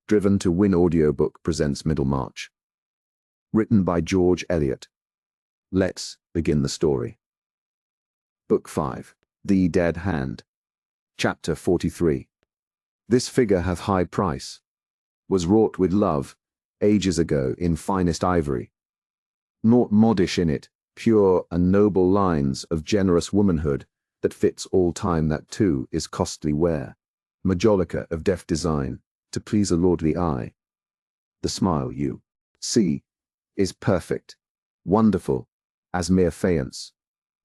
Driven to Win Audiobook presents Middlemarch. Written by George Eliot. Let's begin the story. Book 5. The Dead Hand. Chapter 43. This figure hath high price. Was wrought with love, ages ago, in finest ivory. Naught modish in it, pure and noble lines of generous womanhood, that fits all time, that too is costly wear. Majolica of deft design, to please a lordly eye. The smile you see is perfect, wonderful, as mere faience.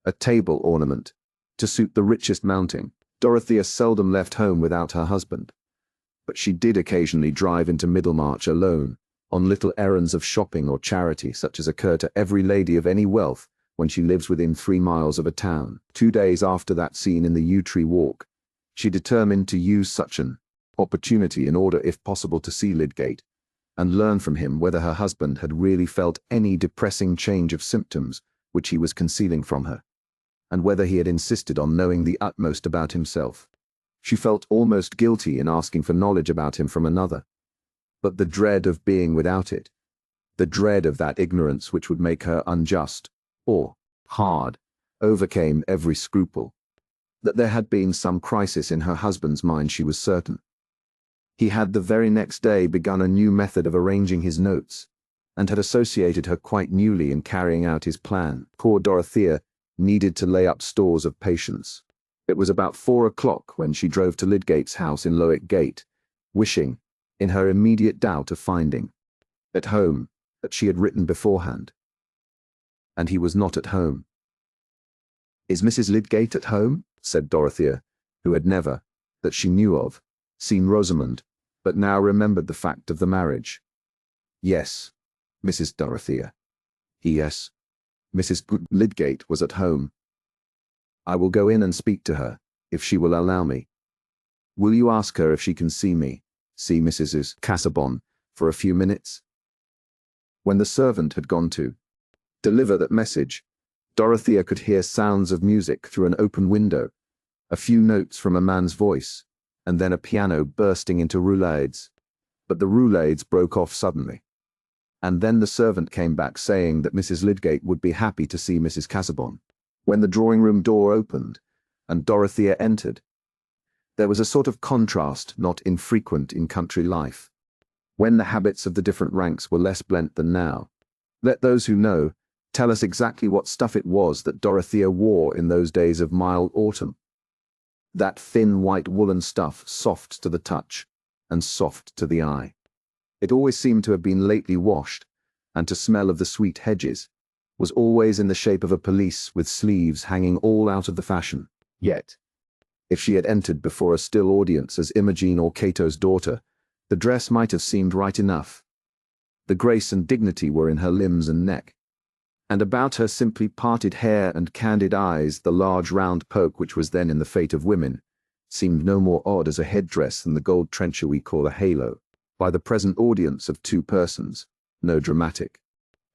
A table ornament, to suit the richest mounting. Dorothea seldom left home without her husband, but she did occasionally drive into Middlemarch alone, on little errands of shopping or charity such as occur to every lady of any wealth when she lives within 3 miles of a town. 2 days after that scene in the yew tree walk, she determined to use such an opportunity in order, if possible, to see Lydgate, and learn from him whether her husband had really felt any depressing change of symptoms which he was concealing from her, and whether he had insisted on knowing the utmost about himself. She felt almost guilty in asking for knowledge about him from another, but the dread of being without it, the dread of that ignorance which would make her unjust or hard, overcame every scruple. That there had been some crisis in her husband's mind she was certain. He had the very next day begun a new method of arranging his notes, and had associated her quite newly in carrying out his plan. Poor Dorothea needed to lay up stores of patience. It was about 4 o'clock when she drove to Lydgate's house in Lowick Gate, wishing, in her immediate doubt of finding at home, that she had written beforehand. And he was not at home. "Is Mrs. Lydgate at home?" said Dorothea, who had never, that she knew of, seen Rosamond, but now remembered the fact of the marriage. "Yes, Mrs. Dorothea." "Yes, Mrs. Lydgate was at home. I will go in and speak to her, if she will allow me. Will you ask her if she can see me, see Mrs. Casaubon, for a few minutes?" When the servant had gone to deliver that message, Dorothea could hear sounds of music through an open window, a few notes from a man's voice, and then a piano bursting into roulades. But the roulades broke off suddenly. And then the servant came back saying that Mrs. Lydgate would be happy to see Mrs. Casaubon. When the drawing-room door opened, and Dorothea entered, there was a sort of contrast not infrequent in country life, when the habits of the different ranks were less blent than now. Let those who know tell us exactly what stuff it was that Dorothea wore in those days of mild autumn. That thin white woolen stuff, soft to the touch and soft to the eye. It always seemed to have been lately washed, and to smell of the sweet hedges, was always in the shape of a pelisse with sleeves hanging all out of the fashion. Yet, if she had entered before a still audience as Imogen or Cato's daughter, the dress might have seemed right enough. The grace and dignity were in her limbs and neck, and about her simply parted hair and candid eyes the large round poke which was then in the fate of women seemed no more odd as a headdress than the gold trencher we call a halo. By the present audience of 2 persons, no dramatic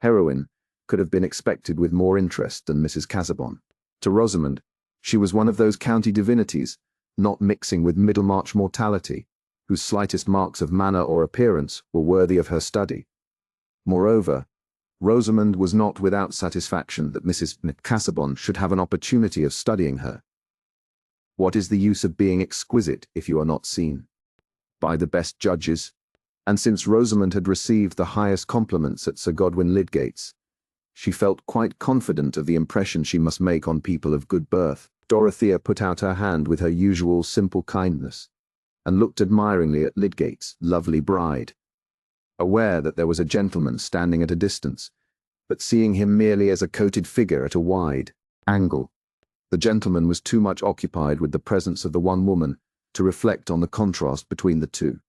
heroine could have been expected with more interest than Mrs. Casaubon. To Rosamond, she was one of those county divinities, not mixing with Middlemarch mortality, whose slightest marks of manner or appearance were worthy of her study. Moreover, Rosamond was not without satisfaction that Mrs. Casaubon should have an opportunity of studying her. What is the use of being exquisite if you are not seen by the best judges? And since Rosamond had received the highest compliments at Sir Godwin Lydgate's, she felt quite confident of the impression she must make on people of good birth. Dorothea put out her hand with her usual simple kindness, and looked admiringly at Lydgate's lovely bride, aware that there was a gentleman standing at a distance, but seeing him merely as a coated figure at a wide angle. The gentleman was too much occupied with the presence of the one woman to reflect on the contrast between the two,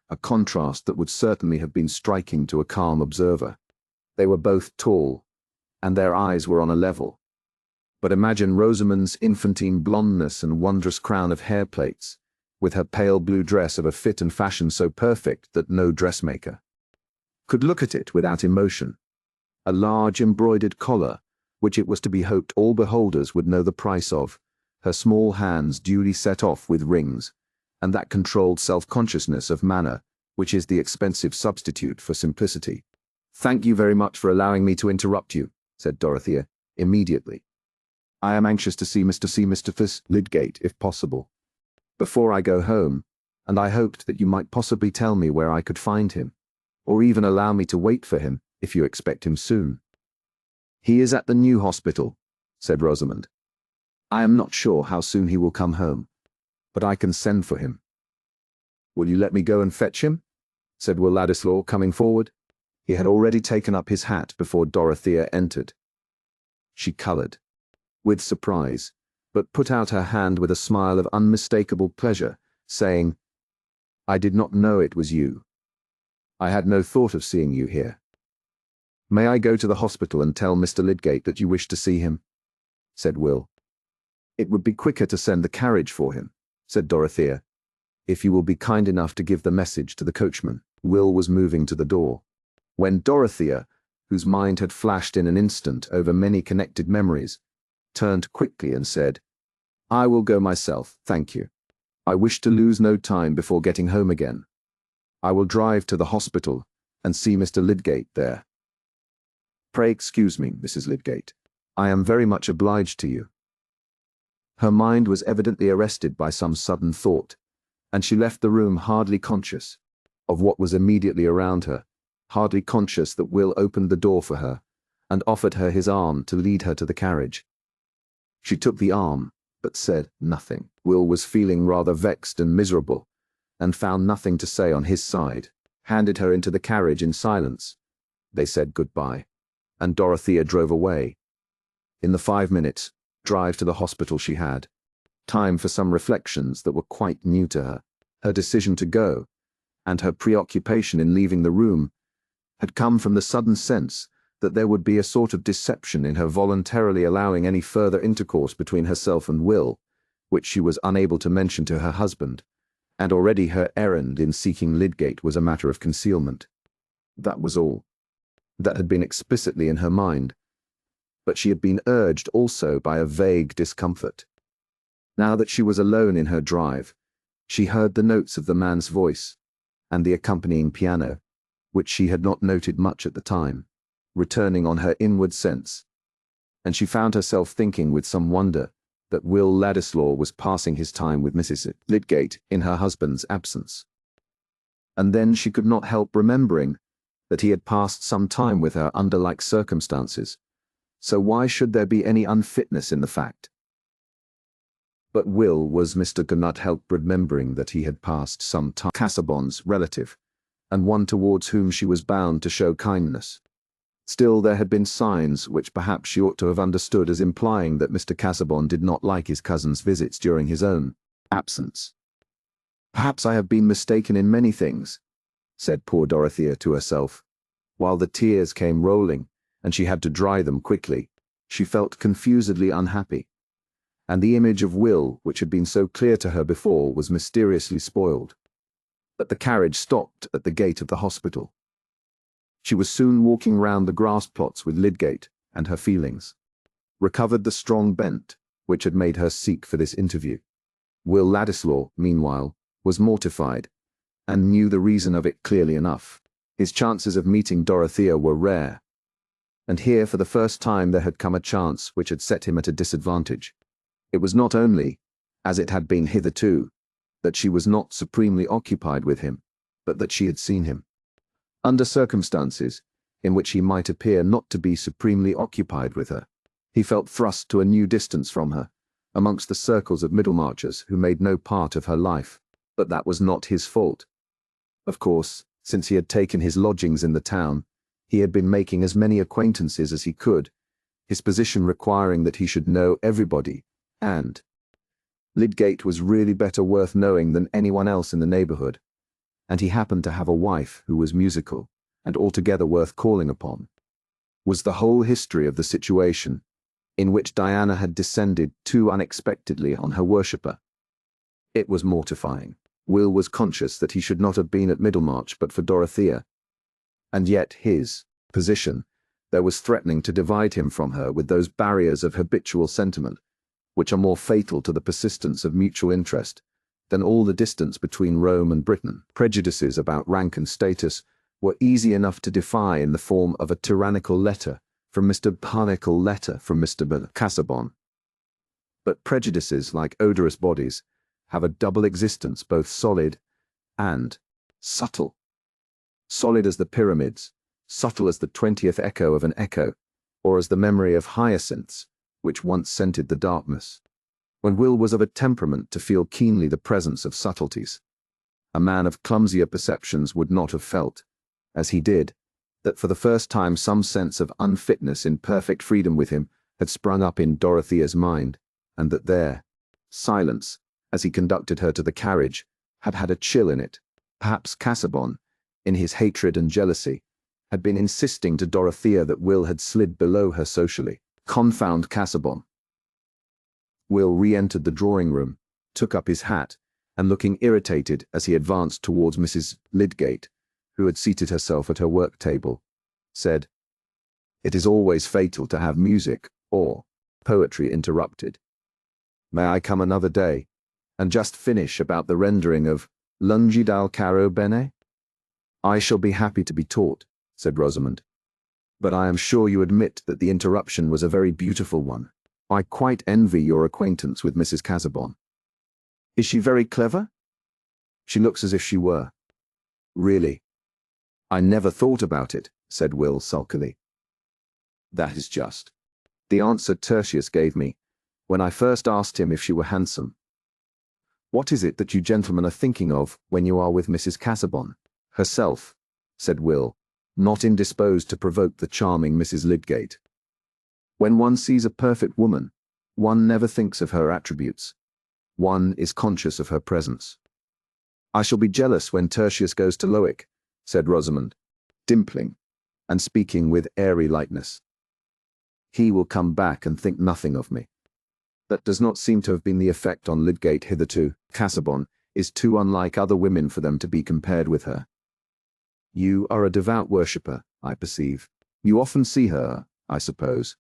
a contrast that would certainly have been striking to a calm observer. They were both tall, and their eyes were on a level. But imagine Rosamond's infantine blondness and wondrous crown of hair plates, with her pale blue dress of a fit and fashion so perfect that no dressmaker could look at it without emotion, a large embroidered collar, which it was to be hoped all beholders would know the price of, her small hands duly set off with rings, and that controlled self-consciousness of manner which is the expensive substitute for simplicity. "Thank you very much for allowing me to interrupt you," said Dorothea, immediately. "I am anxious to see Mr. Lydgate, if possible, before I go home, and I hoped that you might possibly tell me where I could find him, or even allow me to wait for him if you expect him soon." "He is at the new hospital," said Rosamond. "I am not sure how soon he will come home, but I can send for him." "Will you let me go and fetch him?" said Will Ladislaw, coming forward. He had already taken up his hat before Dorothea entered. She coloured, with surprise, but put out her hand with a smile of unmistakable pleasure, saying, "I did not know it was you. I had no thought of seeing you here." "May I go to the hospital and tell Mr. Lydgate that you wish to see him?" said Will. "It would be quicker to send the carriage for him," said Dorothea, "if you will be kind enough to give the message to the coachman." Will was moving to the door, when Dorothea, whose mind had flashed in an instant over many connected memories, turned quickly and said, "I will go myself, thank you. I wish to lose no time before getting home again. I will drive to the hospital and see Mr. Lydgate there." "Pray excuse me, Mrs. Lydgate. I am very much obliged to you." Her mind was evidently arrested by some sudden thought, and she left the room hardly conscious of what was immediately around her, hardly conscious that Will opened the door for her and offered her his arm to lead her to the carriage. She took the arm, but said nothing. Will was feeling rather vexed and miserable, and found nothing to say on his side, handed her into the carriage in silence. They said goodbye, and Dorothea drove away. In the 5 minutes drive to the hospital she had time for some reflections that were quite new to her. Her decision to go, and her preoccupation in leaving the room, had come from the sudden sense that there would be a sort of deception in her voluntarily allowing any further intercourse between herself and Will, which she was unable to mention to her husband, and already her errand in seeking Lydgate was a matter of concealment. That was all. That had been explicitly in her mind, but she had been urged also by a vague discomfort. Now that she was alone in her drive, she heard the notes of the man's voice, and the accompanying piano, which she had not noted much at the time, returning on her inward sense, and she found herself thinking with some wonder that Will Ladislaw was passing his time with Mrs. Lydgate in her husband's absence. And then she could not help remembering that he had passed some time with her under like circumstances, so why should there be any unfitness in the fact? But Will was Mr. could not help remembering that he had passed some time Casaubon's relative, and one towards whom she was bound to show kindness. Still, there had been signs which perhaps she ought to have understood as implying that Mr. Casaubon did not like his cousin's visits during his own absence. "Perhaps I have been mistaken in many things," said poor Dorothea to herself, while the tears came rolling, and she had to dry them quickly. She felt confusedly unhappy, and the image of Will, which had been so clear to her before, was mysteriously spoiled. But the carriage stopped at the gate of the hospital. She was soon walking round the grass plots with Lydgate, and her feelings recovered the strong bent which had made her seek for this interview. Will Ladislaw, meanwhile, was mortified, and knew the reason of it clearly enough. His chances of meeting Dorothea were rare, and here for the first time there had come a chance which had set him at a disadvantage. It was not only, as it had been hitherto, that she was not supremely occupied with him, but that she had seen him. Under circumstances in which he might appear not to be supremely occupied with her, he felt thrust to a new distance from her, amongst the circles of Middlemarchers who made no part of her life. But that was not his fault. Of course, since he had taken his lodgings in the town, he had been making as many acquaintances as he could, his position requiring that he should know everybody, and Lydgate was really better worth knowing than anyone else in the neighbourhood, and he happened to have a wife who was musical, and altogether worth calling upon. Was the whole history of the situation, in which Diana had descended too unexpectedly on her worshipper. It was mortifying. Will was conscious that he should not have been at Middlemarch but for Dorothea, and yet his position there was threatening to divide him from her with those barriers of habitual sentiment which are more fatal to the persistence of mutual interest than all the distance between Rome and Britain. Prejudices about rank and status were easy enough to defy in the form of a tyrannical letter from Mr. Casaubon. But prejudices, like odorous bodies, have a double existence, both solid and subtle. Solid as the pyramids, subtle as the 20th echo of an echo, or as the memory of hyacinths, which once scented the darkness. When Will was of a temperament to feel keenly the presence of subtleties, a man of clumsier perceptions would not have felt, as he did, that for the first time some sense of unfitness in perfect freedom with him had sprung up in Dorothea's mind, and that their silence, as he conducted her to the carriage, had had a chill in it. Perhaps Casaubon, in his hatred and jealousy, had been insisting to Dorothea that Will had slid below her socially. Confound Casaubon! Will re-entered the drawing-room, took up his hat, and looking irritated as he advanced towards Mrs. Lydgate, who had seated herself at her work-table, said, "It is always fatal to have music or poetry interrupted. May I come another day, and just finish about the rendering of Lungi dal caro bene?" "I shall be happy to be taught," said Rosamond. "But I am sure you admit that the interruption was a very beautiful one. I quite envy your acquaintance with Mrs. Casaubon." "Is she very clever?" "She looks as if she were." "Really?" "I never thought about it," said Will sulkily. "That is just the answer Tertius gave me when I first asked him if she were handsome. What is it that you gentlemen are thinking of when you are with Mrs. Casaubon?" "Herself," said Will, not indisposed to provoke the charming Mrs. Lydgate. "When one sees a perfect woman, one never thinks of her attributes. One is conscious of her presence." "I shall be jealous when Tertius goes to Lowick," said Rosamond, dimpling, and speaking with airy lightness. "He will come back and think nothing of me." That does not seem to have been the effect on Lydgate hitherto. Casaubon is too unlike other women for them to be compared with her. "You are a devout worshipper, I perceive. You often see her, I suppose?"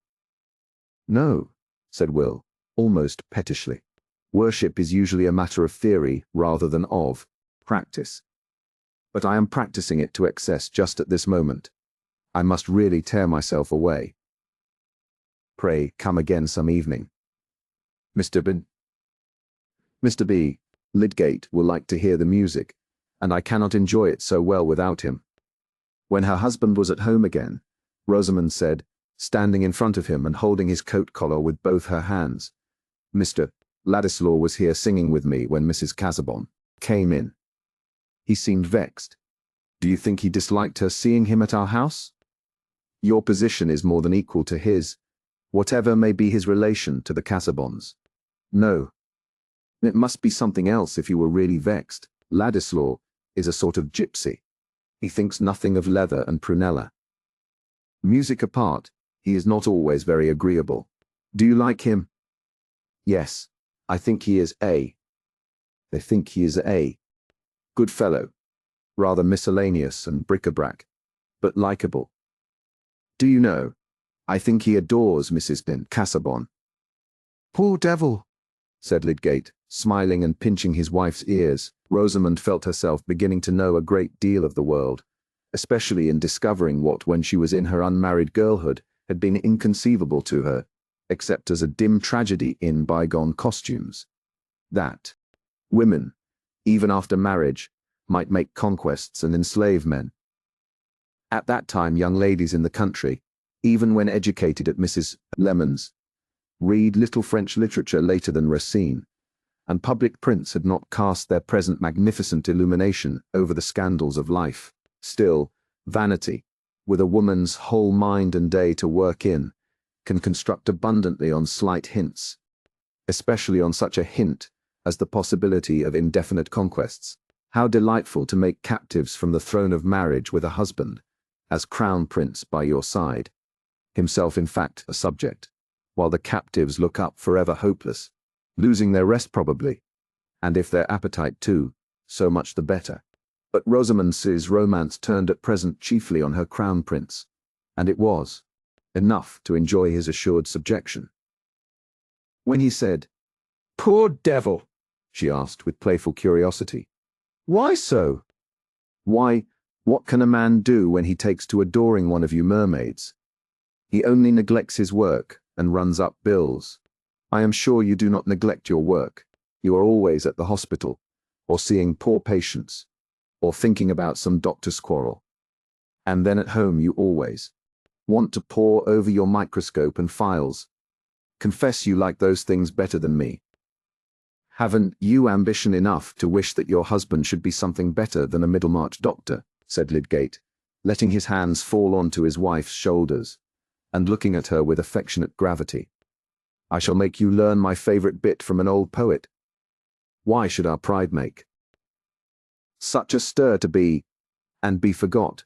"No," said Will, almost pettishly. "Worship is usually a matter of theory rather than of practice. But I am practicing it to excess just at this moment. I must really tear myself away. Pray come again some evening. Mr. B. Lydgate will like to hear the music, and I cannot enjoy it so well without him." When her husband was at home again, Rosamond said, standing in front of him and holding his coat collar with both her hands, "Mr. Ladislaw was here singing with me when Mrs. Casaubon came in. He seemed vexed. Do you think he disliked her seeing him at our house? Your position is more than equal to his, whatever may be his relation to the Casaubons. No. It must be something else if you were really vexed. Ladislaw is a sort of gypsy. He thinks nothing of leather and prunella. Music apart, he is not always very agreeable. Do you like him?" "Yes, I think he is A." "They think he is A. Good fellow. Rather miscellaneous and bric-a-brac, but likeable. Do you know, I think he adores Mrs. Casaubon." "Poor devil," said Lydgate, smiling and pinching his wife's ears. Rosamond felt herself beginning to know a great deal of the world, especially in discovering what, when she was in her unmarried girlhood, had been inconceivable to her, except as a dim tragedy in bygone costumes. That women, even after marriage, might make conquests and enslave men. At that time young ladies in the country, even when educated at Mrs. Lemon's, read little French literature later than Racine, and public prints had not cast their present magnificent illumination over the scandals of life. Still, vanity, with a woman's whole mind and day to work in, can construct abundantly on slight hints, especially on such a hint as the possibility of indefinite conquests. How delightful to make captives from the throne of marriage with a husband, as crown prince by your side, himself in fact a subject, while the captives look up forever hopeless, losing their rest probably, and if their appetite too, so much the better. But Rosamond's romance turned at present chiefly on her crown prince, and it was enough to enjoy his assured subjection. When he said, "Poor devil," she asked with playful curiosity. Why so? Why, what can a man do when he takes to adoring one of you mermaids? He only neglects his work and runs up bills. I am sure you do not neglect your work. You are always at the hospital, or seeing poor patients, or thinking about some doctor's quarrel. And then at home you always want to pore over your microscope and files. Confess you like those things better than me. Haven't you ambition enough to wish that your husband should be something better than a Middlemarch doctor? Said Lydgate, letting his hands fall onto his wife's shoulders, and looking at her with affectionate gravity. I shall make you learn my favourite bit from an old poet. Why should our pride make such a stir to be, and be forgot?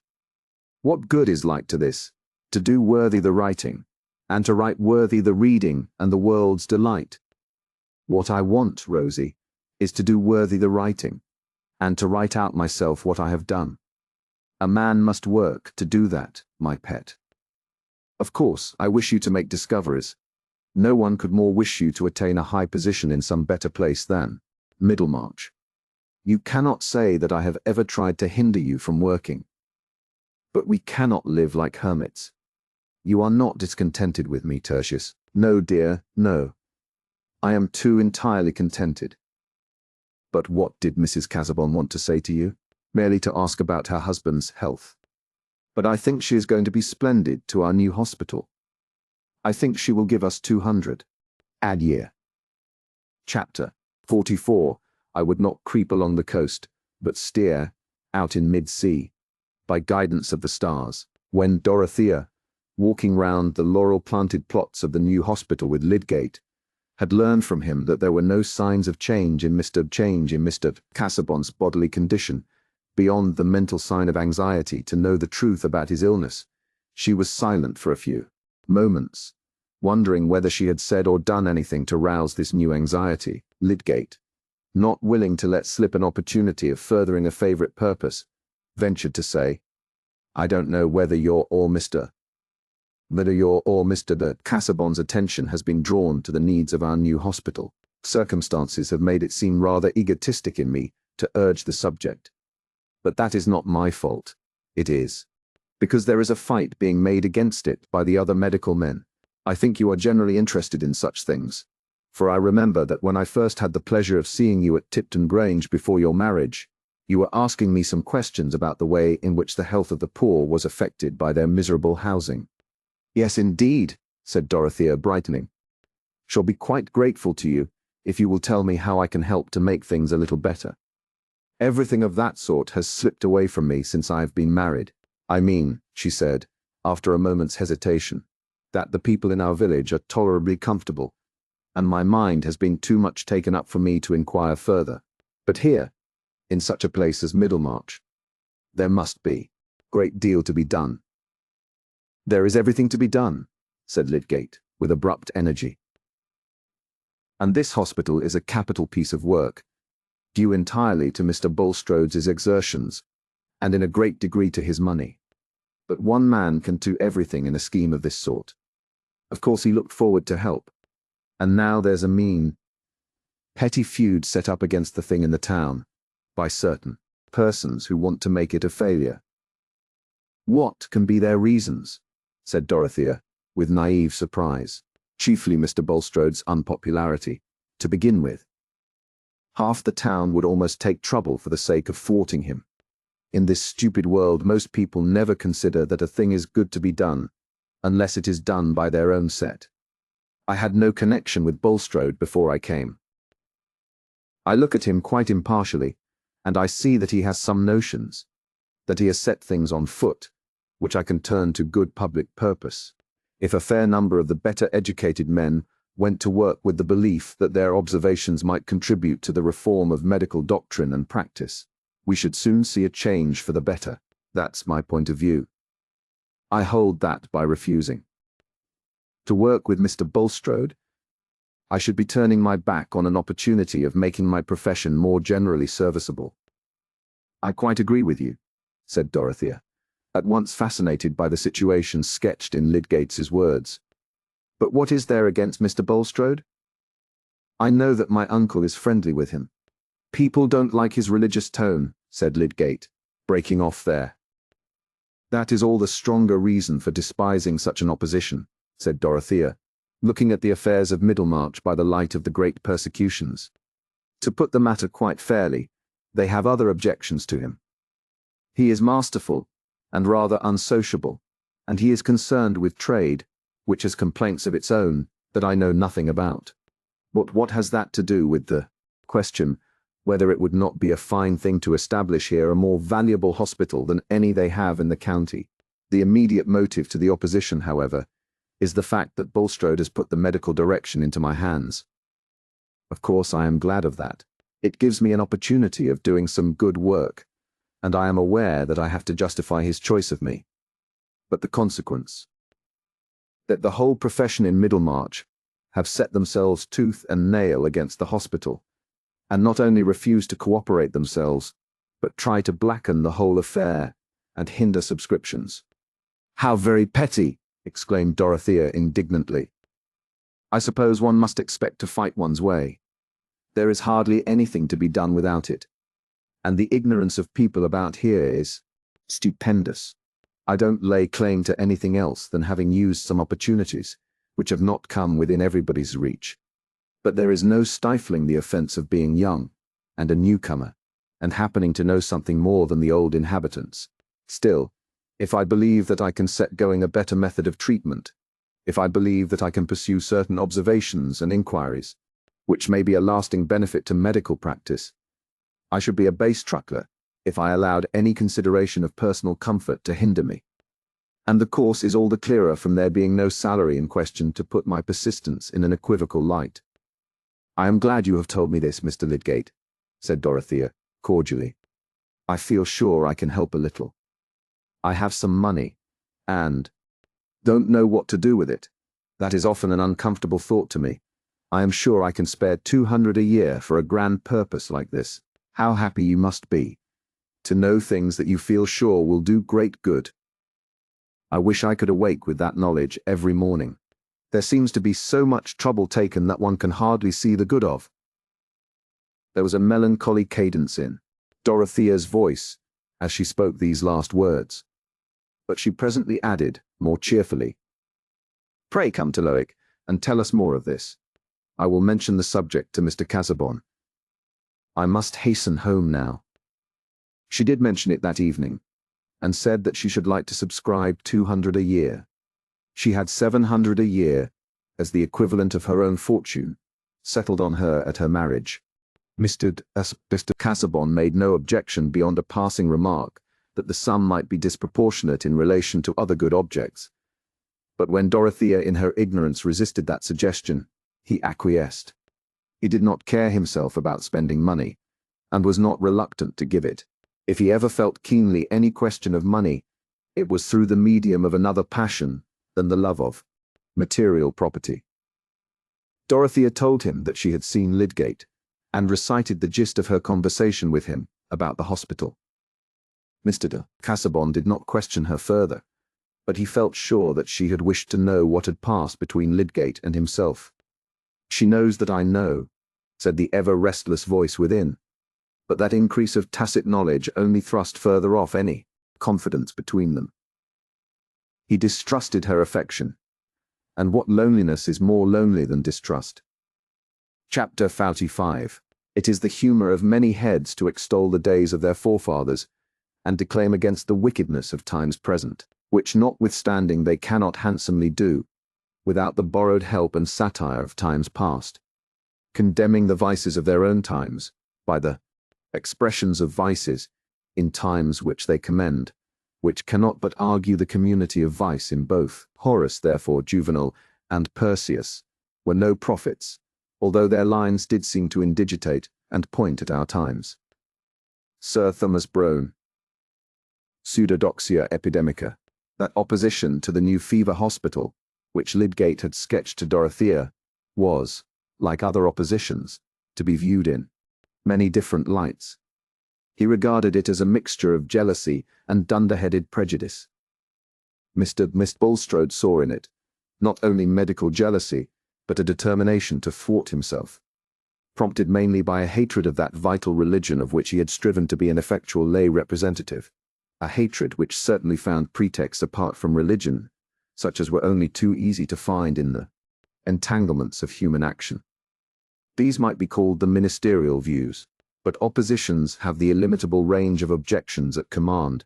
What good is like to this, to do worthy the writing, and to write worthy the reading and the world's delight? What I want, Rosie, is to do worthy the writing, and to write out myself what I have done. A man must work to do that, my pet. Of course, I wish you to make discoveries. No one could more wish you to attain a high position in some better place than Middlemarch. You cannot say that I have ever tried to hinder you from working. But we cannot live like hermits. You are not discontented with me, Tertius. No, dear, no. I am too entirely contented. But what did Mrs. Casaubon want to say to you? Merely to ask about her husband's health. But I think she is going to be splendid to our new hospital. I think she will give us 200 ad year. Chapter 44. I would not creep along the coast, but steer out in mid-sea, by guidance of the stars. When Dorothea, walking round the laurel-planted plots of the new hospital with Lydgate, had learned from him that there were no signs of change in Mr. Casaubon's bodily condition, beyond the mental sign of anxiety to know the truth about his illness, she was silent for a few moments, wondering whether she had said or done anything to rouse this new anxiety. Lydgate, not willing to let slip an opportunity of furthering a favourite purpose, ventured to say, I don't know whether your or Mr. Casaubon's attention has been drawn to the needs of our new hospital. Circumstances have made it seem rather egotistic in me to urge the subject. But that is not my fault. It is because there is a fight being made against it by the other medical men. I think you are generally interested in such things, for I remember that when I first had the pleasure of seeing you at Tipton Grange before your marriage, you were asking me some questions about the way in which the health of the poor was affected by their miserable housing. Yes, indeed, said Dorothea, brightening. Shall be quite grateful to you if you will tell me how I can help to make things a little better. Everything of that sort has slipped away from me since I have been married. I mean, she said, after a moment's hesitation, that the people in our village are tolerably comfortable, and my mind has been too much taken up for me to inquire further. But here, in such a place as Middlemarch, there must be a great deal to be done. There is everything to be done, said Lydgate, with abrupt energy. And this hospital is a capital piece of work, due entirely to Mr. Bulstrode's exertions, and in a great degree to his money. But one man can do everything in a scheme of this sort. Of course he looked forward to help, and now there's a mean, petty feud set up against the thing in the town, by certain persons who want to make it a failure. What can be their reasons? Said Dorothea, with naive surprise. Chiefly Mr. Bulstrode's unpopularity, to begin with. Half the town would almost take trouble for the sake of thwarting him. In this stupid world, most people never consider that a thing is good to be done, unless it is done by their own set. I had no connection with Bulstrode before I came. I look at him quite impartially, and I see that he has some notions, that he has set things on foot, which I can turn to good public purpose. If a fair number of the better educated men went to work with the belief that their observations might contribute to the reform of medical doctrine and practice, we should soon see a change for the better. That's my point of view. I hold that by refusing to work with Mr. Bulstrode, I should be turning my back on an opportunity of making my profession more generally serviceable. I quite agree with you, said Dorothea, at once fascinated by the situation sketched in Lydgate's words. But what is there against Mr. Bulstrode? I know that my uncle is friendly with him, People don't like his religious tone, said Lydgate, breaking off there. That is all the stronger reason for despising such an opposition, said Dorothea, looking at the affairs of Middlemarch by the light of the great persecutions. To put the matter quite fairly, they have other objections to him. He is masterful, and rather unsociable, and he is concerned with trade, which has complaints of its own that I know nothing about. But what has that to do with the question whether it would not be a fine thing to establish here a more valuable hospital than any they have in the county? The immediate motive to the opposition, however, is the fact that Bulstrode has put the medical direction into my hands. Of course, I am glad of that. It gives me an opportunity of doing some good work, and I am aware that I have to justify his choice of me. But the consequence? That the whole profession in Middlemarch have set themselves tooth and nail against the hospital, and not only refuse to cooperate themselves, but try to blacken the whole affair and hinder subscriptions. How very petty! Exclaimed Dorothea indignantly. I suppose one must expect to fight one's way. There is hardly anything to be done without it, and the ignorance of people about here is stupendous. I don't lay claim to anything else than having used some opportunities which have not come within everybody's reach. But there is no stifling the offence of being young and a newcomer, and happening to know something more than the old inhabitants. Still, if I believe that I can set going a better method of treatment, if I believe that I can pursue certain observations and inquiries, which may be a lasting benefit to medical practice, I should be a base truckler if I allowed any consideration of personal comfort to hinder me. And the course is all the clearer from there being no salary in question to put my persistence in an equivocal light. I am glad you have told me this, Mr. Lydgate, said Dorothea, cordially. I feel sure I can help a little. I have some money, and don't know what to do with it. That is often an uncomfortable thought to me. I am sure I can spare 200 a year for a grand purpose like this. How happy you must be to know things that you feel sure will do great good. I wish I could awake with that knowledge every morning. There seems to be so much trouble taken that one can hardly see the good of. There was a melancholy cadence in Dorothea's voice as she spoke these last words, but she presently added, more cheerfully, Pray come to Lowick and tell us more of this. I will mention the subject to Mr. Casaubon. I must hasten home now. She did mention it that evening, and said that she should like to subscribe 200 a year. She had 700 a year as the equivalent of her own fortune, settled on her at her marriage. Mr. Casaubon made no objection beyond a passing remark that the sum might be disproportionate in relation to other good objects. But when Dorothea in her ignorance resisted that suggestion, he acquiesced. He did not care himself about spending money, and was not reluctant to give it. If he ever felt keenly any question of money, it was through the medium of another passion than the love of material property. Dorothea told him that she had seen Lydgate, and recited the gist of her conversation with him about the hospital. Mr. de Casaubon did not question her further, but he felt sure that she had wished to know what had passed between Lydgate and himself. She knows that I know, said the ever-restless voice within, but that increase of tacit knowledge only thrust further off any confidence between them. He distrusted her affection, and what loneliness is more lonely than distrust? Chapter 45. It is the humour of many heads to extol the days of their forefathers, and declaim against the wickedness of times present, which notwithstanding they cannot handsomely do, without the borrowed help and satire of times past, condemning the vices of their own times, by the expressions of vices in times which they commend, which cannot but argue the community of vice in both. Horace, therefore, Juvenal, and Persius were no prophets, although their lines did seem to indigitate and point at our times. Sir Thomas Browne, Pseudodoxia Epidemica, that opposition to the new fever hospital, which Lydgate had sketched to Dorothea, was, like other oppositions, to be viewed in many different lights. He regarded it as a mixture of jealousy and dunderheaded prejudice. Mr. Bulstrode saw in it not only medical jealousy, but a determination to thwart himself. prompted mainly by a hatred of that vital religion of which he had striven to be an effectual lay representative, a hatred which certainly found pretexts apart from religion, such as were only too easy to find in the entanglements of human action. These might be called the ministerial views, but oppositions have the illimitable range of objections at command,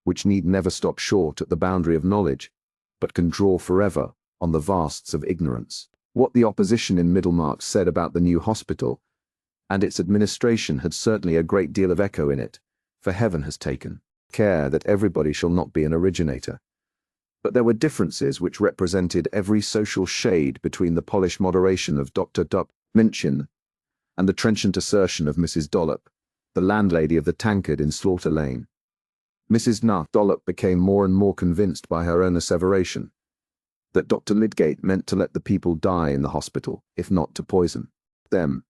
which need never stop short at the boundary of knowledge, but can draw forever on the vasts of ignorance. What the opposition in Middlemarch said about the new hospital and its administration had certainly a great deal of echo in it, for heaven has taken care that everybody shall not be an originator. But there were differences which represented every social shade between the polished moderation of Dr. Minchin and the trenchant assertion of Mrs. Dollop, the landlady of the Tankard in Slaughter Lane. Mrs. Dollop became more and more convinced by her own asseveration that Dr. Lydgate meant to let the people die in the hospital, if not to poison them,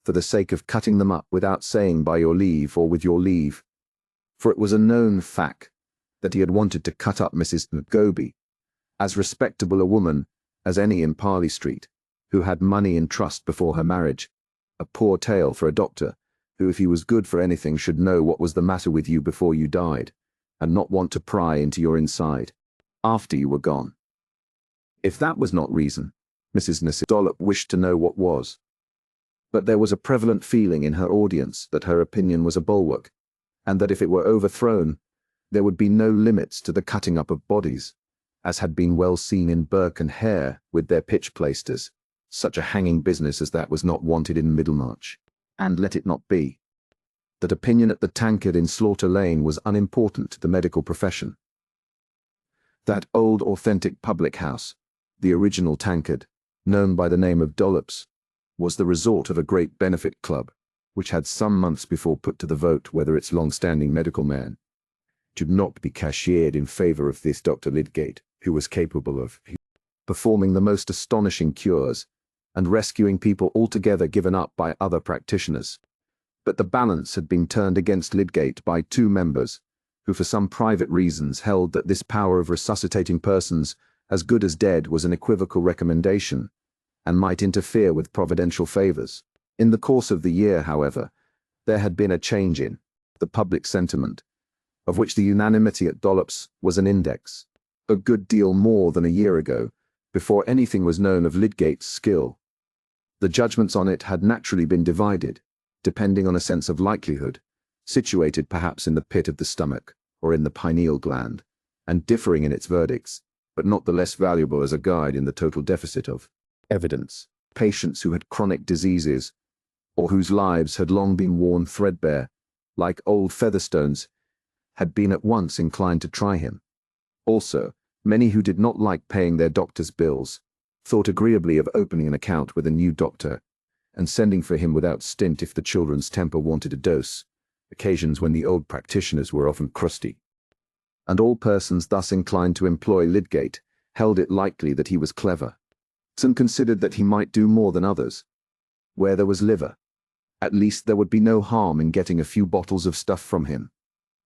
for the sake of cutting them up without saying by your leave or with your leave, for it was a known fact that he had wanted to cut up Mrs. Goby, as respectable a woman as any in Parley Street, who had money in trust before her marriage, a poor tale for a doctor, who if he was good for anything should know what was the matter with you before you died, and not want to pry into your inside after you were gone. If that was not reason, Mrs. Dollop wished to know what was. But there was a prevalent feeling in her audience that her opinion was a bulwark, and that if it were overthrown, there would be no limits to the cutting up of bodies, as had been well seen in Burke and Hare with their pitch plaisters. Such a hanging business as that was not wanted in Middlemarch, and let it not be. That opinion at the Tankard in Slaughter Lane was unimportant to the medical profession. That old authentic public house, the original Tankard, known by the name of Dollop's, was the resort of a great benefit club, which had some months before put to the vote whether its long-standing medical man should not be cashiered in favour of this Dr. Lydgate, who was capable of performing the most astonishing cures and rescuing people altogether given up by other practitioners. But the balance had been turned against Lydgate by two members, who for some private reasons held that this power of resuscitating persons as good as dead was an equivocal recommendation, and might interfere with providential favours. In the course of the year, however, there had been a change in the public sentiment, of which the unanimity at Dollop's was an index, a good deal more than a year ago, before anything was known of Lydgate's skill. The judgments on it had naturally been divided, depending on a sense of likelihood, situated perhaps in the pit of the stomach or in the pineal gland, and differing in its verdicts, but not the less valuable as a guide in the total deficit of evidence. Patients who had chronic diseases, or whose lives had long been worn threadbare, like old Featherstone's, had been at once inclined to try him. Also, many who did not like paying their doctor's bills thought agreeably of opening an account with a new doctor and sending for him without stint if the children's temper wanted a dose, occasions when the old practitioners were often crusty. And all persons thus inclined to employ Lydgate held it likely that he was clever. Some considered that he might do more than others. Where there was liver, at least there would be no harm in getting a few bottles of stuff from him,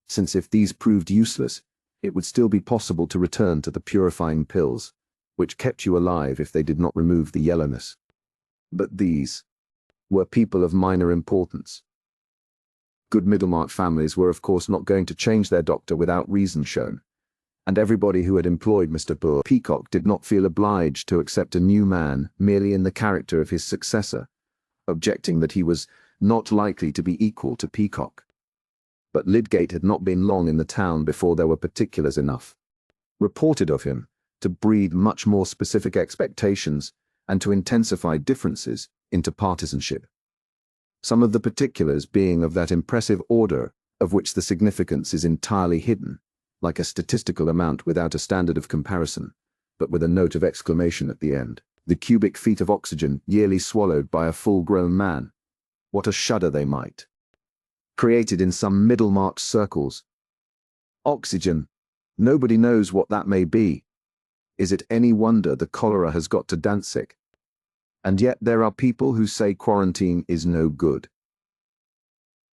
since if these proved useless, it would still be possible to return to the purifying pills, which kept you alive if they did not remove the yellowness. But these were people of minor importance. Good Middlemarch families were of course not going to change their doctor without reason shown, and everybody who had employed Mr. Peacock did not feel obliged to accept a new man merely in the character of his successor, objecting that he was not likely to be equal to Peacock. But Lydgate had not been long in the town before there were particulars enough reported of him to breed much more specific expectations and to intensify differences into partisanship. Some of the particulars being of that impressive order of which the significance is entirely hidden, like a statistical amount without a standard of comparison, but with a note of exclamation at the end. The cubic feet of oxygen yearly swallowed by a full-grown man. What a shudder they might! Created in some Middlemarch circles. Oxygen. Nobody knows what that may be. Is it any wonder the cholera has got to Danzig? And yet there are people who say quarantine is no good.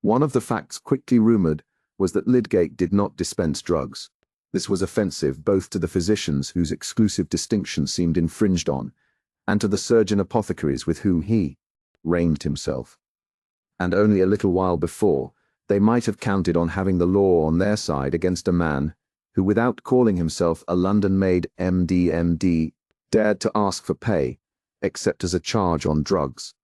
One of the facts quickly rumoured was that Lydgate did not dispense drugs. This was offensive both to the physicians whose exclusive distinction seemed infringed on, and to the surgeon apothecaries with whom he reigned himself. And only a little while before, they might have counted on having the law on their side against a man who, without calling himself a London-made MD, dared to ask for pay, except as a charge on drugs.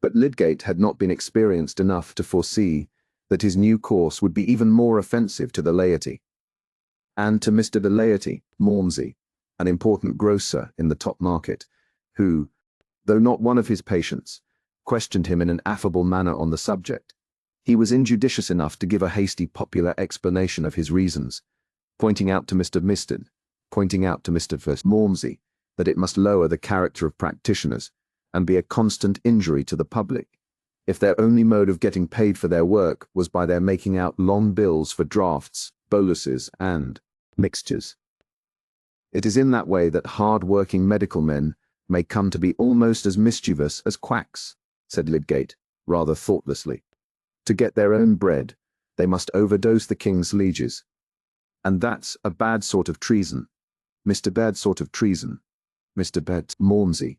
But Lydgate had not been experienced enough to foresee that his new course would be even more offensive to the laity. And to Mr. the laity, Malmsey, an important grocer in the top market, who, though not one of his patients, questioned him in an affable manner on the subject, he was injudicious enough to give a hasty popular explanation of his reasons, pointing out to Mr. Malmsey that it must lower the character of practitioners and be a constant injury to the public if their only mode of getting paid for their work was by their making out long bills for drafts, boluses, and mixtures. It is in that way that hard-working medical men may come to be almost as mischievous as quacks, said Lydgate, rather thoughtlessly. To get their own bread, they must overdose the king's lieges. And that's a bad sort of treason. Mr. Malmsey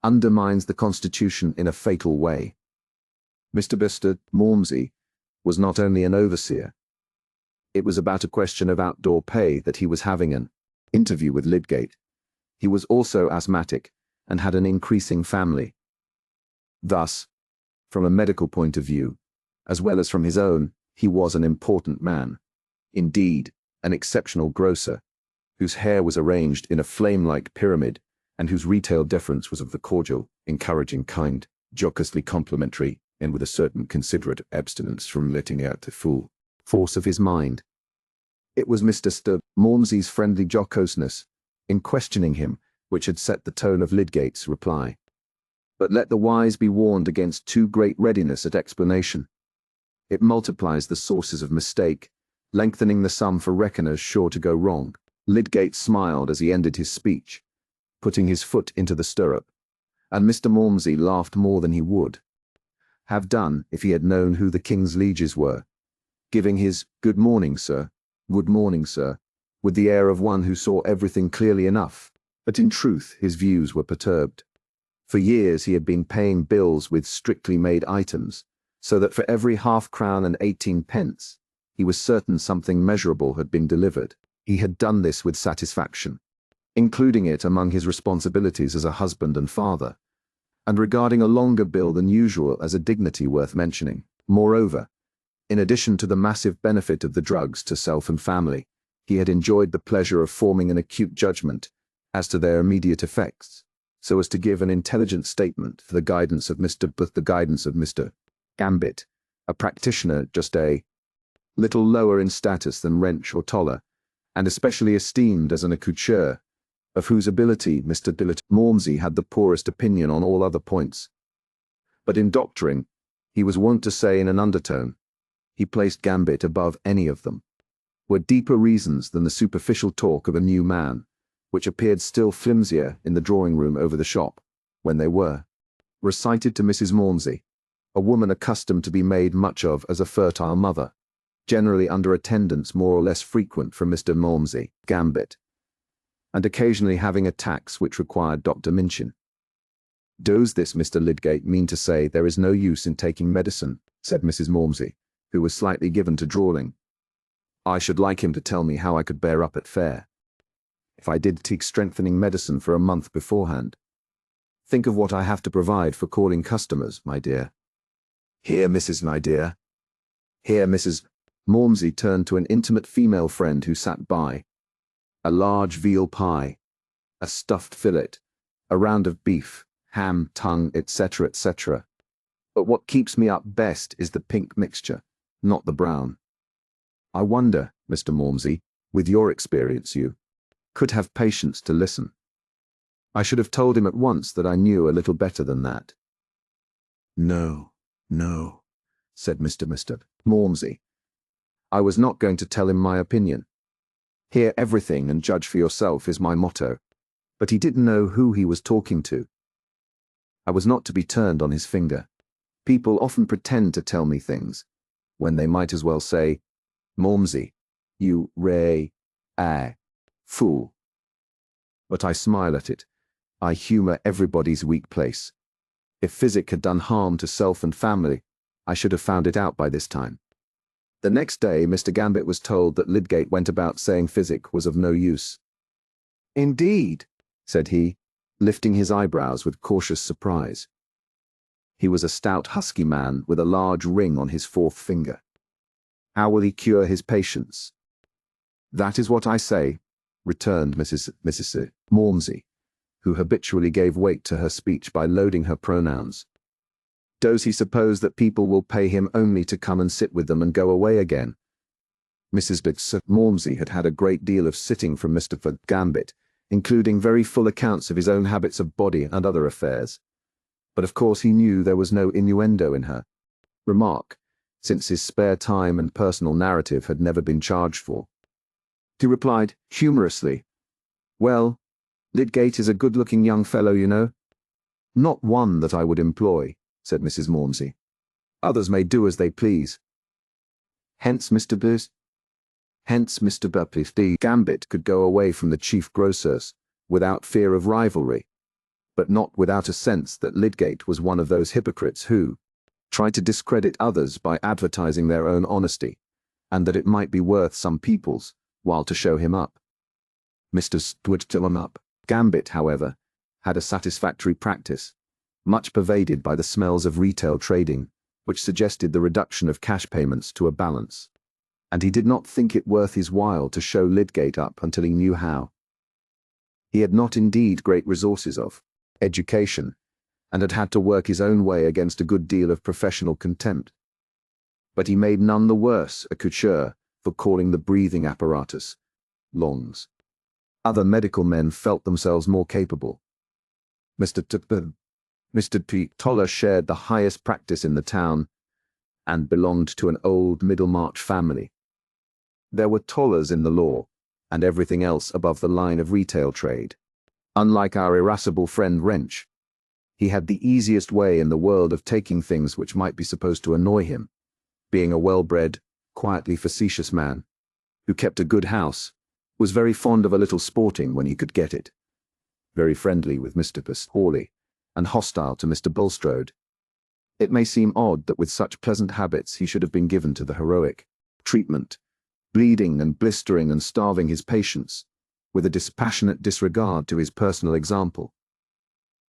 undermines the Constitution in a fatal way. Mr. Malmsey was not only an overseer. It was about a question of outdoor pay that he was having an interview with Lydgate. He was also asthmatic and had an increasing family. Thus, from a medical point of view, as well as from his own, he was an important man. Indeed, an exceptional grocer, whose hair was arranged in a flame-like pyramid, and whose retail deference was of the cordial, encouraging kind, jocosely complimentary, and with a certain considerate abstinence from letting out the full force of his mind. It was Mr. Malmsey's friendly jocoseness in questioning him which had set the tone of Lydgate's reply. But let the wise be warned against too great readiness at explanation. It multiplies the sources of mistake, lengthening the sum for reckoners sure to go wrong. Lydgate smiled as he ended his speech, putting his foot into the stirrup, and Mr. Malmsey laughed more than he would have done if he had known who the king's lieges were, giving his good morning, sir, with the air of one who saw everything clearly enough. But in truth his views were perturbed. For years he had been paying bills with strictly made items, so that for every £0.5 and 18 he was certain something measurable had been delivered. He had done this with satisfaction, including it among his responsibilities as a husband and father, and regarding a longer bill than usual as a dignity worth mentioning. Moreover, in addition to the massive benefit of the drugs to self and family, he had enjoyed the pleasure of forming an acute judgment as to their immediate effects, so as to give an intelligent statement for the guidance of Mr. Gambit, a practitioner just a little lower in status than Wrench or Toller, and especially esteemed as an accoucheur, of whose ability Mr. Malmsey had the poorest opinion on all other points. But in doctoring, he was wont to say in an undertone, he placed Gambit above any of them, were deeper reasons than the superficial talk of a new man, which appeared still flimsier in the drawing-room over the shop, when they were recited to Mrs. Malmsey, a woman accustomed to be made much of as a fertile mother, generally under attendance more or less frequent from Mr. Malmsey, Gambit, and occasionally having attacks which required Dr. Minchin. Does this Mr. Lydgate mean to say there is no use in taking medicine? Said Mrs. Malmsey, who was slightly given to drawling. I should like him to tell me how I could bear up at fair, if I did take strengthening medicine for a month beforehand. Think of what I have to provide for calling customers, my dear. Here, Mrs. Malmsey turned to an intimate female friend who sat by. A large veal pie, a stuffed fillet, a round of beef, ham, tongue, etc., etc. But what keeps me up best is the pink mixture, not the brown. I wonder, Mr. Malmsey, with your experience you could have patience to listen. I should have told him at once that I knew a little better than that. No, said Mr. Malmsey. I was not going to tell him my opinion. Hear everything and judge for yourself is my motto. But he didn't know who he was talking to. I was not to be turned on his finger. People often pretend to tell me things, when they might as well say, Malmsey, you fool. But I smile at it. I humour everybody's weak place. If physic had done harm to self and family, I should have found it out by this time. The next day, Mr. Gambit was told that Lydgate went about saying physic was of no use. "Indeed," said he, lifting his eyebrows with cautious surprise. He was a stout, husky man with a large ring on his fourth finger. "How will he cure his patients?" "That is what I say," returned Mrs. Malmsey, who habitually gave weight to her speech by loading her pronouns. "Does he suppose that people will pay him only to come and sit with them and go away again?" Mrs. Malmsey had had a great deal of sitting from Mr. Gambit, including very full accounts of his own habits of body and other affairs. But of course he knew there was no innuendo in her remark, since his spare time and personal narrative had never been charged for. He replied, humorously, "Well, Lydgate is a good-looking young fellow, you know." "Not one that I would employ," said Mrs. Malmsey. "Others may do as they please." Hence Mr. The Gambit could go away from the chief grocer's without fear of rivalry, but not without a sense that Lydgate was one of those hypocrites who try to discredit others by advertising their own honesty, and that it might be worth some people's while to show him up. Mr. Gambit, however, had a satisfactory practice, much pervaded by the smells of retail trading, which suggested the reduction of cash payments to a balance, and he did not think it worth his while to show Lydgate up until he knew how. He had not indeed great resources of education, and had had to work his own way against a good deal of professional contempt. But he made none the worse a couture for calling the breathing apparatus lungs. Other medical men felt themselves more capable. Mr. Toller shared the highest practice in the town, and belonged to an old Middlemarch family. There were Tollers in the law, and everything else above the line of retail trade. Unlike our irascible friend Wrench, he had the easiest way in the world of taking things which might be supposed to annoy him, being a well-bred, quietly facetious man, who kept a good house, was very fond of a little sporting when he could get it, very friendly with Mr. Hawley, and hostile to Mr. Bulstrode. It may seem odd that with such pleasant habits he should have been given to the heroic treatment, bleeding and blistering and starving his patients, with a dispassionate disregard to his personal example.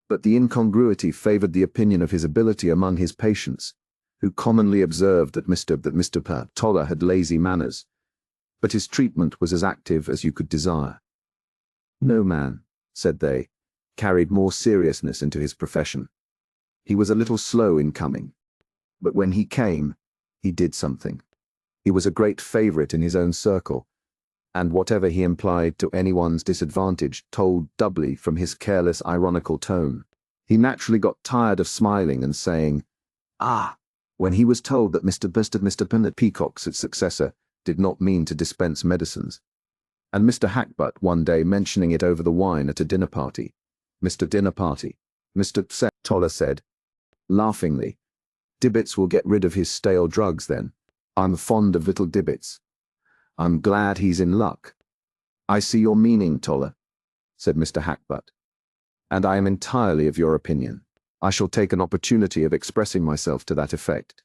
But the incongruity favoured the opinion of his ability among his patients, who commonly observed that Mr. Toller had lazy manners, but his treatment was as active as you could desire. No man, said they, carried more seriousness into his profession. He was a little slow in coming, but when he came, he did something. He was a great favourite in his own circle, and whatever he implied to anyone's disadvantage told doubly from his careless, ironical tone. He naturally got tired of smiling and saying, "Ah," when he was told that Mr. Peacock's successor did not mean to dispense medicines, and Mr. Hackbutt one day mentioning it over the wine at a dinner party. Mr. Toller said, laughingly, "Dibbits will get rid of his stale drugs then. I'm fond of little Dibbits. I'm glad he's in luck." "I see your meaning, Toller," said Mr. Hackbutt, "and I am entirely of your opinion. I shall take an opportunity of expressing myself to that effect.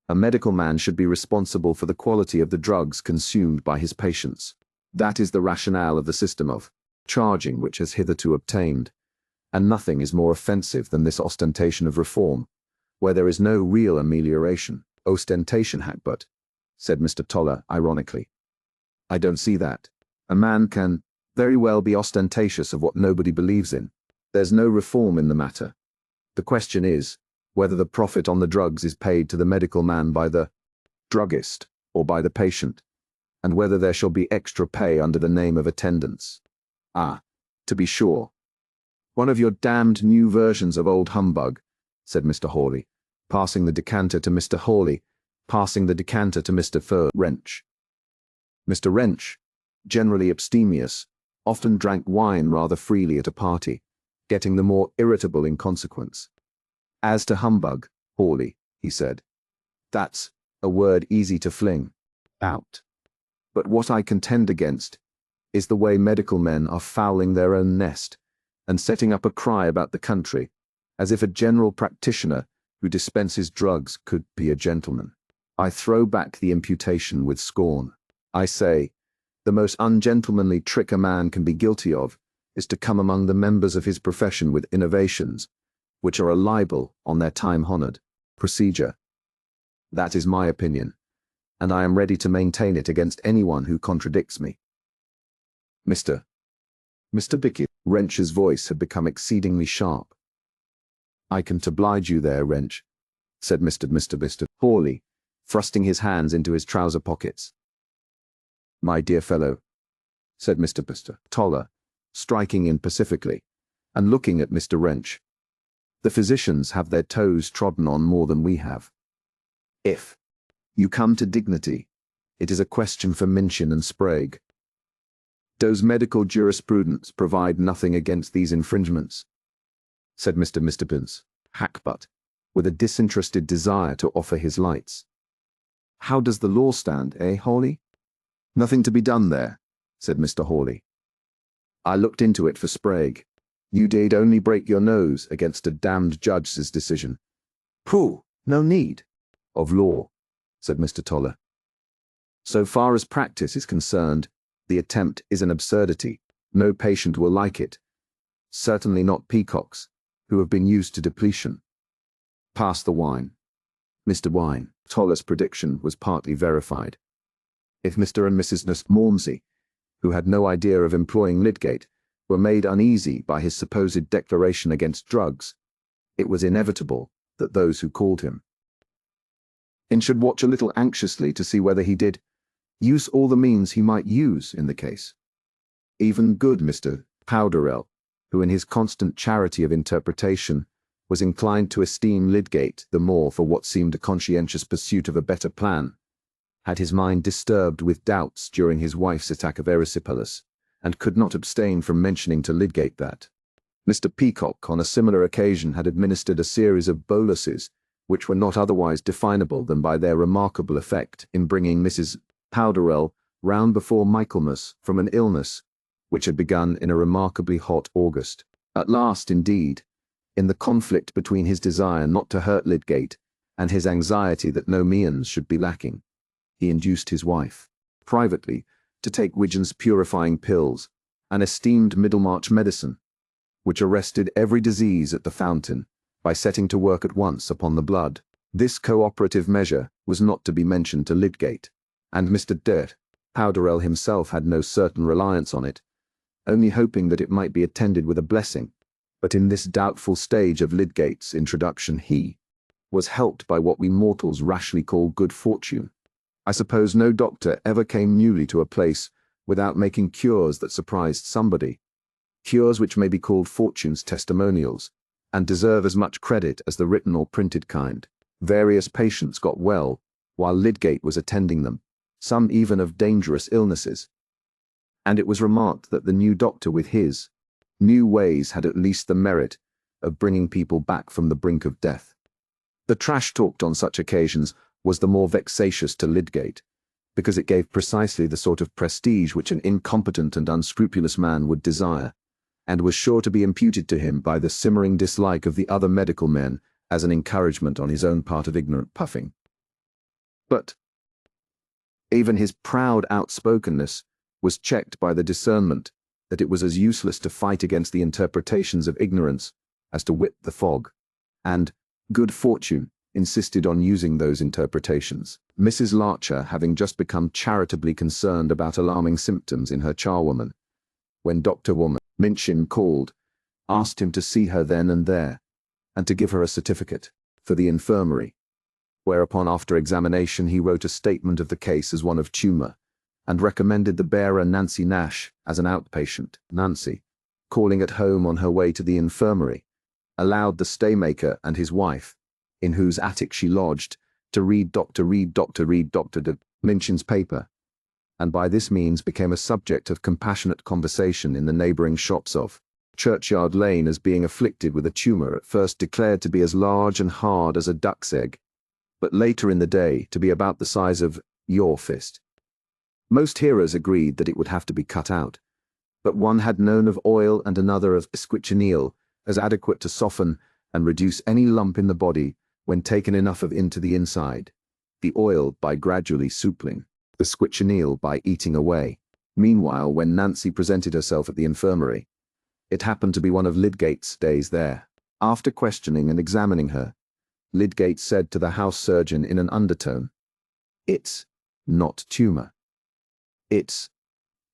A medical man should be responsible for the quality of the drugs consumed by his patients. That is the rationale of the system of charging which has hitherto obtained, and nothing is more offensive than this ostentation of reform, where there is no real amelioration." "Ostentation, Hackbutt," said Mr. Toller ironically. "I don't see that. A man can very well be ostentatious of what nobody believes in. There's no reform in the matter. The question is whether the profit on the drugs is paid to the medical man by the druggist or by the patient, and whether there shall be extra pay under the name of attendance. Ah, to be sure. One of your damned new versions of old humbug," said Mr. Hawley, passing the decanter to Mr. Wrench. Mr. Wrench, generally abstemious, often drank wine rather freely at a party, getting the more irritable in consequence. "As to humbug, Hawley," he said, "that's a word easy to fling out. But what I contend against is the way medical men are fouling their own nest, and setting up a cry about the country, as if a general practitioner who dispenses drugs could be a gentleman. I throw back the imputation with scorn. I say, the most ungentlemanly trick a man can be guilty of is to come among the members of his profession with innovations, which are a libel on their time-honored procedure. That is my opinion, and I am ready to maintain it against anyone who contradicts me. Mr. Bickett. Wrench's voice had become exceedingly sharp. I can oblige you there, Wrench, said Mr. Hawley, thrusting his hands into his trouser pockets. My dear fellow, said Mr. Toller, striking in pacifically, and looking at Mr. Wrench. The physicians have their toes trodden on more than we have. If you come to dignity, it is a question for Minchin and Sprague. Does medical jurisprudence provide nothing against these infringements? Said Mr. Binns, hackbutt, with a disinterested desire to offer his lights. How does the law stand, Hawley? Nothing to be done there, said Mr. Hawley. I looked into it for Sprague. You did only break your nose against a damned judge's decision. Pooh, no need of law, said Mr. Toller. So far as practice is concerned, the attempt is an absurdity. No patient will like it. Certainly not peacocks, who have been used to depletion. Pass the wine. Mr. Wine. Toller's prediction was partly verified. If Mr. and Mrs. Malmsey, who had no idea of employing Lydgate, were made uneasy by his supposed declaration against drugs, it was inevitable that those who called him should watch a little anxiously to see whether he did use all the means he might use in the case. Even good Mr. Powderell, who in his constant charity of interpretation was inclined to esteem Lydgate the more for what seemed a conscientious pursuit of a better plan, had his mind disturbed with doubts during his wife's attack of erysipelas, and could not abstain from mentioning to Lydgate that Mr. Peacock on a similar occasion had administered a series of boluses which were not otherwise definable than by their remarkable effect in bringing Mrs. Powderell round before Michaelmas from an illness which had begun in a remarkably hot August. At last, indeed, in the conflict between his desire not to hurt Lydgate and his anxiety that no means should be lacking, he induced his wife, privately, to take Widgeon's purifying pills, an esteemed Middlemarch medicine, which arrested every disease at the fountain by setting to work at once upon the blood. This cooperative measure was not to be mentioned to Lydgate, and Mr. Powderell himself had no certain reliance on it, only hoping that it might be attended with a blessing. But in this doubtful stage of Lydgate's introduction he was helped by what we mortals rashly call good fortune. I suppose no doctor ever came newly to a place without making cures that surprised somebody, cures which may be called fortune's testimonials, and deserve as much credit as the written or printed kind. Various patients got well while Lydgate was attending them, some even of dangerous illnesses, and it was remarked that the new doctor with his new ways had at least the merit of bringing people back from the brink of death. The trash talked on such occasions was the more vexatious to Lydgate, because it gave precisely the sort of prestige which an incompetent and unscrupulous man would desire, and was sure to be imputed to him by the simmering dislike of the other medical men as an encouragement on his own part of ignorant puffing. But even his proud outspokenness was checked by the discernment that it was as useless to fight against the interpretations of ignorance as to whip the fog, and good fortune insisted on using those interpretations. Mrs. Larcher having just become charitably concerned about alarming symptoms in her charwoman, when Dr. Minchin called, asked him to see her then and there, and to give her a certificate for the infirmary, whereupon after examination he wrote a statement of the case as one of tumour, and recommended the bearer Nancy Nash as an outpatient. Nancy, calling at home on her way to the infirmary, allowed the staymaker and his wife, in whose attic she lodged, to read Dr. Minchin's paper, and by this means became a subject of compassionate conversation in the neighbouring shops of Churchyard Lane as being afflicted with a tumour at first declared to be as large and hard as a duck's egg, but later in the day to be about the size of your fist. Most hearers agreed that it would have to be cut out, but one had known of oil and another of esquichinil as adequate to soften and reduce any lump in the body when taken enough of into the inside, the oil by gradually suppling, the squitchineal by eating away. Meanwhile, when Nancy presented herself at the infirmary, it happened to be one of Lydgate's days there. After questioning and examining her, Lydgate said to the house surgeon in an undertone, "It's not tumor. It's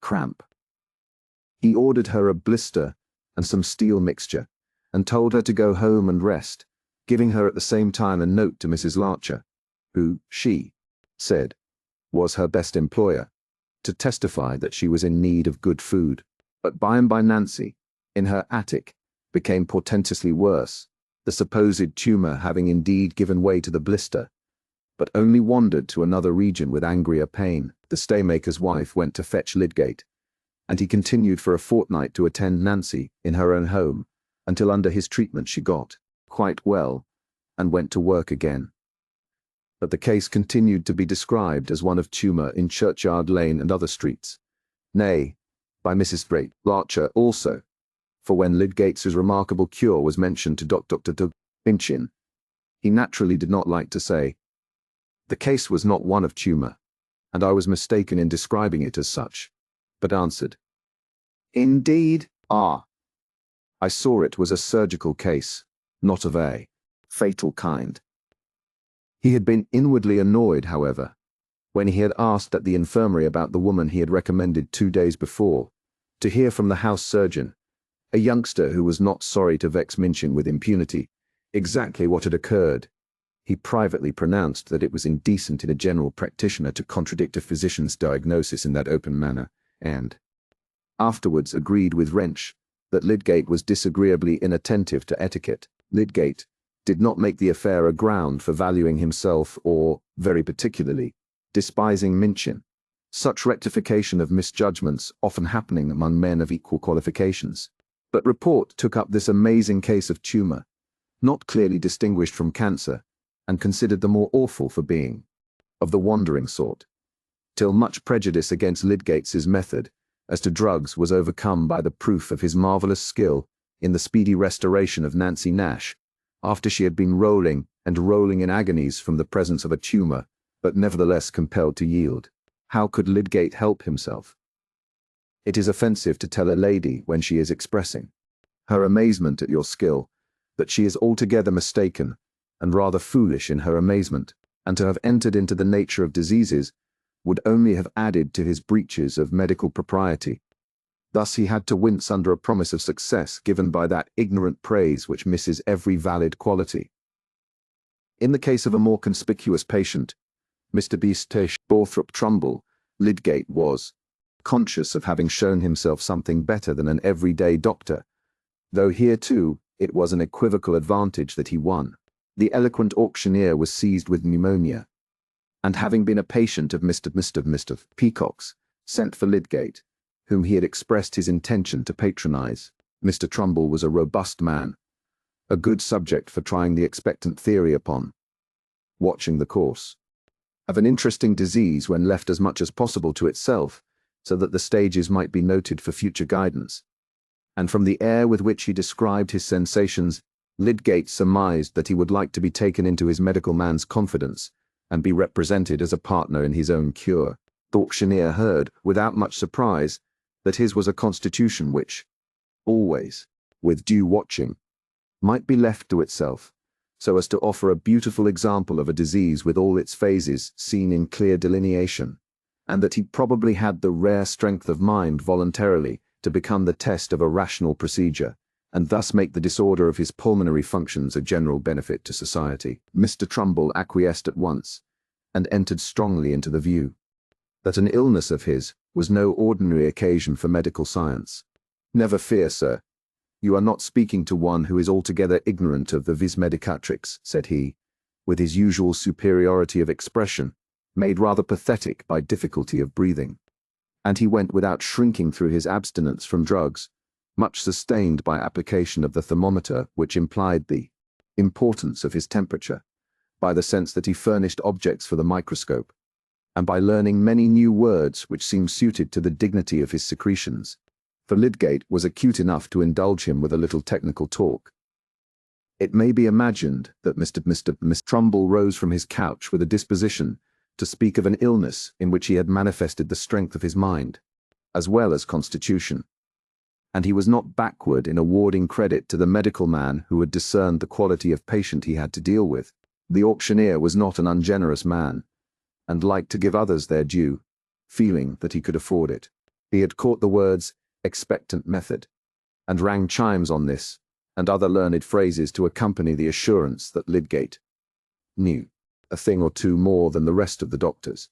cramp." He ordered her a blister and some steel mixture, and told her to go home and rest, giving her at the same time a note to Mrs. Larcher, who, she said, was her best employer, to testify that she was in need of good food. But by and by Nancy, in her attic, became portentously worse, the supposed tumor having indeed given way to the blister, but only wandered to another region with angrier pain. The staymaker's wife went to fetch Lydgate, and he continued for a fortnight to attend Nancy in her own home, until under his treatment she got quite well and went to work again. But the case continued to be described as one of tumor in Churchyard Lane and other streets, nay, by Mrs. Larcher also, for when Lydgate's remarkable cure was mentioned to Dr. Minchin, he naturally did not like to say, "The case was not one of tumor, and I was mistaken in describing it as such," but answered, "Indeed, I saw it was a surgical case, not of a fatal kind." He had been inwardly annoyed, however, when he had asked at the infirmary about the woman he had recommended 2 days before, to hear from the house surgeon, a youngster who was not sorry to vex Minchin with impunity, exactly what had occurred. He privately pronounced that it was indecent in a general practitioner to contradict a physician's diagnosis in that open manner, and afterwards agreed with Wrench that Lydgate was disagreeably inattentive to etiquette. Lydgate did not make the affair a ground for valuing himself or, very particularly, despising Minchin, such rectification of misjudgments often happening among men of equal qualifications. But report took up this amazing case of tumor, not clearly distinguished from cancer, and considered the more awful for being of the wandering sort, till much prejudice against Lydgate's method as to drugs was overcome by the proof of his marvelous skill in the speedy restoration of Nancy Nash, after she had been rolling and rolling in agonies from the presence of a tumor, but nevertheless compelled to yield. How could Lydgate help himself? It is offensive to tell a lady, when she is expressing her amazement at your skill, that she is altogether mistaken and rather foolish in her amazement, and to have entered into the nature of diseases would only have added to his breaches of medical propriety. Thus he had to wince under a promise of success given by that ignorant praise which misses every valid quality. In the case of a more conspicuous patient, Mr. Beastish Borthrop Trumbull, Lydgate was conscious of having shown himself something better than an everyday doctor, though here too it was an equivocal advantage that he won. The eloquent auctioneer was seized with pneumonia, and having been a patient of Mr. Peacock's, sent for Lydgate, whom he had expressed his intention to patronize. Mr. Trumbull was a robust man, a good subject for trying the expectant theory upon, watching the course of an interesting disease when left as much as possible to itself, so that the stages might be noted for future guidance. And from the air with which he described his sensations, Lydgate surmised that he would like to be taken into his medical man's confidence, and be represented as a partner in his own cure. The auctioneer heard, without much surprise, that his was a constitution which, always, with due watching, might be left to itself, so as to offer a beautiful example of a disease with all its phases seen in clear delineation, and that he probably had the rare strength of mind voluntarily to become the test of a rational procedure, and thus make the disorder of his pulmonary functions a general benefit to society. Mr. Trumbull acquiesced at once, and entered strongly into the view that an illness of his was no ordinary occasion for medical science. "Never fear, sir. You are not speaking to one who is altogether ignorant of the vis medicatrix," said he, with his usual superiority of expression, made rather pathetic by difficulty of breathing. And he went without shrinking through his abstinence from drugs, much sustained by application of the thermometer, which implied the importance of his temperature, by the sense that he furnished objects for the microscope, and by learning many new words which seemed suited to the dignity of his secretions, for Lydgate was acute enough to indulge him with a little technical talk. It may be imagined that Mr. Trumbull rose from his couch with a disposition to speak of an illness in which he had manifested the strength of his mind, as well as constitution. And he was not backward in awarding credit to the medical man who had discerned the quality of patient he had to deal with. The auctioneer was not an ungenerous man, and liked to give others their due, feeling that he could afford it. He had caught the words expectant method, and rang chimes on this and other learned phrases to accompany the assurance that Lydgate knew a thing or two more than the rest of the doctors,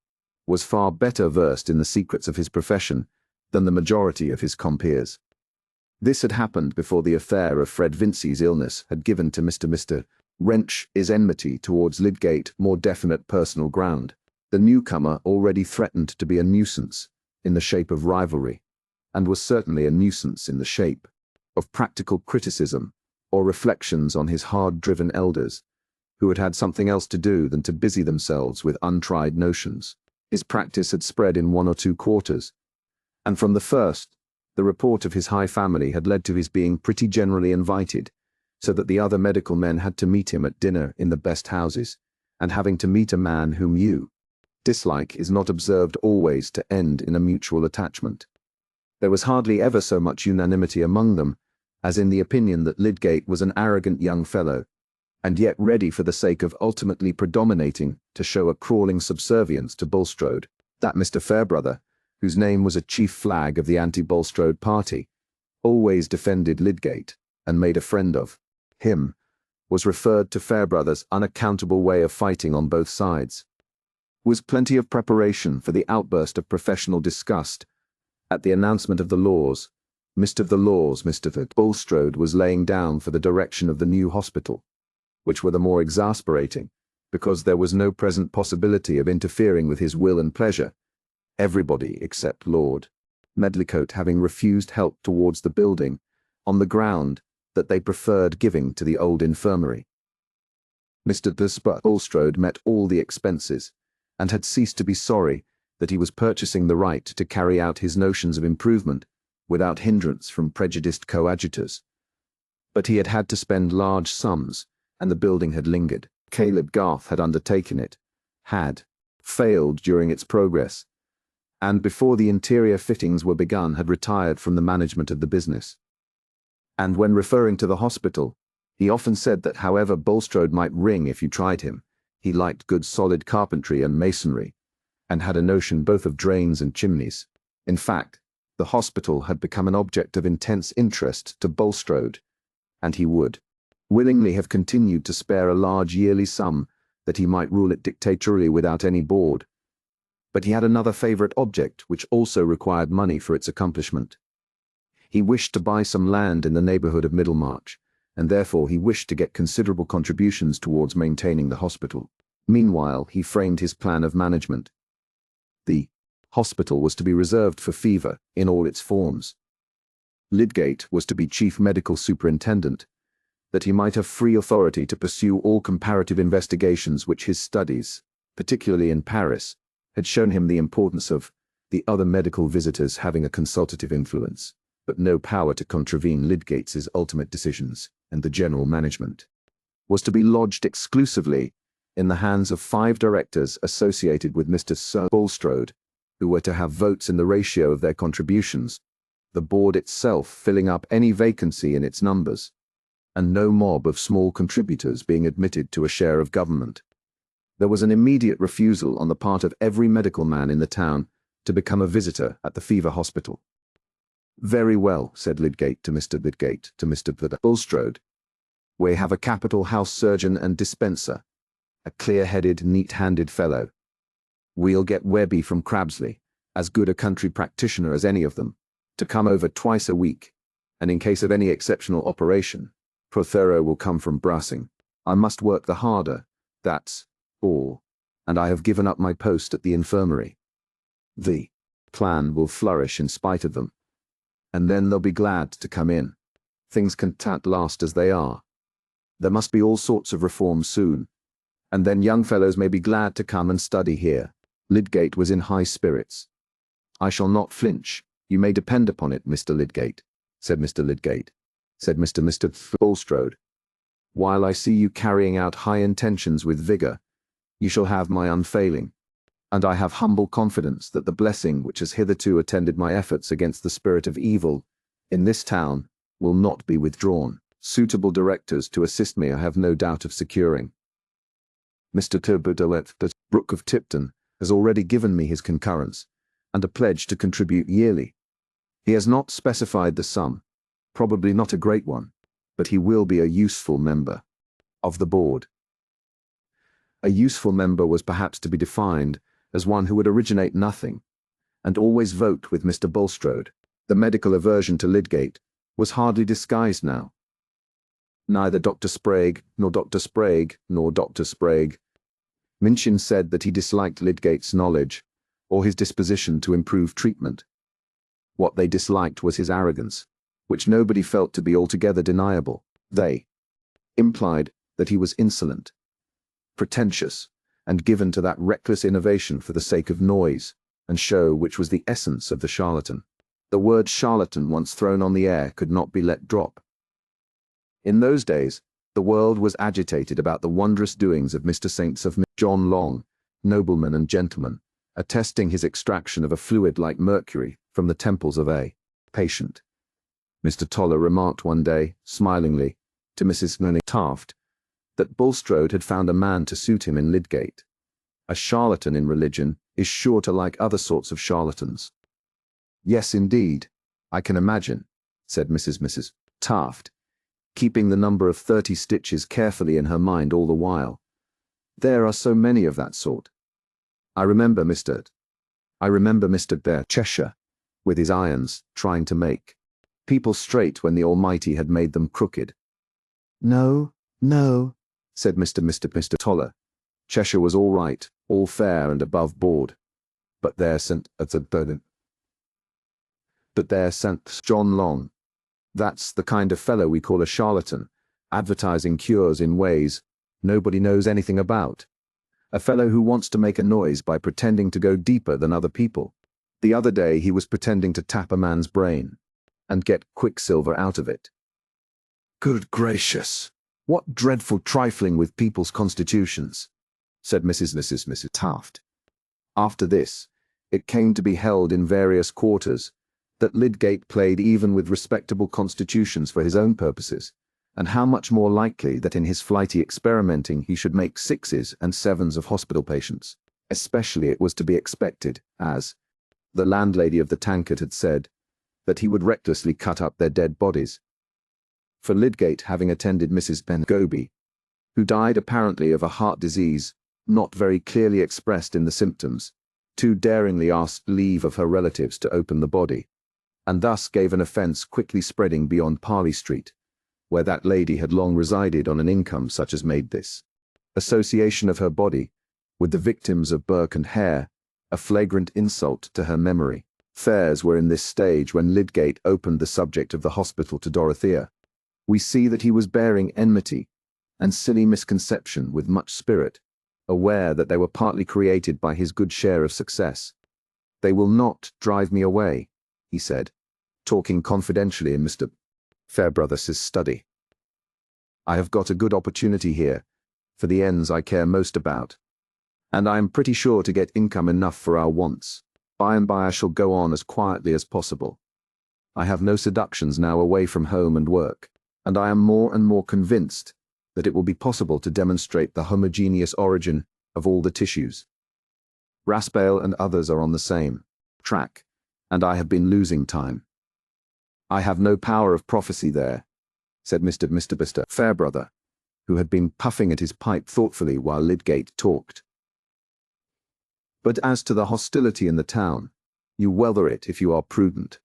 was far better versed in the secrets of his profession than the majority of his compeers. This had happened before the affair of Fred Vincey's illness had given to Mr. Wrench's enmity towards Lydgate more definite personal ground. The newcomer already threatened to be a nuisance in the shape of rivalry, and was certainly a nuisance in the shape of practical criticism or reflections on his hard-driven elders, who had had something else to do than to busy themselves with untried notions. His practice had spread in 1 or 2 quarters, and from the first, the report of his high family had led to his being pretty generally invited, so that the other medical men had to meet him at dinner in the best houses, and having to meet a man whom you dislike is not observed always to end in a mutual attachment. There was hardly ever so much unanimity among them as in the opinion that Lydgate was an arrogant young fellow, and yet ready for the sake of ultimately predominating to show a crawling subservience to Bulstrode. That Mr. Fairbrother, whose name was a chief flag of the anti-Bulstrode party, always defended Lydgate and made a friend of him, was referred to Fairbrother's unaccountable way of fighting on both sides. Was plenty of preparation for the outburst of professional disgust at the announcement of the laws. Mr. Bulstrode was laying down for the direction of the new hospital, which were the more exasperating because there was no present possibility of interfering with his will and pleasure, everybody except Lord Medlicote having refused help towards the building on the ground that they preferred giving to the old infirmary. Mr. Bulstrode met all the expenses, and had ceased to be sorry that he was purchasing the right to carry out his notions of improvement without hindrance from prejudiced coadjutors. But he had had to spend large sums, and the building had lingered. Caleb Garth had undertaken it, had failed during its progress, and before the interior fittings were begun had retired from the management of the business. And when referring to the hospital, he often said that however Bulstrode might ring if you tried him, he liked good solid carpentry and masonry, and had a notion both of drains and chimneys. In fact, the hospital had become an object of intense interest to Bulstrode, and he would willingly have continued to spare a large yearly sum that he might rule it dictatorially without any board. But he had another favourite object which also required money for its accomplishment. He wished to buy some land in the neighbourhood of Middlemarch, and therefore he wished to get considerable contributions towards maintaining the hospital. Meanwhile, he framed his plan of management. The hospital was to be reserved for fever in all its forms. Lydgate was to be chief medical superintendent, that he might have free authority to pursue all comparative investigations which his studies, particularly in Paris, had shown him the importance of, the other medical visitors having a consultative influence, but no power to contravene Lydgate's ultimate decisions, and the general management was to be lodged exclusively in the hands of 5 directors associated with Mr. Sir Bulstrode, who were to have votes in the ratio of their contributions, the board itself filling up any vacancy in its numbers, and no mob of small contributors being admitted to a share of government. There was an immediate refusal on the part of every medical man in the town to become a visitor at the fever hospital. "Very well," said Lydgate to Mr. Bulstrode. "We have a capital house surgeon and dispenser, a clear-headed, neat-handed fellow. We'll get Webby from Crabsley, as good a country practitioner as any of them, to come over twice a week, and in case of any exceptional operation, Prothero will come from Brassing. I must work the harder, that's all, and I have given up my post at the infirmary. The plan will flourish in spite of them, and then they'll be glad to come in. Things can't last as they are. There must be all sorts of reforms soon, and then young fellows may be glad to come and study here." Lydgate was in high spirits. "I shall not flinch, you may depend upon it, Mr. Lydgate," said Mr. Bulstrode. While I see you carrying out high intentions with vigor, you shall have my unfailing, and I have humble confidence that the blessing which has hitherto attended my efforts against the spirit of evil in this town will not be withdrawn. Suitable directors to assist me I have no doubt of securing. Mr. George Brooke of Tipton has already given me his concurrence and a pledge to contribute yearly. He has not specified the sum, probably not a great one, but he will be a useful member of the board. A useful member was perhaps to be defined as one who would originate nothing and always vote with Mr. Bulstrode. The medical aversion to Lydgate was hardly disguised now. Neither Dr. Sprague nor Dr. Sprague nor Dr. Sprague. Minchin said that he disliked Lydgate's knowledge or his disposition to improve treatment. What they disliked was his arrogance, which nobody felt to be altogether deniable. They implied that he was insolent, pretentious, and given to that reckless innovation for the sake of noise and show which was the essence of the charlatan. The word charlatan once thrown on the air could not be let drop. In those days, the world was agitated about the wondrous doings of Mr. Saints of John Long, nobleman and gentleman, attesting his extraction of a fluid like mercury from the temples of a patient. Mr. Toller remarked one day, smilingly, to Mrs. Taft, that Bulstrode had found a man to suit him in Lydgate. A charlatan in religion is sure to like other sorts of charlatans. Yes, indeed, I can imagine, said Mrs. Taft, keeping the number of 30 stitches carefully in her mind all the while. There are so many of that sort. I remember Mr. Cheshire, with his irons, trying to make people straight when the Almighty had made them crooked. No, no, said Mr. Toller. Cheshire was all right, all fair and above board. But there's St. John Long. That's the kind of fellow we call a charlatan, advertising cures in ways nobody knows anything about. A fellow who wants to make a noise by pretending to go deeper than other people. The other day he was pretending to tap a man's brain and get quicksilver out of it. Good gracious, what dreadful trifling with people's constitutions, said Mrs. Taft. After this, it came to be held in various quarters that Lydgate played even with respectable constitutions for his own purposes, and how much more likely that in his flighty experimenting he should make 6s and 7s of hospital patients. Especially it was to be expected, as the landlady of the tankard had said, that he would recklessly cut up their dead bodies. For Lydgate, having attended Mrs. Goby, who died apparently of a heart disease, not very clearly expressed in the symptoms, too daringly asked leave of her relatives to open the body, and thus gave an offence quickly spreading beyond Parley Street, where that lady had long resided on an income such as made this association of her body with the victims of Burke and Hare a flagrant insult to her memory. Affairs were in this stage when Lydgate opened the subject of the hospital to Dorothea. We see that he was bearing enmity and silly misconception with much spirit, aware that they were partly created by his good share of success. They will not drive me away, he said, talking confidentially in Mr. Fairbrother's study. I have got a good opportunity here, for the ends I care most about, and I am pretty sure to get income enough for our wants. By and by I shall go on as quietly as possible. I have no seductions now away from home and work, and I am more and more convinced that it will be possible to demonstrate the homogeneous origin of all the tissues. Raspail and others are on the same track, and I have been losing time. I have no power of prophecy there, said Mr. Fairbrother, who had been puffing at his pipe thoughtfully while Lydgate talked. But as to the hostility in the town, you weather it if you are prudent.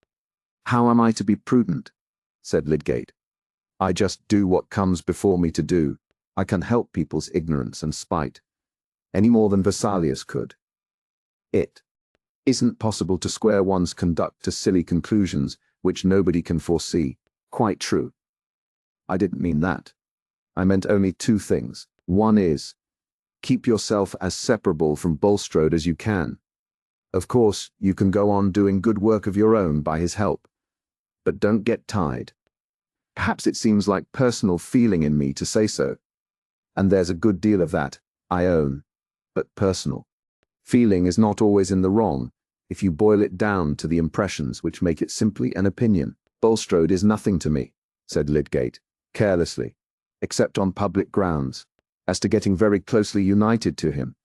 How am I to be prudent? Said Lydgate. I just do what comes before me to do. I can help people's ignorance and spite, any more than Vesalius could. It isn't possible to square one's conduct to silly conclusions which nobody can foresee. Quite true. I didn't mean that. I meant only two things. One is, keep yourself as separable from Bulstrode as you can. Of course, you can go on doing good work of your own by his help, but don't get tied. Perhaps it seems like personal feeling in me to say so. And there's a good deal of that, I own. But personal. Feeling is not always in the wrong, if you boil it down to the impressions which make it simply an opinion. Bulstrode is nothing to me, said Lydgate, carelessly, except on public grounds. As to getting very closely united to him,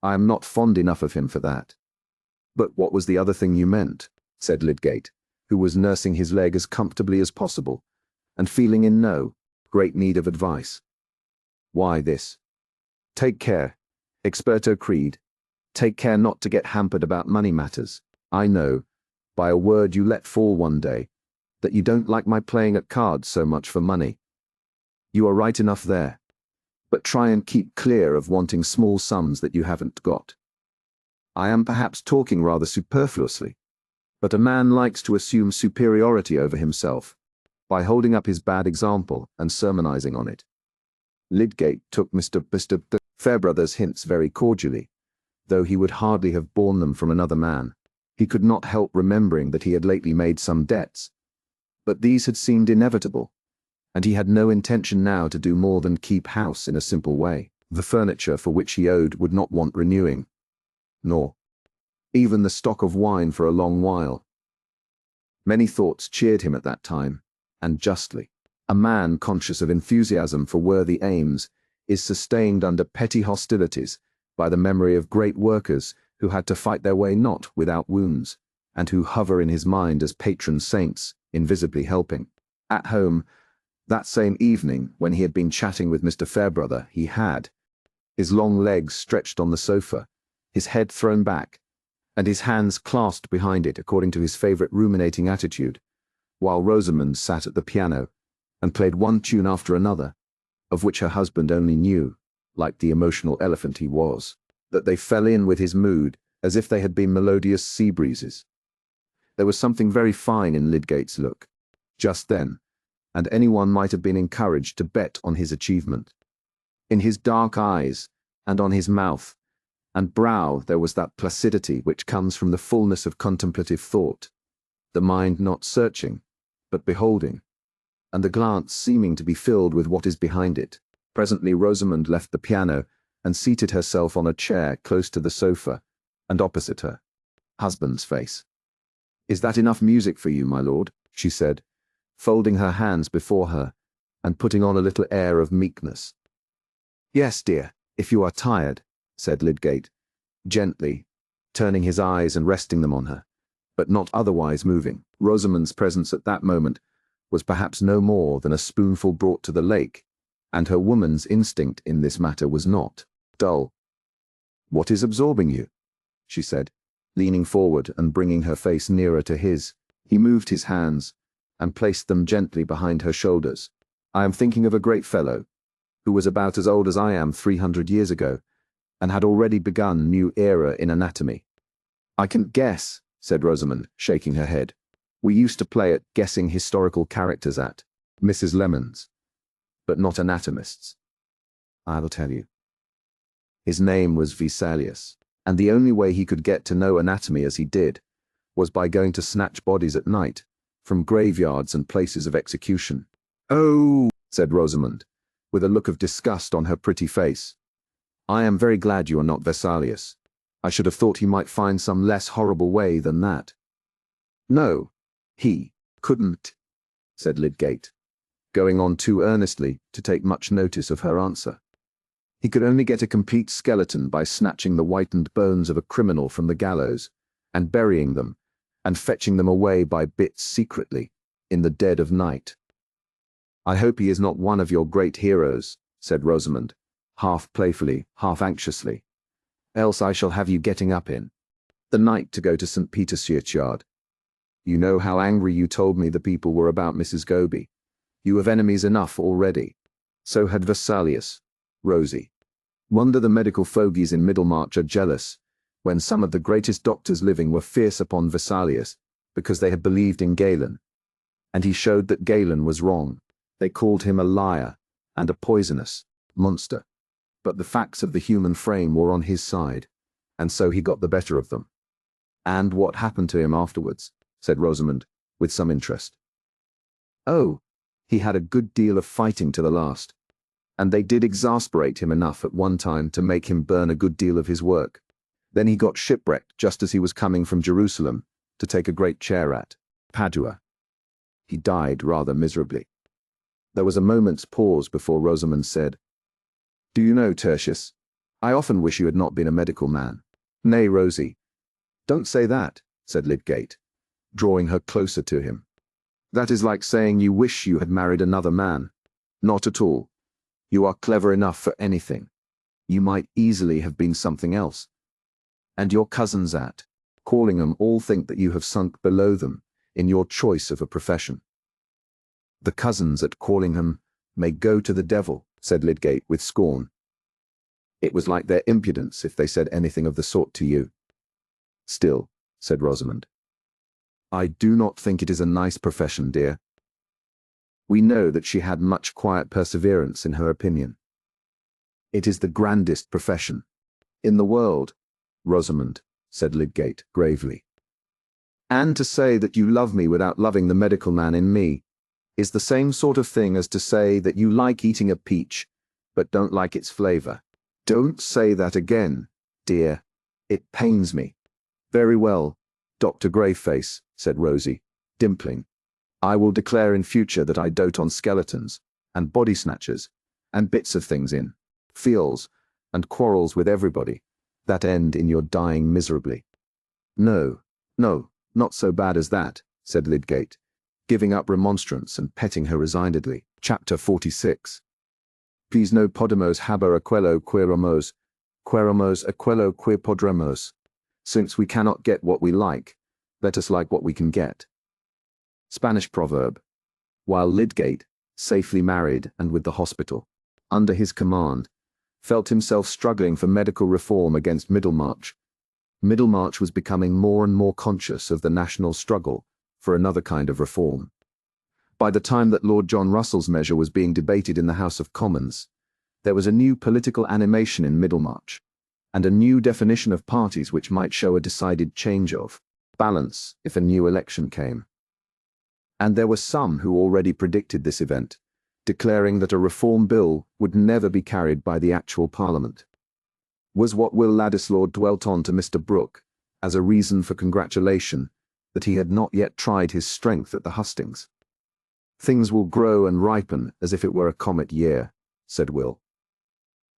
I am not fond enough of him for that. But what was the other thing you meant? Said Lydgate, who was nursing his leg as comfortably as possible, and feeling in no great need of advice. Why this? Take care, experto creed. Take care not to get hampered about money matters. I know, by a word you let fall one day, that you don't like my playing at cards so much for money. You are right enough there. But try and keep clear of wanting small sums that you haven't got. I am perhaps talking rather superfluously, but a man likes to assume superiority over himself by holding up his bad example and sermonizing on it. Lydgate took Mr. Fairbrother's hints very cordially, though he would hardly have borne them from another man. He could not help remembering that he had lately made some debts, but these had seemed inevitable, and he had no intention now to do more than keep house in a simple way. The furniture for which he owed would not want renewing, nor even the stock of wine for a long while. Many thoughts cheered him at that time, and justly. A man conscious of enthusiasm for worthy aims is sustained under petty hostilities by the memory of great workers who had to fight their way not without wounds, and who hover in his mind as patron saints, invisibly helping. At home, that same evening, when he had been chatting with Mr. Fairbrother, he had, his long legs stretched on the sofa, his head thrown back, and his hands clasped behind it according to his favourite ruminating attitude, while Rosamond sat at the piano and played one tune after another, of which her husband only knew, like the emotional elephant he was, that they fell in with his mood as if they had been melodious sea breezes. There was something very fine in Lydgate's look, just then, and anyone might have been encouraged to bet on his achievement. In his dark eyes, and on his mouth and brow there was that placidity which comes from the fullness of contemplative thought, the mind not searching, but beholding, and the glance seeming to be filled with what is behind it. Presently Rosamond left the piano and seated herself on a chair close to the sofa, and opposite her, husband's face. "Is that enough music for you, my lord?" she said, folding her hands before her, and putting on a little air of meekness. "Yes, dear, if you are tired," said Lydgate, gently, turning his eyes and resting them on her, but not otherwise moving. Rosamond's presence at that moment was perhaps no more than a spoonful brought to the lake, and her woman's instinct in this matter was not dull. "What is absorbing you?" she said, leaning forward and bringing her face nearer to his. He moved his hands and placed them gently behind her shoulders. "I am thinking of a great fellow, who was about as old as I am 300 years ago, and had already begun a new era in anatomy." "I can guess," said Rosamond, shaking her head. "We used to play at guessing historical characters at Mrs. Lemon's, but not anatomists. I'll tell you. His name was Vesalius, and the only way he could get to know anatomy as he did was by going to snatch bodies at night from graveyards and places of execution." "Oh," said Rosamond, with a look of disgust on her pretty face. "I am very glad you are not Vesalius. I should have thought he might find some less horrible way than that." "No, he couldn't," said Lydgate, going on too earnestly to take much notice of her answer. "He could only get a complete skeleton by snatching the whitened bones of a criminal from the gallows, and burying them, and fetching them away by bits secretly, in the dead of night." "I hope he is not one of your great heroes," said Rosamond, half playfully, half anxiously. "Else I shall have you getting up in the night to go to St. Peter's churchyard. You know how angry you told me the people were about Mrs. Goby. You have enemies enough already. So had Vesalius, Rosie. Wonder the medical fogies in Middlemarch are jealous, when some of the greatest doctors living were fierce upon Vesalius because they had believed in Galen. And he showed that Galen was wrong. They called him a liar and a poisonous monster. But the facts of the human frame were on his side, and so he got the better of them." "And what happened to him afterwards?" said Rosamond, with some interest. "Oh, He had a good deal of fighting to the last, and they did exasperate him enough at one time to make him burn a good deal of his work. Then he got shipwrecked just as he was coming from Jerusalem to take a great chair at Padua. He died rather miserably. There was a moment's pause before Rosamond said, "Do you know, Tertius, I often wish you had not been a medical man." "Nay, Rosie, don't say that," said Lydgate, drawing her closer to him. "That is like saying you wish you had married another man. Not at all. You are clever enough for anything. You might easily have been something else. And your cousins at Callingham all think that you have sunk below them in your choice of a profession." "The cousins at Callingham may go to the devil," said Lydgate with scorn. "It was like their impudence if they said anything of the sort to you." "Still," said Rosamond, "I do not think it is a nice profession, dear." We know that she had much quiet perseverance in her opinion. "It is the grandest profession in the world, Rosamond," said Lydgate gravely. "And to say that you love me without loving the medical man in me is the same sort of thing as to say that you like eating a peach but don't like its flavor." "Don't say that again, dear. It pains me." "Very well, Dr. Greyface," said Rosie, dimpling. "I will declare in future that I dote on skeletons, and body snatchers, and bits of things in feels, and quarrels with everybody, that end in your dying miserably." "No, no, not so bad as that," said Lydgate, giving up remonstrance and petting her resignedly. Chapter 46. "Pis no podemos haber aquello queremos aquello que podremos." Since we cannot get what we like, let us like what we can get. Spanish proverb. While Lydgate, safely married and with the hospital under his command, felt himself struggling for medical reform against Middlemarch, Middlemarch was becoming more and more conscious of the national struggle for another kind of reform. By the time that Lord John Russell's measure was being debated in the House of Commons, there was a new political animation in Middlemarch, and a new definition of parties which might show a decided change of balance if a new election came. And there were some who already predicted this event, declaring that a reform bill would never be carried by the actual Parliament. Was what Will Ladislaw dwelt on to Mr. Brooke as a reason for congratulation that he had not yet tried his strength at the hustings. "Things will grow and ripen as if it were a comet year," said Will.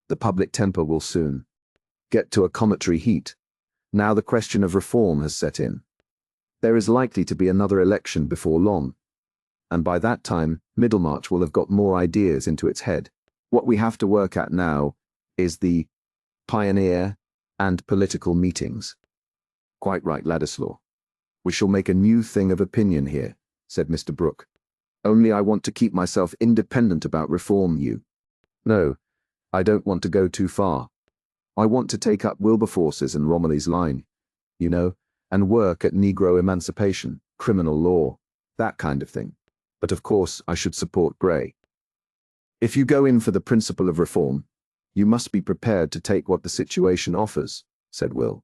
"The public temper will soon get to a cometary heat. Now the question of reform has set in. There is likely to be another election before long, and by that time Middlemarch will have got more ideas into its head. What we have to work at now is the pioneer and political meetings." "Quite right, Ladislaw. We shall make a new thing of opinion here," said Mr. Brooke. "Only I want to keep myself independent about reform, you. No, I don't want to go too far. I want to take up Wilberforce's and Romilly's line, you know, and work at Negro emancipation, criminal law, that kind of thing. But of course I should support Grey." "If you go in for the principle of reform, you must be prepared to take what the situation offers," said Will.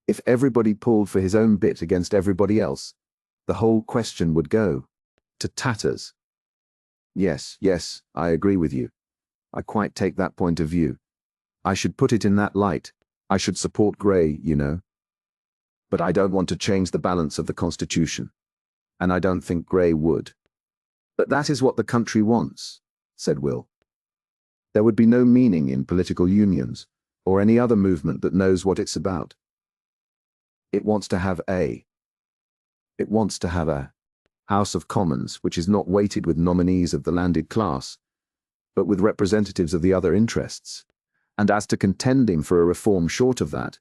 "If everybody pulled for his own bit against everybody else, the whole question would go to tatters." Yes, I agree with you. I quite take that point of view. I should put it in that light. I should support Grey, you know. But I don't want to change the balance of the Constitution, and I don't think Grey would." "But that is what the country wants," said Will. "There would be no meaning in political unions, or any other movement that knows what it's about. It wants to have a House of Commons which is not weighted with nominees of the landed class, but with representatives of the other interests. And as to contending for a reform short of that,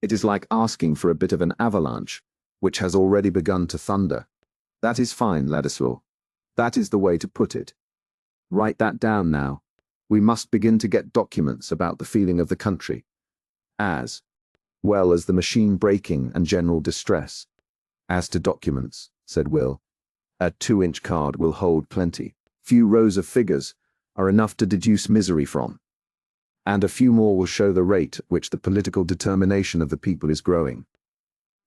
it is like asking for a bit of an avalanche, which has already begun to thunder." "That is fine, Ladislaw. That is the way to put it. Write that down now. We must begin to get documents about the feeling of the country, as well as the machine breaking and general distress." "As to documents," said Will, "a 2-inch card will hold plenty. Few rows of figures are enough to deduce misery from, and a few more will show the rate at which the political determination of the people is growing."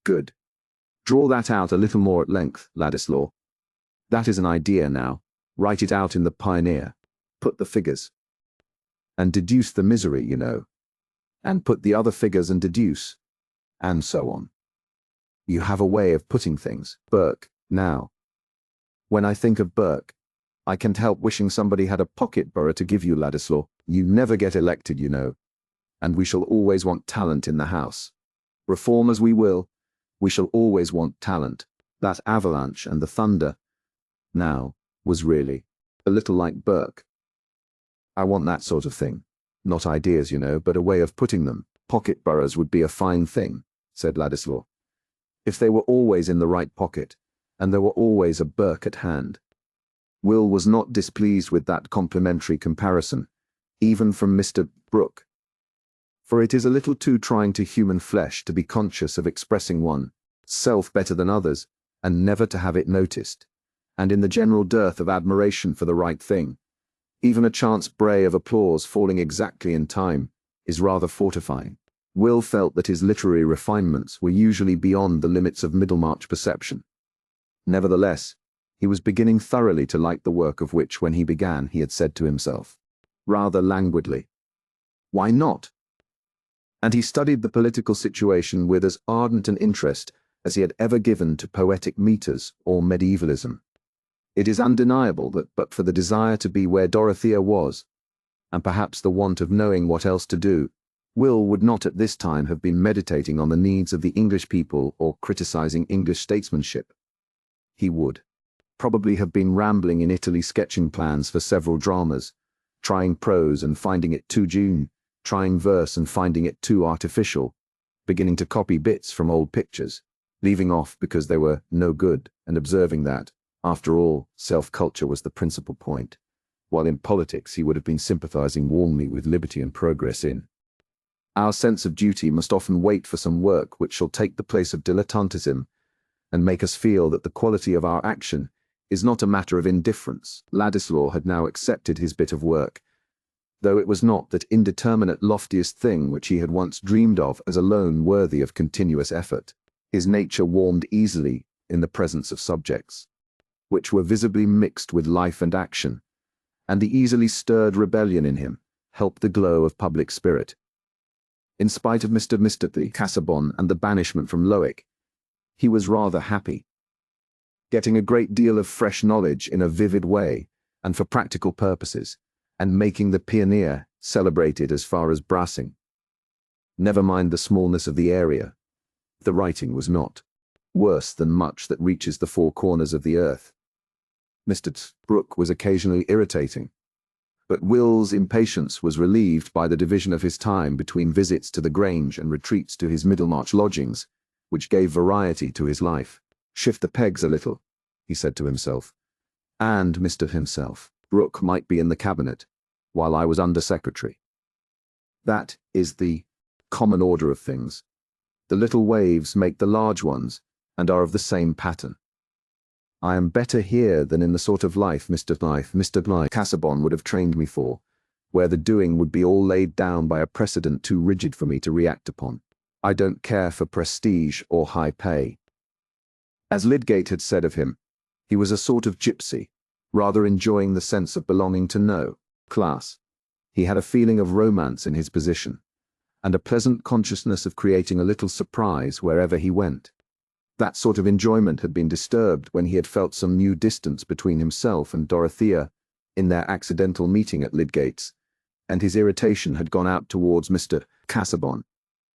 "Good. Draw that out a little more at length, Ladislaw. That is an idea now. Write it out in the Pioneer. Put the figures. And deduce the misery, you know. And put the other figures and deduce. And so on. You have a way of putting things. Burke, now. When I think of Burke, I can't help wishing somebody had a pocket borough to give you, Ladislaw. You never get elected, you know. And we shall always want talent in the House. Reform as we will, we shall always want talent. That avalanche and the thunder, now, was really a little like Burke. I want that sort of thing. Not ideas, you know, but a way of putting them. Pocket boroughs would be a fine thing, said Ladislaw. If they were always in the right pocket, and there were always a Burke at hand. Will was not displeased with that complimentary comparison, even from Mr. Brooke. For it is a little too trying to human flesh to be conscious of expressing one's self better than others, and never to have it noticed. And in the general dearth of admiration for the right thing, even a chance bray of applause falling exactly in time is rather fortifying. Will felt that his literary refinements were usually beyond the limits of Middlemarch perception. Nevertheless, he was beginning thoroughly to like the work of which, when he began, he had said to himself, rather languidly, "Why not?" And he studied the political situation with as ardent an interest as he had ever given to poetic metres or medievalism. It is undeniable that but for the desire to be where Dorothea was, and perhaps the want of knowing what else to do, Will would not at this time have been meditating on the needs of the English people or criticising English statesmanship. He would probably have been rambling in Italy sketching plans for several dramas, trying prose and finding it too June, trying verse and finding it too artificial, beginning to copy bits from old pictures, leaving off because they were no good, and observing that, after all, self-culture was the principal point, while in politics he would have been sympathizing warmly with liberty and progress in. Our sense of duty must often wait for some work which shall take the place of dilettantism, and make us feel that the quality of our action is not a matter of indifference. Ladislaw had now accepted his bit of work, though it was not that indeterminate loftiest thing which he had once dreamed of as alone worthy of continuous effort. His nature warmed easily in the presence of subjects, which were visibly mixed with life and action, and the easily stirred rebellion in him helped the glow of public spirit. In spite of Mr. Casaubon and the banishment from Lowick, he was rather happy, getting a great deal of fresh knowledge in a vivid way and for practical purposes, and making the Pioneer celebrated as far as Brassing. Never mind the smallness of the area. The writing was not worse than much that reaches the four corners of the earth. Mr. Brooke was occasionally irritating, but Will's impatience was relieved by the division of his time between visits to the Grange and retreats to his Middlemarch lodgings, which gave variety to his life. Shift the pegs a little, he said to himself, and Mr. himself, Brooke, might be in the cabinet, while I was under-secretary. That is the common order of things. The little waves make the large ones, and are of the same pattern. I am better here than in the sort of life Mr. Casaubon would have trained me for, where the doing would be all laid down by a precedent too rigid for me to react upon. I don't care for prestige or high pay. As Lydgate had said of him, he was a sort of gypsy, rather enjoying the sense of belonging to no class. He had a feeling of romance in his position, and a pleasant consciousness of creating a little surprise wherever he went. That sort of enjoyment had been disturbed when he had felt some new distance between himself and Dorothea in their accidental meeting at Lydgate's, and his irritation had gone out towards Mr. Casaubon,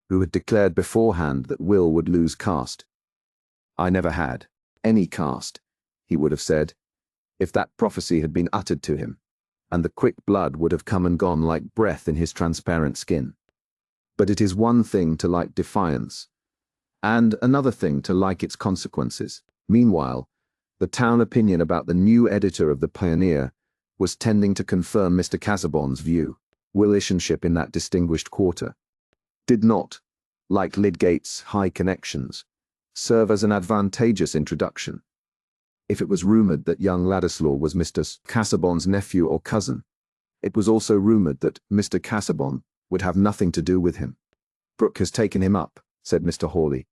who had declared beforehand that Will would lose caste. I never had any caste, he would have said, if that prophecy had been uttered to him, and the quick blood would have come and gone like breath in his transparent skin. But it is one thing to like defiance, and another thing to like its consequences. Meanwhile, the town opinion about the new editor of the Pioneer was tending to confirm Mr. Casaubon's view. Willishanship in that distinguished quarter did not, like Lydgate's high connections, serve as an advantageous introduction. If it was rumoured that young Ladislaw was Mr. Casaubon's nephew or cousin, it was also rumoured that Mr. Casaubon would have nothing to do with him. Brooke has taken him up, said Mr. Hawley,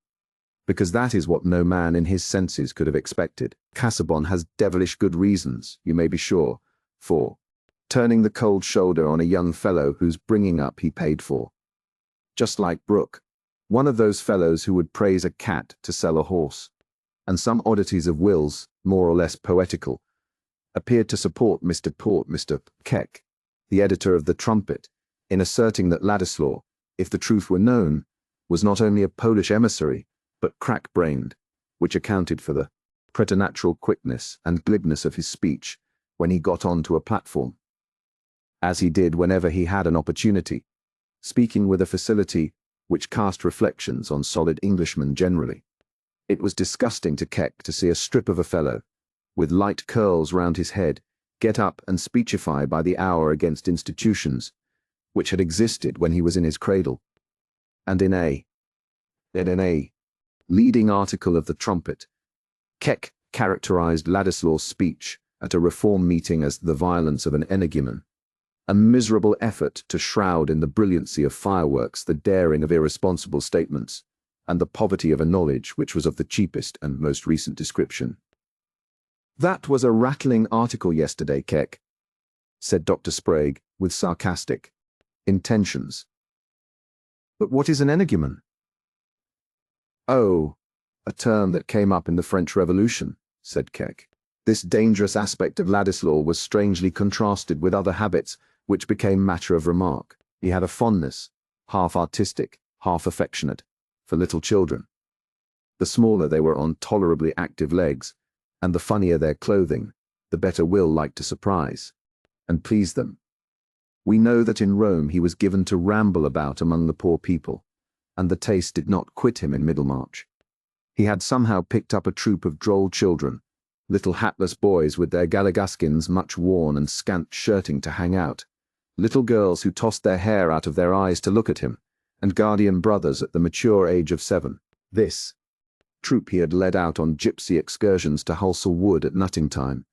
because that is what no man in his senses could have expected. Casaubon has devilish good reasons, you may be sure, for turning the cold shoulder on a young fellow whose bringing up he paid for. Just like Brooke, one of those fellows who would praise a cat to sell a horse. And some oddities of Will's, more or less poetical, appeared to support Mr. Keck, the editor of the Trumpet, in asserting that Ladislaw, if the truth were known, was not only a Polish emissary, but crack-brained, which accounted for the preternatural quickness and glibness of his speech when he got on to a platform, as he did whenever he had an opportunity, speaking with a facility which cast reflections on solid Englishmen generally. It was disgusting to Keck to see a strip of a fellow, with light curls round his head, get up and speechify by the hour against institutions, which had existed when he was in his cradle. And in a leading article of the Trumpet, Keck characterized Ladislaw's speech at a reform meeting as the violence of an energumen, a miserable effort to shroud in the brilliancy of fireworks the daring of irresponsible statements, and the poverty of a knowledge which was of the cheapest and most recent description. "That was a rattling article yesterday, Keck," said Dr. Sprague, with sarcastic intentions. "But what is an energumen?" "Oh, a term that came up in the French Revolution," said Keck. This dangerous aspect of Ladislaw was strangely contrasted with other habits which became matter of remark. He had a fondness, half artistic, half affectionate, for little children. The smaller they were on tolerably active legs, and the funnier their clothing, the better Will liked to surprise and please them. We know that in Rome he was given to ramble about among the poor people, and the taste did not quit him in Middlemarch. He had somehow picked up a troop of droll children, little hatless boys with their galligaskins much worn and scant shirting to hang out, little girls who tossed their hair out of their eyes to look at him, and guardian brothers at the mature age of 7. This troop he had led out on gypsy excursions to Hulsel Wood at nutting time,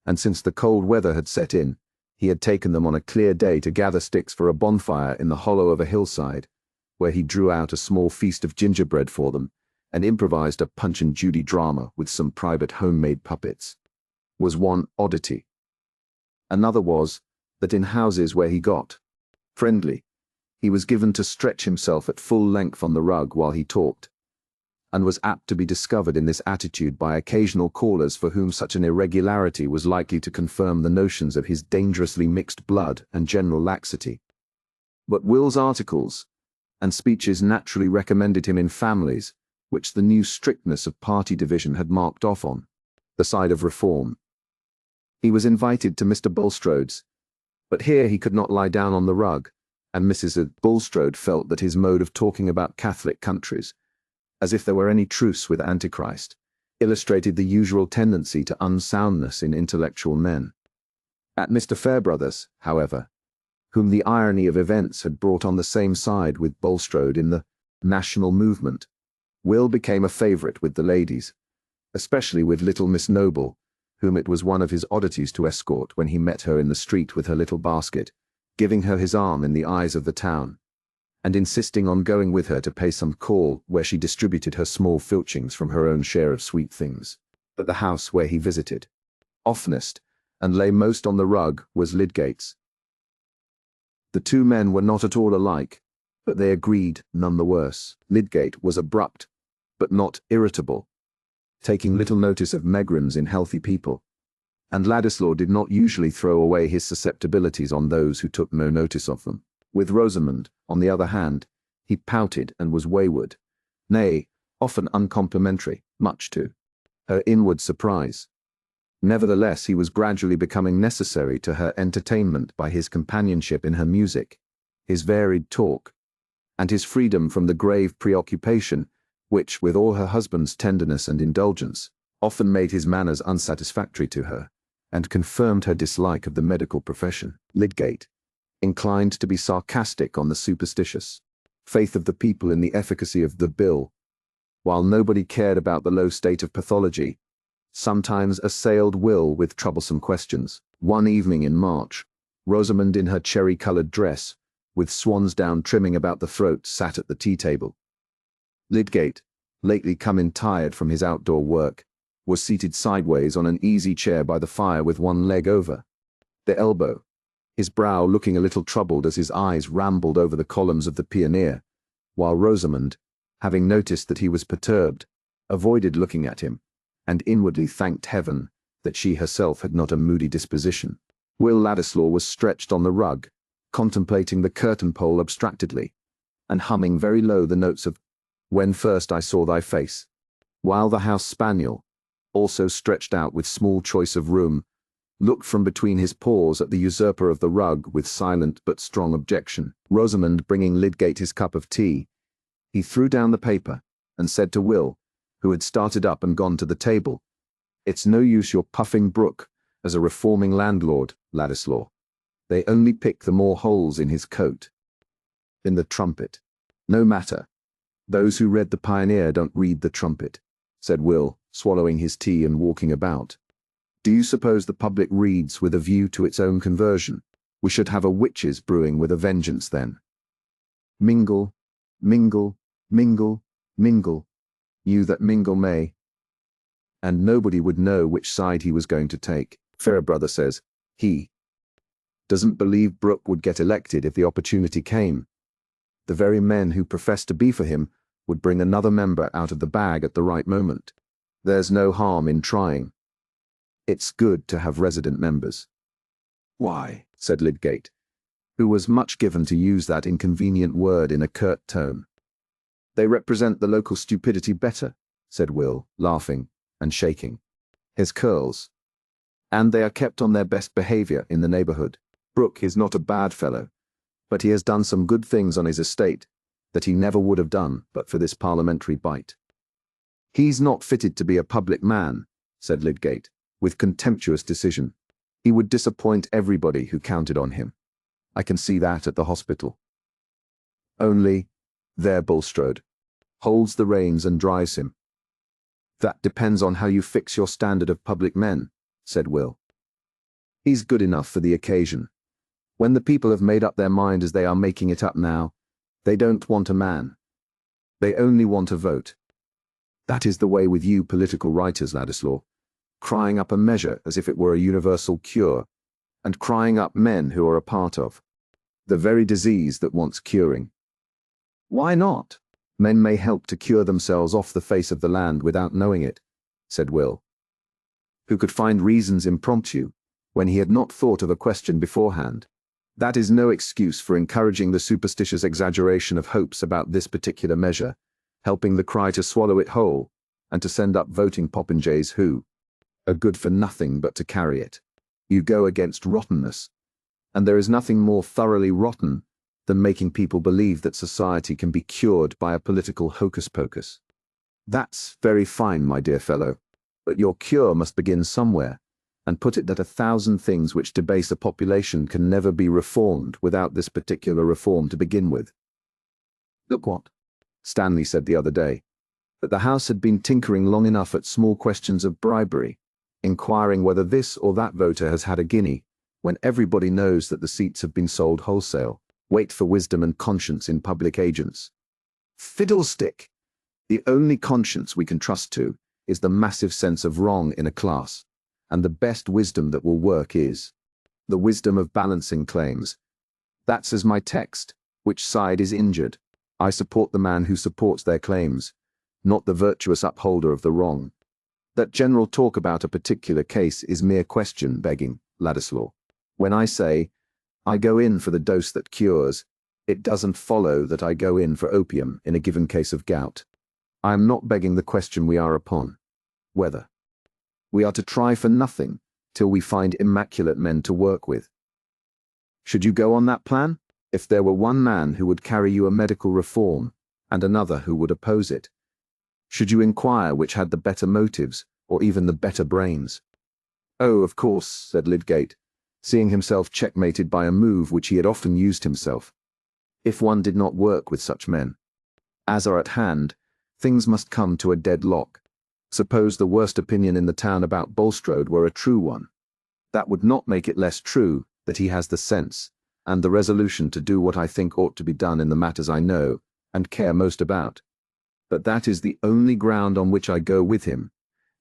and since the cold weather had set in, he had taken them on a clear day to gather sticks for a bonfire in the hollow of a hillside, where he drew out a small feast of gingerbread for them, and improvised a Punch and Judy drama with some private homemade puppets, was one oddity. Another was that in houses where he got friendly, he was given to stretch himself at full length on the rug while he talked, and was apt to be discovered in this attitude by occasional callers for whom such an irregularity was likely to confirm the notions of his dangerously mixed blood and general laxity. But Will's articles and speeches naturally recommended him in families which the new strictness of party division had marked off on the side of reform. He was invited to Mr. Bulstrode's, but here he could not lie down on the rug, and Mrs. Bulstrode felt that his mode of talking about Catholic countries, as if there were any truce with Antichrist, illustrated the usual tendency to unsoundness in intellectual men. At Mr. Fairbrother's, however, whom the irony of events had brought on the same side with Bulstrode in the national movement, Will became a favourite with the ladies, especially with little Miss Noble, whom it was one of his oddities to escort when he met her in the street with her little basket, giving her his arm in the eyes of the town, and insisting on going with her to pay some call where she distributed her small filchings from her own share of sweet things. But the house where he visited oftenest and lay most on the rug was Lydgate's. The two men were not at all alike, but they agreed none the worse. Lydgate was abrupt, but not irritable, taking little notice of megrims in healthy people, and Ladislaw did not usually throw away his susceptibilities on those who took no notice of them. With Rosamond, on the other hand, he pouted and was wayward, nay, often uncomplimentary, much to her inward surprise. Nevertheless, he was gradually becoming necessary to her entertainment by his companionship in her music, his varied talk, and his freedom from the grave preoccupation which, with all her husband's tenderness and indulgence, often made his manners unsatisfactory to her, and confirmed her dislike of the medical profession. Lydgate inclined to be sarcastic on the superstitious faith of the people in the efficacy of the bill, while nobody cared about the low state of pathology, sometimes assailed Will with troublesome questions. One evening in March, Rosamond in her cherry-coloured dress, with swansdown trimming about the throat, sat at the tea-table. Lydgate, lately come in tired from his outdoor work, was seated sideways on an easy chair by the fire with one leg over the elbow, his brow looking a little troubled as his eyes rambled over the columns of the Pioneer, while Rosamond, having noticed that he was perturbed, avoided looking at him, and inwardly thanked heaven that she herself had not a moody disposition. Will Ladislaw was stretched on the rug, contemplating the curtain pole abstractedly, and humming very low the notes of "When First I Saw Thy Face," while the house spaniel, also stretched out with small choice of room, looked from between his paws at the usurper of the rug with silent but strong objection. Rosamond bringing Lydgate his cup of tea, he threw down the paper and said to Will, who had started up and gone to the table, "It's no use your puffing Brooke as a reforming landlord, Ladislaw. They only pick the more holes in his coat. In the trumpet. No matter. Those who read the Pioneer don't read the trumpet," said Will, swallowing his tea and walking about. "Do you suppose the public reads with a view to its own conversion? We should have a witches brewing with a vengeance then. Mingle, mingle, mingle, mingle, you that mingle may." And nobody would know which side he was going to take. Fairbrother says he doesn't believe Brooke would get elected if the opportunity came. The very men who profess to be for him would bring another member out of the bag at the right moment. There's no harm in trying. It's good to have resident members. "Why?" said Lydgate, who was much given to use that inconvenient word in a curt tone. "They represent the local stupidity better," said Will, laughing and shaking his curls. "And they are kept on their best behavior in the neighborhood. Brooke is not a bad fellow, but he has done some good things on his estate that he never would have done but for this parliamentary bite." "He's not fitted to be a public man," said Lydgate, with contemptuous decision. "He would disappoint everybody who counted on him. I can see that at the hospital. Only, there Bulstrode holds the reins and drives him." "That depends on how you fix your standard of public men," said Will. "He's good enough for the occasion. When the people have made up their mind as they are making it up now, they don't want a man. They only want a vote. That is the way with you political writers, Ladislaw, crying up a measure as if it were a universal cure, and crying up men who are a part of the very disease that wants curing. Why not? Men may help to cure themselves off the face of the land without knowing it," said Will, who could find reasons impromptu when he had not thought of a question beforehand. "That is no excuse for encouraging the superstitious exaggeration of hopes about this particular measure, helping the cry to swallow it whole, and to send up voting popinjays who are good for nothing but to carry it. You go against rottenness, and there is nothing more thoroughly rotten than making people believe that society can be cured by a political hocus-pocus. That's very fine, my dear fellow, but your cure must begin somewhere, and put it that 1,000 things which debase a population can never be reformed without this particular reform to begin with. Look what Stanley said the other day, that the House had been tinkering long enough at small questions of bribery, inquiring whether this or that voter has had a guinea, when everybody knows that the seats have been sold wholesale. Wait for wisdom and conscience in public agents. Fiddlestick! The only conscience we can trust to is the massive sense of wrong in a class, and the best wisdom that will work is the wisdom of balancing claims. That's as my text. Which side is injured? I support the man who supports their claims, not the virtuous upholder of the wrong. That general talk about a particular case is mere question begging, Ladislaw. When I say, I go in for the dose that cures, it doesn't follow that I go in for opium in a given case of gout. I am not begging the question we are upon. Whether we are to try for nothing till we find immaculate men to work with. Should you go on that plan? If there were one man who would carry you a medical reform, and another who would oppose it, should you inquire which had the better motives, or even the better brains? Oh, of course, said Lydgate, seeing himself checkmated by a move which he had often used himself. If one did not work with such men, as are at hand, things must come to a deadlock. Suppose the worst opinion in the town about Bulstrode were a true one. That would not make it less true that he has the sense and the resolution to do what I think ought to be done in the matters I know and care most about. But that is the only ground on which I go with him,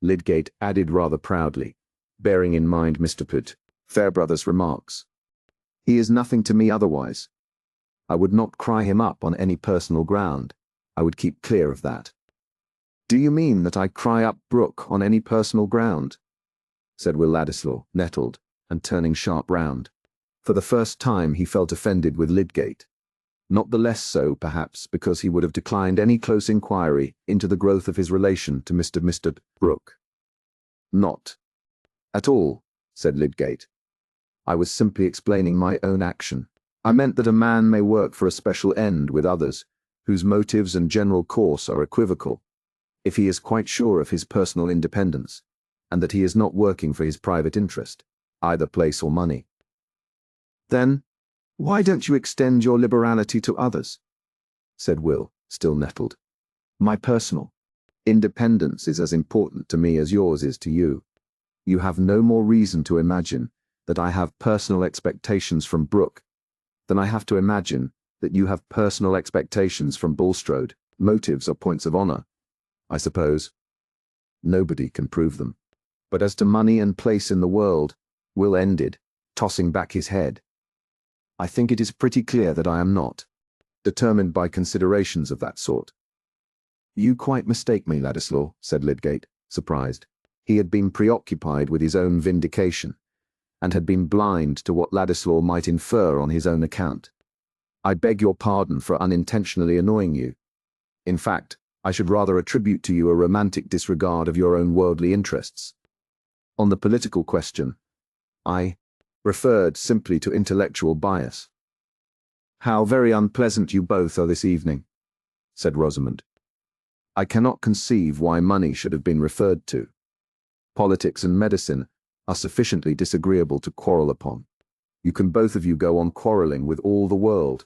Lydgate added rather proudly, bearing in mind Mr. Fairbrother's remarks. He is nothing to me otherwise. I would not cry him up on any personal ground. I would keep clear of that. Do you mean that I cry up Brooke on any personal ground? Said Will Ladislaw, nettled, and turning sharp round. For the first time he felt offended with Lydgate. Not the less so, perhaps, because he would have declined any close inquiry into the growth of his relation to Mr. Brooke. Not at all, said Lydgate. I was simply explaining my own action. I meant that a man may work for a special end with others, whose motives and general course are equivocal, if he is quite sure of his personal independence, and that he is not working for his private interest, either place or money. Then, why don't you extend your liberality to others? Said Will, still nettled. My personal independence is as important to me as yours is to you. You have no more reason to imagine that I have personal expectations from Brooke than I have to imagine that you have personal expectations from Bulstrode. Motives are points of honor, I suppose. Nobody can prove them. But as to money and place in the world, Will ended, tossing back his head. I think it is pretty clear that I am not determined by considerations of that sort. You quite mistake me, Ladislaw, said Lydgate, surprised. He had been preoccupied with his own vindication, and had been blind to what Ladislaw might infer on his own account. I beg your pardon for unintentionally annoying you. In fact, I should rather attribute to you a romantic disregard of your own worldly interests. On the political question, I referred simply to intellectual bias. How very unpleasant you both are this evening, said Rosamond. I cannot conceive why money should have been referred to. Politics and medicine are sufficiently disagreeable to quarrel upon. You can both of you go on quarrelling with all the world,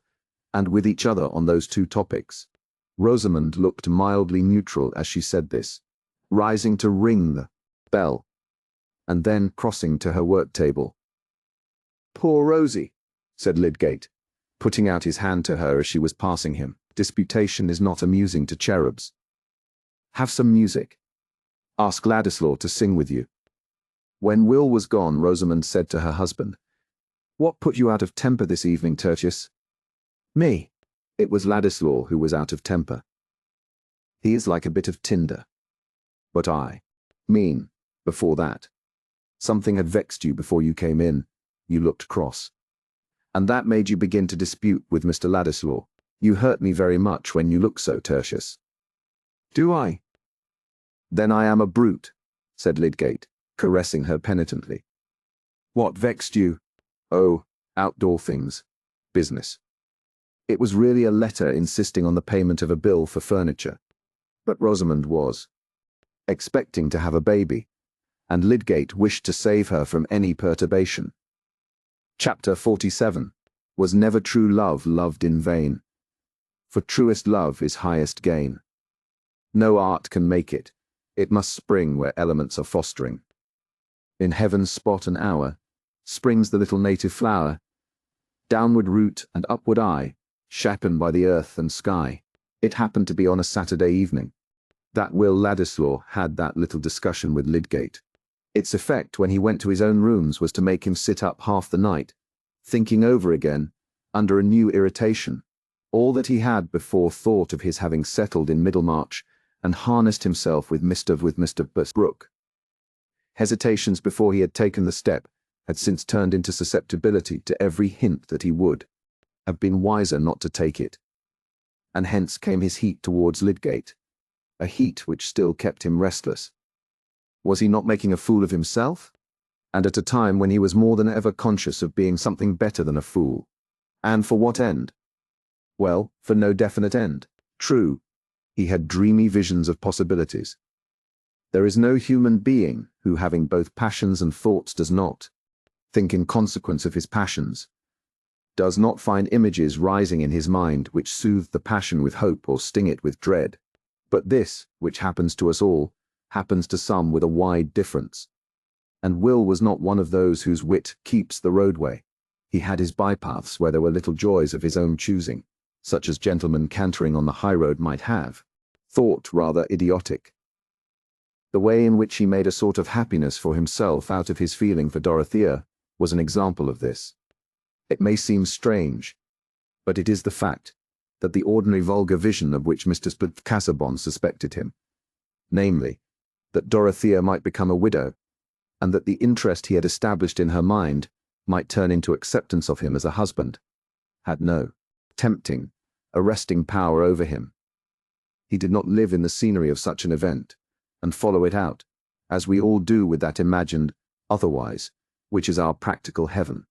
and with each other on those two topics. Rosamond looked mildly neutral as she said this, rising to ring the bell, and then crossing to her work-table. Poor Rosie, said Lydgate, putting out his hand to her as she was passing him. Disputation is not amusing to cherubs. Have some music. Ask Ladislaw to sing with you. When Will was gone, Rosamond said to her husband, What put you out of temper this evening, Tertius? Me. It was Ladislaw who was out of temper. He is like a bit of tinder. But I mean, before that. Something had vexed you before you came in. You looked cross. And that made you begin to dispute with Mr. Ladislaw. You hurt me very much when you look so, Tertius. Do I? Then I am a brute, said Lydgate, caressing her penitently. What vexed you? Oh, outdoor things. Business. It was really a letter insisting on the payment of a bill for furniture. But Rosamond was expecting to have a baby, and Lydgate wished to save her from any perturbation. Chapter 47. Was never true love loved in vain? For truest love is highest gain. No art can make it. It must spring where elements are fostering. In heaven's spot and hour springs the little native flower, downward root and upward eye, shapen by the earth and sky. It happened to be on a Saturday evening that Will Ladislaw had that little discussion with Lydgate. Its effect when he went to his own rooms was to make him sit up half the night, thinking over again, under a new irritation, all that he had before thought of his having settled in Middlemarch and harnessed himself with Mr. Brooke. Hesitations before he had taken the step had since turned into susceptibility to every hint that he would have been wiser not to take it. And hence came his heat towards Lydgate, a heat which still kept him restless. Was he not making a fool of himself? And at a time when he was more than ever conscious of being something better than a fool. And for what end? Well, for no definite end. True, he had dreamy visions of possibilities. There is no human being who, having both passions and thoughts, does not think in consequence of his passions, does not find images rising in his mind which soothe the passion with hope or sting it with dread. But this, which happens to us all, happens to some with a wide difference. And Will was not one of those whose wit keeps the roadway. He had his bypaths where there were little joys of his own choosing, such as gentlemen cantering on the high road might have. thought rather idiotic. The way in which he made a sort of happiness for himself out of his feeling for Dorothea was an example of this. It may seem strange, but it is the fact that the ordinary vulgar vision of which Mr. Casaubon suspected him, namely, that Dorothea might become a widow, and that the interest he had established in her mind might turn into acceptance of him as a husband, had no tempting, arresting power over him. He did not live in the scenery of such an event, and follow it out, as we all do with that imagined otherwise, which is our practical heaven.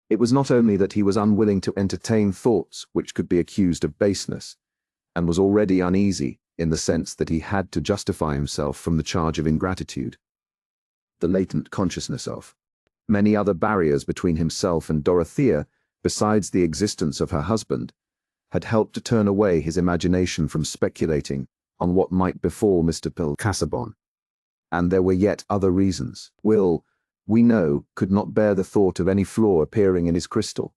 It was not only that he was unwilling to entertain thoughts which could be accused of baseness, and was already uneasy in the sense that he had to justify himself from the charge of ingratitude. The latent consciousness of many other barriers between himself and Dorothea, besides the existence of her husband, had helped to turn away his imagination from speculating on what might befall Mr. Casaubon. And there were yet other reasons. Will, we know, could not bear the thought of any flaw appearing in his crystal.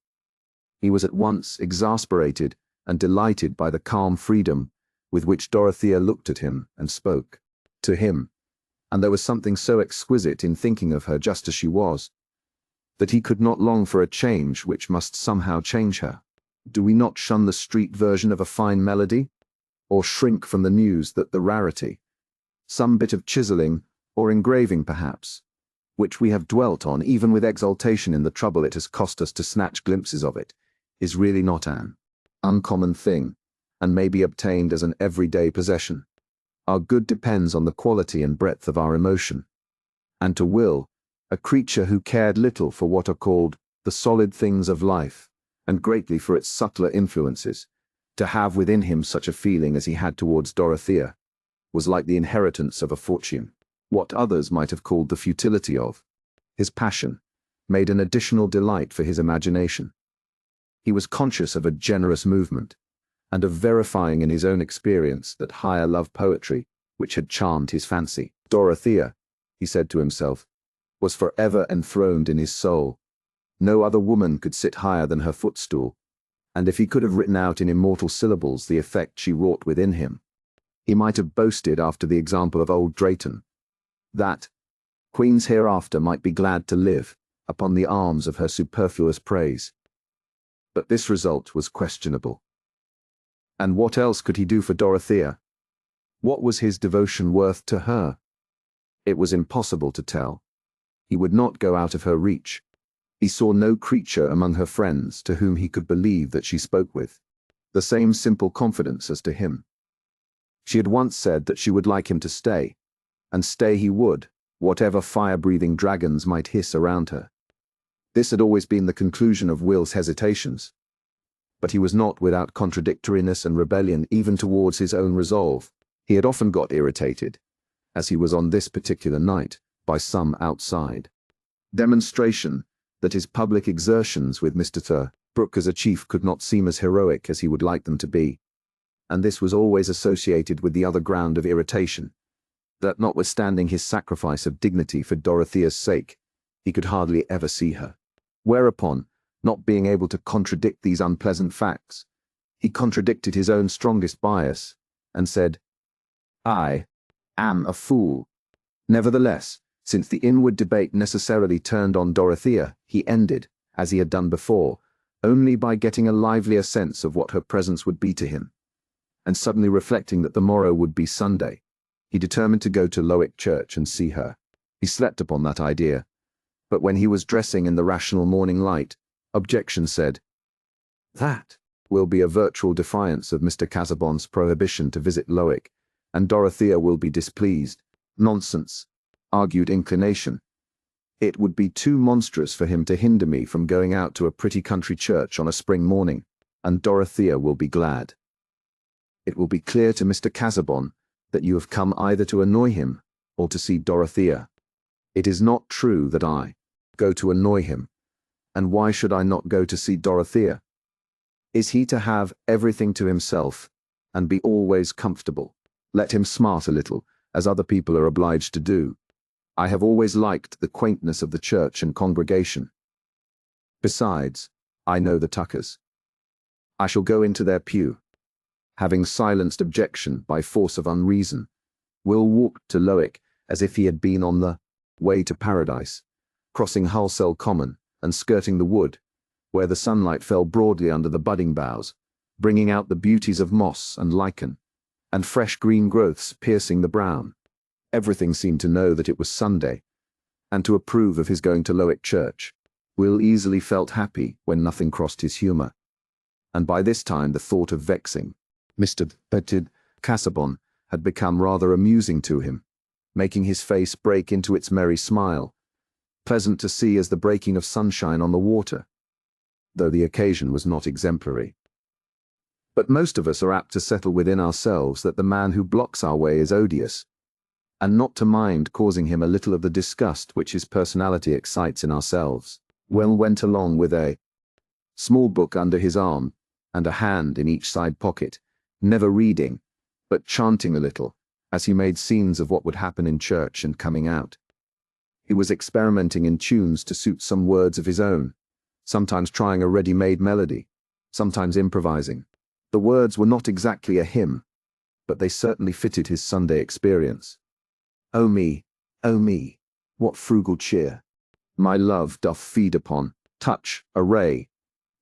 He was at once exasperated and delighted by the calm freedom with which Dorothea looked at him and spoke to him, and there was something so exquisite in thinking of her just as she was, that he could not long for a change which must somehow change her. Do we not shun the street version of a fine melody, or shrink from the news that the rarity, some bit of chiseling or engraving perhaps, which we have dwelt on even with exultation in the trouble it has cost us to snatch glimpses of it, is really not an uncommon thing, and may be obtained as an everyday possession? Our good depends on the quality and breadth of our emotion, and to Will, a creature who cared little for what are called the solid things of life, and greatly for its subtler influences, to have within him such a feeling as he had towards Dorothea, was like the inheritance of a fortune. What others might have called the futility of his passion made an additional delight for his imagination. He was conscious of a generous movement, and of verifying in his own experience that higher love poetry which had charmed his fancy. Dorothea, he said to himself, was forever enthroned in his soul. No other woman could sit higher than her footstool, and if he could have written out in immortal syllables the effect she wrought within him, he might have boasted, after the example of old Drayton, that queens hereafter might be glad to live upon the arms of her superfluous praise. But this result was questionable. And what else could he do for Dorothea? What was his devotion worth to her? It was impossible to tell. He would not go out of her reach. He saw no creature among her friends to whom he could believe that she spoke with the same simple confidence as to him. She had once said that she would like him to stay, and stay he would, whatever fire-breathing dragons might hiss around her. This had always been the conclusion of Will's hesitations, but he was not without contradictoriness and rebellion even towards his own resolve. He had often got irritated, as he was on this particular night, by some outside demonstration that his public exertions with Mr. Brooke as a chief could not seem as heroic as he would like them to be, and this was always associated with the other ground of irritation, that notwithstanding his sacrifice of dignity for Dorothea's sake, he could hardly ever see her. Whereupon, not being able to contradict these unpleasant facts, he contradicted his own strongest bias, and said, "I am a fool." Nevertheless, since the inward debate necessarily turned on Dorothea, he ended, as he had done before, only by getting a livelier sense of what her presence would be to him, and suddenly reflecting that the morrow would be Sunday, he determined to go to Lowick Church and see her. He slept upon that idea, but when he was dressing in the rational morning light, objection said, "That will be a virtual defiance of Mr. Casaubon's prohibition to visit Lowick, and Dorothea will be displeased." "Nonsense," argued inclination. "It would be too monstrous for him to hinder me from going out to a pretty country church on a spring morning, and Dorothea will be glad. It will be clear to Mr. Casaubon that you have come either to annoy him or to see Dorothea. It is not true that I go to annoy him, and why should I not go to see Dorothea? Is he to have everything to himself and be always comfortable? Let him smart a little, as other people are obliged to do. I have always liked the quaintness of the church and congregation. Besides, I know the Tuckers. I shall go into their pew. Having silenced objection by force of unreason, Will walked to Lowick as if he had been on the way to paradise, crossing Hulsell Common and skirting the wood, where the sunlight fell broadly under the budding boughs, bringing out the beauties of moss and lichen, and fresh green growths piercing the brown. Everything seemed to know that it was Sunday, and to approve of his going to Lowick Church. Will easily felt happy when nothing crossed his humour, and by this time the thought of vexing Mr. Petted Casaubon had become rather amusing to him, making his face break into its merry smile, pleasant to see as the breaking of sunshine on the water, though the occasion was not exemplary. But most of us are apt to settle within ourselves that the man who blocks our way is odious, and not to mind causing him a little of the disgust which his personality excites in ourselves. Will went along with a small book under his arm and a hand in each side pocket, never reading, but chanting a little, as he made scenes of what would happen in church and coming out. He was experimenting in tunes to suit some words of his own, sometimes trying a ready-made melody, sometimes improvising. The words were not exactly a hymn, but they certainly fitted his Sunday experience. Oh me, what frugal cheer my love doth feed upon, touch, a ray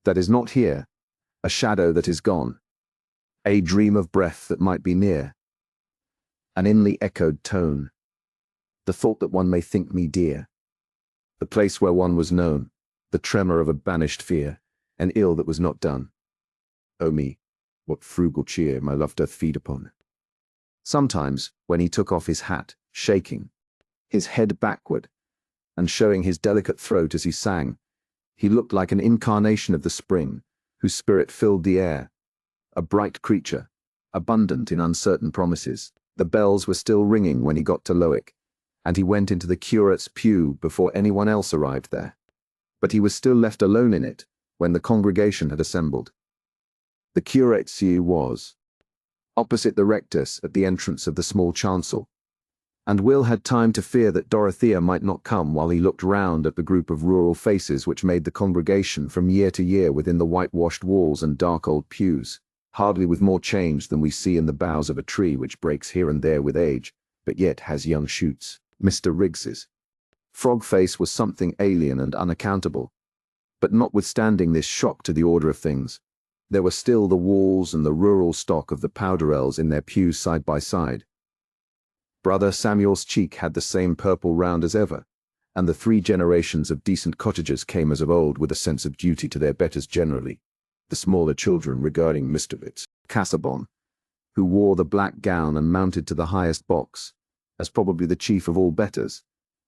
that is not here, a shadow that is gone, a dream of breath that might be near, an inly echoed tone, the thought that one may think me dear, the place where one was known, the tremor of a banished fear, an ill that was not done. Oh me, what frugal cheer my love doth feed upon. Sometimes, when he took off his hat, shaking, his head backward, and showing his delicate throat as he sang, he looked like an incarnation of the spring, whose spirit filled the air, a bright creature, abundant in uncertain promises. The bells were still ringing when he got to Lowick, and he went into the curate's pew before anyone else arrived there. But he was still left alone in it when the congregation had assembled. The curate's pew was opposite the rectus at the entrance of the small chancel, and Will had time to fear that Dorothea might not come while he looked round at the group of rural faces which made the congregation from year to year within the whitewashed walls and dark old pews, hardly with more change than we see in the boughs of a tree which breaks here and there with age, but yet has young shoots. Mr. Riggs's frog face was something alien and unaccountable, but notwithstanding this shock to the order of things, there were still the walls and the rural stock of the Powderells in their pews side by side. Brother Samuel's cheek had the same purple round as ever, and the 3 generations of decent cottagers came as of old with a sense of duty to their betters generally, the smaller children regarding Mr. Casaubon, who wore the black gown and mounted to the highest box, as probably the chief of all betters,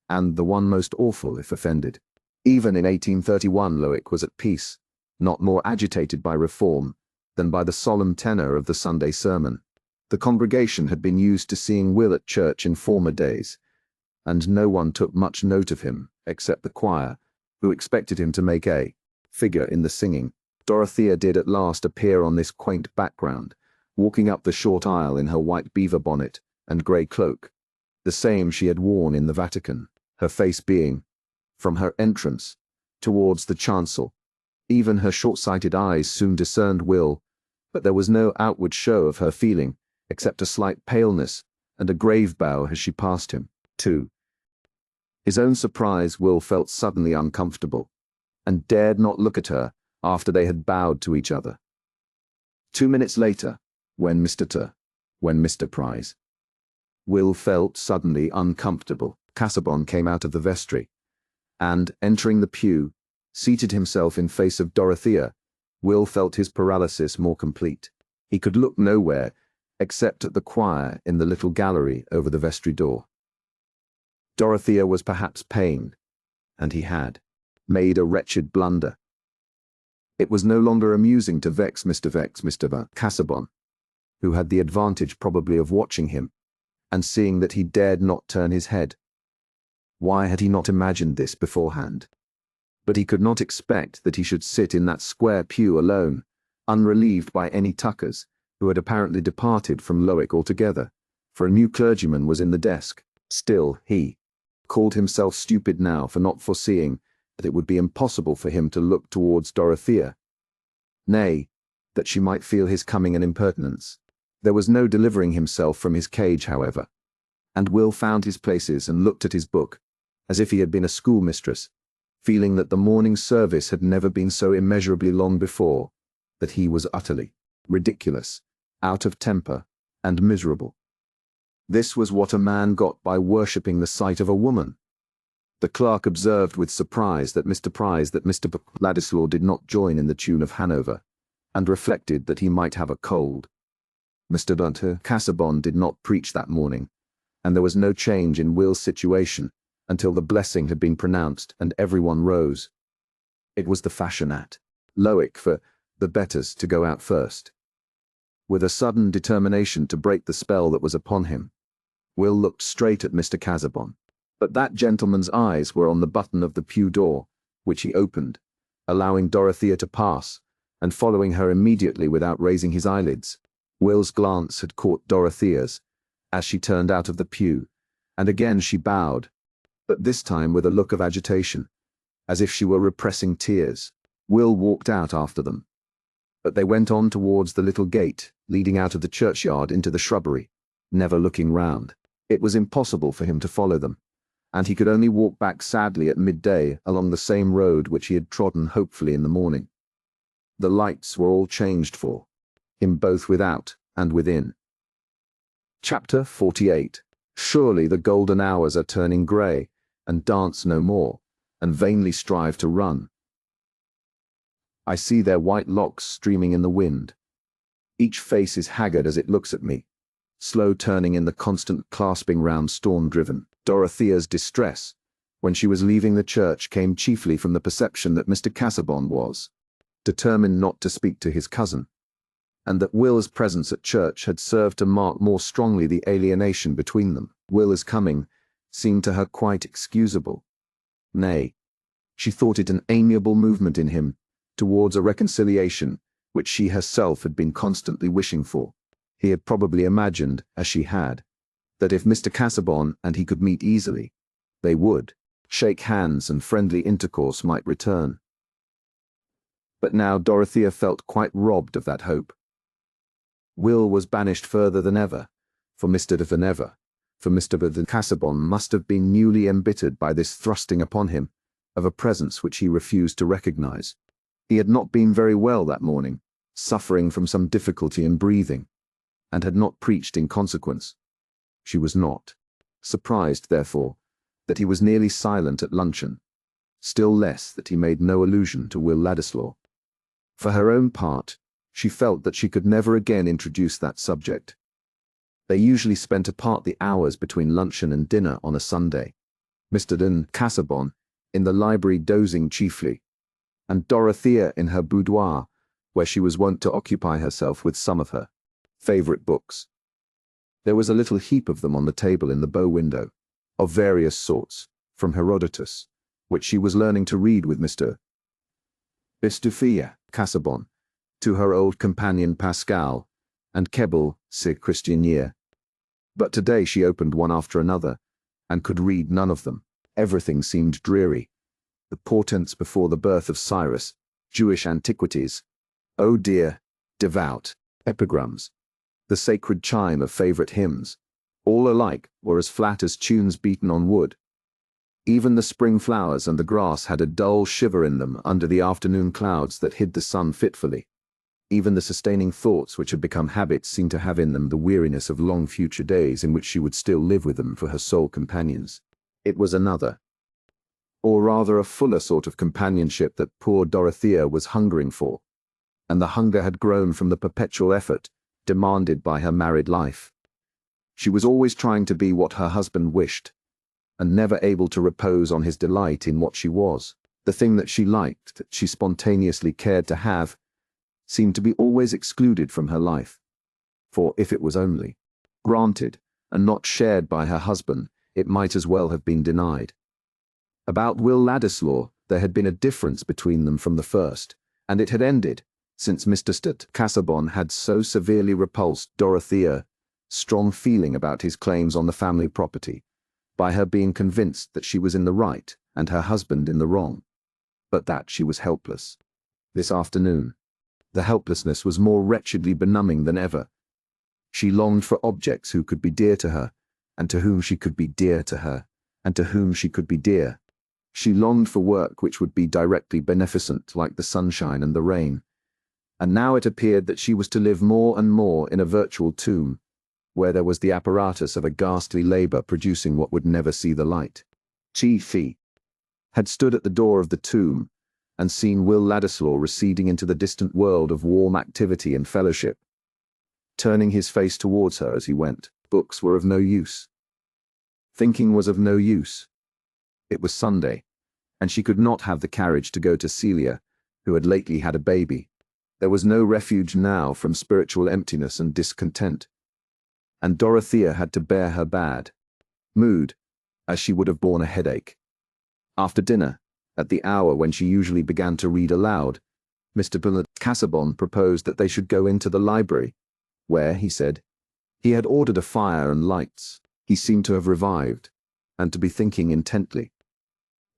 and the one most awful if offended. Even in 1831 Lowick was at peace, not more agitated by reform than by the solemn tenor of the Sunday sermon. The congregation had been used to seeing Will at church in former days, and no one took much note of him except the choir, who expected him to make a figure in the singing. Dorothea did at last appear on this quaint background, walking up the short aisle in her white beaver bonnet and grey cloak, the same she had worn in the Vatican, her face being, from her entrance, towards the chancel. Even her short-sighted eyes soon discerned Will, but there was no outward show of her feeling, except a slight paleness and a grave bow as she passed him. To his own surprise, Will felt suddenly uncomfortable, and dared not look at her after they had bowed to each other. 2 minutes later, when Mr. Price, Will felt suddenly uncomfortable. Casaubon came out of the vestry, and, entering the pew, seated himself in face of Dorothea. Will felt his paralysis more complete. He could look nowhere except at the choir in the little gallery over the vestry door. Dorothea was perhaps pained, and he had made a wretched blunder. It was no longer amusing to vex Mr. Casaubon, who had the advantage probably of watching him, and seeing that he dared not turn his head. Why had he not imagined this beforehand? But he could not expect that he should sit in that square pew alone, unrelieved by any tuckers, who had apparently departed from Lowick altogether, for a new clergyman was in the desk. Still, he called himself stupid now for not foreseeing that it would be impossible for him to look towards Dorothea. Nay, that she might feel his coming an impertinence. There was no delivering himself from his cage, however, and Will found his places and looked at his book, as if he had been a schoolmistress, feeling that the morning service had never been so immeasurably long before, that he was utterly ridiculous, out of temper, and miserable. This was what a man got by worshipping the sight of a woman. The clerk observed with surprise that Mr. Ladislaw did not join in the tune of Hanover, and reflected that he might have a cold. Mr. Dorothea Casaubon did not preach that morning, and there was no change in Will's situation until the blessing had been pronounced and everyone rose. It was the fashion at Lowick for the betters to go out first. With a sudden determination to break the spell that was upon him, Will looked straight at Mr. Casaubon, but that gentleman's eyes were on the button of the pew door, which he opened, allowing Dorothea to pass, and following her immediately without raising his eyelids. Will's glance had caught Dorothea's, as she turned out of the pew, and again she bowed, but this time with a look of agitation, as if she were repressing tears. Will walked out after them, but they went on towards the little gate leading out of the churchyard into the shrubbery, never looking round. It was impossible for him to follow them, and he could only walk back sadly at midday along the same road which he had trodden hopefully in the morning. The lights were all changed for him both without and within. Chapter 48. Surely the golden hours are turning grey, and dance no more, and vainly strive to run. I see their white locks streaming in the wind. Each face is haggard as it looks at me, slow turning in the constant clasping round storm-driven. Dorothea's distress, when she was leaving the church, came chiefly from the perception that Mr. Casaubon was determined not to speak to his cousin, and that Will's presence at church had served to mark more strongly the alienation between them. Will's coming seemed to her quite excusable. Nay, she thought it an amiable movement in him towards a reconciliation which she herself had been constantly wishing for. He had probably imagined, as she had, that if Mr. Casaubon and he could meet easily, they would shake hands and friendly intercourse might return. But now Dorothea felt quite robbed of that hope. Will was banished further than ever, for Mr. Casaubon must have been newly embittered by this thrusting upon him of a presence which he refused to recognize. He had not been very well that morning, suffering from some difficulty in breathing, and had not preached in consequence. She was not surprised, therefore, that he was nearly silent at luncheon, still less that he made no allusion to Will Ladislaw. For her own part, she felt that she could never again introduce that subject. They usually spent apart the hours between luncheon and dinner on a Sunday, Mr. Casaubon in the library dozing chiefly, and Dorothea in her boudoir, where she was wont to occupy herself with some of her favourite books. There was a little heap of them on the table in the bow window, of various sorts, from Herodotus, which she was learning to read with Mr. Casaubon, to her old companion Pascal, and Keble se Christianier. But today she opened one after another, and could read none of them. Everything seemed dreary. The portents before the birth of Cyrus, Jewish antiquities, oh dear, devout, epigrams, the sacred chime of favourite hymns, all alike were as flat as tunes beaten on wood. Even the spring flowers and the grass had a dull shiver in them under the afternoon clouds that hid the sun fitfully. Even the sustaining thoughts which had become habits seemed to have in them the weariness of long future days in which she would still live with them for her sole companions. It was another, or rather a fuller sort of companionship that poor Dorothea was hungering for, and the hunger had grown from the perpetual effort demanded by her married life. She was always trying to be what her husband wished, and never able to repose on his delight in what she was. The thing that she liked, that she spontaneously cared to have, seemed to be always excluded from her life. For if it was only granted, and not shared by her husband, it might as well have been denied. About Will Ladislaw there had been a difference between them from the first, and it had ended, since Mr. Casaubon had so severely repulsed Dorothea's strong feeling about his claims on the family property, by her being convinced that she was in the right and her husband in the wrong, but that she was helpless. This afternoon, The helplessness was more wretchedly benumbing than ever. She longed for objects who could be dear to her, and to whom she could be dear to her, and to whom she could be dear. She longed for work which would be directly beneficent, like the sunshine and the rain. And now it appeared that she was to live more and more in a virtual tomb, where there was the apparatus of a ghastly labor producing what would never see the light. Chi had stood at the door of the tomb and seen Will Ladislaw receding into the distant world of warm activity and fellowship. Turning his face towards her as he went, books were of no use. Thinking was of no use. It was Sunday, and she could not have the carriage to go to Celia, who had lately had a baby. There was no refuge now from spiritual emptiness and discontent. And Dorothea had to bear her bad mood, as she would have borne a headache. After dinner, at the hour when she usually began to read aloud, Mr. Casaubon proposed that they should go into the library, where, he said, he had ordered a fire and lights. He seemed to have revived, and to be thinking intently.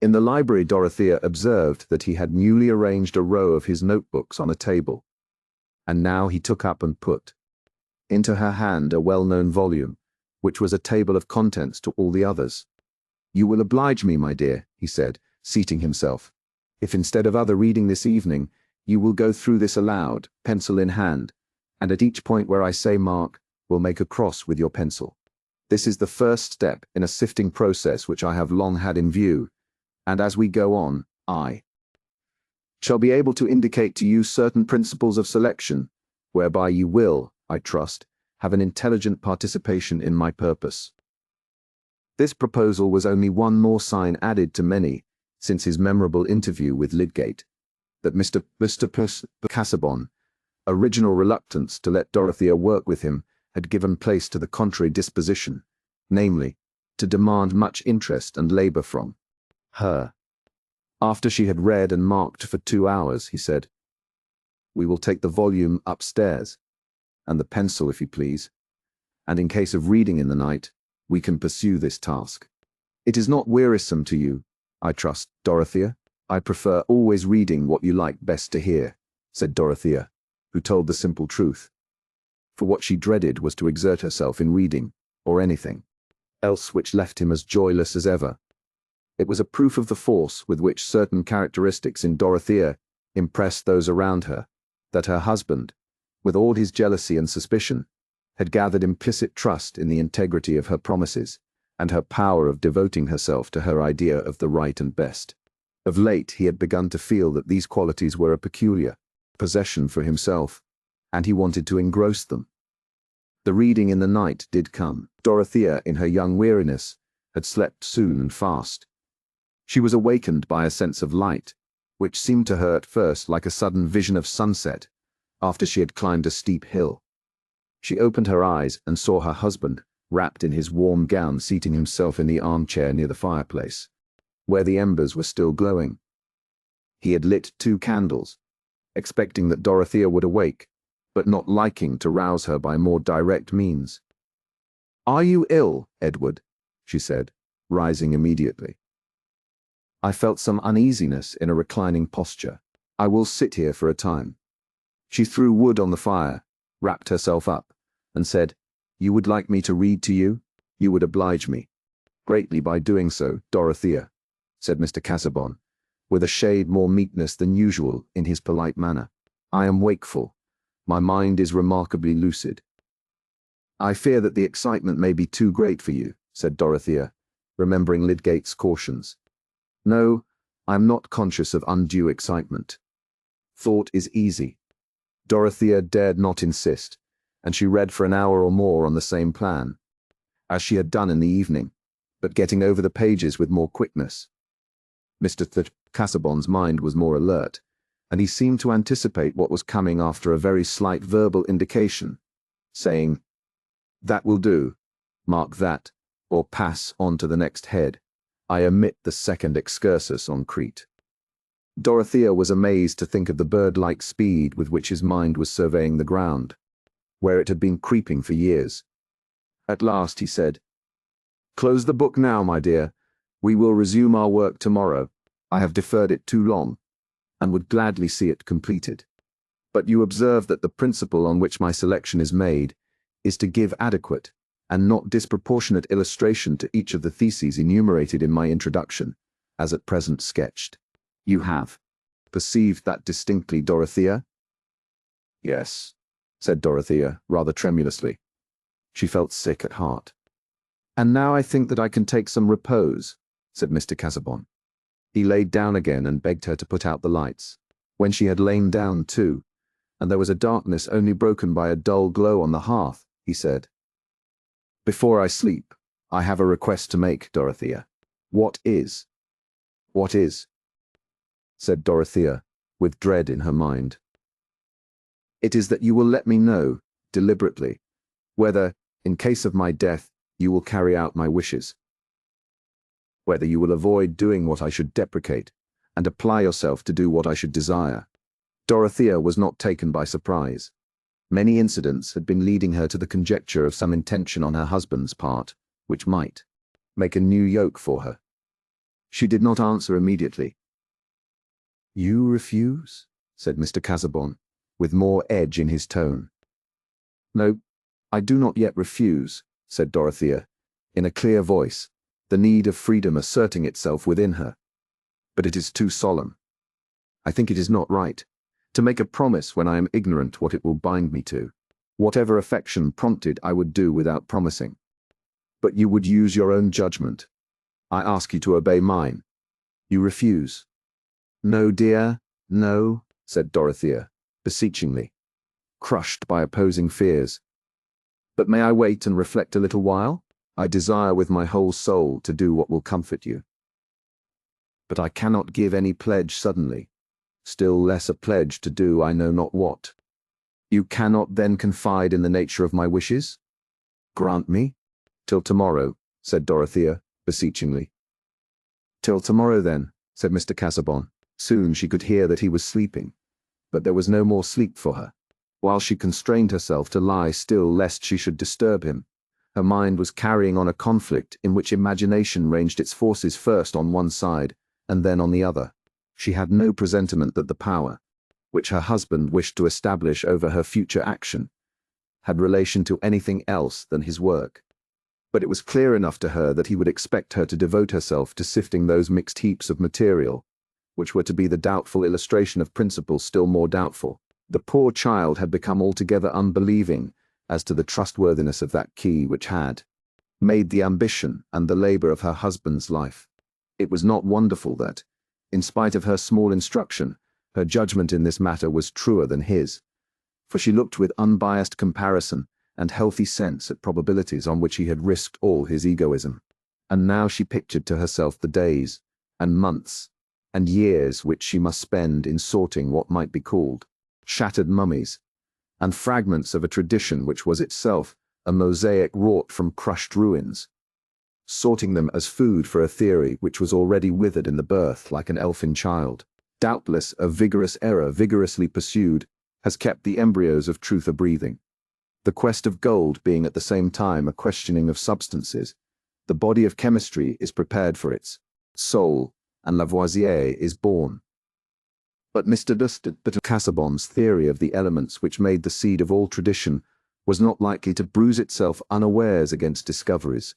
In the library, Dorothea observed that he had newly arranged a row of his notebooks on a table, and now he took up and put into her hand a well-known volume, which was a table of contents to all the others. "You will oblige me, my dear," he said, seating himself, "if instead of other reading this evening, you will go through this aloud, pencil in hand, and at each point where I say mark, will make a cross with your pencil. This is the first step in a sifting process which I have long had in view, and as we go on, I shall be able to indicate to you certain principles of selection, whereby you will, I trust, have an intelligent participation in my purpose." This proposal was only one more sign added to many, since his memorable interview with Lydgate, that Mr. Casaubon, original reluctance to let Dorothea work with him, had given place to the contrary disposition, namely, to demand much interest and labor from her. After she had read and marked for 2 hours, he said, "We will take the volume upstairs, and the pencil, if you please, and in case of reading in the night, we can pursue this task. It is not wearisome to you, I trust, Dorothea?" "I prefer always reading what you like best to hear," said Dorothea, who told the simple truth. For what she dreaded was to exert herself in reading, or anything else which left him as joyless as ever. It was a proof of the force with which certain characteristics in Dorothea impressed those around her, that her husband, with all his jealousy and suspicion, had gathered implicit trust in the integrity of her promises, and her power of devoting herself to her idea of the right and best. Of late he had begun to feel that these qualities were a peculiar possession for himself, and he wanted to engross them. The reading in the night did come. Dorothea, in her young weariness, had slept soon and fast. She was awakened by a sense of light, which seemed to her at first like a sudden vision of sunset, after she had climbed a steep hill. She opened her eyes and saw her husband, wrapped in his warm gown, seating himself in the armchair near the fireplace, where the embers were still glowing. He had lit 2 candles, expecting that Dorothea would awake, but not liking to rouse her by more direct means. "Are you ill, Edward?" she said, rising immediately. I felt some uneasiness in a reclining posture. "I will sit here for a time." She threw wood on the fire, wrapped herself up, and said, "You would like me to read to you? You would oblige me greatly by doing so, Dorothea," said Mr. Casaubon, with a shade more meekness than usual in his polite manner. "I am wakeful. My mind is remarkably lucid." "I fear that the excitement may be too great for you," said Dorothea, remembering Lydgate's cautions. "No, I am not conscious of undue excitement. Thought is easy." Dorothea dared not insist, and she read for an hour or more on the same plan, as she had done in the evening, but getting over the pages with more quickness. Mr. Casaubon's mind was more alert, and he seemed to anticipate what was coming after a very slight verbal indication, saying, "That will do, mark that, or pass on to the next head. I omit the second excursus on Crete." Dorothea was amazed to think of the bird-like speed with which his mind was surveying the ground, where it had been creeping for years. At last he said, "Close the book now, my dear. We will resume our work tomorrow. I have deferred it too long, and would gladly see it completed." But you observe that the principle on which my selection is made is to give adequate and not disproportionate illustration to each of the theses enumerated in my introduction, as at present sketched. You have perceived that distinctly, Dorothea? Yes, said Dorothea, rather tremulously. She felt sick at heart. And now I think that I can take some repose, said Mr. Casaubon. He laid down again and begged her to put out the lights. When she had lain down too, and there was a darkness only broken by a dull glow on the hearth, he said, Before I sleep, I have a request to make, Dorothea. What is? What is? Said Dorothea, with dread in her mind. It is that you will let me know, deliberately, whether, in case of my death, you will carry out my wishes. Whether you will avoid doing what I should deprecate, and apply yourself to do what I should desire. Dorothea was not taken by surprise. Many incidents had been leading her to the conjecture of some intention on her husband's part, which might make a new yoke for her. She did not answer immediately. You refuse? Said Mr. Casaubon, with more edge in his tone. No, I do not yet refuse, said Dorothea, in a clear voice, the need of freedom asserting itself within her. But it is too solemn. I think it is not right to make a promise when I am ignorant what it will bind me to. Whatever affection prompted I would do without promising. But you would use your own judgment. I ask you to obey mine. You refuse. No, dear, no, said Dorothea, beseechingly, crushed by opposing fears. But may I wait and reflect a little while? I desire with my whole soul to do what will comfort you. But I cannot give any pledge suddenly, still less a pledge to do I know not what. You cannot then confide in the nature of my wishes? Grant me? Till tomorrow, said Dorothea, beseechingly. Till tomorrow then, said Mr. Casaubon. Soon she could hear that he was sleeping, but there was no more sleep for her. While she constrained herself to lie still lest she should disturb him, her mind was carrying on a conflict in which imagination ranged its forces first on one side and then on the other. She had no presentiment that the power, which her husband wished to establish over her future action, had relation to anything else than his work. But it was clear enough to her that he would expect her to devote herself to sifting those mixed heaps of material, which were to be the doubtful illustration of principles still more doubtful. The poor child had become altogether unbelieving as to the trustworthiness of that key which had made the ambition and the labor of her husband's life. It was not wonderful that, in spite of her small instruction, her judgment in this matter was truer than his, for she looked with unbiased comparison and healthy sense at probabilities on which he had risked all his egoism. And now she pictured to herself the days and months and years which she must spend in sorting what might be called shattered mummies, and fragments of a tradition which was itself a mosaic wrought from crushed ruins, sorting them as food for a theory which was already withered in the birth like an elfin child. Doubtless a vigorous error vigorously pursued has kept the embryos of truth a-breathing. The quest of gold being at the same time a questioning of substances, the body of chemistry is prepared for its soul, and Lavoisier is born. But Mr. Casaubon's theory of the elements which made the seed of all tradition was not likely to bruise itself unawares against discoveries.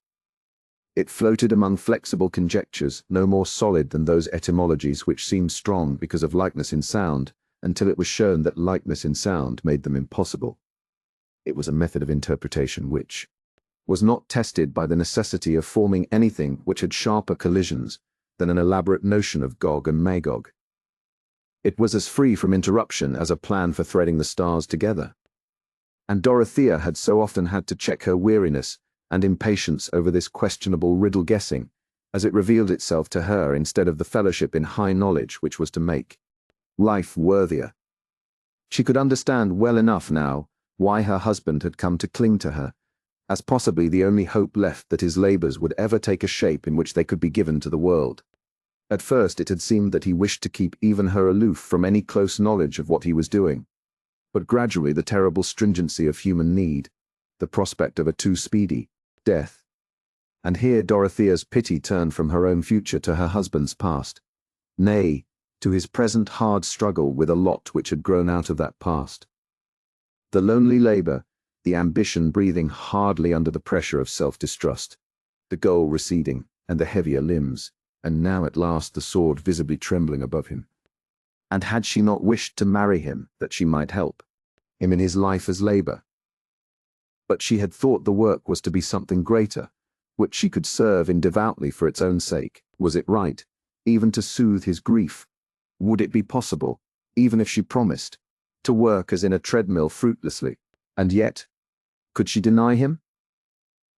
It floated among flexible conjectures no more solid than those etymologies which seemed strong because of likeness in sound, until it was shown that likeness in sound made them impossible. It was a method of interpretation which was not tested by the necessity of forming anything which had sharper collisions than an elaborate notion of Gog and Magog. It was as free from interruption as a plan for threading the stars together. And Dorothea had so often had to check her weariness and impatience over this questionable riddle-guessing, as it revealed itself to her instead of the fellowship in high knowledge which was to make life worthier. She could understand well enough now why her husband had come to cling to her, as possibly the only hope left that his labors would ever take a shape in which they could be given to the world. At first it had seemed that he wished to keep even her aloof from any close knowledge of what he was doing, but gradually the terrible stringency of human need, the prospect of a too speedy death, and here Dorothea's pity turned from her own future to her husband's past, nay, to his present hard struggle with a lot which had grown out of that past. The lonely labour, the ambition breathing hardly under the pressure of self-distrust, the goal receding, and the heavier limbs, and now at last the sword visibly trembling above him. And had she not wished to marry him that she might help him in his life as labour? But she had thought the work was to be something greater, which she could serve in devoutly for its own sake. Was it right, even to soothe his grief? Would it be possible, even if she promised, to work as in a treadmill fruitlessly? And yet, could she deny him?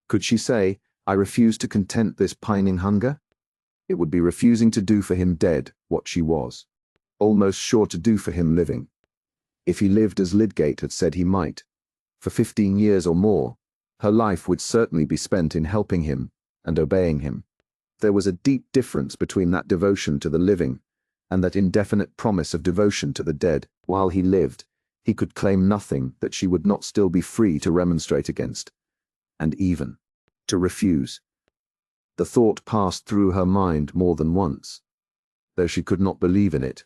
Could she say, I refuse to content this pining hunger? It would be refusing to do for him dead what she was, almost sure to do for him living. If he lived as Lydgate had said he might, for 15 years or more, her life would certainly be spent in helping him and obeying him. There was a deep difference between that devotion to the living and that indefinite promise of devotion to the dead. While he lived, he could claim nothing that she would not still be free to remonstrate against, and even to refuse. The thought passed through her mind more than once, though she could not believe in it.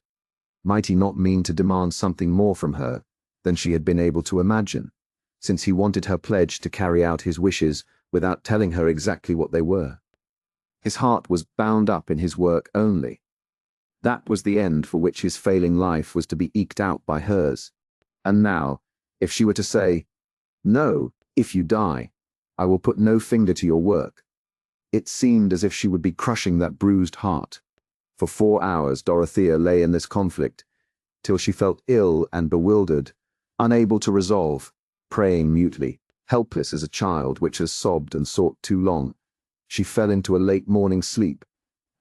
Might he not mean to demand something more from her than she had been able to imagine, since he wanted her pledge to carry out his wishes without telling her exactly what they were? His heart was bound up in his work only. That was the end for which his failing life was to be eked out by hers. And now, if she were to say, "No, if you die, I will put no finger to your work," it seemed as if she would be crushing that bruised heart. For 4 hours Dorothea lay in this conflict, till she felt ill and bewildered, unable to resolve, praying mutely, helpless as a child which has sobbed and sought too long. She fell into a late morning sleep,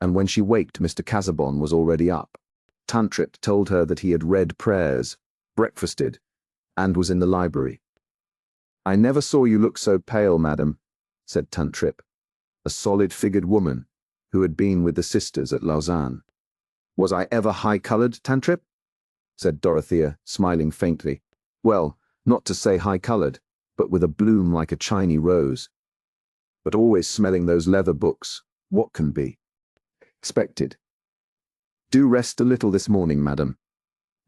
and when she waked Mr. Casaubon was already up. Tantripp told her that he had read prayers, breakfasted, and was in the library. "I never saw you look so pale, madam," said Tantripp, a solid-figured woman who had been with the sisters at Lausanne. "Was I ever high-coloured, Tantripp?" said Dorothea, smiling faintly. "Well, not to say high-coloured, but with a bloom like a Chinese rose. But always smelling those leather books. What can be expected? Do rest a little this morning, madam.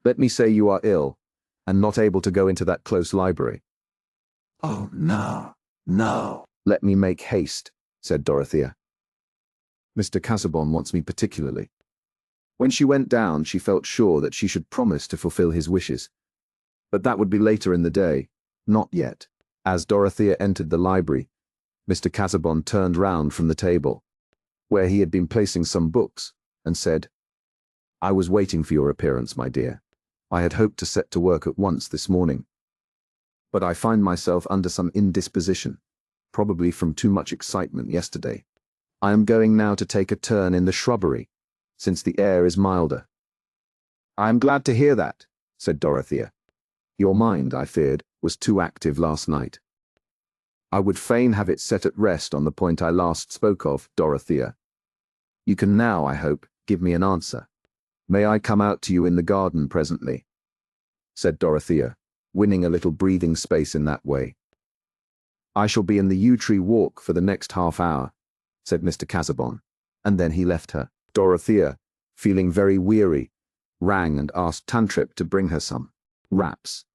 Let me say you are ill, and not able to go into that close library." "Oh, no, no." "Let me make haste," said Dorothea. "Mr. Casaubon wants me particularly." When she went down, she felt sure that she should promise to fulfill his wishes. But that would be later in the day, not yet. As Dorothea entered the library, Mr. Casaubon turned round from the table, where he had been placing some books, and said, "I was waiting for your appearance, my dear. I had hoped to set to work at once this morning. But I find myself under some indisposition, probably from too much excitement yesterday. I am going now to take a turn in the shrubbery, since the air is milder." "I am glad to hear that," said Dorothea. "Your mind, I feared, was too active last night." "I would fain have it set at rest on the point I last spoke of, Dorothea. You can now, I hope, give me an answer. May I come out to you in the garden presently?" said Dorothea, winning a little breathing space in that way. "I shall be in the yew tree walk for the next half-hour," said Mr. Casaubon, and then he left her. Dorothea, feeling very weary, rang and asked Tantripp to bring her some wraps.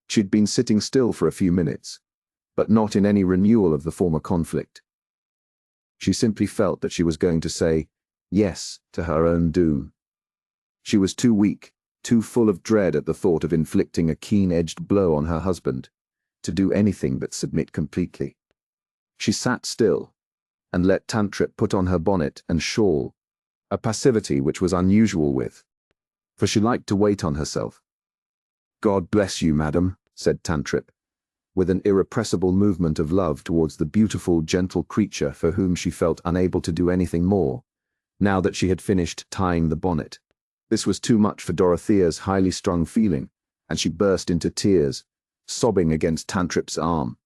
She'd been sitting still for a few minutes, but not in any renewal of the former conflict. She simply felt that she was going to say yes to her own doom. She was too weak, too full of dread at the thought of inflicting a keen-edged blow on her husband, to do anything but submit completely. She sat still, and let Tantripp put on her bonnet and shawl, a passivity which was unusual for she liked to wait on herself. "God bless you, madam," said Tantripp, with an irrepressible movement of love towards the beautiful, gentle creature for whom she felt unable to do anything more, now that she had finished tying the bonnet. This was too much for Dorothea's highly strung feeling, and she burst into tears, sobbing against Tantripp's arm.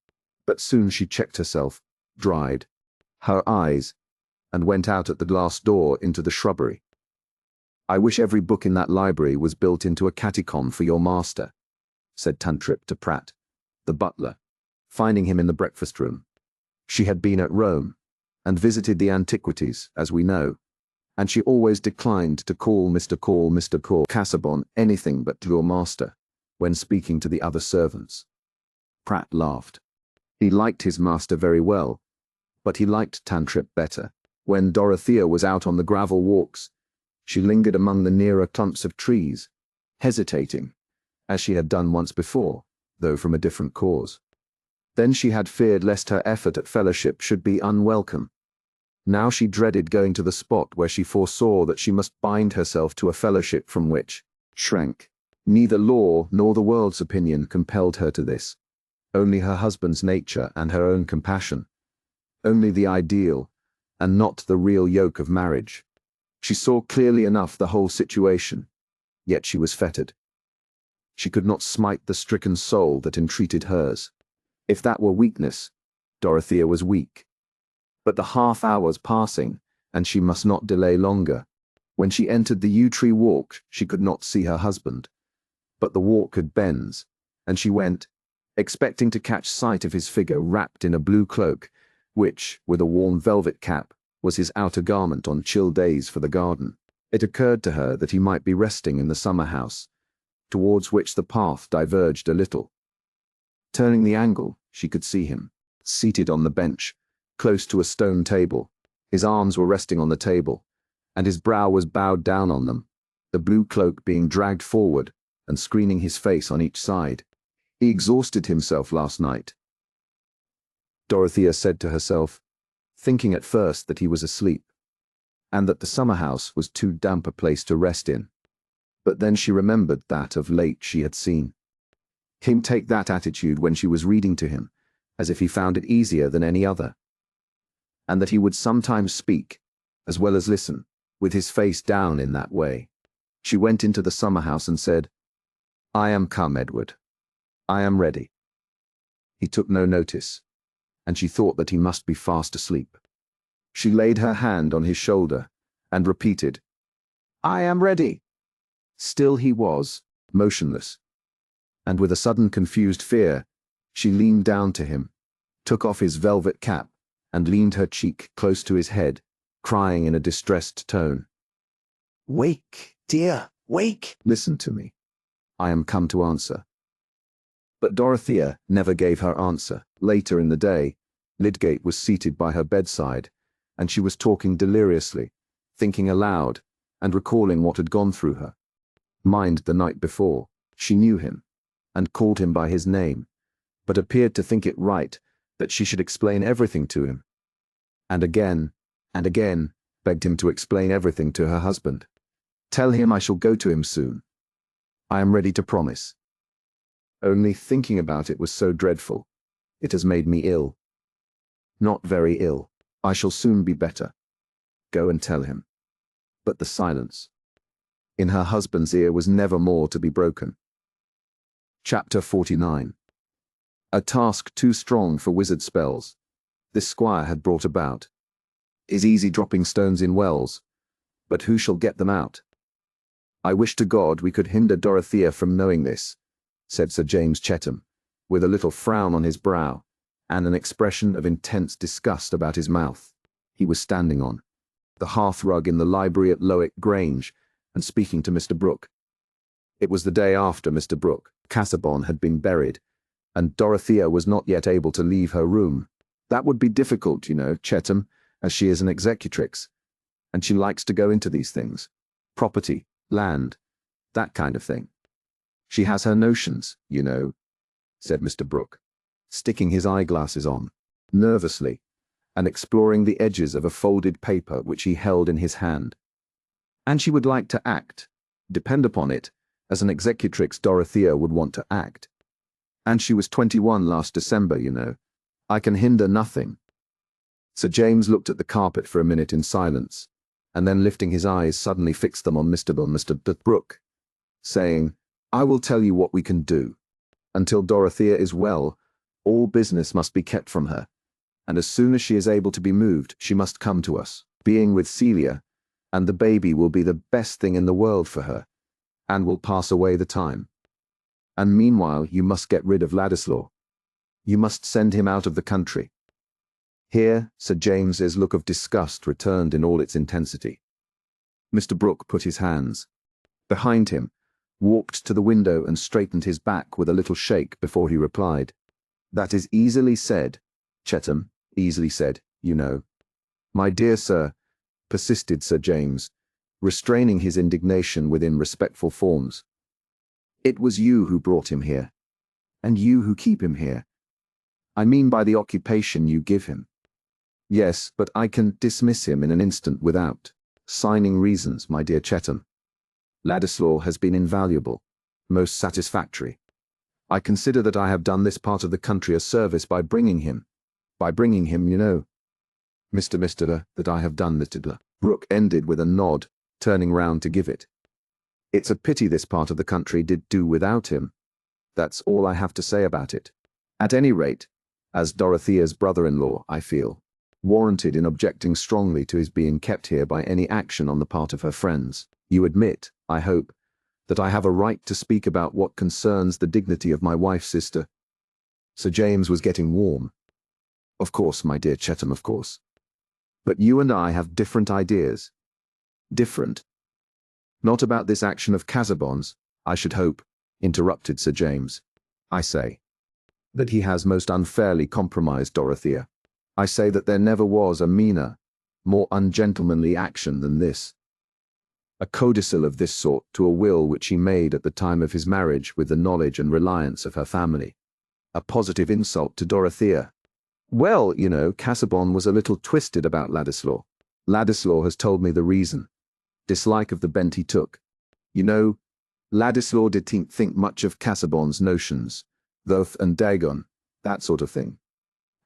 But soon she checked herself, dried her eyes, and went out at the glass door into the shrubbery. "I wish every book in that library was built into a catacomb for your master," said Tantripp to Pratt, the butler, finding him in the breakfast room. She had been at Rome, and visited the antiquities, as we know, and she always declined to call Mr. Casaubon anything but your master when speaking to the other servants. Pratt laughed. He liked his master very well, but he liked Tantripp better. When Dorothea was out on the gravel walks, she lingered among the nearer clumps of trees, hesitating, as she had done once before, though from a different cause. Then she had feared lest her effort at fellowship should be unwelcome. Now she dreaded going to the spot where she foresaw that she must bind herself to a fellowship from which shrank. Neither law nor the world's opinion compelled her to this. Only her husband's nature and her own compassion. Only the ideal, and not the real yoke of marriage. She saw clearly enough the whole situation, yet she was fettered. She could not smite the stricken soul that entreated hers. If that were weakness, Dorothea was weak. But the half-hour was passing, and she must not delay longer. When she entered the yew tree walk, she could not see her husband. But the walk had bends, and she went, expecting to catch sight of his figure wrapped in a blue cloak, which, with a warm velvet cap, was his outer garment on chill days for the garden. It occurred to her that he might be resting in the summer house, towards which the path diverged a little. Turning the angle, she could see him, seated on the bench, close to a stone table. His arms were resting on the table, and his brow was bowed down on them, the blue cloak being dragged forward and screening his face on each side. He exhausted himself last night, Dorothea said to herself, thinking at first that he was asleep, and that the summer house was too damp a place to rest in. But then she remembered that of late she had seen him take that attitude when she was reading to him, as if he found it easier than any other, and that he would sometimes speak, as well as listen, with his face down in that way. She went into the summer house and said, "I am come, Edward. I am ready." He took no notice, and she thought that he must be fast asleep. She laid her hand on his shoulder and repeated, "I am ready." Still he was, motionless, and with a sudden confused fear, she leaned down to him, took off his velvet cap, and leaned her cheek close to his head, crying in a distressed tone, "Wake, dear, wake! Listen to me. I am come to answer." But Dorothea never gave her answer. Later in the day, Lydgate was seated by her bedside, and she was talking deliriously, thinking aloud, and recalling what had gone through her mind the night before. She knew him, and called him by his name, but appeared to think it right that she should explain everything to him, and again begged him to explain everything to her husband. "Tell him I shall go to him soon. I am ready to promise. Only thinking about it was so dreadful. It has made me ill. Not very ill. I shall soon be better. Go and tell him." But the silence in her husband's ear was never more to be broken. Chapter 49. A task too strong for wizard spells, this squire had brought about, is easy dropping stones in wells, but who shall get them out? "I wish to God we could hinder Dorothea from knowing this," said Sir James Chetham, with a little frown on his brow, and an expression of intense disgust about his mouth. He was standing on the hearth-rug in the library at Lowick Grange, and speaking to Mr. Brooke. It was the day after Mr. Brooke, Casaubon, had been buried, and Dorothea was not yet able to leave her room. That would be difficult, you know, Chetham, as she is an executrix, and she likes to go into these things. Property, land, that kind of thing. She has her notions, you know, said Mr. Brooke, sticking his eyeglasses on, nervously, and exploring the edges of a folded paper which he held in his hand. And she would like to act, depend upon it, as an executrix Dorothea would want to act. And she was 21 last December, you know. I can hinder nothing. Sir James looked at the carpet for a minute in silence, and then lifting his eyes suddenly fixed them on Mr. Brooke, saying, "I will tell you what we can do. Until Dorothea is well, all business must be kept from her, and as soon as she is able to be moved, she must come to us. Being with Celia, and the baby will be the best thing in the world for her, and will pass away the time. And meanwhile you must get rid of Ladislaw. You must send him out of the country." Here Sir James's look of disgust returned in all its intensity. Mr. Brooke put his hands behind him, walked to the window and straightened his back with a little shake before he replied. That is easily said, Chetham, easily said, you know. My dear sir, persisted Sir James, restraining his indignation within respectful forms. It was you who brought him here, and you who keep him here. I mean by the occupation you give him. Yes, but I can dismiss him in an instant without signing reasons, my dear Chetham. Ladislaw has been invaluable, most satisfactory. I consider that I have done this part of the country a service by bringing him, you know. Mr. that I have done, Mr. Brooke ended with a nod, turning round to give it. It's a pity this part of the country did do without him. That's all I have to say about it. At any rate, as Dorothea's brother-in-law, I feel warranted in objecting strongly to his being kept here by any action on the part of her friends. You admit, I hope, that I have a right to speak about what concerns the dignity of my wife's sister. Sir James was getting warm. Of course, my dear Chetham, of course. But you and I have different ideas. Different. Not about this action of Casaubon's, I should hope, interrupted Sir James. I say that he has most unfairly compromised Dorothea. I say that there never was a meaner, more ungentlemanly action than this. A codicil of this sort to a will which he made at the time of his marriage with the knowledge and reliance of her family. A positive insult to Dorothea. Well, you know, Casaubon was a little twisted about Ladislaw. Ladislaw has told me the reason. Dislike of the bent he took. You know, Ladislaw didn't think much of Casaubon's notions, Thoth and Dagon, that sort of thing.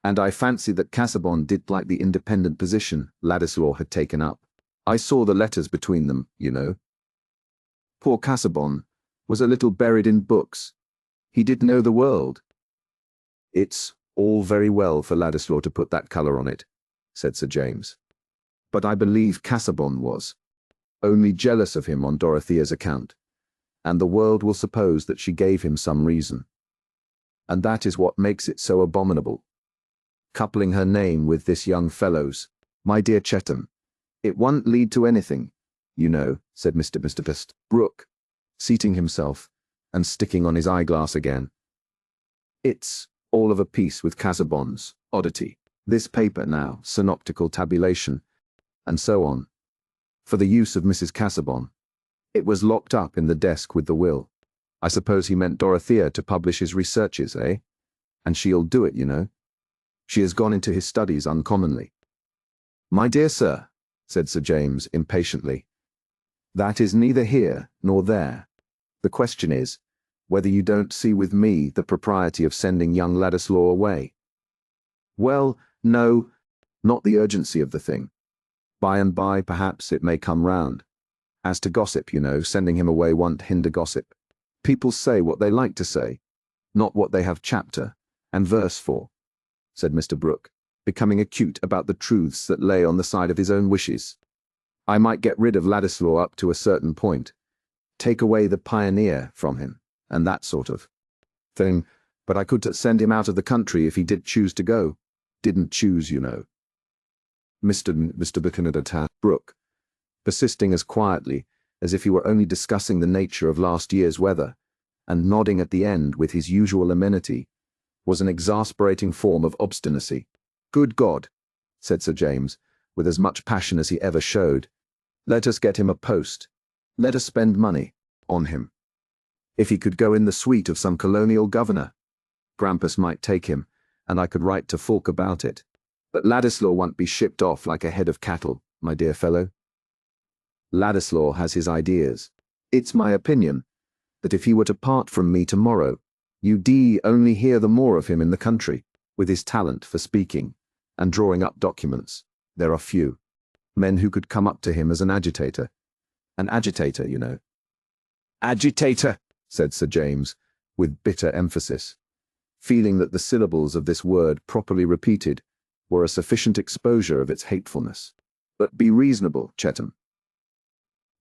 And I fancy that Casaubon did like the independent position Ladislaw had taken up. I saw the letters between them, you know. Poor Casaubon was a little buried in books. He did know the world. It's all very well for Ladislaw to put that colour on it, said Sir James. But I believe Casaubon was only jealous of him on Dorothea's account, and the world will suppose that she gave him some reason. And that is what makes it so abominable. Coupling her name with this young fellow's. My dear Chetham, it won't lead to anything, you know, said Mr. Brooke, seating himself and sticking on his eyeglass again. It's all of a piece with Casaubon's oddity, this paper now, synoptical tabulation, and so on, for the use of Mrs. Casaubon. It was locked up in the desk with the will. I suppose he meant Dorothea to publish his researches, eh? And she'll do it, you know. She has gone into his studies uncommonly. My dear sir, said Sir James impatiently, that is neither here nor there. The question is, whether you don't see with me the propriety of sending young Ladislaw away. Well, no, not the urgency of the thing. By and by, perhaps, it may come round. As to gossip, you know, sending him away won't hinder gossip. People say what they like to say, not what they have chapter and verse for, said Mr. Brooke, becoming acute about the truths that lay on the side of his own wishes. I might get rid of Ladislaw up to a certain point, take away the pioneer from him, and that sort of thing, but I could send him out of the country if he did choose to go. Didn't choose, you know. Mr. Brooke, persisting as quietly as if he were only discussing the nature of last year's weather, and nodding at the end with his usual amenity, was an exasperating form of obstinacy. Good God, said Sir James, with as much passion as he ever showed, let us get him a post. Let us spend money on him. If he could go in the suite of some colonial governor, Grampus might take him, and I could write to Fulk about it. But Ladislaw won't be shipped off like a head of cattle, my dear fellow. Ladislaw has his ideas. It's my opinion that if he were to part from me tomorrow, you'd only hear the more of him in the country, with his talent for speaking and drawing up documents. There are few men who could come up to him as an agitator. An agitator, you know. Agitator, said Sir James, with bitter emphasis, feeling that the syllables of this word properly repeated were a sufficient exposure of its hatefulness. But be reasonable, Chetham.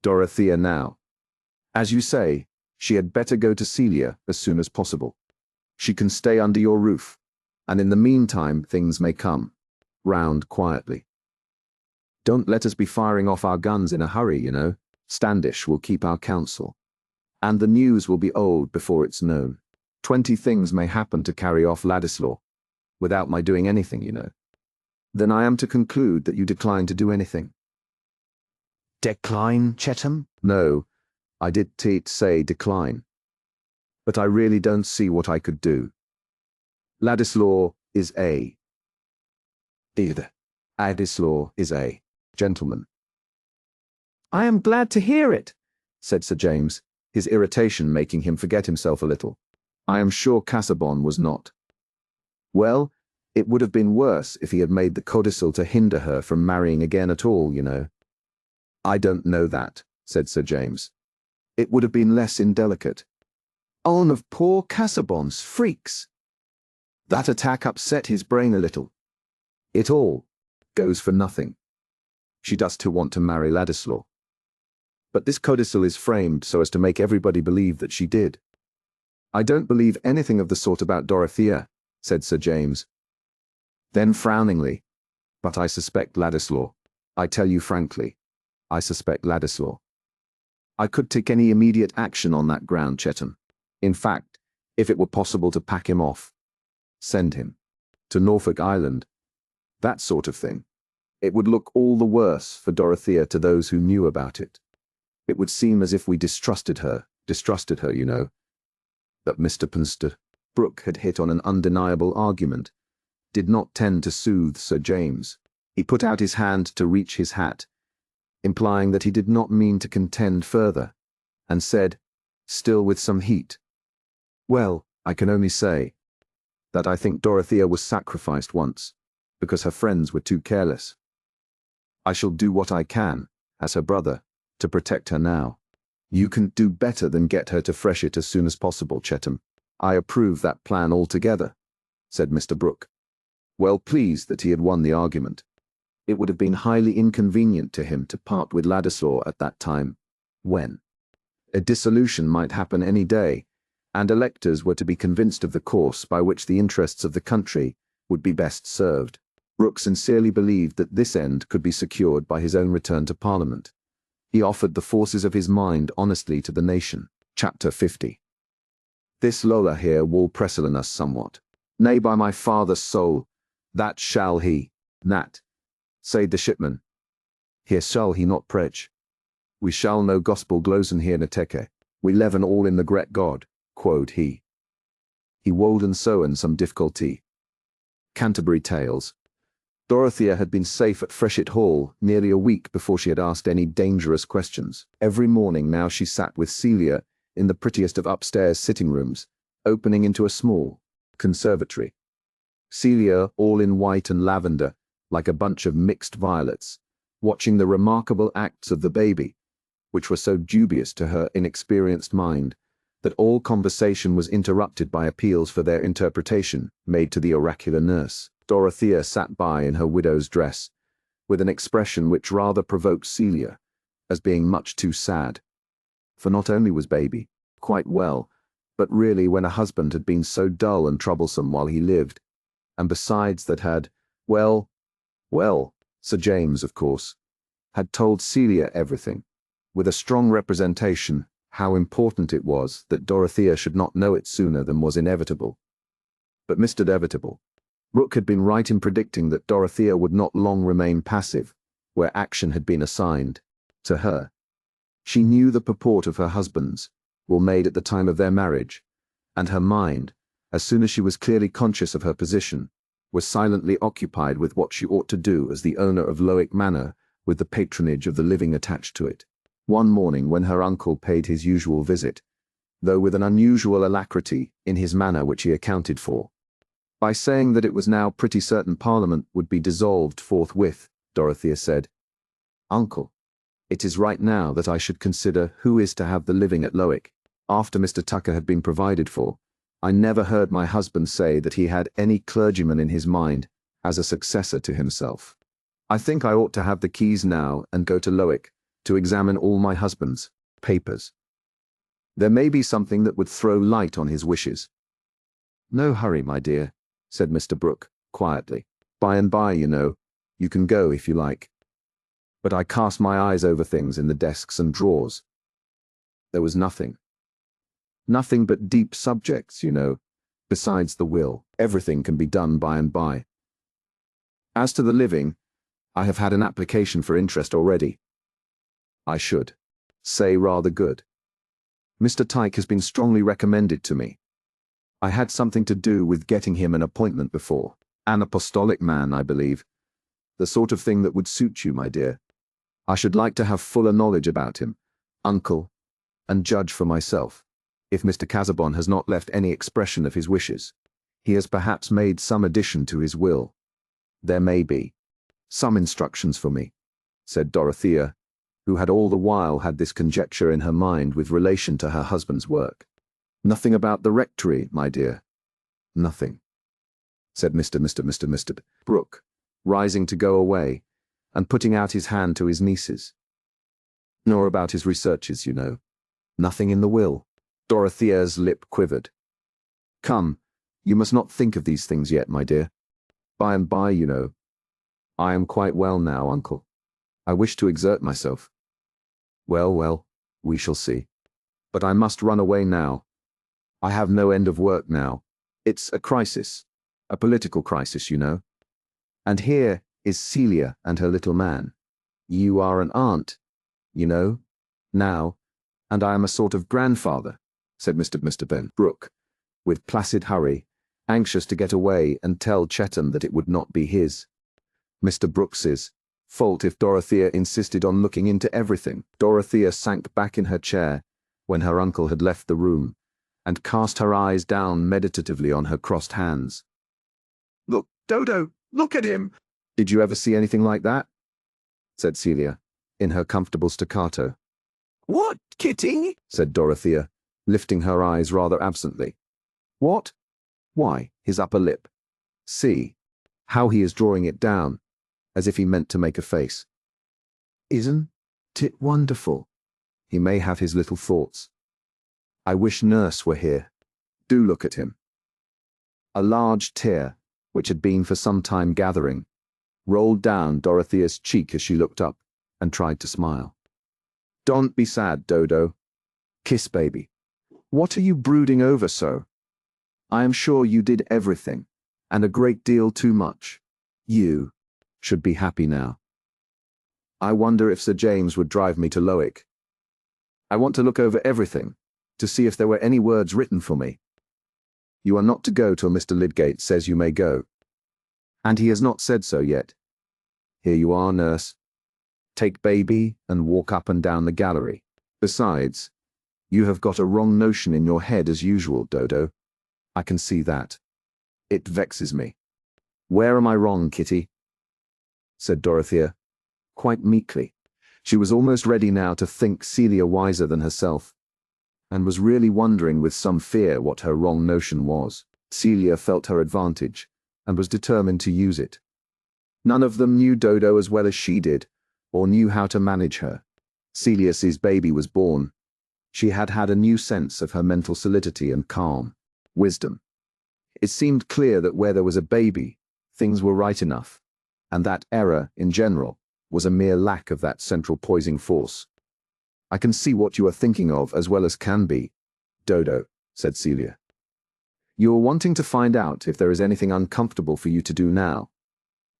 Dorothea now. As you say, she had better go to Celia as soon as possible. She can stay under your roof, and in the meantime things may come round quietly. Don't let us be firing off our guns in a hurry, you know. Standish will keep our counsel. And the news will be old before it's known. 20 things may happen to carry off Ladislaw, without my doing anything, you know. Then I am to conclude that you decline to do anything. Decline, Chetham? No, I did say decline. But I really don't see what I could do. Ladislaw is a. Ladislaw is a gentleman. I am glad to hear it, said Sir James, his irritation making him forget himself a little. I am sure Casaubon was not. Well, it would have been worse if he had made the codicil to hinder her from marrying again at all, you know. I don't know that, said Sir James. It would have been less indelicate. On of poor Casaubon's freaks. That attack upset his brain a little. It all goes for nothing. She does too want to marry Ladislaw. But this codicil is framed so as to make everybody believe that she did. I don't believe anything of the sort about Dorothea, said Sir James. Then frowningly, but I suspect Ladislaw. I tell you frankly, I suspect Ladislaw. I could take any immediate action on that ground, Chetham. In fact, if it were possible to pack him off, send him to Norfolk Island, that sort of thing. It would look all the worse for Dorothea to those who knew about it. It would seem as if we distrusted her, you know. That Mr. Brooke had hit on an undeniable argument did not tend to soothe Sir James. He put out his hand to reach his hat, implying that he did not mean to contend further, and said, still with some heat, well, I can only say that I think Dorothea was sacrificed once, because her friends were too careless. I shall do what I can, as her brother, to protect her now. You can do better than get her to fresh it as soon as possible, Chetham. I approve that plan altogether, said Mr. Brooke, well pleased that he had won the argument. It would have been highly inconvenient to him to part with Ladislaw at that time, when a dissolution might happen any day, and electors were to be convinced of the course by which the interests of the country would be best served. Brooke sincerely believed that this end could be secured by his own return to Parliament. He offered the forces of his mind honestly to the nation. Chapter 50. This Lola here will presselen us somewhat. Nay, by my father's soul, that shall he, Nat, said the shipman. Here shall he not preach. We shall no gospel glosen here nateke. We leaven all in the great God, quod he. He wold and sown some difficulty. Canterbury Tales. Dorothea had been safe at Freshitt Hall nearly a week before she had asked any dangerous questions. Every morning now she sat with Celia in the prettiest of upstairs sitting rooms, opening into a small conservatory. Celia, all in white and lavender, like a bunch of mixed violets, watching the remarkable acts of the baby, which were so dubious to her inexperienced mind that all conversation was interrupted by appeals for their interpretation made to the oracular nurse. Dorothea sat by in her widow's dress, with an expression which rather provoked Celia, as being much too sad. For not only was baby quite well, but really when a husband had been so dull and troublesome while he lived, and besides that had, well, Sir James, of course, had told Celia everything, with a strong representation how important it was that Dorothea should not know it sooner than was inevitable. But Mr. Devitable, Brooke had been right in predicting that Dorothea would not long remain passive, where action had been assigned to her. She knew the purport of her husband's will made at the time of their marriage, and her mind, as soon as she was clearly conscious of her position, was silently occupied with what she ought to do as the owner of Lowick Manor with the patronage of the living attached to it. One morning when her uncle paid his usual visit, though with an unusual alacrity in his manner which he accounted for, by saying that it was now pretty certain Parliament would be dissolved forthwith, Dorothea said, Uncle, it is right now that I should consider who is to have the living at Lowick. After Mr. Tucker had been provided for, I never heard my husband say that he had any clergyman in his mind as a successor to himself. I think I ought to have the keys now and go to Lowick to examine all my husband's papers. There may be something that would throw light on his wishes. No hurry, my dear, said Mr. Brooke, quietly. By and by, you know, you can go if you like. But I cast my eyes over things in the desks and drawers. There was nothing. Nothing but deep subjects, you know. Besides the will, everything can be done by and by. As to the living, I have had an application for interest already. I should say rather good. Mr. Tyke has been strongly recommended to me. I had something to do with getting him an appointment before. An apostolic man, I believe. The sort of thing that would suit you, my dear. I should like to have fuller knowledge about him, uncle, and judge for myself. If Mr. Casaubon has not left any expression of his wishes, he has perhaps made some addition to his will. There may be some instructions for me, said Dorothea, who had all the while had this conjecture in her mind with relation to her husband's work. Nothing about the rectory, my dear. Nothing, said Mr. Brooke, rising to go away, and putting out his hand to his nieces. Nor about his researches, you know. Nothing in the will. Dorothea's lip quivered. Come, you must not think of these things yet, my dear. By and by, you know. I am quite well now, uncle. I wish to exert myself. Well, we shall see. But I must run away now. I have no end of work now. It's a crisis, a political crisis, you know. And here is Celia and her little man. You are an aunt, you know, now, and I am a sort of grandfather, said Mr. Brooke, with placid hurry, anxious to get away and tell Chettam that it would not be his. Mr. Brooks's fault if Dorothea insisted on looking into everything. Dorothea sank back in her chair when her uncle had left the room, and cast her eyes down meditatively on her crossed hands. Look, Dodo, look at him! Did you ever see anything like that? Said Celia, in her comfortable staccato. What, Kitty? Said Dorothea, lifting her eyes rather absently. What? Why, his upper lip. See, how he is drawing it down, as if he meant to make a face. Isn't it wonderful? He may have his little thoughts. I wish nurse were here. Do look at him. A large tear, which had been for some time gathering, rolled down Dorothea's cheek as she looked up and tried to smile. Don't be sad, Dodo. Kiss baby. What are you brooding over so? I am sure you did everything, and a great deal too much. You should be happy now. I wonder if Sir James would drive me to Lowick. I want to look over everything, to see if there were any words written for me. You are not to go till Mr. Lydgate says you may go. And he has not said so yet. Here you are, nurse. Take baby and walk up and down the gallery. Besides, you have got a wrong notion in your head as usual, Dodo. I can see that. It vexes me. Where am I wrong, Kitty? Said Dorothea, quite meekly. She was almost ready now to think Celia wiser than herself, and was really wondering with some fear what her wrong notion was. Celia felt her advantage, and was determined to use it. None of them knew Dodo as well as she did, or knew how to manage her. Celia's baby was born. She had had a new sense of her mental solidity and calm, wisdom. It seemed clear that where there was a baby, things were right enough, and that error, in general, was a mere lack of that central poising force. I can see what you are thinking of as well as can be, Dodo, said Celia. You are wanting to find out if there is anything uncomfortable for you to do now,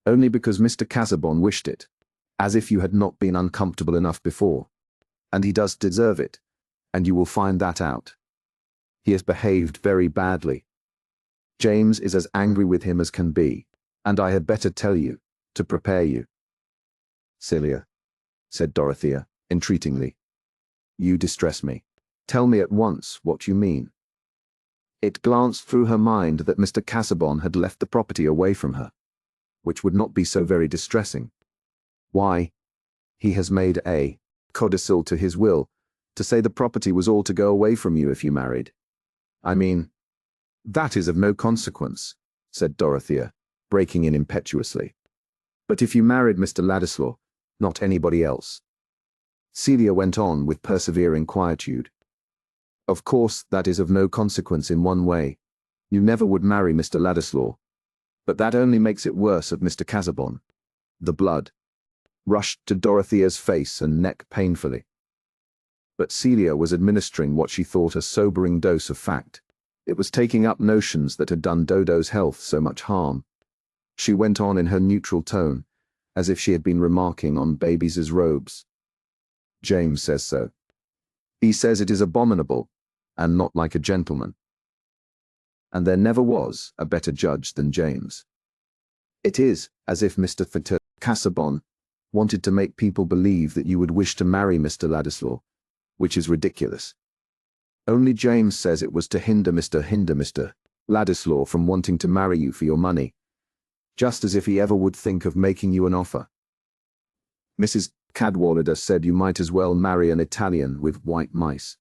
only because Mr. Casaubon wished it, as if you had not been uncomfortable enough before. And he does deserve it, and you will find that out. He has behaved very badly. James is as angry with him as can be, and I had better tell you, to prepare you. Celia, said Dorothea, entreatingly, you distress me. Tell me at once what you mean. It glanced through her mind that Mr. Casaubon had left the property away from her, which would not be so very distressing. Why, he has made a codicil to his will, to say the property was all to go away from you if you married. I mean, that is of no consequence, said Dorothea, breaking in impetuously. But if you married Mr. Ladislaw, not anybody else. Celia went on with persevering quietude. Of course, that is of no consequence in one way. You never would marry Mr. Ladislaw, but that only makes it worse of Mr. Casaubon. The blood. rushed to Dorothea's face and neck painfully. But Celia was administering what she thought a sobering dose of fact. It was taking up notions that had done Dodo's health so much harm. She went on in her neutral tone, as if she had been remarking on babies' robes. James says so. He says it is abominable, and not like a gentleman. And there never was a better judge than James. It is as if Mr. Casaubon wanted to make people believe that you would wish to marry Mr. Ladislaw, which is ridiculous. Only James says it was to hinder Mr. Ladislaw from wanting to marry you for your money, just as if he ever would think of making you an offer. Mrs. Cadwallader said you might as well marry an Italian with white mice.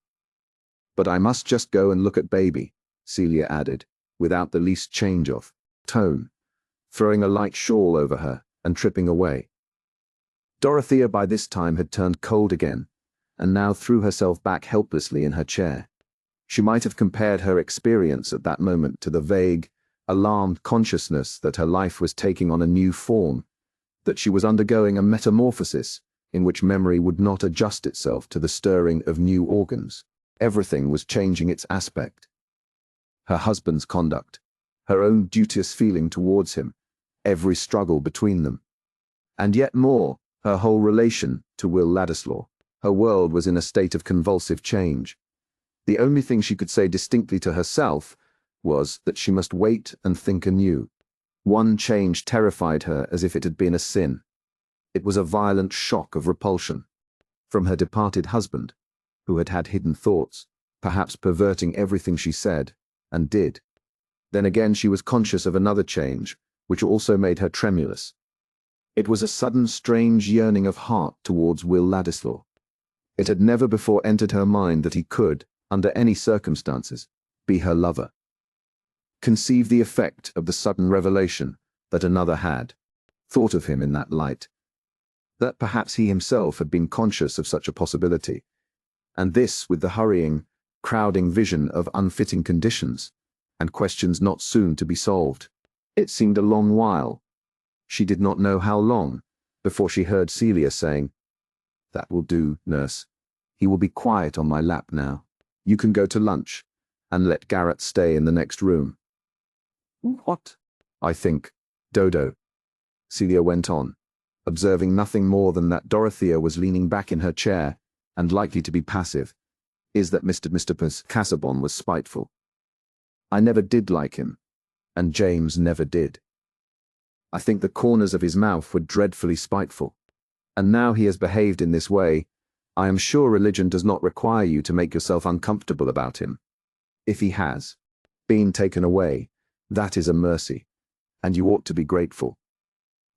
But I must just go and look at baby, Celia added, without the least change of tone, throwing a light shawl over her and tripping away. Dorothea by this time had turned cold again, and now threw herself back helplessly in her chair. She might have compared her experience at that moment to the vague, alarmed consciousness that her life was taking on a new form, that she was undergoing a metamorphosis in which memory would not adjust itself to the stirring of new organs. Everything was changing its aspect. Her husband's conduct, her own duteous feeling towards him, every struggle between them. And yet more, her whole relation to Will Ladislaw. Her world was in a state of convulsive change. The only thing she could say distinctly to herself was that she must wait and think anew. One change terrified her as if it had been a sin. It was a violent shock of repulsion from her departed husband, who had had hidden thoughts, perhaps perverting everything she said and did. Then again she was conscious of another change, which also made her tremulous. It was a sudden strange yearning of heart towards Will Ladislaw. It had never before entered her mind that he could, under any circumstances, be her lover. Conceive the effect of the sudden revelation that another had thought of him in that light, that perhaps he himself had been conscious of such a possibility, and this with the hurrying, crowding vision of unfitting conditions, and questions not soon to be solved. It seemed a long while, she did not know how long, before she heard Celia saying, "That will do, nurse. He will be quiet on my lap now. You can go to lunch, and let Garrett stay in the next room." "What?" "I think, Dodo," Celia went on, observing nothing more than that Dorothea was leaning back in her chair and likely to be passive, "is that Mr. Casaubon was spiteful. I never did like him, and James never did. I think the corners of his mouth were dreadfully spiteful, and now he has behaved in this way. I am sure religion does not require you to make yourself uncomfortable about him. If he has been taken away, that is a mercy, and you ought to be grateful.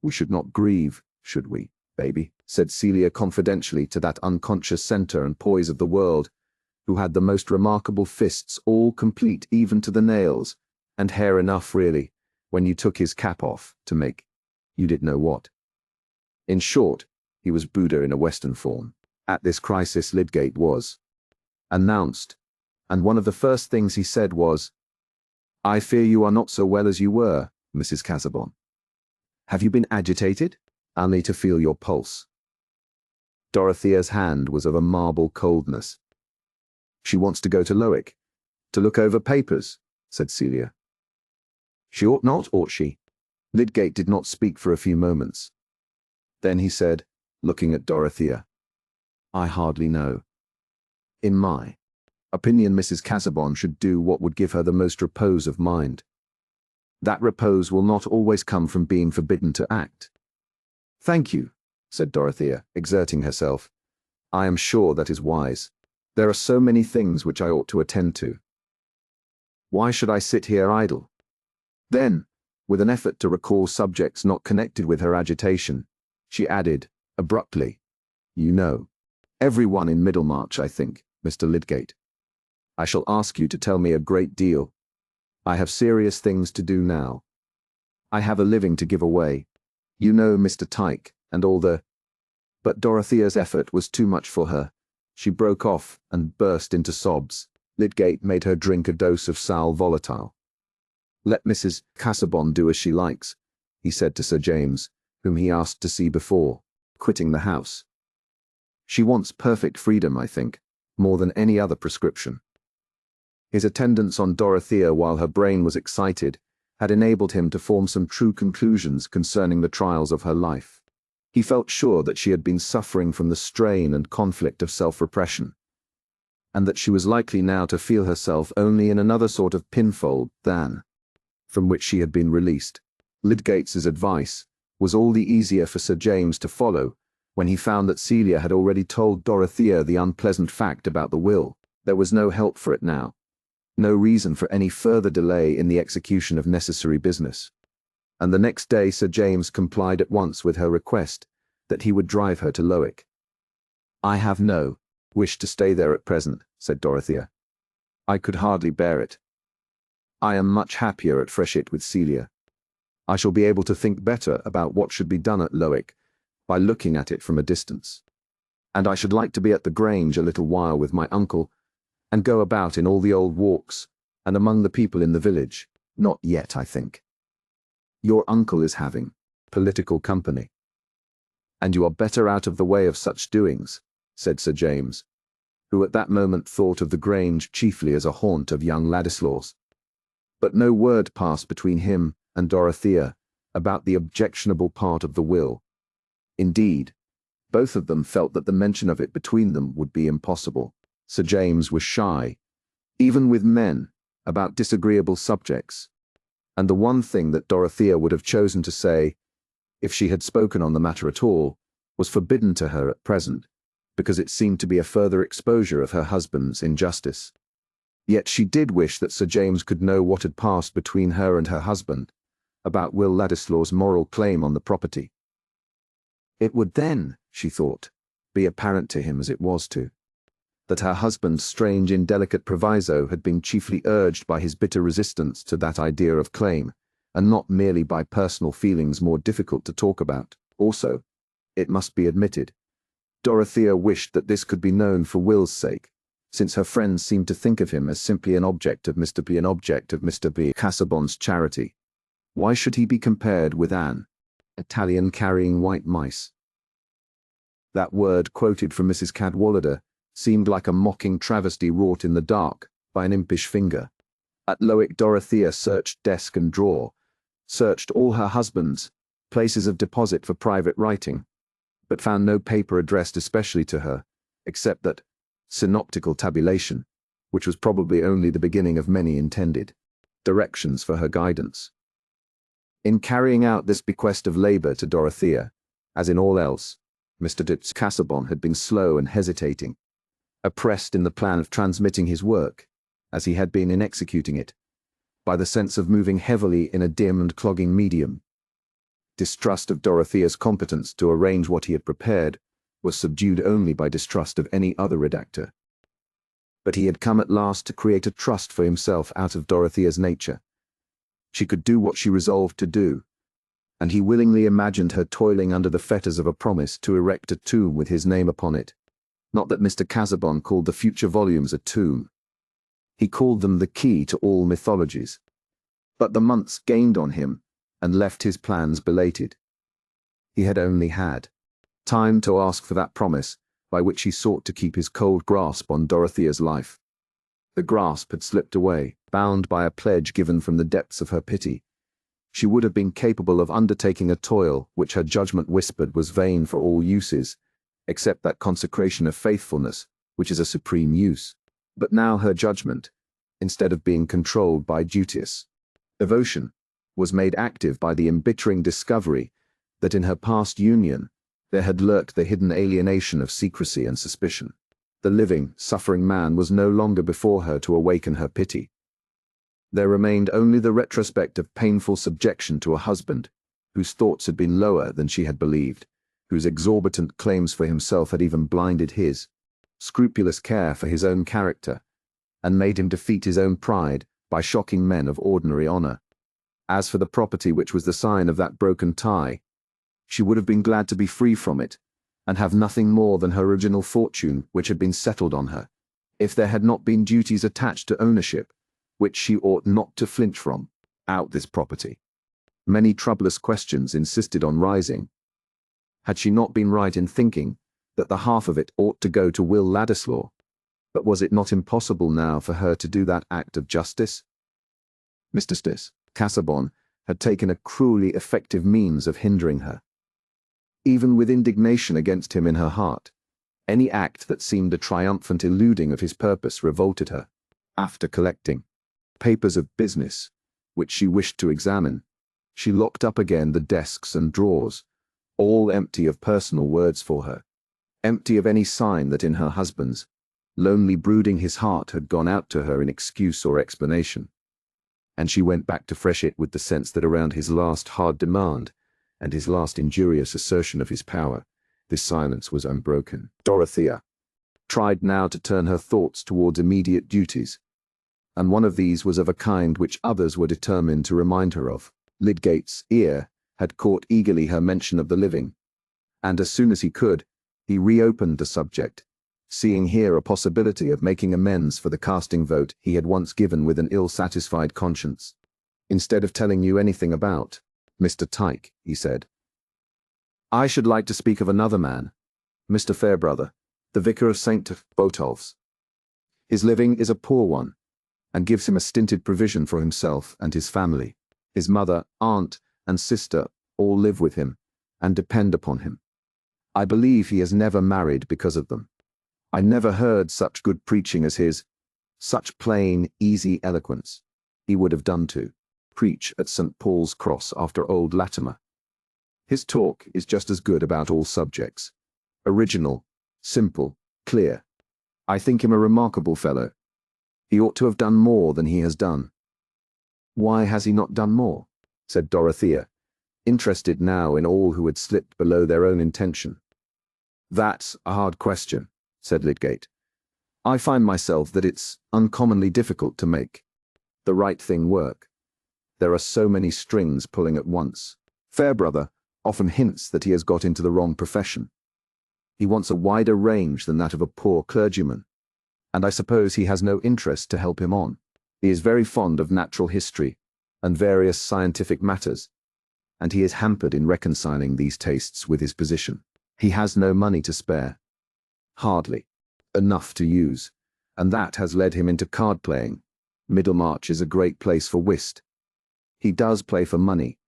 We should not grieve, should we, baby?" said Celia confidentially to that unconscious centre and poise of the world, who had the most remarkable fists, all complete even to the nails, and hair enough really, when you took his cap off, to make you did know what. In short, he was Buddha in a Western form. At this crisis Lydgate was announced, and one of the first things he said was, "I fear you are not so well as you were, Mrs. Casaubon. Have you been agitated? I'll need to feel your pulse." Dorothea's hand was of a marble coldness. "She wants to go to Lowick, to look over papers," said Celia. "She ought not, ought she?" Lydgate did not speak for a few moments. Then he said, looking at Dorothea, "I hardly know. In my opinion, Mrs. Casaubon should do what would give her the most repose of mind. That repose will not always come from being forbidden to act." "Thank you," said Dorothea, exerting herself. "I am sure that is wise. There are so many things which I ought to attend to. Why should I sit here idle?" Then, with an effort to recall subjects not connected with her agitation, she added, abruptly, "You know everyone in Middlemarch, I think, Mr. Lydgate. I shall ask you to tell me a great deal. I have serious things to do now. I have a living to give away. You know Mr. Tyke, and all the—" But Dorothea's effort was too much for her. She broke off and burst into sobs. Lydgate made her drink a dose of sal volatile. "Let Mrs. Casaubon do as she likes," he said to Sir James, whom he asked to see before. quitting the house. She wants perfect freedom, I think, more than any other prescription. His attendance on Dorothea while her brain was excited had enabled him to form some true conclusions concerning the trials of her life. He felt sure that she had been suffering from the strain and conflict of self-repression, and that she was likely now to feel herself only in another sort of pinfold than from which she had been released. Lydgate's advice was all the easier for Sir James to follow when he found that Celia had already told Dorothea the unpleasant fact about the will. There was no help for it now, no reason for any further delay in the execution of necessary business. And the next day Sir James complied at once with her request that he would drive her to Lowick. "I have no wish to stay there at present," said Dorothea. "I could hardly bear it. I am much happier at Freshett with Celia. I shall be able to think better about what should be done at Lowick by looking at it from a distance. And I should like to be at the Grange a little while with my uncle, and go about in all the old walks and among the people in the village. Not yet, I think. Your uncle is having political company, and you are better out of the way of such doings," said Sir James, who at that moment thought of the Grange chiefly as a haunt of young Ladislaws. But no word passed between him and Dorothea about the objectionable part of the will. Indeed, both of them felt that the mention of it between them would be impossible. Sir James was shy, even with men, about disagreeable subjects, and the one thing that Dorothea would have chosen to say, if she had spoken on the matter at all, was forbidden to her at present, because it seemed to be a further exposure of her husband's injustice. Yet she did wish that Sir James could know what had passed between her and her husband about Will Ladislaw's moral claim on the property. It would then, she thought, be apparent to him as it was to, that her husband's strange indelicate proviso had been chiefly urged by his bitter resistance to that idea of claim, and not merely by personal feelings more difficult to talk about. Also, it must be admitted, Dorothea wished that this could be known for Will's sake, since her friends seemed to think of him as simply an object of Mr. B. Casaubon's charity. Why should he be compared with Anne, Italian carrying white mice? That word quoted from Mrs. Cadwallader seemed like a mocking travesty wrought in the dark by an impish finger. At Lowick Dorothea searched desk and drawer, searched all her husband's places of deposit for private writing, but found no paper addressed especially to her, except that synoptical tabulation, which was probably only the beginning of many intended directions for her guidance. In carrying out this bequest of labour to Dorothea, as in all else, Mr. de Casaubon had been slow and hesitating, oppressed in the plan of transmitting his work, as he had been in executing it, by the sense of moving heavily in a dim and clogging medium. Distrust of Dorothea's competence to arrange what he had prepared was subdued only by distrust of any other redactor. But he had come at last to create a trust for himself out of Dorothea's nature. She could do what she resolved to do, and he willingly imagined her toiling under the fetters of a promise to erect a tomb with his name upon it. Not that Mr. Casaubon called the future volumes a tomb. He called them the key to all mythologies. But the months gained on him and left his plans belated. He had only had time to ask for that promise by which he sought to keep his cold grasp on Dorothea's life. The grasp had slipped away, bound by a pledge given from the depths of her pity. She would have been capable of undertaking a toil which her judgment whispered was vain for all uses, except that consecration of faithfulness which is a supreme use. But now her judgment, instead of being controlled by duteous devotion, was made active by the embittering discovery that in her past union there had lurked the hidden alienation of secrecy and suspicion. The living, suffering man was no longer before her to awaken her pity. There remained only the retrospect of painful subjection to a husband, whose thoughts had been lower than she had believed, whose exorbitant claims for himself had even blinded his scrupulous care for his own character, and made him defeat his own pride by shocking men of ordinary honor. As for the property which was the sign of that broken tie, she would have been glad to be free from it, and have nothing more than her original fortune which had been settled on her, if there had not been duties attached to ownership, which she ought not to flinch from, out this property. Many troublous questions insisted on rising. Had she not been right in thinking that the half of it ought to go to Will Ladislaw? But was it not impossible now for her to do that act of justice? Mr. Stis Casaubon had taken a cruelly effective means of hindering her. Even with indignation against him in her heart, any act that seemed a triumphant eluding of his purpose revolted her. After collecting papers of business, which she wished to examine, she locked up again the desks and drawers, all empty of personal words for her, empty of any sign that in her husband's lonely brooding his heart had gone out to her in excuse or explanation. And she went back to fresh it with the sense that around his last hard demand and his last injurious assertion of his power, this silence was unbroken. Dorothea tried now to turn her thoughts towards immediate duties, and one of these was of a kind which others were determined to remind her of. Lydgate's ear had caught eagerly her mention of the living, and as soon as he could, he reopened the subject, seeing here a possibility of making amends for the casting vote he had once given with an ill-satisfied conscience. "Instead of telling you anything about Mr. Tyke," he said, "I should like to speak of another man, Mr. Fairbrother, the vicar of St. Botolph's. His living is a poor one, and gives him a stinted provision for himself and his family. His mother, aunt, and sister all live with him, and depend upon him. I believe he has never married because of them. I never heard such good preaching as his, such plain, easy eloquence. He would have done to preach at St. Paul's Cross after old Latimer. His talk is just as good about all subjects. Original, simple, clear. I think him a remarkable fellow. He ought to have done more than he has done." "Why has he not done more?" said Dorothea, interested now in all who had slipped below their own intention. "That's a hard question," said Lydgate. "I find myself that it's uncommonly difficult to make the right thing work. There are so many strings pulling at once. Fairbrother often hints that he has got into the wrong profession. He wants a wider range than that of a poor clergyman, and I suppose he has no interest to help him on. He is very fond of natural history and various scientific matters, and he is hampered in reconciling these tastes with his position. He has no money to spare. Hardly enough to use, and that has led him into card-playing. Middlemarch is a great place for whist. He does play for money,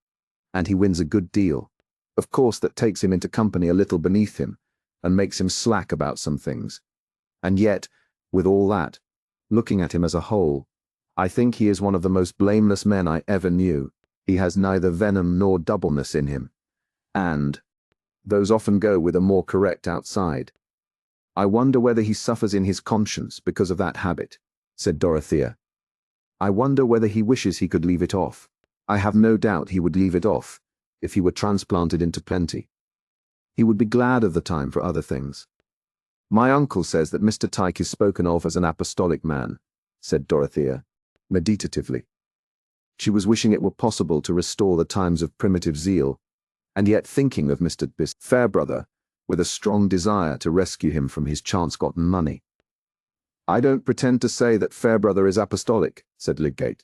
and he wins a good deal. Of course that takes him into company a little beneath him, and makes him slack about some things. And yet, with all that, looking at him as a whole, I think he is one of the most blameless men I ever knew. He has neither venom nor doubleness in him, and those often go with a more correct outside. I wonder whether he suffers in his conscience because of that habit," said Dorothea. "I wonder whether he wishes he could leave it off. I have no doubt he would leave it off if he were transplanted into plenty. He would be glad of the time for other things." "My uncle says that Mr. Tyke is spoken of as an apostolic man," said Dorothea, meditatively. She was wishing it were possible to restore the times of primitive zeal, and yet thinking of Mr. Fairbrother with a strong desire to rescue him from his chance-gotten money. "I don't pretend to say that Fairbrother is apostolic," said Lydgate.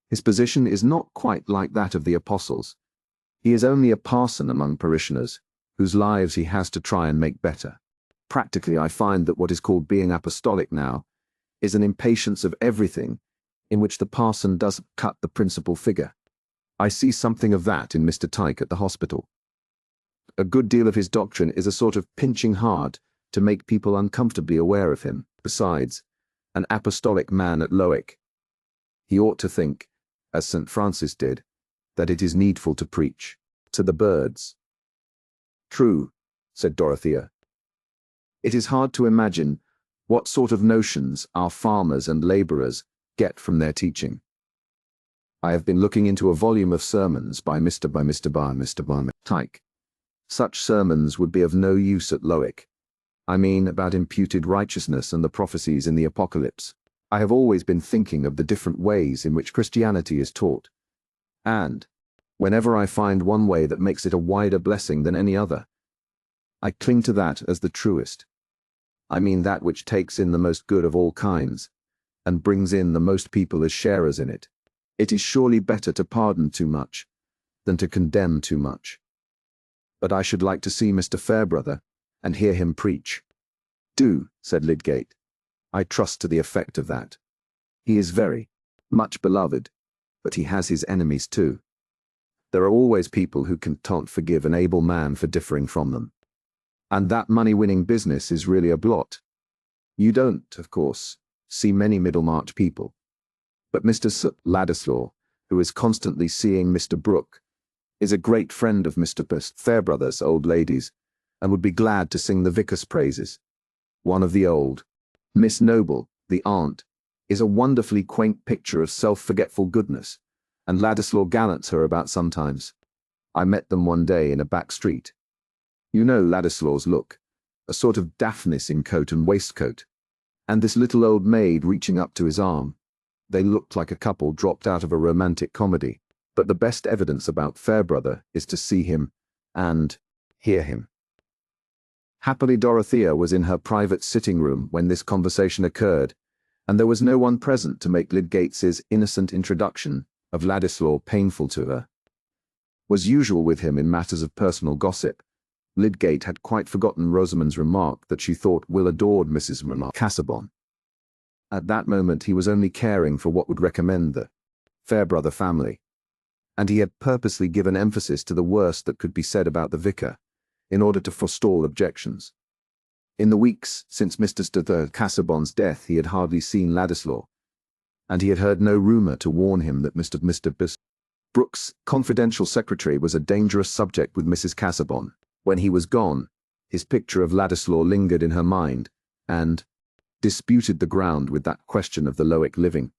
"His position is not quite like that of the apostles. He is only a parson among parishioners, whose lives he has to try and make better. Practically, I find that what is called being apostolic now is an impatience of everything in which the parson doesn't cut the principal figure. I see something of that in Mr. Tyke at the hospital. A good deal of his doctrine is a sort of pinching hard to make people uncomfortably aware of him. Besides, an apostolic man at Lowick, he ought to think, as St. Francis did, that it is needful to preach to the birds." "True," said Dorothea. "It is hard to imagine what sort of notions our farmers and labourers get from their teaching. I have been looking into a volume of sermons by Mr. Tyke. Such sermons would be of no use at Lowick. I mean about imputed righteousness and the prophecies in the Apocalypse. I have always been thinking of the different ways in which Christianity is taught, and, whenever I find one way that makes it a wider blessing than any other, I cling to that as the truest. I mean that which takes in the most good of all kinds, and brings in the most people as sharers in it. It is surely better to pardon too much than to condemn too much." But I should like to see Mr. Fairbrother, and hear him preach. Do, said Lydgate. I trust to the effect of that. He is very much beloved, but he has his enemies too. There are always people who can't forgive an able man for differing from them. And that money-winning business is really a blot. You don't, of course, see many Middlemarch people. But Mr. Ladislaw, who is constantly seeing Mr. Brooke, is a great friend of Mr. Fairbrother's old ladies, and would be glad to sing the vicar's praises. One of the old, Miss Noble, the aunt, is a wonderfully quaint picture of self-forgetful goodness, and Ladislaw gallants her about sometimes. I met them one day in a back street. You know Ladislaw's look, a sort of Daphnis in coat and waistcoat, and this little old maid reaching up to his arm. They looked like a couple dropped out of a romantic comedy, but the best evidence about Fairbrother is to see him and hear him. Happily Dorothea was in her private sitting room when this conversation occurred, and there was no one present to make Lydgate's innocent introduction of Ladislaw painful to her. Was usual with him in matters of personal gossip, Lydgate had quite forgotten Rosamond's remark that she thought Will adored Mrs. Casaubon. At that moment he was only caring for what would recommend the Fairbrother family, and he had purposely given emphasis to the worst that could be said about the vicar, in order to forestall objections. In the weeks since Mr. Casaubon's death he had hardly seen Ladislaw, and he had heard no rumour to warn him that Mr. Brooke's confidential secretary was a dangerous subject with Mrs. Casaubon. When he was gone, his picture of Ladislaw lingered in her mind, and disputed the ground with that question of the Lowick living.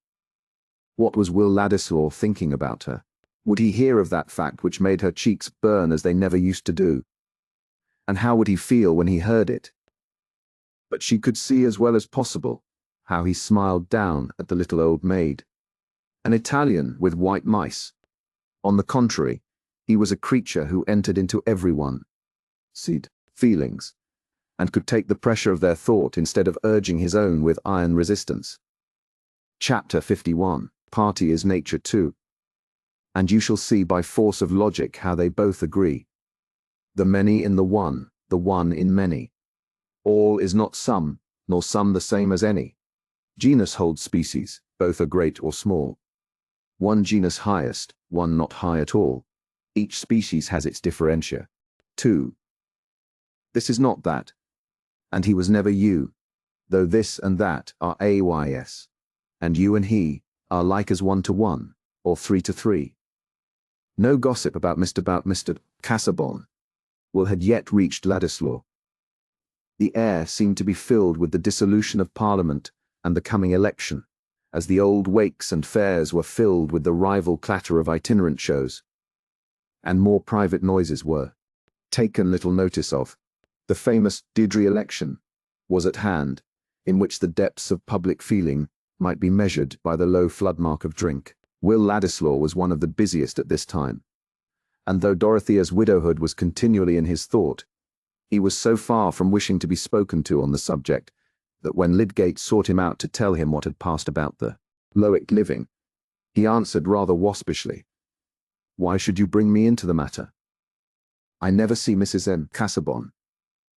What was Will Ladislaw thinking about her? Would he hear of that fact which made her cheeks burn as they never used to do? And how would he feel when he heard it? But she could see as well as possible how he smiled down at the little old maid. An Italian with white mice. On the contrary, he was a creature who entered into everyone's feelings, and could take the pressure of their thought instead of urging his own with iron resistance. Chapter 51. Party is nature too. And you shall see by force of logic how they both agree. The many in the one in many. All is not some, nor some the same as any. Genus holds species, both are great or small. One genus highest, one not high at all. Each species has its differentia. 2. This is not that, and he was never you, though this and that are ays, and you and he are like as 1 to 1, or 3 to 3. No gossip about Mr. Casaubon. Will had yet reached Ladislaw. The air seemed to be filled with the dissolution of Parliament and the coming election, as the old wakes and fairs were filled with the rival clatter of itinerant shows. And more private noises were taken little notice of. The famous Deirdre election was at hand, in which the depths of public feeling might be measured by the low floodmark of drink. Will Ladislaw was one of the busiest at this time, and though Dorothea's widowhood was continually in his thought, he was so far from wishing to be spoken to on the subject that when Lydgate sought him out to tell him what had passed about the Lowick living, he answered rather waspishly, "Why should you bring me into the matter? I never see Mrs. Casaubon,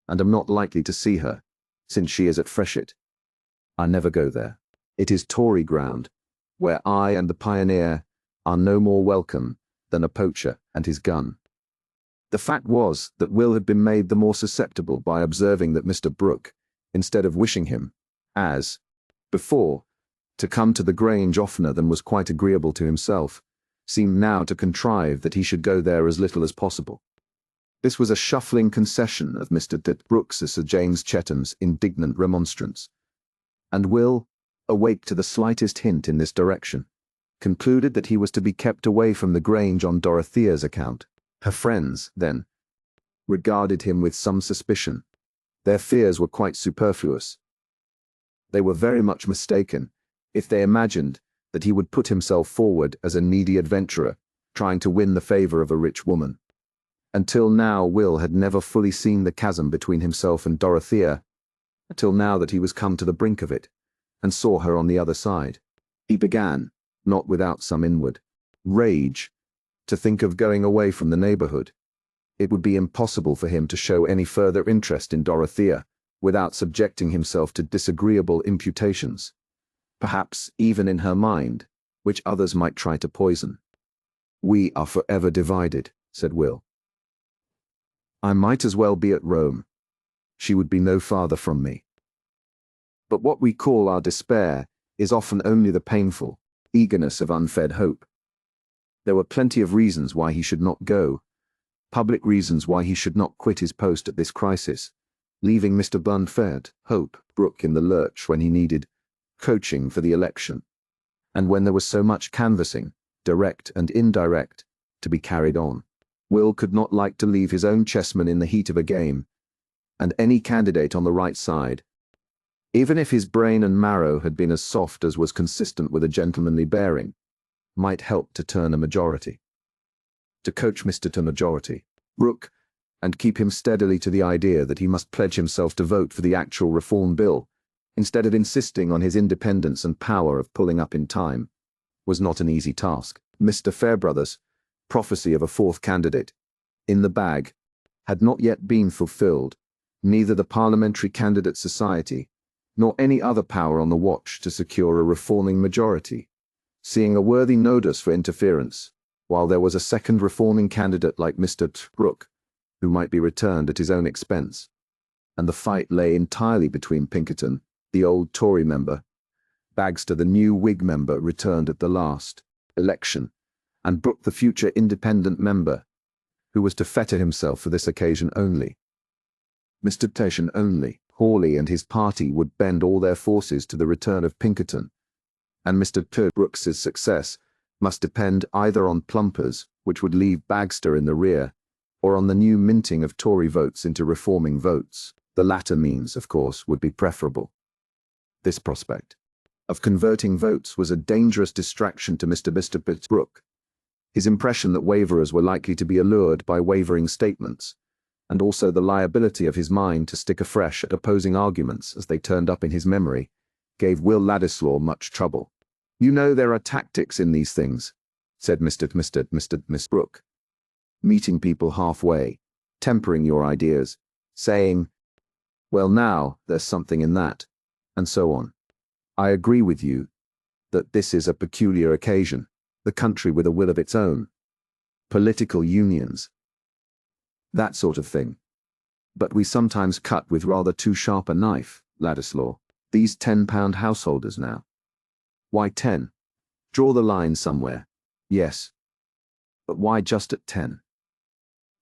and am not likely to see her, since she is at Freshitt. I never go there. It is Tory ground, where I and the pioneer are no more welcome than a poacher and his gun." The fact was that Will had been made the more susceptible by observing that Mr. Brooke, instead of wishing him, as before, to come to the Grange oftener than was quite agreeable to himself, seemed now to contrive that he should go there as little as possible. This was a shuffling concession of Mr. Brooke's to Sir James Chetham's indignant remonstrance, and Will, awake to the slightest hint in this direction, concluded that he was to be kept away from the Grange on Dorothea's account. Her friends, then, regarded him with some suspicion. Their fears were quite superfluous. They were very much mistaken if they imagined that he would put himself forward as a needy adventurer, trying to win the favour of a rich woman. Until now Will had never fully seen the chasm between himself and Dorothea, until now that he was come to the brink of it, and saw her on the other side. He began, not without some inward rage, to think of going away from the neighbourhood. it would be impossible for him to show any further interest in Dorothea without subjecting himself to disagreeable imputations, perhaps even in her mind, which others might try to poison. "We are forever divided," said Will. "I might as well be at Rome. She would be no farther from me." But what we call our despair is often only the painful eagerness of unfed hope. There were plenty of reasons why he should not go, public reasons why he should not quit his post at this crisis, leaving Mr. Bunford Hope Brooke in the lurch when he needed coaching for the election, and when there was so much canvassing, direct and indirect, to be carried on. Will could not like to leave his own chessmen in the heat of a game, and any candidate on the right side, even if his brain and marrow had been as soft as was consistent with a gentlemanly bearing, might help to turn a majority. To coach Mr. to majority, Brooke, and keep him steadily to the idea that he must pledge himself to vote for the actual reform bill, instead of insisting on his independence and power of pulling up in time, was not an easy task. Mr. Fairbrother's prophecy of a fourth candidate, in the bag, had not yet been fulfilled. Neither the Parliamentary Candidate Society, nor any other power on the watch to secure a reforming majority, seeing a worthy nodus for interference, while there was a second reforming candidate like Mr. Brooke, who might be returned at his own expense, and the fight lay entirely between Pinkerton, the old Tory member, Bagster, the new Whig member returned at the last election, and Brooke, the future independent member, who was to fetter himself for this occasion only. Mr. Tation only. Hawley and his party would bend all their forces to the return of Pinkerton, and Mr. Brooke's success must depend either on plumpers, which would leave Bagster in the rear, or on the new minting of Tory votes into reforming votes. The latter means, of course, would be preferable. This prospect of converting votes was a dangerous distraction to Mr. Brooke. His impression that waverers were likely to be allured by wavering statements, and also the liability of his mind to stick afresh at opposing arguments as they turned up in his memory, gave Will Ladislaw much trouble. "You know there are tactics in these things," said Miss Brooke. "Meeting people halfway, tempering your ideas, saying, 'Well now, there's something in that,' and so on. I agree with you that this is a peculiar occasion, the country with a will of its own, political unions, that sort of thing. But we sometimes cut with rather too sharp a knife, Ladislaw. These £10 householders now. Why 10? Draw the line somewhere. Yes. But why just at 10?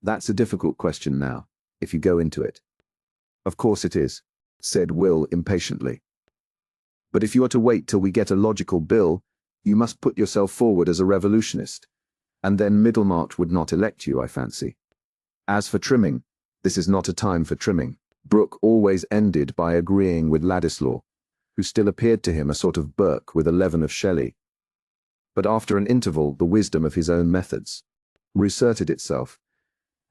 That's a difficult question now, if you go into it." "Of course it is," said Will impatiently. "But if you are to wait till we get a logical bill, you must put yourself forward as a revolutionist, and then Middlemarch would not elect you, I fancy. As for trimming, this is not a time for trimming." Brooke always ended by agreeing with Ladislaw, who still appeared to him a sort of Burke with a leaven of Shelley. But after an interval, the wisdom of his own methods reasserted itself,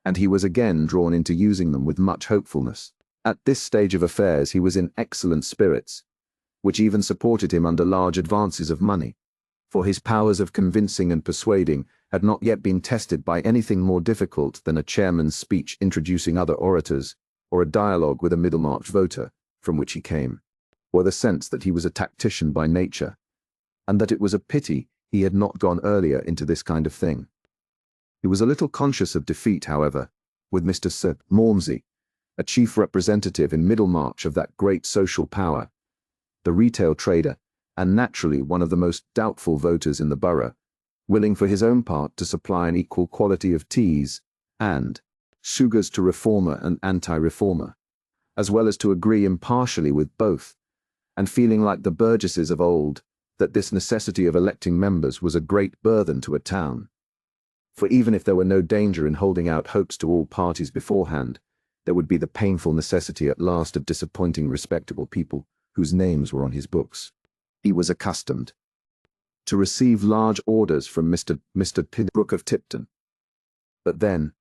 and he was again drawn into using them with much hopefulness. At this stage of affairs he was in excellent spirits, which even supported him under large advances of money, for his powers of convincing and persuading had not yet been tested by anything more difficult than a chairman's speech introducing other orators, or a dialogue with a Middlemarch voter, from which he came, or the sense that he was a tactician by nature, and that it was a pity he had not gone earlier into this kind of thing. He was a little conscious of defeat, however, with Mr. Sir Malmsey, a chief representative in Middlemarch of that great social power, the retail trader, and naturally one of the most doubtful voters in the borough, willing for his own part to supply an equal quantity of teas and sugars to reformer and anti-reformer, as well as to agree impartially with both, and feeling like the burgesses of old that this necessity of electing members was a great burthen to a town. For even if there were no danger in holding out hopes to all parties beforehand, there would be the painful necessity at last of disappointing respectable people whose names were on his books. He was accustomed to receive large orders from Mr. Brooke of Tipton. But then,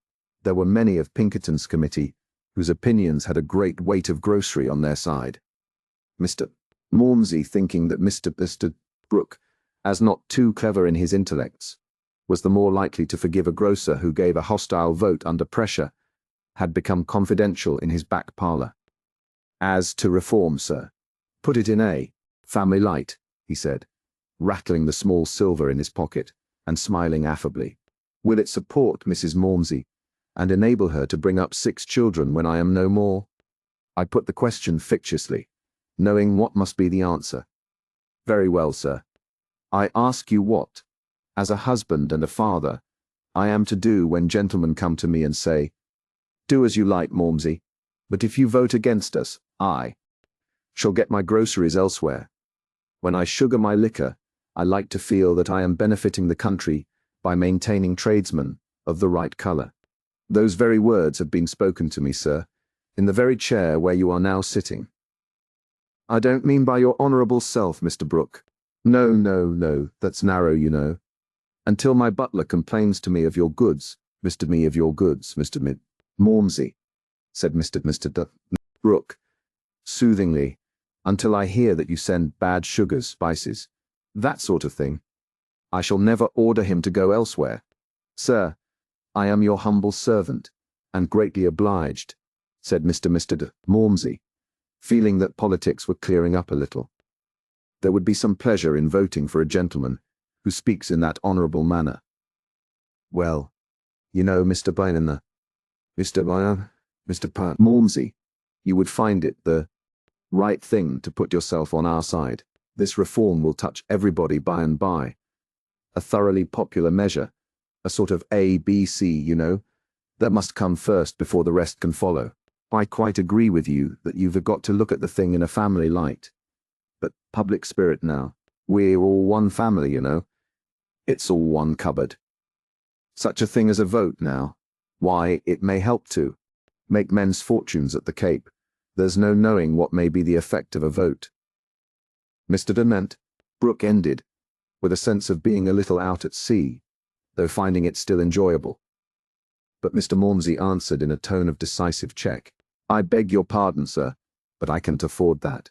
there were many of Pinkerton's committee whose opinions had a great weight of grocery on their side. Mr. Malmsey thinking that Mr. Brooke, as not too clever in his intellects, was the more likely to forgive a grocer who gave a hostile vote under pressure, had become confidential in his back parlour. As to reform, sir, put it in a family light, he said, rattling the small silver in his pocket and smiling affably. Will it support Mrs. Malmsey and enable her to bring up 6 children when I am no more? I put the question fictiously, knowing what must be the answer. Very well, sir. I ask you what, as a husband and a father, I am to do when gentlemen come to me and say, "Do as you like, Malmsey, but if you vote against us, I shall get my groceries elsewhere. When I sugar my liquor, I like to feel that I am benefiting the country by maintaining tradesmen of the right colour." Those very words have been spoken to me, sir, in the very chair where you are now sitting. I don't mean by your honourable self, Mr. Brooke. No, no, no, that's narrow, you know. Until my butler complains to me of your goods, Mr. Malmsey, said Mr. Brooke, soothingly, until I hear that you send bad sugars, spices, that sort of thing, I shall never order him to go elsewhere. Sir, I am your humble servant, and greatly obliged, said Mr. Malmsey, feeling that politics were clearing up a little. There would be some pleasure in voting for a gentleman who speaks in that honourable manner. Well, you know, Mr. Malmsey, you would find it the right thing to put yourself on our side. This reform will touch everybody by and by. A thoroughly popular measure, a sort of ABC, you know, that must come first before the rest can follow. I quite agree with you that you've got to look at the thing in a family light. But public spirit now, we're all one family, you know. It's all one cupboard. Such a thing as a vote now, why, it may help to make men's fortunes at the Cape. There's no knowing what may be the effect of a vote. Mr. Brooke ended, with a sense of being a little out at sea, though finding it still enjoyable. But Mr. Malmsey answered in a tone of decisive check. I beg your pardon, sir, but I can't afford that.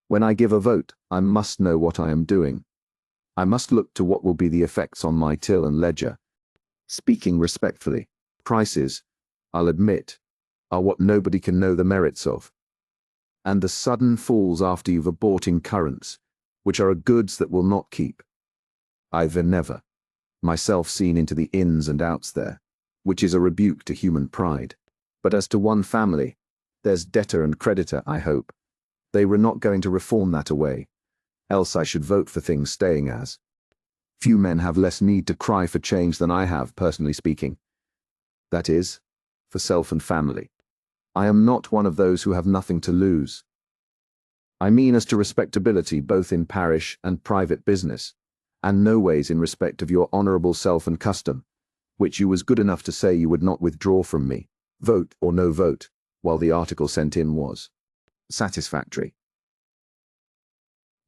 When I give a vote, I must know what I am doing. I must look to what will be the effects on my till and ledger. Speaking respectfully, prices, I'll admit, are what nobody can know the merits of. And the sudden falls after you've bought in currents, which are goods that will not keep. I've never, myself, seen into the ins and outs there, which is a rebuke to human pride. But as to one family, there's debtor and creditor, I hope. They were not going to reform that away, else I should vote for things staying as. Few men have less need to cry for change than I have, personally speaking. That is, for self and family. I am not one of those who have nothing to lose. I mean as to respectability both in parish and private business, and no ways in respect of your honourable self and custom, which you was good enough to say you would not withdraw from me, vote or no vote, while the article sent in was satisfactory.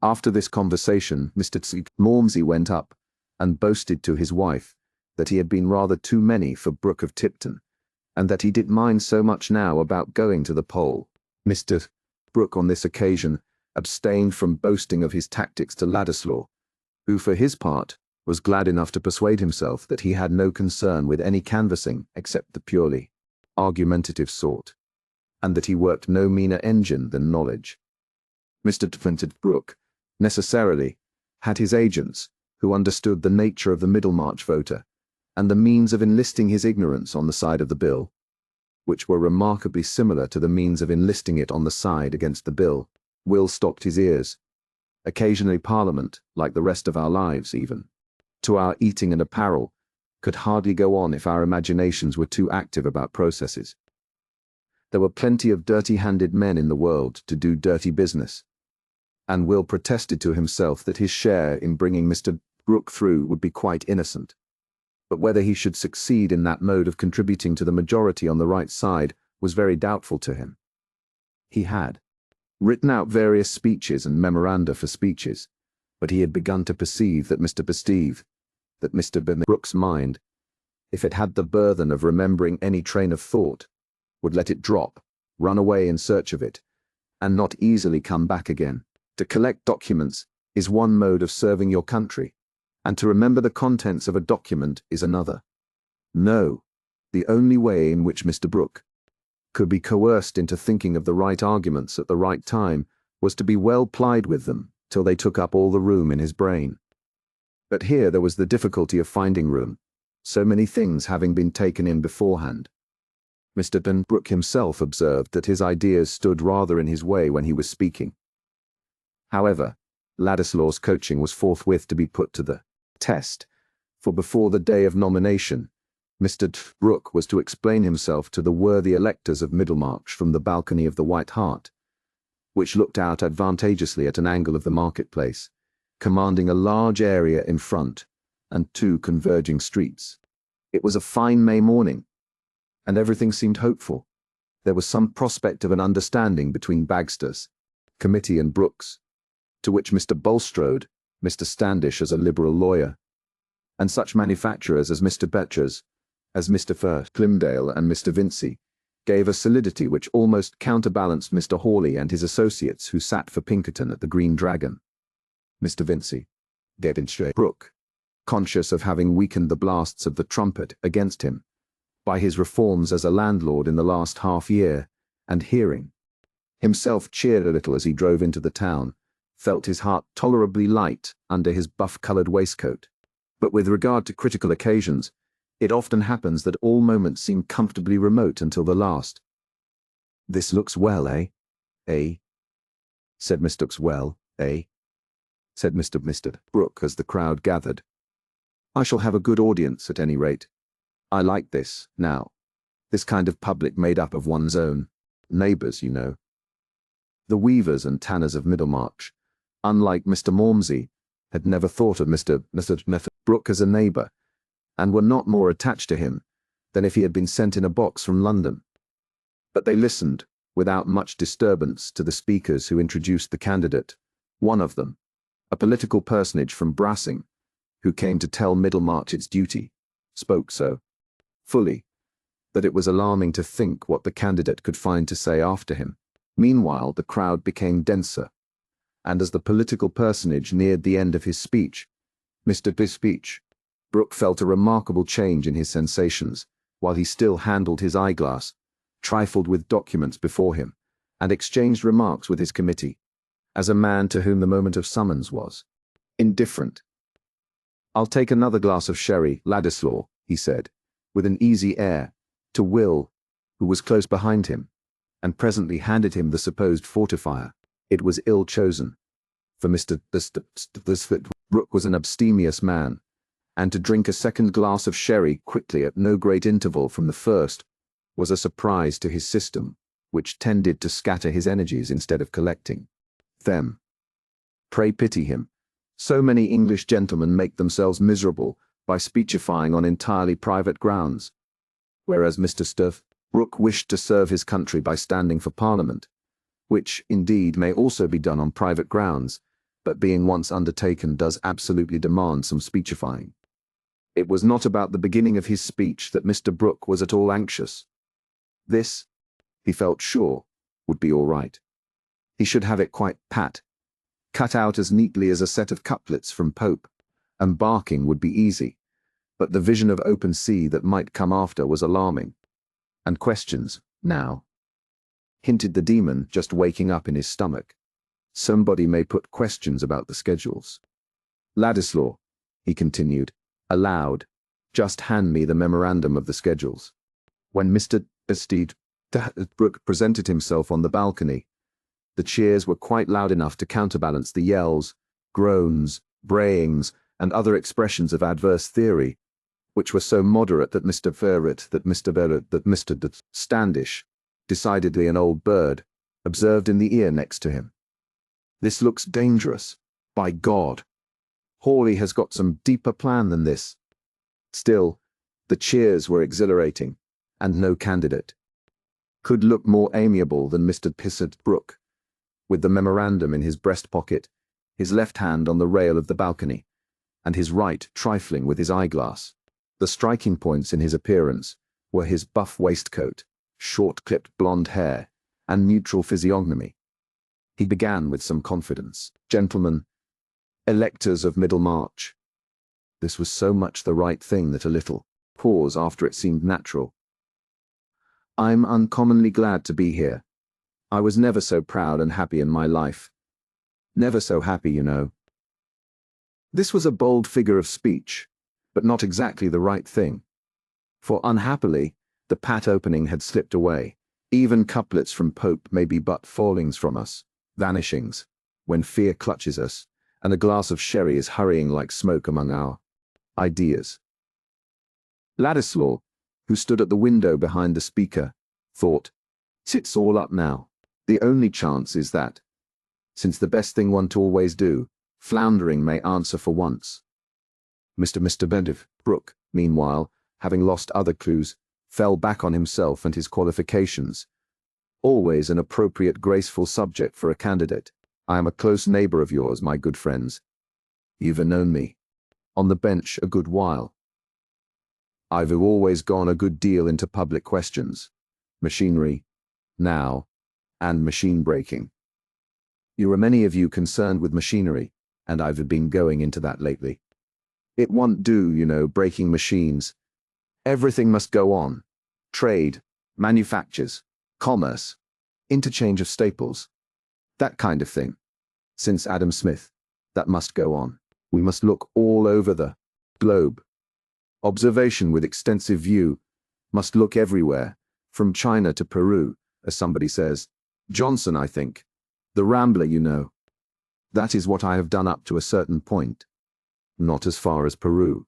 After this conversation, Mr. Malmsey went up and boasted to his wife that he had been rather too many for Brooke of Tipton, and that he did mind so much now about going to the poll. Mr. Brooke on this occasion abstained from boasting of his tactics to Ladislaw, who for his part was glad enough to persuade himself that he had no concern with any canvassing except the purely argumentative sort, and that he worked no meaner engine than knowledge. Mr. Brooke, necessarily, had his agents, who understood the nature of the Middlemarch voter, and the means of enlisting his ignorance on the side of the bill, which were remarkably similar to the means of enlisting it on the side against the bill. Will stopped his ears. Occasionally Parliament, like the rest of our lives even, to our eating and apparel, could hardly go on if our imaginations were too active about processes. There were plenty of dirty-handed men in the world to do dirty business, and Will protested to himself that his share in bringing Mr. Brooke through would be quite innocent. But whether he should succeed in that mode of contributing to the majority on the right side was very doubtful to him. He had written out various speeches and memoranda for speeches, but he had begun to perceive that Mr. Brooke's mind, if it had the burthen of remembering any train of thought, would let it drop, run away in search of it, and not easily come back again. To collect documents is one mode of serving your country, and to remember the contents of a document is another. No, the only way in which Mr. Brooke could be coerced into thinking of the right arguments at the right time was to be well plied with them till they took up all the room in his brain. But here there was the difficulty of finding room, so many things having been taken in beforehand. Mr. Brooke himself observed that his ideas stood rather in his way when he was speaking. However, Ladislaw's coaching was forthwith to be put to the test, for before the day of nomination, Mr. Brooke was to explain himself to the worthy electors of Middlemarch from the balcony of the White Hart, which looked out advantageously at an angle of the marketplace, commanding a large area in front and 2 converging streets. It was a fine May morning, and everything seemed hopeful. There was some prospect of an understanding between Bagster's committee and Brooks, to which Mr. Bulstrode, Mr. Standish as a Liberal lawyer, and such manufacturers as Mr. Betchers, as Mr. Climdale and Mr. Vincey, gave a solidity which almost counterbalanced Mr. Hawley and his associates who sat for Pinkerton at the Green Dragon. Mr. Vincey gave in Brooke, conscious of having weakened the blasts of the trumpet against him by his reforms as a landlord in the last half-year, and hearing himself cheered a little as he drove into the town, felt his heart tolerably light under his buff-coloured waistcoat. But with regard to critical occasions, it often happens that all moments seem comfortably remote until the last. "This looks well, eh?" said Mr. Brooks. "Well, eh?" said Mr. Brooke as the crowd gathered. "I shall have a good audience at any rate. I like this, now. This kind of public made up of one's own neighbours, you know." The weavers and tanners of Middlemarch, unlike Mr. Malmsey, had never thought of Mr. Brooke as a neighbour, and were not more attached to him than if he had been sent in a box from London. But they listened, without much disturbance, to the speakers who introduced the candidate. One of them, a political personage from Brassing, who came to tell Middlemarch its duty, spoke so fully that it was alarming to think what the candidate could find to say after him. Meanwhile, the crowd became denser, and as the political personage neared the end of his speech, Brooke felt a remarkable change in his sensations, while he still handled his eyeglass, trifled with documents before him, and exchanged remarks with his committee, as a man to whom the moment of summons was indifferent. "I'll take another glass of sherry, Ladislaw," he said, with an easy air, to Will, who was close behind him, and presently handed him the supposed fortifier. It was ill chosen, for Mr. Brooke was an abstemious man, and to drink a second glass of sherry quickly at no great interval from the first was a surprise to his system, which tended to scatter his energies instead of collecting them. Pray pity him. So many English gentlemen make themselves miserable by speechifying on entirely private grounds, whereas Mr. Brooke wished to serve his country by standing for Parliament, which, indeed, may also be done on private grounds, but being once undertaken does absolutely demand some speechifying. It was not about the beginning of his speech that Mr. Brooke was at all anxious. This, he felt sure, would be all right. He should have it quite pat, cut out as neatly as a set of couplets from Pope, and barking would be easy, but the vision of open sea that might come after was alarming. And questions, now, hinted the demon just waking up in his stomach. Somebody may put questions about the schedules. "Ladislaw," he continued, aloud, "just hand me the memorandum of the schedules." When Mr. Brooke presented himself on the balcony, the cheers were quite loud enough to counterbalance the yells, groans, brayings, and other expressions of adverse theory, which were so moderate that Mr. Standish, decidedly an old bird, observed in the ear next to him, "This looks dangerous. By God, Hawley has got some deeper plan than this." Still, the cheers were exhilarating, and no candidate could look more amiable than Mr. Brooke, with the memorandum in his breast pocket, his left hand on the rail of the balcony, and his right trifling with his eyeglass. The striking points in his appearance were his buff waistcoat, short-clipped blonde hair, and neutral physiognomy. He began with some confidence. "Gentlemen, electors of Middlemarch, This was so much the right thing that a little pause after it seemed natural. I'm uncommonly glad to be here. I was never so proud and happy in my life. Never so happy, you know. This was a bold figure of speech, but not exactly the right thing. For unhappily, the pat opening had slipped away. Even couplets from Pope may be but fallings from us, vanishings, when fear clutches us, and a glass of sherry is hurrying like smoke among our ideas. Ladislaw, who stood at the window behind the speaker, thought, "It's all up now. The only chance is that, since the best thing one to always do, floundering may answer for once." Mr. Brooke, meanwhile, having lost other clues, fell back on himself and his qualifications. Always an appropriate, graceful subject for a candidate. I am a close neighbor of yours, my good friends. You've known me on the bench a good while. I've always gone a good deal into public questions, machinery, now, and machine breaking. You are many of you concerned with machinery, and I've been going into that lately. It won't do, you know, breaking machines. Everything must go on. Trade, manufactures, commerce, interchange of staples, that kind of thing. Since Adam Smith, that must go on. We must look all over the globe. Observation with extensive view must look everywhere, from China to Peru, as somebody says. Johnson, I think. The Rambler, you know. That is what I have done up to a certain point. Not as far as Peru.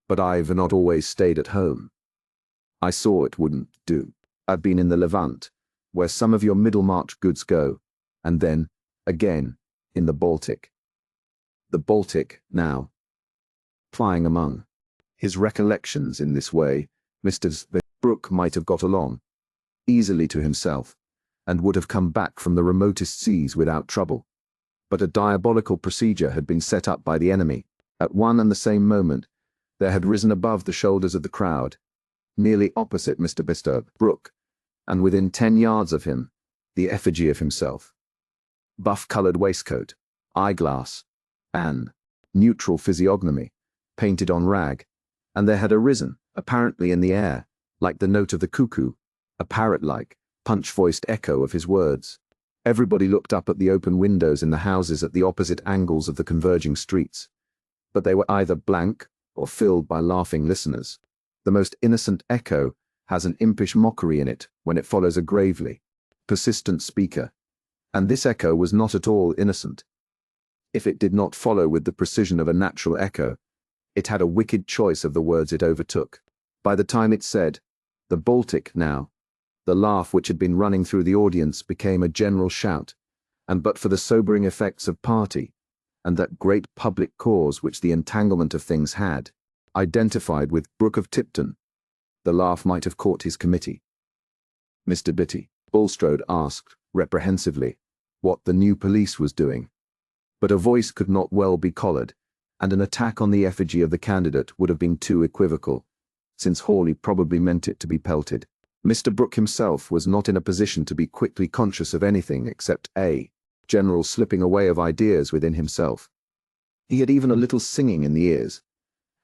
But I've not always stayed at home. I saw it wouldn't do. I've been in the Levant, where some of your Middlemarch goods go, and then, again, in the Baltic. The Baltic, now. Flying among his recollections in this way, Mr. Brooke might have got along easily to himself, and would have come back from the remotest seas without trouble. But a diabolical procedure had been set up by the enemy. At one and the same moment, there had risen above the shoulders of the crowd, nearly opposite Mr. Brooke, and within 10 yards of him, the effigy of himself. Buff-coloured waistcoat, eyeglass, and neutral physiognomy, painted on rag, and there had arisen, apparently in the air, like the note of the cuckoo, a parrot-like, punch-voiced echo of his words. Everybody looked up at the open windows in the houses at the opposite angles of the converging streets, but they were either blank or filled by laughing listeners. The most innocent echo has an impish mockery in it when it follows a gravely persistent speaker, and this echo was not at all innocent. If it did not follow with the precision of a natural echo, it had a wicked choice of the words it overtook. By the time it said, "The Baltic now," the laugh which had been running through the audience became a general shout, and but for the sobering effects of party, and that great public cause which the entanglement of things had, identified with Brooke of Tipton, the laugh might have caught his committee. Mr. Bulstrode asked, reprehensively, what the new police was doing. But a voice could not well be collared, and an attack on the effigy of the candidate would have been too equivocal, since Hawley probably meant it to be pelted. Mr. Brooke himself was not in a position to be quickly conscious of anything except a general slipping away of ideas within himself. He had even a little singing in the ears,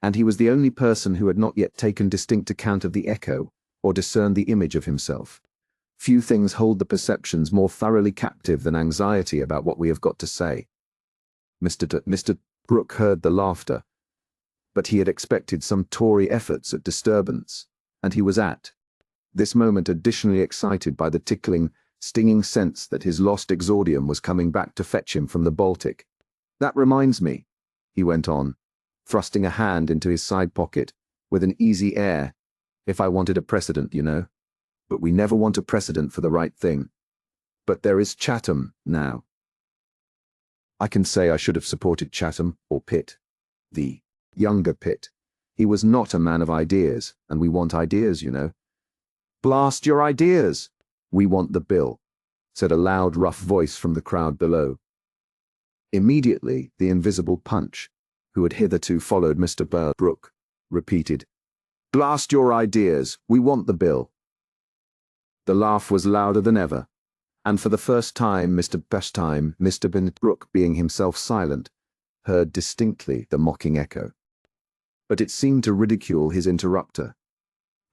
and he was the only person who had not yet taken distinct account of the echo or discerned the image of himself. Few things hold the perceptions more thoroughly captive than anxiety about what we have got to say. Mr. Brooke heard the laughter, but he had expected some Tory efforts at disturbance, and he was at this moment additionally excited by the tickling, stinging sense that his lost exordium was coming back to fetch him from the Baltic. "That reminds me," he went on, thrusting a hand into his side pocket, with an easy air, "if I wanted a precedent, you know. But we never want a precedent for the right thing. But there is Chatham, now. I can say I should have supported Chatham, or Pitt. The younger Pitt. He was not a man of ideas, and we want ideas, you know." "Blast your ideas! We want the bill," said a loud, rough voice from the crowd below. Immediately, the invisible Punch, who had hitherto followed Mr. Brooke, repeated, "Blast your ideas! We want the bill." The laugh was louder than ever, and for the first time Mr. Brooke, being himself silent, heard distinctly the mocking echo. but it seemed to ridicule his interrupter,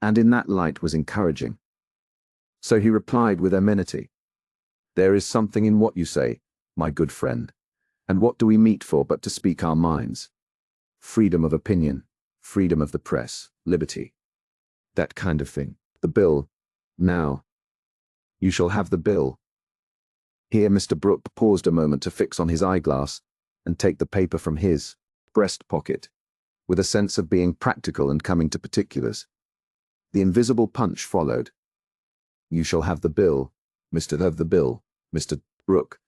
and in that light was encouraging. So he replied with amenity, "There is something in what you say, my good friend, and what do we meet for but to speak our minds? Freedom of opinion, freedom of the press, liberty. That kind of thing. The bill. Now. You shall have the bill." Here Mr. Brooke paused a moment to fix on his eyeglass and take the paper from his breast pocket, with a sense of being practical and coming to particulars. The invisible punch followed. "You shall have the bill, Mr. Brooke,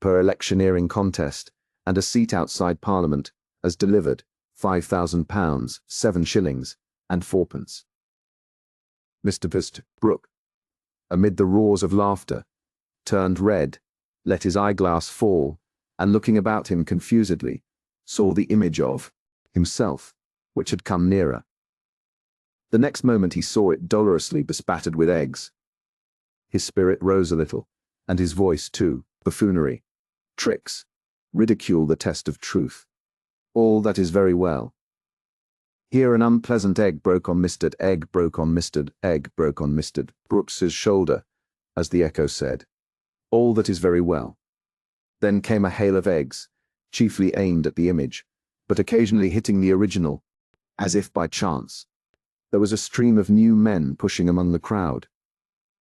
per electioneering contest, and a seat outside Parliament, as delivered, £5,000, 7 shillings, and 4 pence. Mr. Brooke, amid the roars of laughter, turned red, let his eyeglass fall, and looking about him confusedly, saw the image of himself, which had come nearer. The next moment he saw it dolorously bespattered with eggs. His spirit rose a little, and his voice too, buffoonery, tricks, ridicule the test of truth. All that is very well. Here an unpleasant egg broke on Mr. Brooks's shoulder, as the echo said, "All that is very well." Then came a hail of eggs, chiefly aimed at the image, but occasionally hitting the original, as if by chance. There was a stream of new men pushing among the crowd.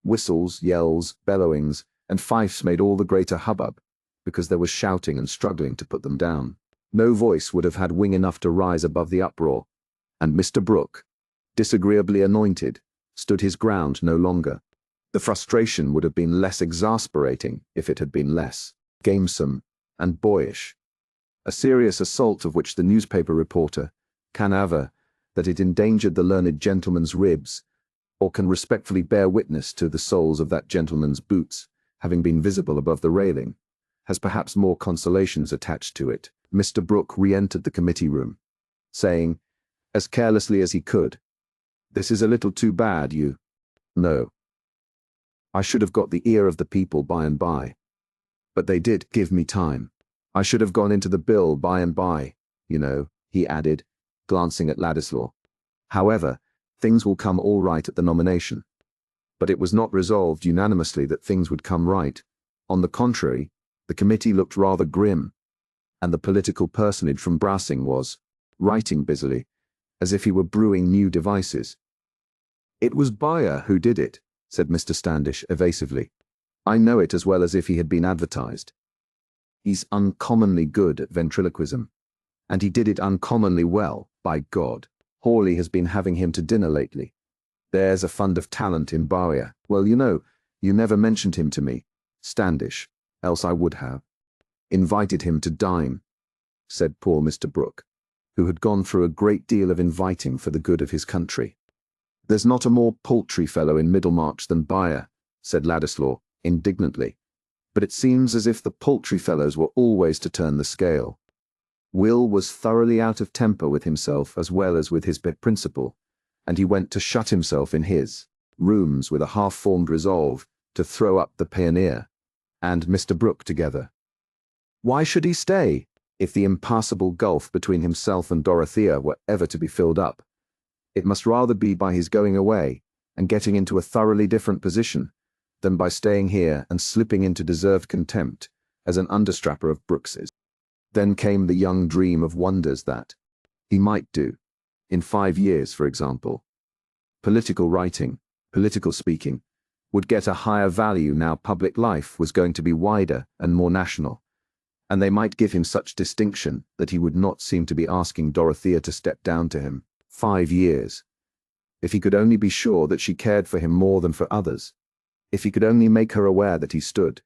Whistles, yells, bellowings, and fifes made all the greater hubbub, because there was shouting and struggling to put them down. No voice would have had wing enough to rise above the uproar, and Mr. Brooke, disagreeably anointed, stood his ground no longer. The frustration would have been less exasperating if it had been less gamesome and boyish. A serious assault of which the newspaper reporter can aver that it endangered the learned gentleman's ribs, or can respectfully bear witness to the soles of that gentleman's boots having been visible above the railing, has perhaps more consolations attached to it. Mr. Brooke re-entered the committee room, saying, as carelessly as he could, "This is a little too bad, you know. I should have got the ear of the people by and by. But they did give me time. I should have gone into the bill by and by, you know," he added, glancing at Ladislaw. "However, things will come all right at the nomination." But it was not resolved unanimously that things would come right. On the contrary, the committee looked rather grim, and the political personage from Brassing was writing busily, as if he were brewing new devices. "It was Bowyer who did it," said Mr. Standish evasively. "I know it as well as if he had been advertised. He's uncommonly good at ventriloquism, and he did it uncommonly well, by God. Hawley has been having him to dinner lately. There's a fund of talent in Bowyer. Well, you know, you never mentioned him to me, Standish, else I would have invited him to dine," said poor Mr. Brooke, who had gone through a great deal of inviting for the good of his country. "There's not a more paltry fellow in Middlemarch than Bowyer," said Ladislaw, indignantly, "but it seems as if the paltry fellows were always to turn the scale." Will was thoroughly out of temper with himself as well as with his principal, and he went to shut himself in his rooms with a half-formed resolve to throw up the Pioneer and Mr. Brooke together. Why should he stay, if the impassable gulf between himself and Dorothea were ever to be filled up? It must rather be by his going away and getting into a thoroughly different position than by staying here and slipping into deserved contempt as an understrapper of Brooks's. Then came the young dream of wonders that he might do, in 5 years, for example. Political writing, political speaking, would get a higher value now public life was going to be wider and more national, and they might give him such distinction that he would not seem to be asking Dorothea to step down to him. 5 years. If he could only be sure that she cared for him more than for others, if he could only make her aware that he stood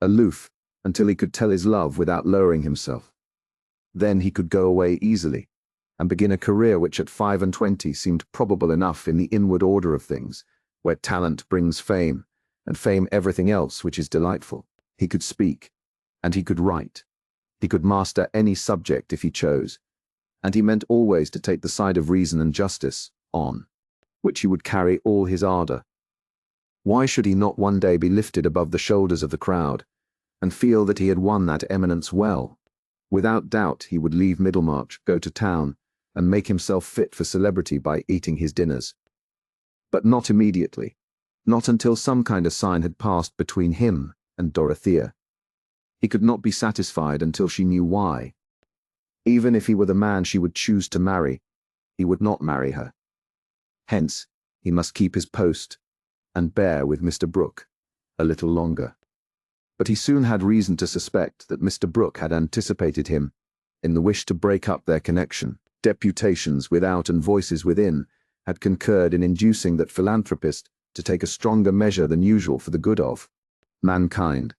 aloof until he could tell his love without lowering himself, then he could go away easily and begin a career which at 25 seemed probable enough in the inward order of things, where talent brings fame, and fame everything else which is delightful. He could speak, and he could write. He could master any subject if he chose, and he meant always to take the side of reason and justice on which he would carry all his ardor. Why should he not one day be lifted above the shoulders of the crowd, and feel that he had won that eminence well? Without doubt he would leave Middlemarch, go to town, and make himself fit for celebrity by eating his dinners. But not immediately. Not until some kind of sign had passed between him and Dorothea. He could not be satisfied until she knew why. Even if he were the man she would choose to marry, he would not marry her. Hence, he must keep his post and bear with Mr. Brooke a little longer. But he soon had reason to suspect that Mr. Brooke had anticipated him in the wish to break up their connection. Deputations without and voices within had concurred in inducing that philanthropist to take a stronger measure than usual for the good of mankind,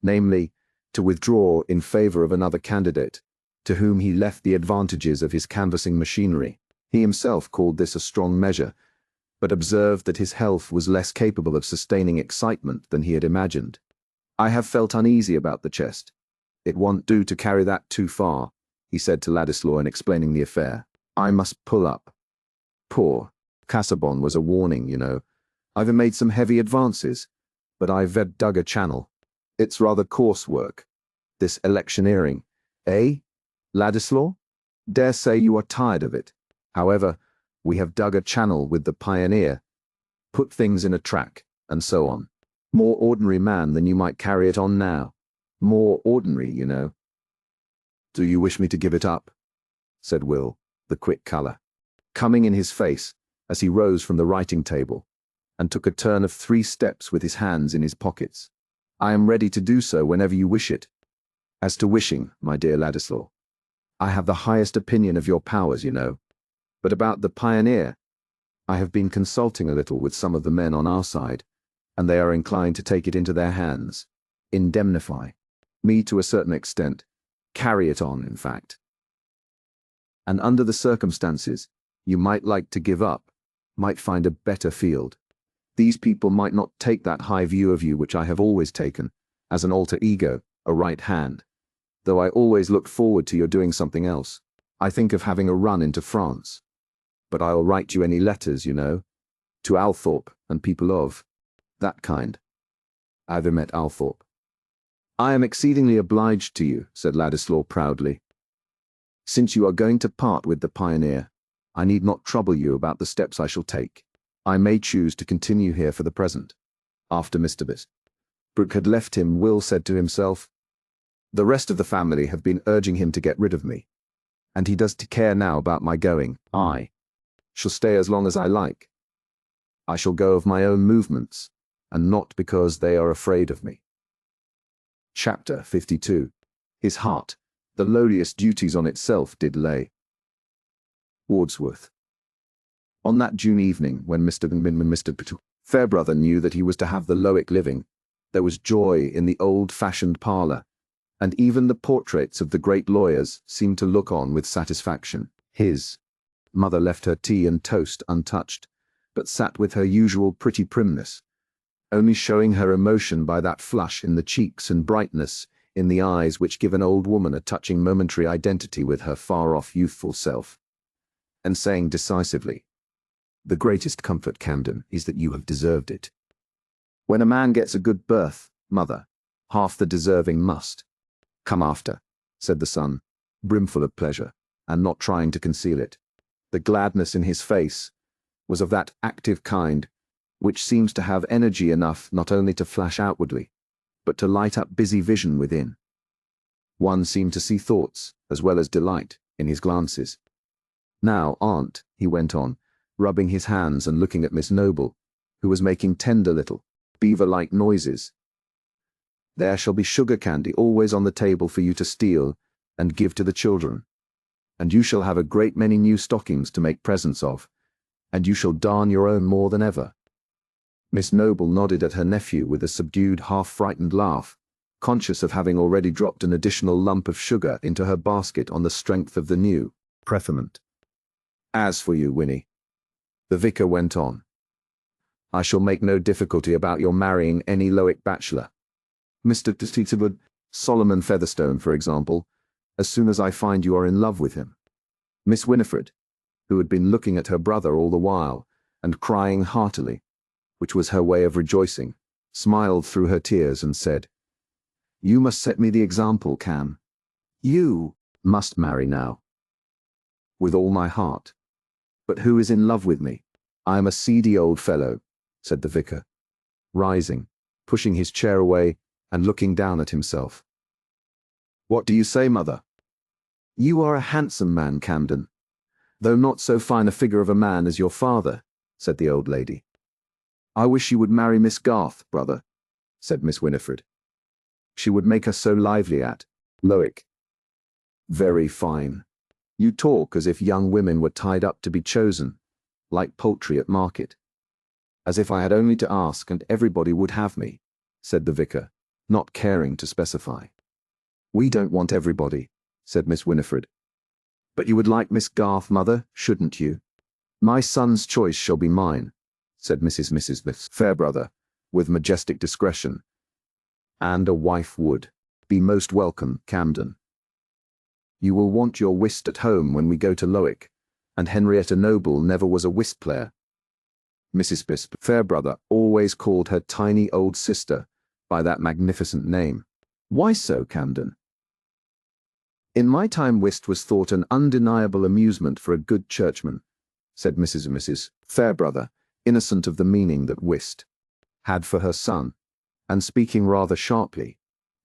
namely, to withdraw in favor of another candidate, to whom he left the advantages of his canvassing machinery. He himself called this a strong measure, but observed that his health was less capable of sustaining excitement than he had imagined. "I have felt uneasy about the chest. It won't do to carry that too far," he said to Ladislaw in explaining the affair. "I must pull up. Poor Casaubon was a warning, you know. I've made some heavy advances, but I've dug a channel. It's rather coarse work, this electioneering. Eh, Ladislaw? Dare say you are tired of it. However, we have dug a channel with the Pioneer, put things in a track, and so on. More ordinary man than you might carry it on now. More ordinary, you know." "Do you wish me to give it up?" said Will, the quick colour coming in his face as he rose from the writing table and took a turn of 3 steps with his hands in his pockets. "I am ready to do so whenever you wish it. As to wishing, my dear Ladislaw, I have the highest opinion of your powers, you know. But about the Pioneer, I have been consulting a little with some of the men on our side, and they are inclined to take it into their hands, indemnify me to a certain extent, carry it on, in fact. And under the circumstances, you might like to give up, might find a better field. These people might not take that high view of you which I have always taken, as an alter ego, a right hand, though I always looked forward to your doing something else. I think of having a run into France. But I'll write you any letters, you know, to Althorpe and people of that kind. I've met Althorpe." "I am exceedingly obliged to you," said Ladislaw proudly. "Since you are going to part with the Pioneer, I need not trouble you about the steps I shall take. I may choose to continue here for the present." After Mr. Brooke had left him, Will said to himself, "The rest of the family have been urging him to get rid of me, and he does care now about my going. I shall stay as long as I like. I shall go of my own movements, and not because they are afraid of me." Chapter 52. His heart, the lowliest duties on itself did lay. Wordsworth. On that June evening, when Mr. Fairbrother knew that he was to have the Lowick living, there was joy in the old-fashioned parlour, and even the portraits of the great lawyers seemed to look on with satisfaction. His mother left her tea and toast untouched, but sat with her usual pretty primness, only showing her emotion by that flush in the cheeks and brightness in the eyes which give an old woman a touching momentary identity with her far-off youthful self, and saying decisively, "The greatest comfort, Camden, is that you have deserved it. When a man gets a good birth, mother, half the deserving must come after," said the son, brimful of pleasure, and not trying to conceal it. The gladness in his face was of that active kind which seems to have energy enough not only to flash outwardly, but to light up busy vision within. One seemed to see thoughts, as well as delight, in his glances. "Now, aunt," he went on, rubbing his hands and looking at Miss Noble, who was making tender little, beaver-like noises, "there shall be sugar candy always on the table for you to steal and give to the children, and you shall have a great many new stockings to make presents of, and you shall darn your own more than ever." Miss Noble nodded at her nephew with a subdued, half-frightened laugh, conscious of having already dropped an additional lump of sugar into her basket on the strength of the new preferment. "As for you, Winnie," the vicar went on, "I shall make no difficulty about your marrying any Lowick bachelor. Mr. Solomon Featherstone, for example, as soon as I find you are in love with him." Miss Winifred, who had been looking at her brother all the while, and crying heartily, which was her way of rejoicing, smiled through her tears and said, "You must set me the example, Cam. You must marry now." with all my heart. But who is in love with me? I am a seedy old fellow, said the vicar, rising, pushing his chair away and looking down at himself. What do you say, mother? You are a handsome man, Camden, though not so fine a figure of a man as your father, said the old lady. I wish you would marry Miss Garth, brother, said Miss Winifred. She would make us so lively at Lowick. Very fine. You talk as if young women were tied up to be chosen, like poultry at market. As if I had only to ask and everybody would have me, said the vicar, not caring to specify. We don't want everybody, said Miss Winifred. But you would like Miss Garth, mother, shouldn't you? My son's choice shall be mine, said Mrs. Fairbrother, with majestic discretion. And a wife would be most welcome, Camden. You will want your whist at home when we go to Lowick, and Henrietta Noble never was a whist player. Mrs. Fairbrother always called her tiny old sister by that magnificent name. Why so, Camden? In my time whist was thought an undeniable amusement for a good churchman, said Mrs. Fairbrother, innocent of the meaning that whist had for her son, and speaking rather sharply,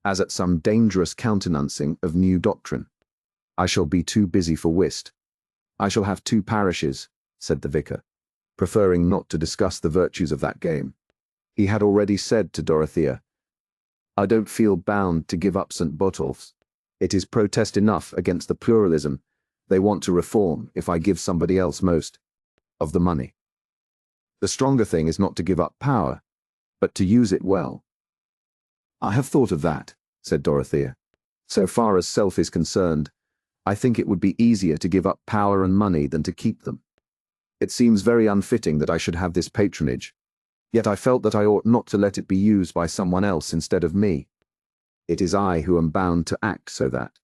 as at some dangerous countenancing of new doctrine. I shall be too busy for whist. I shall have 2 parishes, said the vicar, preferring not to discuss the virtues of that game. He had already said to Dorothea, I don't feel bound to give up St. Botolph's. It is protest enough against the pluralism they want to reform if I give somebody else most of the money. The stronger thing is not to give up power, but to use it well. I have thought of that, said Dorothea. So far as self is concerned, I think it would be easier to give up power and money than to keep them. It seems very unfitting that I should have this patronage, yet I felt that I ought not to let it be used by someone else instead of me. It is I who am bound to act so that.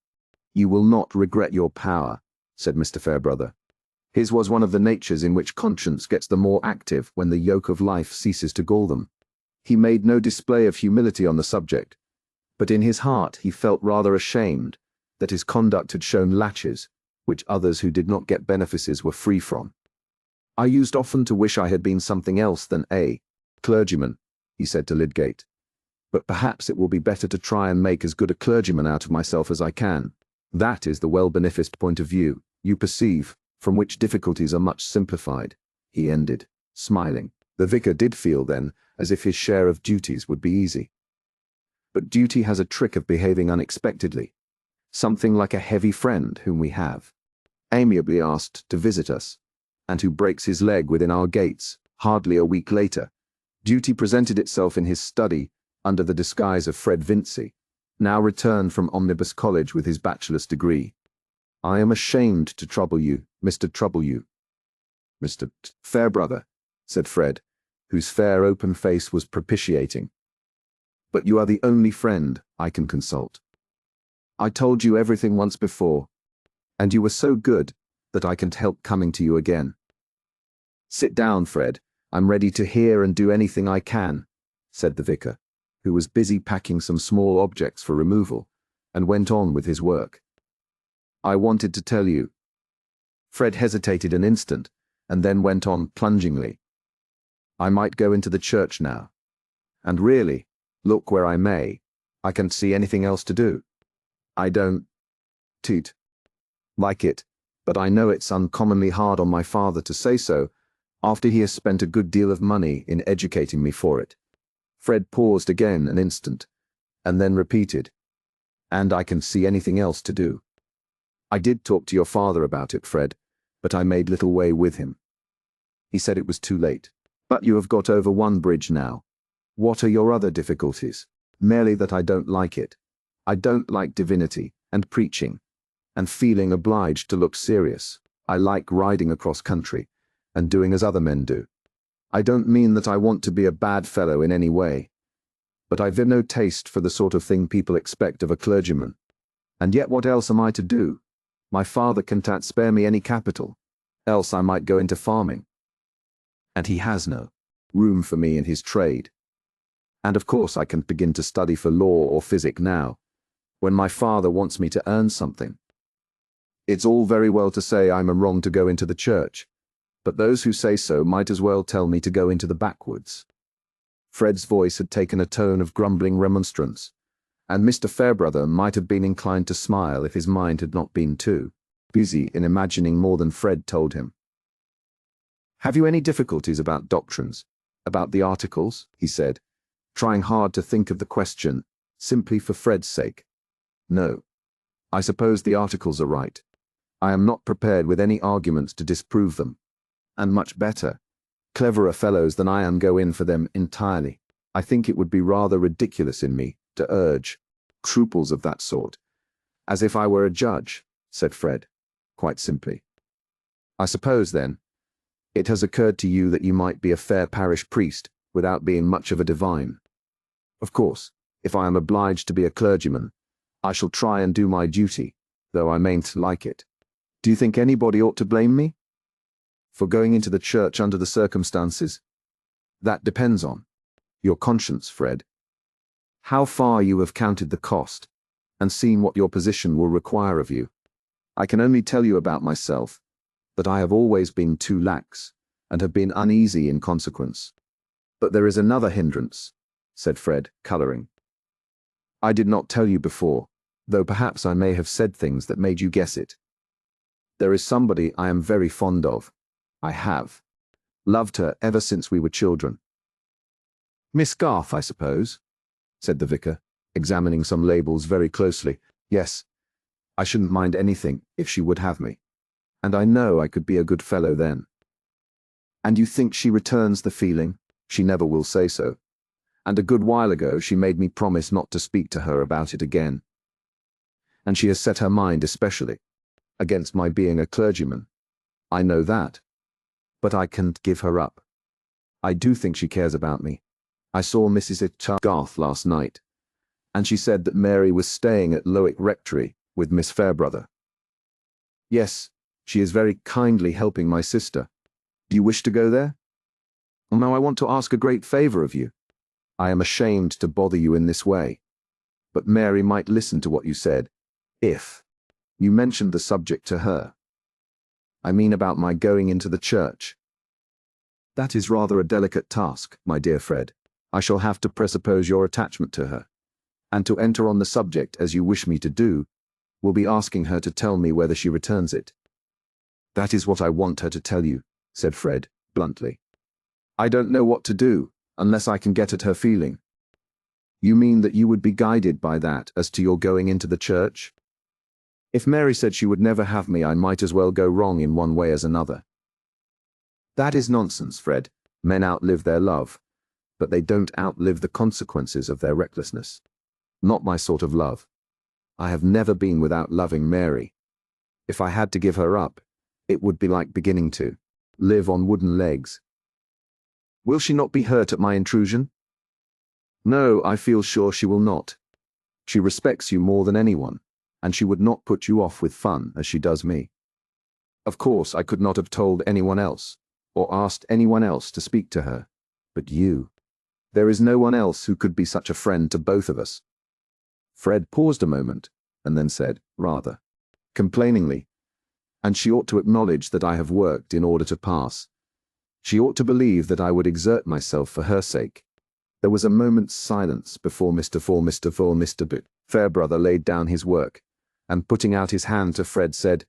You will not regret your power, said Mr. Fairbrother. His was one of the natures in which conscience gets the more active when the yoke of life ceases to gall them. He made no display of humility on the subject, but in his heart he felt rather ashamed that his conduct had shown laches which others who did not get benefices were free from. I used often to wish I had been something else than a clergyman, he said to Lydgate, but perhaps it will be better to try and make as good a clergyman out of myself as I can. That is the well-beneficed point of view, you perceive, from which difficulties are much simplified, he ended, smiling. The vicar did feel then as if his share of duties would be easy. But duty has a trick of behaving unexpectedly, something like a heavy friend whom we have amiably asked to visit us, and who breaks his leg within our gates. Hardly a week later, duty presented itself in his study under the disguise of Fred Vincey, now returned from Omnibus College with his bachelor's degree. I am ashamed to trouble you, Mr. Fairbrother, said Fred, whose fair open face was propitiating. But you are the only friend I can consult. I told you everything once before, and you were so good that I can't help coming to you again. Sit down, Fred. I'm ready to hear and do anything I can, said the vicar, who was busy packing some small objects for removal, and went on with his work. I wanted to tell you. Fred hesitated an instant, and then went on plungingly. I might go into the church now. And really, look where I may, I can't see anything else to do. I don't like it, but I know it's uncommonly hard on my father to say so, after he has spent a good deal of money in educating me for it. Fred paused again an instant, and then repeated, and I can see anything else to do. I did talk to your father about it, Fred, but I made little way with him. He said it was too late. But you have got over one bridge now. What are your other difficulties? Merely that I don't like it. I don't like divinity, and preaching, and feeling obliged to look serious. I like riding across country, and doing as other men do. I don't mean that I want to be a bad fellow in any way, but I've no taste for the sort of thing people expect of a clergyman. And yet what else am I to do? My father can't spare me any capital, else I might go into farming. And he has no room for me in his trade. And of course I can't begin to study for law or physic now, when my father wants me to earn something. It's all very well to say I'm wrong to go into the church, but those who say so might as well tell me to go into the backwoods. Fred's voice had taken a tone of grumbling remonstrance, and Mr. Fairbrother might have been inclined to smile if his mind had not been too busy in imagining more than Fred told him. "Have you any difficulties about doctrines, about the articles?" he said, trying hard to think of the question, simply for Fred's sake. "No. I suppose the articles are right. I am not prepared with any arguments to disprove them. And much better, cleverer fellows than I am go in for them entirely. I think it would be rather ridiculous in me to urge scruples of that sort, as if I were a judge," said Fred, quite simply. "I suppose, then, it has occurred to you that you might be a fair parish priest without being much of a divine. Of course, if I am obliged to be a clergyman, I shall try and do my duty, though I mayn't like it. Do you think anybody ought to blame me for going into the church under the circumstances? That depends on your conscience, Fred. How far you have counted the cost, and seen what your position will require of you. I can only tell you about myself, that I have always been too lax, and have been uneasy in consequence. But there is another hindrance," said Fred, colouring. "I did not tell you before, though perhaps I may have said things that made you guess it. There is somebody I am very fond of. I have loved her ever since we were children." "Miss Garth, I suppose?" said the vicar, examining some labels very closely. "Yes, I shouldn't mind anything if she would have me, and I know I could be a good fellow then." "And you think she returns the feeling?" "She never will say so, and a good while ago she made me promise not to speak to her about it again. And she has set her mind especially against my being a clergyman. I know that, but I can't give her up. I do think she cares about me. I saw Mrs. Garth last night, and she said that Mary was staying at Lowick Rectory with Miss Fairbrother. Yes, she is very kindly helping my sister. Do you wish to go there? Now I want to ask a great favour of you. I am ashamed to bother you in this way, but Mary might listen to what you said, if you mentioned the subject to her. I mean about my going into the church. That is rather a delicate task, my dear Fred. I shall have to presuppose your attachment to her, and to enter on the subject as you wish me to do, will be asking her to tell me whether she returns it." "That is what I want her to tell you," said Fred, bluntly. "I don't know what to do, unless I can get at her feeling." "You mean that you would be guided by that as to your going into the church?" "If Mary said she would never have me, I might as well go wrong in one way as another." "That is nonsense, Fred. Men outlive their love, but they don't outlive the consequences of their recklessness. Not my sort of love. I have never been without loving Mary. If I had to give her up, it would be like beginning to live on wooden legs." "Will she not be hurt at my intrusion?" "No, I feel sure she will not. She respects you more than anyone, and she would not put you off with fun as she does me. Of course, I could not have told anyone else, or asked anyone else to speak to her, but you. There is no one else who could be such a friend to both of us." Fred paused a moment, and then said, rather complainingly, "And she ought to acknowledge that I have worked in order to pass. She ought to believe that I would exert myself for her sake." There was a moment's silence before Mr. Fairbrother laid down his work, and putting out his hand to Fred said,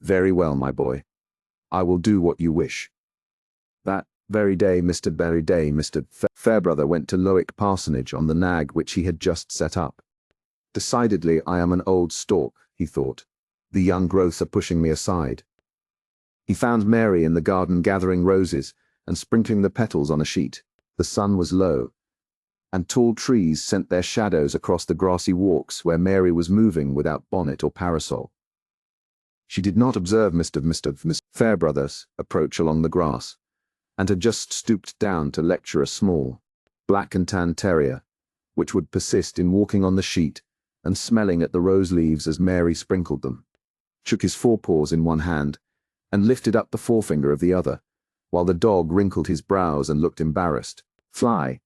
"Very well, my boy. I will do what you wish." That very day Mr. Fairbrother went to Lowick Parsonage on the nag which he had just set up. "Decidedly I am an old stork," he thought. "The young growths are pushing me aside." He found Mary in the garden gathering roses and sprinkling the petals on a sheet. The sun was low, and tall trees sent their shadows across the grassy walks where Mary was moving without bonnet or parasol. She did not observe Mr. Fairbrother's approach along the grass, and had just stooped down to lecture a small, black and tan terrier, which would persist in walking on the sheet and smelling at the rose leaves as Mary sprinkled them, shook his forepaws in one hand, and lifted up the forefinger of the other, while the dog wrinkled his brows and looked embarrassed. "Fly,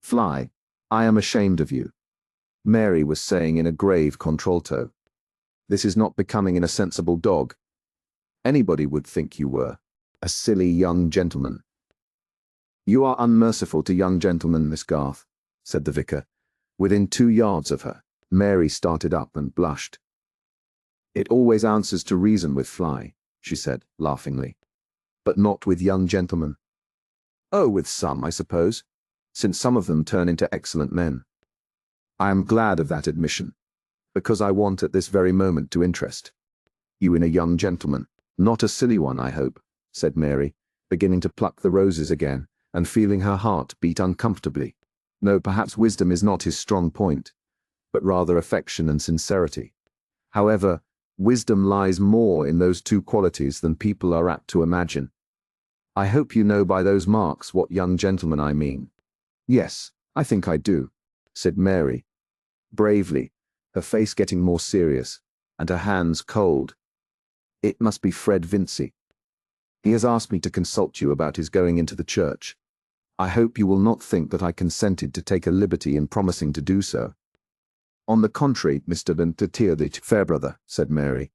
fly, I am ashamed of you," Mary was saying in a grave contralto. This is not becoming in a sensible dog. Anybody would think you were a silly young gentleman." "You are unmerciful to young gentlemen, Miss Garth," said the vicar. Within 2 yards of her, Mary started up and blushed. "It always answers to reason with Fly," she said, laughingly. "But not with young gentlemen." "Oh, with some, I suppose, since some of them turn into excellent men." "I am glad of that admission, because I want at this very moment to interest you in a young gentleman. Not a silly one, I hope," said Mary, beginning to pluck the roses again, and feeling her heart beat uncomfortably. "No, perhaps wisdom is not his strong point, but rather affection and sincerity. However, wisdom lies more in those 2 qualities than people are apt to imagine. I hope you know by those marks what young gentleman I mean." "Yes, I think I do," said Mary, bravely, her face getting more serious, and her hands cold. "It must be Fred Vincey. He has asked me to consult you about his going into the church. I hope you will not think that I consented to take a liberty in promising to do so." "On the contrary, Mr. Dorothea Fairbrother," said Mary,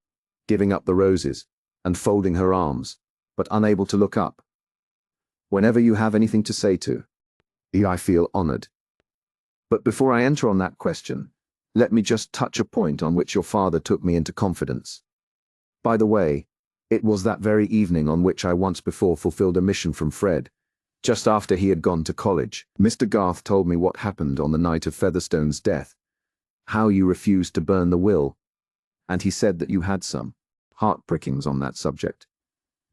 giving up the roses, and folding her arms, but unable to look up. "Whenever you have anything to say to me, I feel honored. But before I enter on that question, let me just touch a point on which your father took me into confidence. By the way, it was that very evening on which I once before fulfilled a mission from Fred, just after he had gone to college. Mr. Garth told me what happened on the night of Featherstone's death, how you refused to burn the will, and he said that you had some heart-prickings on that subject,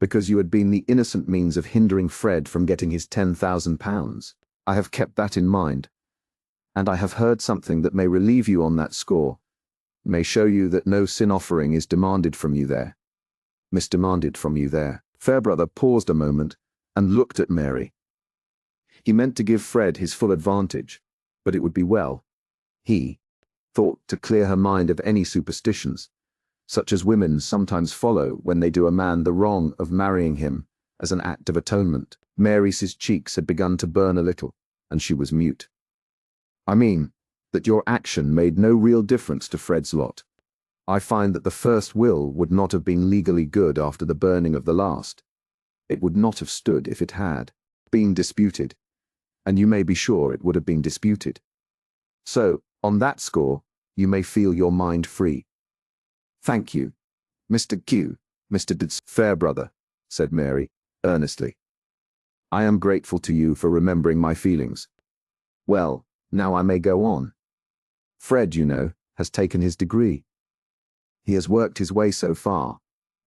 because you had been the innocent means of hindering Fred from getting his £10,000. I have kept that in mind, and I have heard something that may relieve you on that score, may show you that no sin-offering is demanded from you there." Demanded from you there. Fairbrother paused a moment and looked at Mary. He meant to give Fred his full advantage, but it would be well, he thought, to clear her mind of any superstitions, such as women sometimes follow when they do a man the wrong of marrying him as an act of atonement. Mary's cheeks had begun to burn a little, and she was mute. "I mean that your action made no real difference to Fred's lot. I find that the first will would not have been legally good after the burning of the last. It would not have stood if it had been disputed, and you may be sure it would have been disputed. So, on that score, you may feel your mind free." "Thank you, Mr. Fairbrother," said Mary, earnestly. "I am grateful to you for remembering my feelings. Well, now I may go on. Fred, you know, has taken his degree. He has worked his way so far,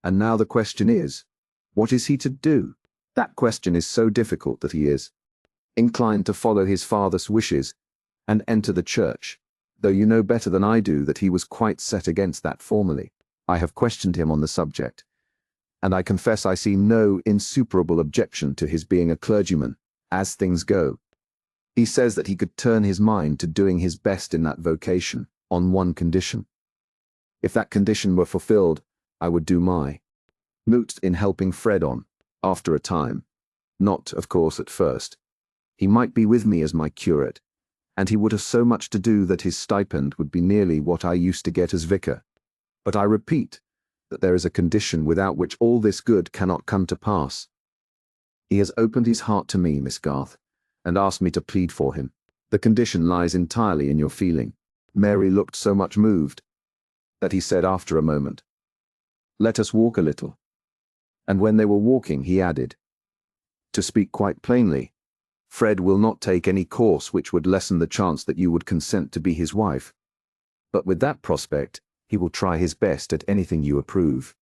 and now the question is, what is he to do? That question is so difficult that he is inclined to follow his father's wishes and enter the church, though you know better than I do that he was quite set against that formerly. I have questioned him on the subject, and I confess I see no insuperable objection to his being a clergyman, as things go. He says that he could turn his mind to doing his best in that vocation, on one condition. If that condition were fulfilled, I would do my moot in helping Fred on, after a time. Not, of course, at first. He might be with me as my curate, and he would have so much to do that his stipend would be nearly what I used to get as vicar. But I repeat that there is a condition without which all this good cannot come to pass. He has opened his heart to me, Miss Garth, and asked me to plead for him. The condition lies entirely in your feeling." Mary looked so much moved that he said after a moment, "Let us walk a little." And when they were walking, he added, "To speak quite plainly, Fred will not take any course which would lessen the chance that you would consent to be his wife. But with that prospect, he will try his best at anything you approve.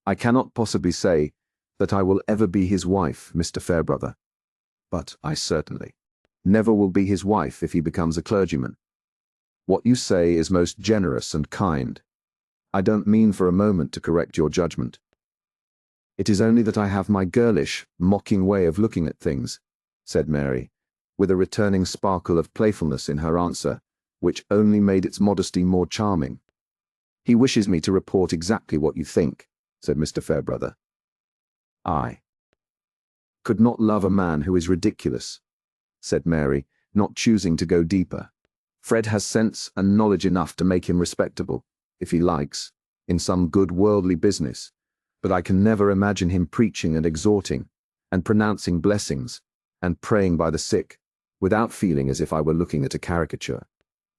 I cannot possibly say that I will ever be his wife, Mr. Fairbrother, but I certainly never will be his wife if he becomes a clergyman. What you say is most generous and kind. I don't mean for a moment to correct your judgment. It is only that I have my girlish, mocking way of looking at things," said Mary, with a returning sparkle of playfulness in her answer, which only made its modesty more charming. "He wishes me to report exactly what you think," said Mr. Fairbrother. "I could not love a man who is ridiculous," said Mary, not choosing to go deeper. "Fred has sense and knowledge enough to make him respectable, if he likes, in some good worldly business, but I can never imagine him preaching and exhorting, and pronouncing blessings, and praying by the sick, without feeling as if I were looking at a caricature.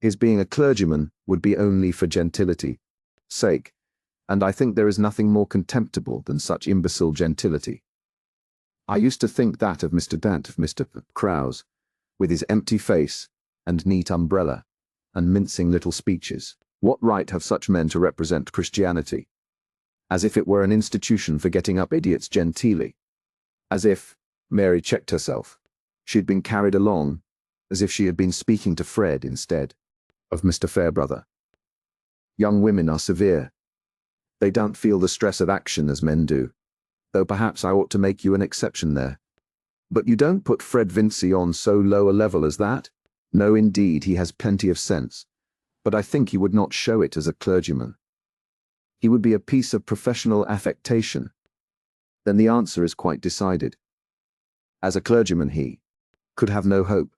His being a clergyman would be only for gentility's sake, and I think there is nothing more contemptible than such imbecile gentility. I used to think that of Mr. Krause, with his empty face, and neat umbrella, and mincing little speeches. What right have such men to represent Christianity? As if it were an institution for getting up idiots genteelly. As if, Mary checked herself, she had been carried along, as if she had been speaking to Fred instead of Mr. Fairbrother. Young women are severe. They don't feel the stress of action as men do, though perhaps I ought to make you an exception there. But you don't put Fred Vincey on so low a level as that? No, indeed, he has plenty of sense, but I think he would not show it as a clergyman. He would be a piece of professional affectation. Then the answer is quite decided. As a clergyman he could have no hope.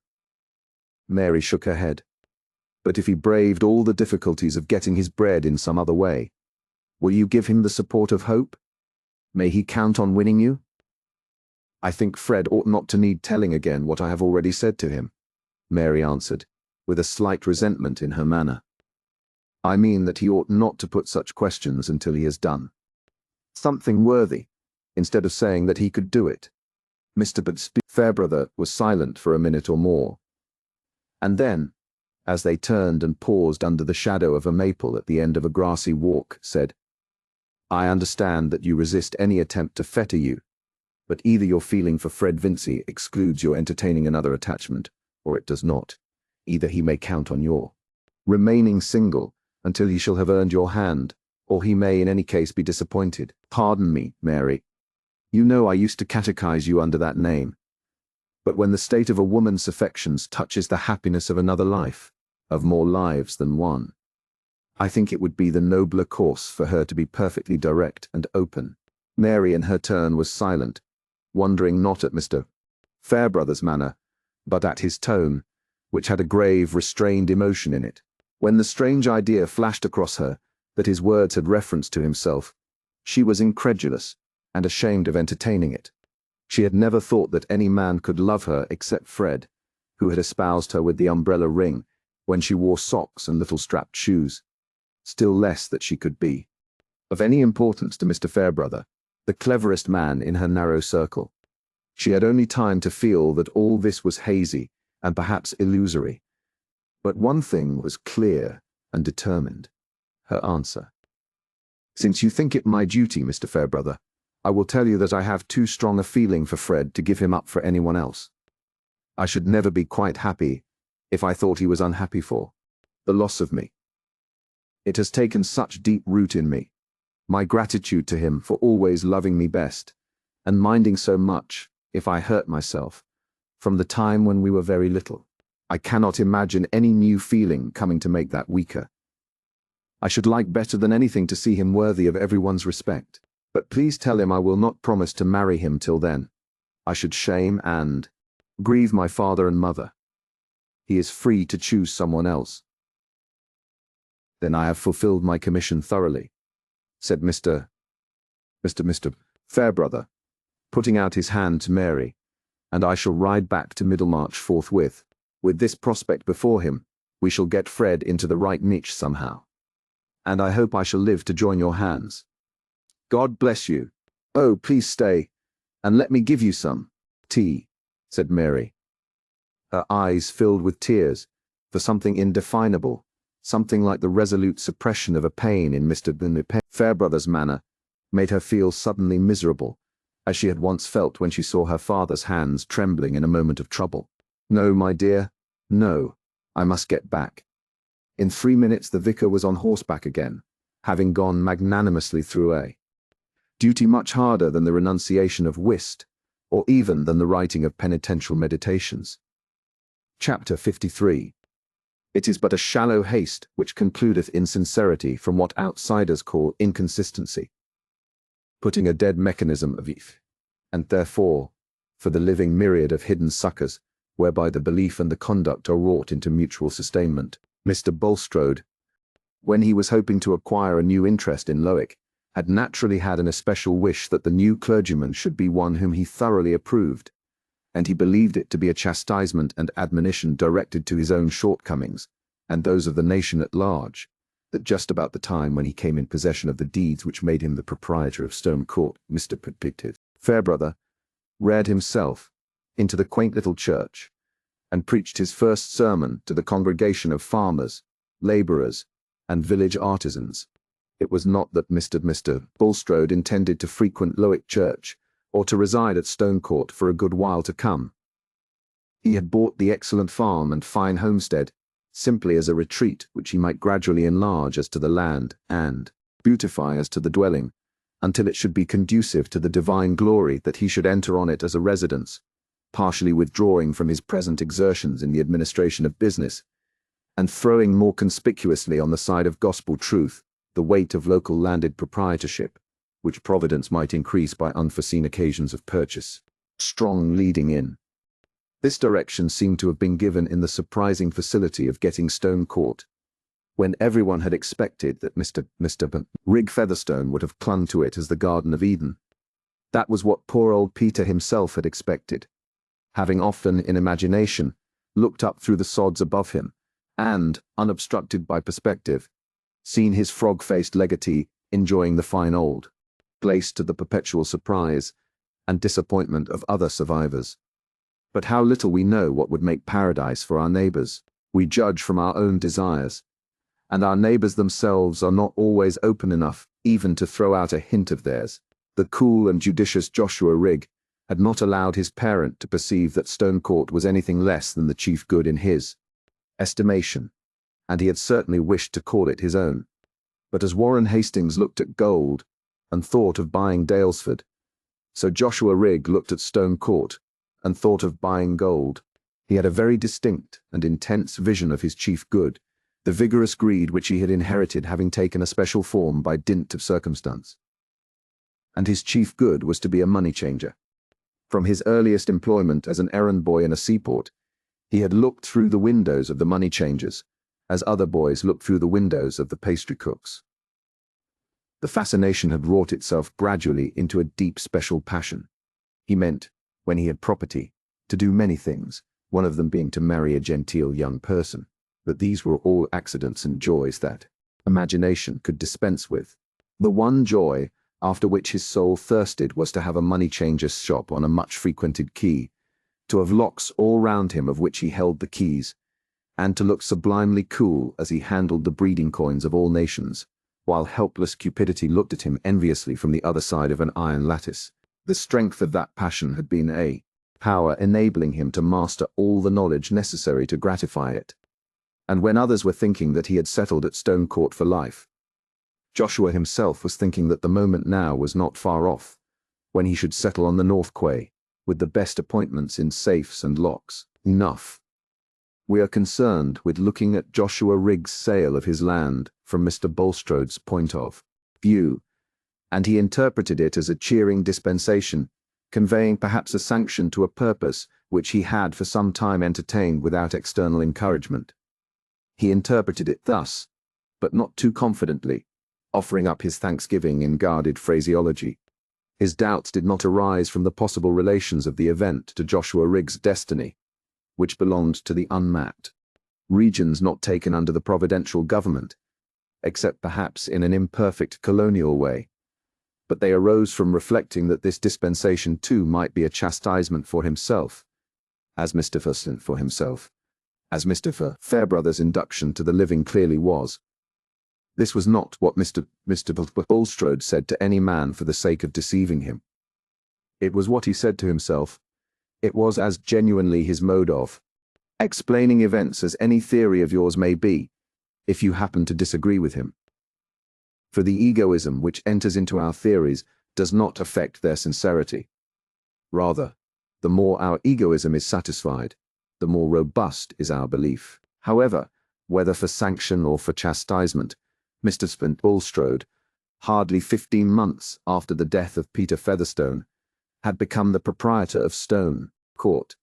Mary shook her head. But if he braved all the difficulties of getting his bread in some other way, will you give him the support of hope? May he count on winning you? I think Fred ought not to need telling again what I have already said to him, Mary answered, with a slight resentment in her manner. I mean that he ought not to put such questions until he has done something worthy, instead of saying that he could do it. Mr. Fairbrother was silent for a minute or more, and then, as they turned and paused under the shadow of a maple at the end of a grassy walk, said, I understand that you resist any attempt to fetter you, but either your feeling for Fred Vincey excludes your entertaining another attachment, or it does not. Either he may count on your remaining single until he shall have earned your hand, or he may in any case be disappointed. Pardon me, Mary. You know I used to catechize you under that name. But when the state of a woman's affections touches the happiness of another life, of more lives than one, I think it would be the nobler course for her to be perfectly direct and open. Mary in her turn was silent, wondering not at Mr. Fairbrother's manner, but at his tone, which had a grave, restrained emotion in it. When the strange idea flashed across her that his words had reference to himself, she was incredulous and ashamed of entertaining it. She had never thought that any man could love her except Fred, who had espoused her with the umbrella ring when she wore socks and little strapped shoes. Still less that she could be of any importance to Mr. Fairbrother, the cleverest man in her narrow circle. She had only time to feel that all this was hazy and perhaps illusory. But one thing was clear and determined: her answer. Since you think it my duty, Mr. Fairbrother, I will tell you that I have too strong a feeling for Fred to give him up for anyone else. I should never be quite happy if I thought he was unhappy for the loss of me. It has taken such deep root in me, my gratitude to him for always loving me best, and minding so much if I hurt myself, from the time when we were very little. I cannot imagine any new feeling coming to make that weaker. I should like better than anything to see him worthy of everyone's respect. But please tell him I will not promise to marry him till then. I should shame and grieve my father and mother. He is free to choose someone else. Then I have fulfilled my commission thoroughly, said Mr. Fairbrother, putting out his hand to Mary, and I shall ride back to Middlemarch forthwith. With this prospect before him, we shall get Fred into the right niche somehow. And I hope I shall live to join your hands. God bless you. Oh, please stay, and let me give you some tea, said Mary. Her eyes filled with tears, for something indefinable, something like the resolute suppression of a pain in Mr. Fairbrother's manner, made her feel suddenly miserable, as she had once felt when she saw her father's hands trembling in a moment of trouble. No, my dear, no, I must get back. In 3 minutes the vicar was on horseback again, having gone magnanimously through a duty much harder than the renunciation of whist, or even than the writing of penitential meditations. Chapter 53. It is but a shallow haste which concludeth insincerity from what outsiders call inconsistency, putting a dead mechanism of if, and therefore, for the living myriad of hidden suckers, whereby the belief and the conduct are wrought into mutual sustainment. Mr. Bulstrode when he was hoping to acquire a new interest in Loic, had naturally had an especial wish that the new clergyman should be one whom he thoroughly approved, and he believed it to be a chastisement and admonition directed to his own shortcomings, and those of the nation at large, that just about the time when he came in possession of the deeds which made him the proprietor of Stone Court, Mr. Pedpickett, Fairbrother, read himself into the quaint little church, and preached his first sermon to the congregation of farmers, labourers, and village artisans. It was not that Mr. Bulstrode intended to frequent Loic Church, or to reside at Stone Court for a good while to come. He had bought the excellent farm and fine homestead simply as a retreat which he might gradually enlarge as to the land and beautify as to the dwelling, until it should be conducive to the divine glory that he should enter on it as a residence, partially withdrawing from his present exertions in the administration of business, and throwing more conspicuously on the side of gospel truth the weight of local landed proprietorship, which Providence might increase by unforeseen occasions of purchase. Strong leading in. This direction seemed to have been given in the surprising facility of getting Stone Court, when everyone had expected that Mr. Rig Featherstone would have clung to it as the Garden of Eden. That was what poor old Peter himself had expected, having often in imagination looked up through the sods above him, and, unobstructed by perspective, seen his frog-faced legatee enjoying the fine old place to the perpetual surprise and disappointment of other survivors. But how little we know what would make paradise for our neighbours. We judge from our own desires, and our neighbours themselves are not always open enough even to throw out a hint of theirs. The cool and judicious Joshua Rigg had not allowed his parent to perceive that Stone Court was anything less than the chief good in his estimation, and he had certainly wished to call it his own. But as Warren Hastings looked at gold and thought of buying Dalesford, so Joshua Rigg looked at Stone Court and thought of buying gold. He had a very distinct and intense vision of his chief good, the vigorous greed which he had inherited having taken a special form by dint of circumstance. And his chief good was to be a money changer. From his earliest employment as an errand boy in a seaport, he had looked through the windows of the money changers, as other boys look through the windows of the pastry cooks. The fascination had wrought itself gradually into a deep special passion. He meant, when he had property, to do many things, one of them being to marry a genteel young person, but these were all accidents and joys that imagination could dispense with. The one joy after which his soul thirsted was to have a money-changer's shop on a much-frequented quay, to have locks all round him of which he held the keys, and to look sublimely cool as he handled the breeding coins of all nations, while helpless cupidity looked at him enviously from the other side of an iron lattice. The strength of that passion had been a power enabling him to master all the knowledge necessary to gratify it. And when others were thinking that he had settled at Stone Court for life, Joshua himself was thinking that the moment now was not far off, when he should settle on the North Quay, with the best appointments in safes and locks. Enough. We are concerned with looking at Joshua Rigg's sale of his land from Mr. Bulstrode's point of view, and he interpreted it as a cheering dispensation, conveying perhaps a sanction to a purpose which he had for some time entertained without external encouragement. He interpreted it thus, but not too confidently, offering up his thanksgiving in guarded phraseology. His doubts did not arise from the possible relations of the event to Joshua Rigg's destiny, which belonged to the unmapped regions not taken under the providential government, except perhaps in an imperfect colonial way, but they arose from reflecting that this dispensation too might be a chastisement for himself, as Mr. Fairbrother's induction to the living clearly was. This was not what Mr. Bulstrode said to any man for the sake of deceiving him. It was what he said to himself. It was as genuinely his mode of explaining events as any theory of yours may be, if you happen to disagree with him. For the egoism which enters into our theories does not affect their sincerity. Rather, the more our egoism is satisfied, the more robust is our belief. However, whether for sanction or for chastisement, Mr. Bulstrode, hardly 15 months after the death of Peter Featherstone, had become the proprietor of Stone Court,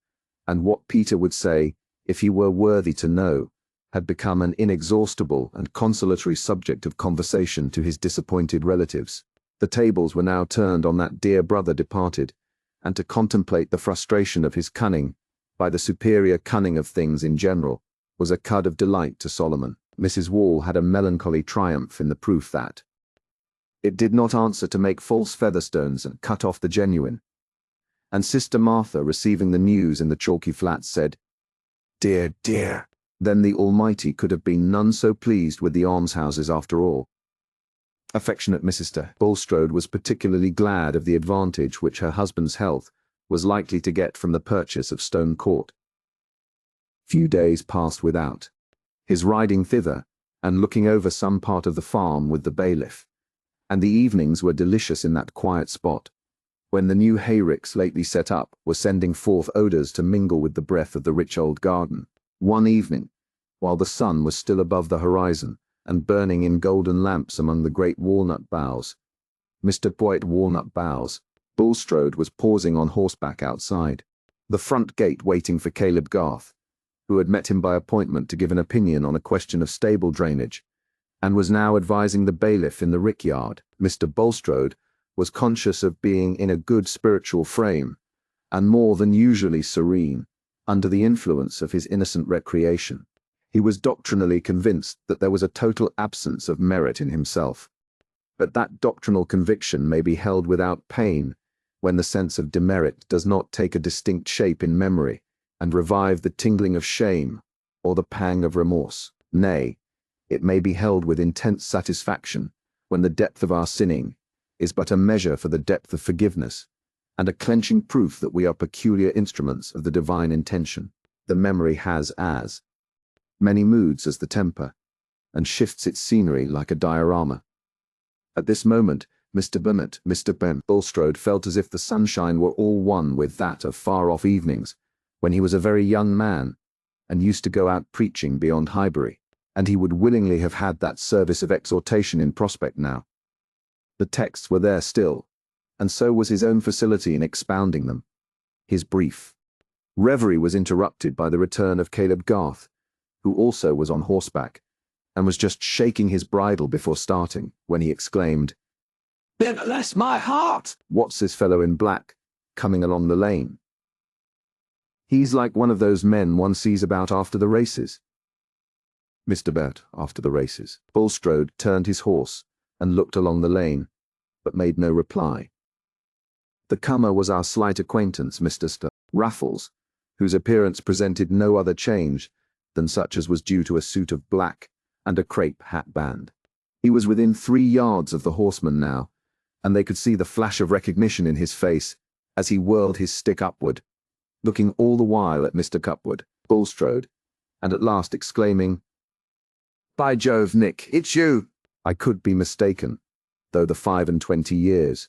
and what Peter would say, if he were worthy to know, had become an inexhaustible and consolatory subject of conversation to his disappointed relatives. The tables were now turned on that dear brother departed, and to contemplate the frustration of his cunning by the superior cunning of things in general was a cud of delight to Solomon. Mrs. Wall had a melancholy triumph in the proof that it did not answer to make false featherstones and cut off the genuine. And Sister Martha, receiving the news in the chalky flats, said, "Dear, dear, then the Almighty could have been none so pleased with the almshouses after all." Affectionate Mrs. Bulstrode was particularly glad of the advantage which her husband's health was likely to get from the purchase of Stone Court. Few days passed without his riding thither and looking over some part of the farm with the bailiff, and the evenings were delicious in that quiet spot, when the new hayricks lately set up were sending forth odours to mingle with the breath of the rich old garden. One evening, while the sun was still above the horizon and burning in golden lamps among the great walnut boughs, Bulstrode was pausing on horseback outside the front gate waiting for Caleb Garth, who had met him by appointment to give an opinion on a question of stable drainage, and was now advising the bailiff in the rickyard. Mr. Bulstrode was conscious of being in a good spiritual frame, and more than usually serene, under the influence of his innocent recreation. He was doctrinally convinced that there was a total absence of merit in himself. But that doctrinal conviction may be held without pain when the sense of demerit does not take a distinct shape in memory and revive the tingling of shame or the pang of remorse. Nay, it may be held with intense satisfaction when the depth of our sinning is but a measure for the depth of forgiveness, and a clenching proof that we are peculiar instruments of the divine intention. The memory has as many moods as the temper, and shifts its scenery like a diorama. At this moment, Mr. Ben Bulstrode felt as if the sunshine were all one with that of far-off evenings, when he was a very young man, and used to go out preaching beyond Highbury, and he would willingly have had that service of exhortation in prospect now. The texts were there still, and so was his own facility in expounding them. His brief reverie was interrupted by the return of Caleb Garth, who also was on horseback, and was just shaking his bridle before starting, when he exclaimed, "Bless my heart! What's this fellow in black coming along the lane? He's like one of those men one sees about after the races." Mr. Bert, after the races. Bulstrode turned his horse and looked along the lane, but made no reply. The comer was our slight acquaintance, Mr. Raffles, whose appearance presented no other change than such as was due to a suit of black and a crape hat band. He was within 3 yards of the horseman now, and they could see the flash of recognition in his face as he whirled his stick upward, looking all the while at Mr. Bulstrode, and at last exclaiming, "By Jove, Nick, it's you!" I could be mistaken, though the 25 years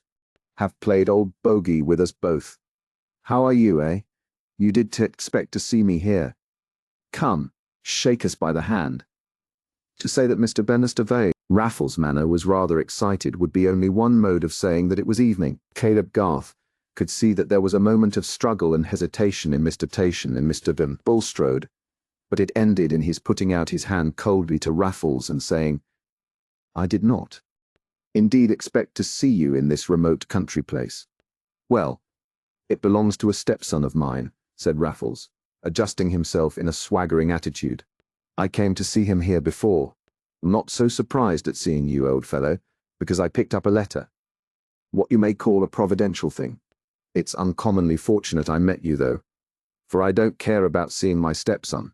have played old bogey with us both. How are you, eh? You did expect to see me here. Come, shake us by the hand. To say that Mr. Bennestervey, Raffles' manner was rather excited would be only one mode of saying that it was evening. Caleb Garth could see that there was a moment of struggle and hesitation in Mr. Bulstrode, but it ended in his putting out his hand coldly to Raffles and saying, "I did not, indeed, expect to see you in this remote country place." "Well, it belongs to a stepson of mine," said Raffles, adjusting himself in a swaggering attitude. "I came to see him here before. I'm not so surprised at seeing you, old fellow, because I picked up a letter. What you may call a providential thing. It's uncommonly fortunate I met you, though, for I don't care about seeing my stepson.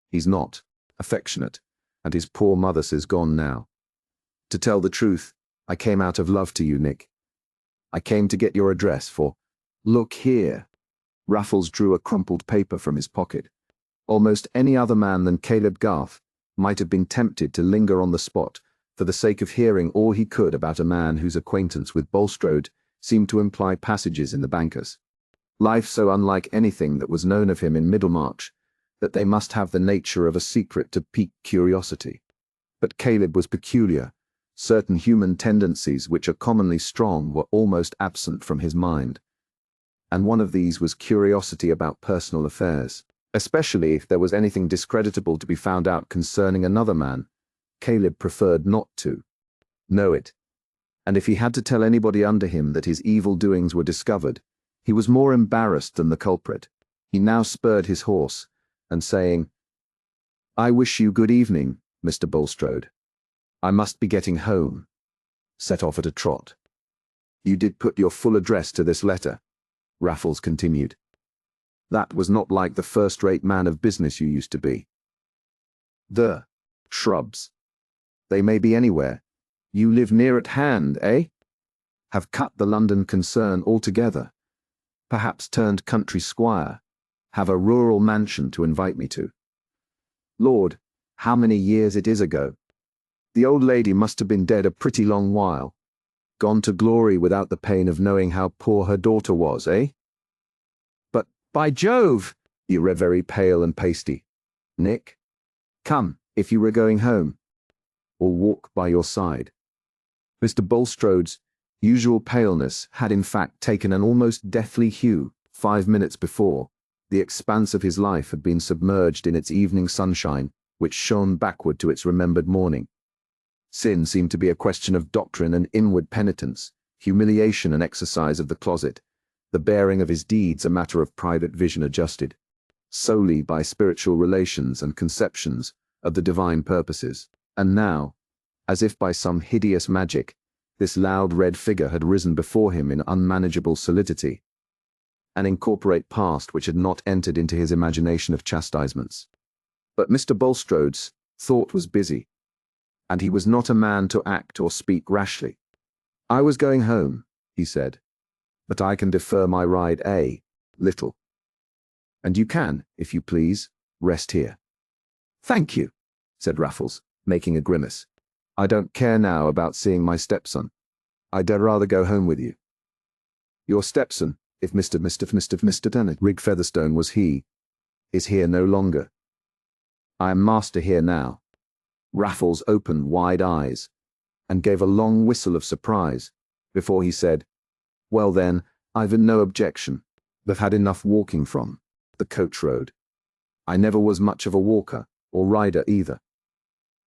He's not affectionate, and his poor mother's is gone now. To tell the truth, I came out of love to you, Nick. I came to get your address for— Look here." Raffles drew a crumpled paper from his pocket. Almost any other man than Caleb Garth might have been tempted to linger on the spot for the sake of hearing all he could about a man whose acquaintance with Bulstrode seemed to imply passages in the bankers. Life so unlike anything that was known of him in Middlemarch that they must have the nature of a secret to pique curiosity. But Caleb was peculiar. Certain human tendencies which are commonly strong were almost absent from his mind, and one of these was curiosity about personal affairs. Especially if there was anything discreditable to be found out concerning another man, Caleb preferred not to know it. And if he had to tell anybody under him that his evil doings were discovered, he was more embarrassed than the culprit. He now spurred his horse, and saying, "I wish you good evening, Mr. Bulstrode. I must be getting home," set off at a trot. "You did put your full address to this letter," Raffles continued. "That was not like the first-rate man of business you used to be. The shrubs. They may be anywhere. You live near at hand, eh? Have cut the London concern altogether. Perhaps turned country squire. Have a rural mansion to invite me to. Lord, how many years it is ago. The old lady must have been dead a pretty long while. Gone to glory without the pain of knowing how poor her daughter was, eh? But, by Jove, you were very pale and pasty. Nick, come, if you were going home, or walk by your side." Mr. Bulstrode's usual paleness had in fact taken an almost deathly hue 5 minutes before. The expanse of his life had been submerged in its evening sunshine, which shone backward to its remembered morning. Sin seemed to be a question of doctrine and inward penitence, humiliation and exercise of the closet, the bearing of his deeds a matter of private vision adjusted solely by spiritual relations and conceptions of the divine purposes. And now, as if by some hideous magic, this loud red figure had risen before him in unmanageable solidity, an incorporate past which had not entered into his imagination of chastisements. But Mr. Bulstrode's thought was busy, and he was not a man to act or speak rashly. "I was going home," he said, "but I can defer my ride a little. And you can, if you please, rest here." "Thank you," said Raffles, making a grimace. "I don't care now about seeing my stepson. I'd rather go home with you." "Your stepson, if Mr. Dennett, Rig Featherstone was he, is here no longer. I am master here now." Raffles opened wide eyes, and gave a long whistle of surprise, before he said, "Well then, I've no objection. They've had enough walking from the coach road. I never was much of a walker, or rider either.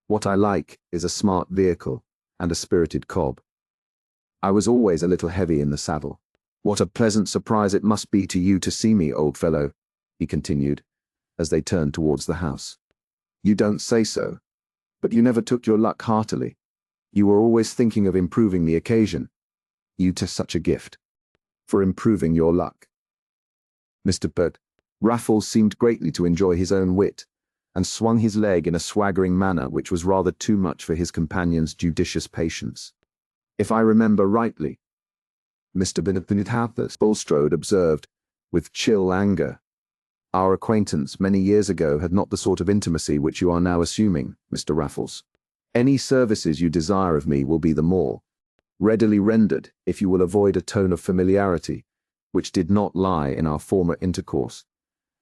What I like is a smart vehicle, and a spirited cob. I was always a little heavy in the saddle. What a pleasant surprise it must be to you to see me, old fellow," he continued, as they turned towards the house. "You don't say so. But you never took your luck heartily. You were always thinking of improving the occasion. You 'tis such a gift. For improving your luck." Mr. Burt Raffles seemed greatly to enjoy his own wit, and swung his leg in a swaggering manner which was rather too much for his companion's judicious patience. "If I remember rightly," Mr. Bulstrode observed, with chill anger, "our acquaintance many years ago had not the sort of intimacy which you are now assuming, Mr. Raffles. Any services you desire of me will be the more readily rendered if you will avoid a tone of familiarity which did not lie in our former intercourse,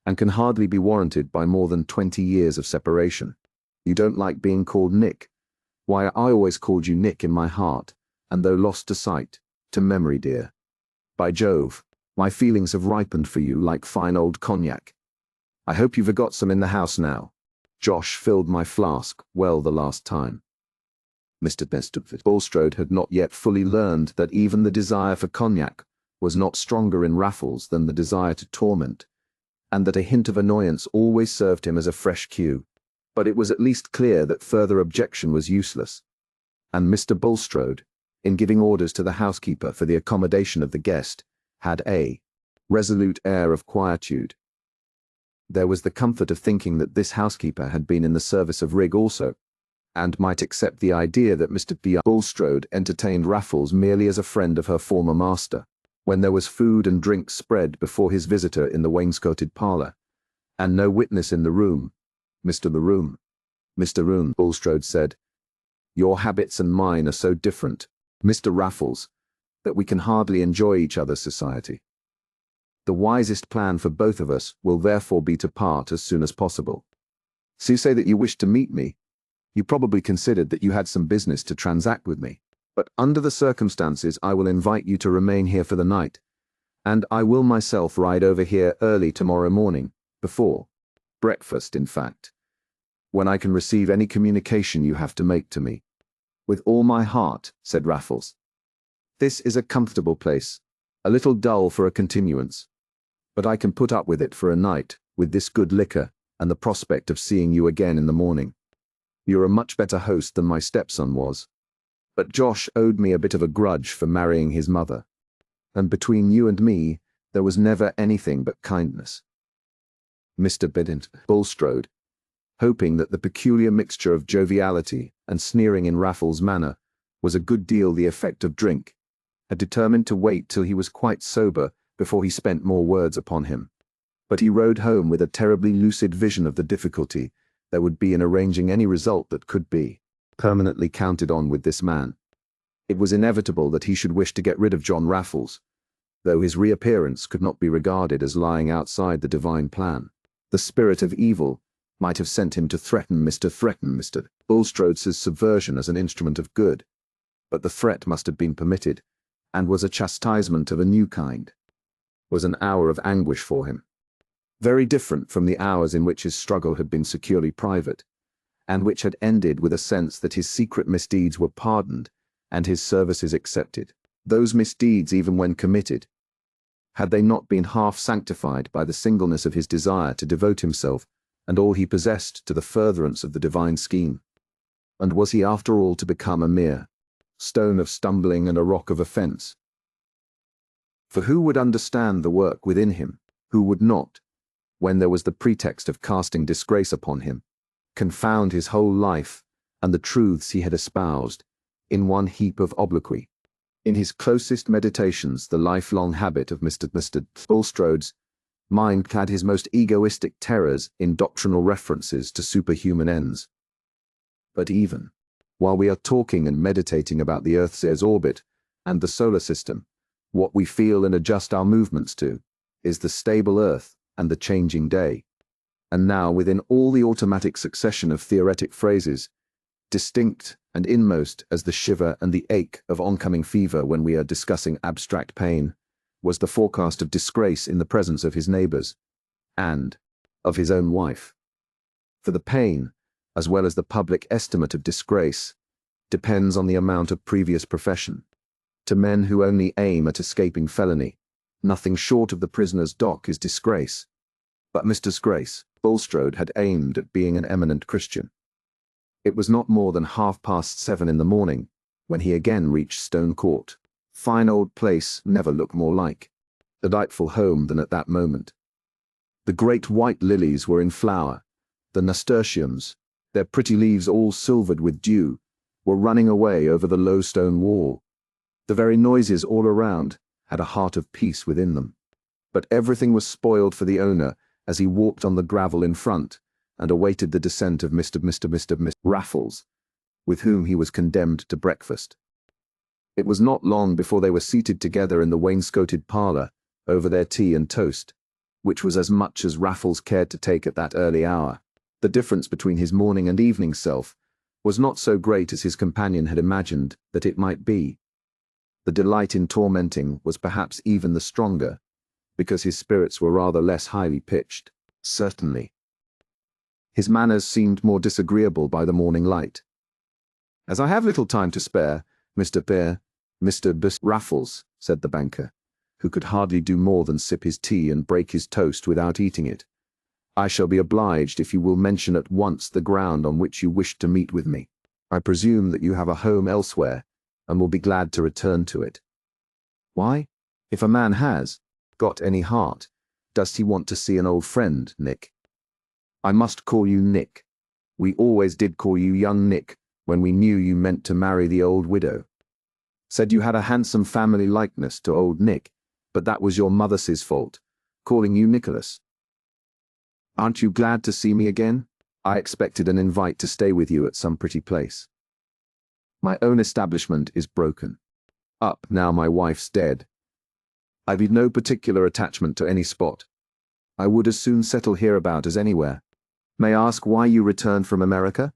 and can hardly be warranted by more than 20 years of separation. You don't like being called Nick. Why, I always called you Nick in my heart, and though lost to sight, to memory dear. By Jove, my feelings have ripened for you like fine old cognac. I hope you've got some in the house now. Josh filled my flask well the last time." Mr. Bulstrode had not yet fully learned that even the desire for cognac was not stronger in Raffles than the desire to torment, and that a hint of annoyance always served him as a fresh cue. But it was at least clear that further objection was useless, and Mr. Bulstrode, in giving orders to the housekeeper for the accommodation of the guest, had a resolute air of quietude. There was the comfort of thinking that this housekeeper had been in the service of Rig also, and might accept the idea that Mr. Bulstrode entertained Raffles merely as a friend of her former master, when there was food and drink spread before his visitor in the wainscoted parlour, and no witness in the room. Mr. Room, Bulstrode said, "Your habits and mine are so different, Mr. Raffles, that we can hardly enjoy each other's society. The wisest plan for both of us will therefore be to part as soon as possible. So you say that you wish to meet me. You probably considered that you had some business to transact with me, but under the circumstances I will invite you to remain here for the night, and I will myself ride over here early tomorrow morning, before Breakfast, in fact. When I can receive any communication you have to make to me. With all my heart, said Raffles. This is a comfortable place, a little dull for a continuance. But I can put up with it for a night, with this good liquor, and the prospect of seeing you again in the morning. You're a much better host than my stepson was. But Josh owed me a bit of a grudge for marrying his mother. And between you and me, there was never anything but kindness. Mr. Bident Bulstrode, hoping that the peculiar mixture of joviality and sneering in Raffles' manner was a good deal the effect of drink, had determined to wait till he was quite sober before he spent more words upon him. But he rode home with a terribly lucid vision of the difficulty there would be in arranging any result that could be permanently counted on with this man. It was inevitable that he should wish to get rid of John Raffles, though his reappearance could not be regarded as lying outside the divine plan. The spirit of evil might have sent him to threaten Mr. Bulstrode's subversion as an instrument of good, but the threat must have been permitted, and was a chastisement of a new kind, was an hour of anguish for him, very different from the hours in which his struggle had been securely private, and which had ended with a sense that his secret misdeeds were pardoned and his services accepted. Those misdeeds, even when committed, had they not been half sanctified by the singleness of his desire to devote himself and all he possessed to the furtherance of the divine scheme? And was he after all to become a mere stone of stumbling and a rock of offence? For who would understand the work within him, who would not, when there was the pretext of casting disgrace upon him, confound his whole life and the truths he had espoused in one heap of obloquy? In his closest meditations, the lifelong habit of Mr. Bulstrode's mind clad his most egoistic terrors in doctrinal references to superhuman ends. But even while we are talking and meditating about the Earth's orbit and the solar system, what we feel and adjust our movements to is the stable Earth and the changing day. And now, within all the automatic succession of theoretic phrases, distinct and inmost as the shiver and the ache of oncoming fever when we are discussing abstract pain, was the forecast of disgrace in the presence of his neighbours, and of his own wife. For the pain, as well as the public estimate of disgrace, depends on the amount of previous profession. To men who only aim at escaping felony, nothing short of the prisoner's dock is disgrace. But Mr. Bulstrode had aimed at being an eminent Christian. It was not more than 7:30 in the morning when he again reached Stone Court. Fine old place, never looked more like a delightful home than at that moment. The great white lilies were in flower. The nasturtiums, their pretty leaves all silvered with dew, were running away over the low stone wall. The very noises all around had a heart of peace within them. But everything was spoiled for the owner as he walked on the gravel in front and awaited the descent of Mr. Raffles, with whom he was condemned to breakfast. It was not long before they were seated together in the wainscoted parlour over their tea and toast, which was as much as Raffles cared to take at that early hour. The difference between his morning and evening self was not so great as his companion had imagined that it might be. The delight in tormenting was perhaps even the stronger, because his spirits were rather less highly pitched, certainly. His manners seemed more disagreeable by the morning light. "As I have little time to spare, Mr. Raffles," said the banker, who could hardly do more than sip his tea and break his toast without eating it, "I shall be obliged if you will mention at once the ground on which you wish to meet with me. I presume that you have a home elsewhere, and will be glad to return to it." "Why, if a man has got any heart, does he want to see an old friend, Nick?" "I must call you Nick. We always did call you young Nick when we knew you meant to marry the old widow. Said you had a handsome family likeness to old Nick, but that was your mother's fault, calling you Nicholas. Aren't you glad to see me again? I expected an invite to stay with you at some pretty place. My own establishment is broken up now my wife's dead. I've no particular attachment to any spot. I would as soon settle hereabout as anywhere. May I ask why you returned from America?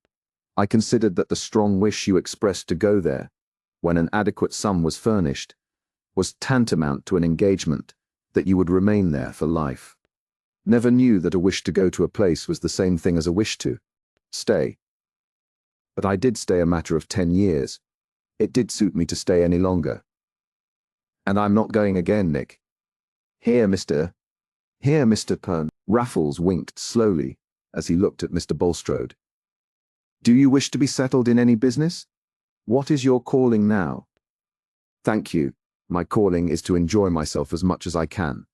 I considered that the strong wish you expressed to go there, when an adequate sum was furnished, was tantamount to an engagement that you would remain there for life." Never knew that a wish to go to a place was the same thing as a wish to stay. But I did stay a matter of 10 years. It did suit me to stay any longer. And I'm not going again, Nick. Here, Mr. Pern. Raffles winked slowly as he looked at Mr. Bulstrode. Do you wish to be settled in any business? What is your calling now? Thank you. My calling is to enjoy myself as much as I can.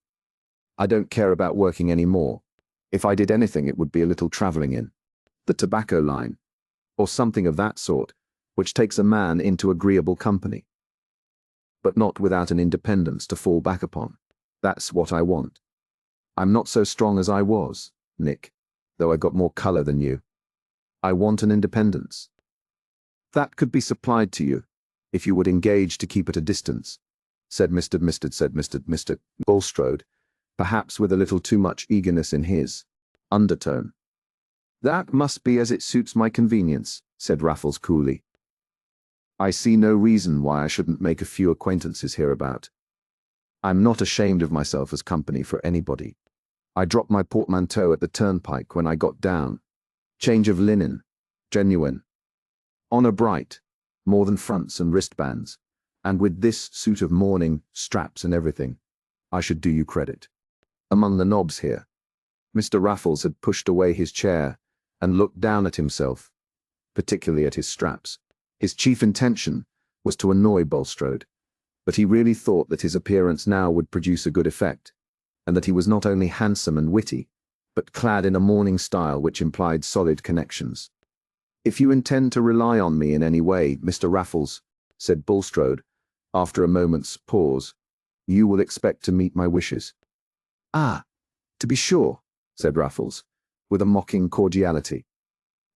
I don't care about working any more. If I did anything, it would be a little traveling in the tobacco line, or something of that sort, which takes a man into agreeable company. But not without an independence to fall back upon. That's what I want. I'm not so strong as I was, Nick, though I got more color than you. I want an independence. That could be supplied to you, if you would engage to keep at a distance, said Mr. Bulstrode, perhaps with a little too much eagerness in his undertone. That must be as it suits my convenience, said Raffles coolly. I see no reason why I shouldn't make a few acquaintances hereabout. I'm not ashamed of myself as company for anybody. I dropped my portmanteau at the turnpike when I got down. Change of linen, genuine. Honour bright, more than fronts and wristbands, and with this suit of mourning, straps and everything, I should do you credit. Among the knobs here. Mr. Raffles had pushed away his chair and looked down at himself, particularly at his straps. His chief intention was to annoy Bulstrode, but he really thought that his appearance now would produce a good effect, and that he was not only handsome and witty, but clad in a mourning style which implied solid connections. If you intend to rely on me in any way, Mr. Raffles, said Bulstrode, after a moment's pause, you will expect to meet my wishes. Ah, to be sure, said Raffles, with a mocking cordiality.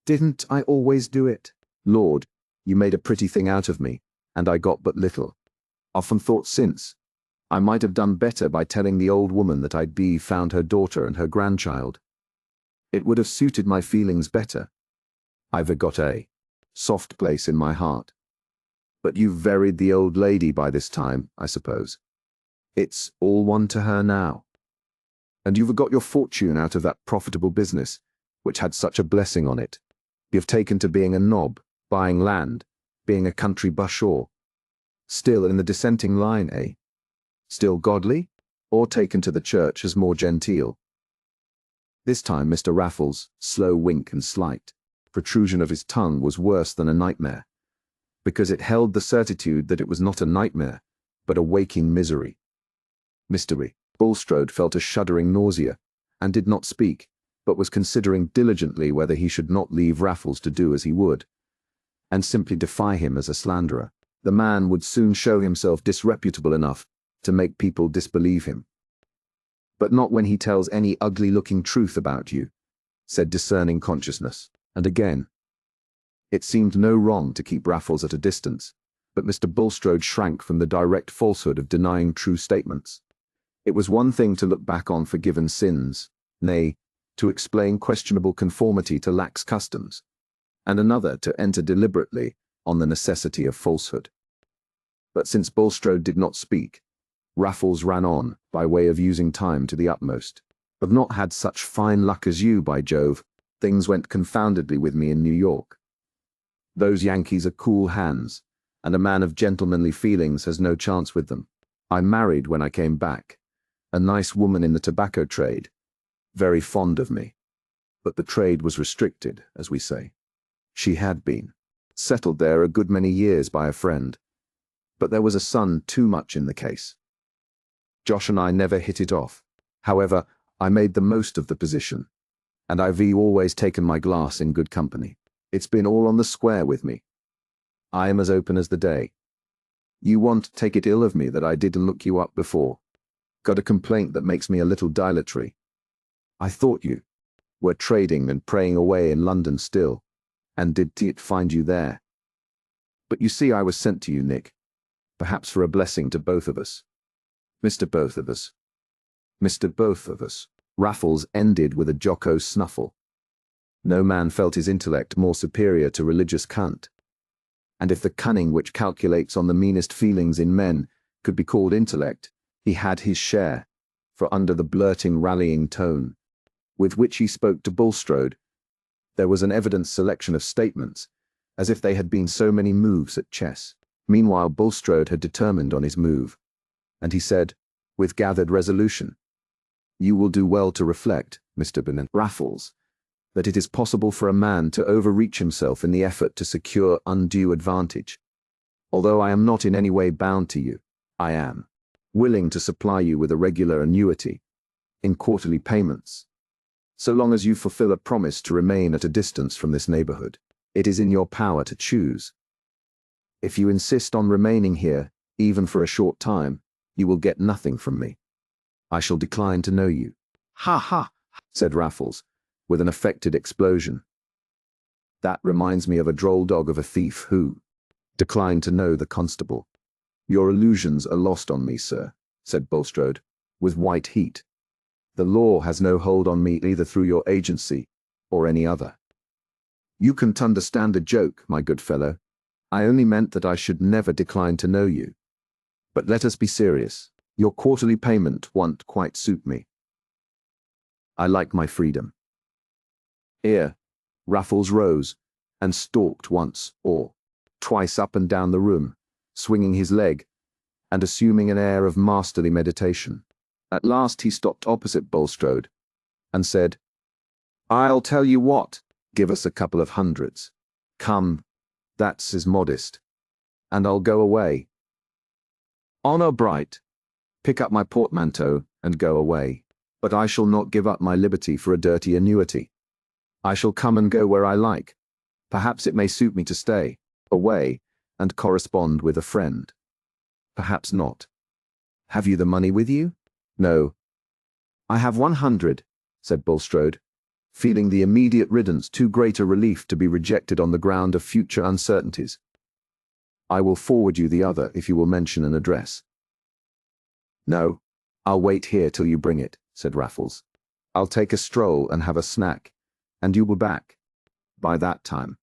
Didn't I always do it? Lord, you made a pretty thing out of me, and I got but little. Often thought since, I might have done better by telling the old woman that I'd found her daughter and her grandchild. It would have suited my feelings better. I've got a soft place in my heart. But you've buried the old lady by this time, I suppose. It's all one to her now. And you've got your fortune out of that profitable business, which had such a blessing on it. You've taken to being a knob, buying land, being a country bashaw. Still in the dissenting line, eh? Still godly, or taken to the church as more genteel? This time Mr. Raffles' slow wink and slight protrusion of his tongue was worse than a nightmare, because it held the certitude that it was not a nightmare, but a waking misery. Mr. Bulstrode felt a shuddering nausea, and did not speak, but was considering diligently whether he should not leave Raffles to do as he would, and simply defy him as a slanderer. The man would soon show himself disreputable enough to make people disbelieve him. But not when he tells any ugly-looking truth about you, said discerning consciousness. And again, it seemed no wrong to keep Raffles at a distance, but Mr. Bulstrode shrank from the direct falsehood of denying true statements. It was one thing to look back on forgiven sins, nay, to explain questionable conformity to lax customs, and another to enter deliberately on the necessity of falsehood. But since Bulstrode did not speak, Raffles ran on, by way of using time to the utmost. I've not had such fine luck as you, by Jove. Things went confoundedly with me in New York. Those Yankees are cool hands, and a man of gentlemanly feelings has no chance with them. I married when I came back, a nice woman in the tobacco trade, very fond of me. But the trade was restricted, as we say. She had been settled there a good many years by a friend, but there was a son too much in the case. Josh and I never hit it off. However, I made the most of the position, and I've always taken my glass in good company. It's been all on the square with me. I am as open as the day. You won't take it ill of me that I didn't look you up before. Got a complaint that makes me a little dilatory. I thought you were trading and praying away in London still, and did it find you there. But you see, I was sent to you, Nick, perhaps for a blessing to both of us. Mr. Both of us. Mr. Both of us. Raffles ended with a jocose snuffle. No man felt his intellect more superior to religious cant. And if the cunning which calculates on the meanest feelings in men could be called intellect, he had his share, for under the blurting, rallying tone, with which he spoke to Bulstrode. There was an evident selection of statements, as if they had been so many moves at chess. Meanwhile, Bulstrode had determined on his move, and he said, with gathered resolution, "You will do well to reflect, Mr. Bennet Raffles, that it is possible for a man to overreach himself in the effort to secure undue advantage. Although I am not in any way bound to you, I am willing to supply you with a regular annuity, in quarterly payments, so long as you fulfill a promise to remain at a distance from this neighborhood. It is in your power to choose. If you insist on remaining here, even for a short time, you will get nothing from me. I shall decline to know you." "Ha ha," said Raffles, with an affected explosion. "That reminds me of a droll dog of a thief who declined to know the constable." "Your illusions are lost on me, sir," said Bulstrode, with white heat. "The law has no hold on me either through your agency or any other." "You can't understand a joke, my good fellow. I only meant that I should never decline to know you. But let us be serious. Your quarterly payment won't quite suit me. I like my freedom." Here, Raffles rose and stalked once or twice up and down the room, swinging his leg and assuming an air of masterly meditation. At last he stopped opposite Bulstrode and said, "I'll tell you what, give us a couple of hundreds. Come, that's as modest, and I'll go away. Honour bright, pick up my portmanteau and go away. But I shall not give up my liberty for a dirty annuity. I shall come and go where I like. Perhaps it may suit me to stay away and correspond with a friend. Perhaps not. Have you the money with you?" "No." "I have 100, said Bulstrode, feeling the immediate riddance too great a relief to be rejected on the ground of future uncertainties. "I will forward you the other if you will mention an address." "No, I'll wait here till you bring it," said Raffles. "I'll take a stroll and have a snack, and you will be back by that time."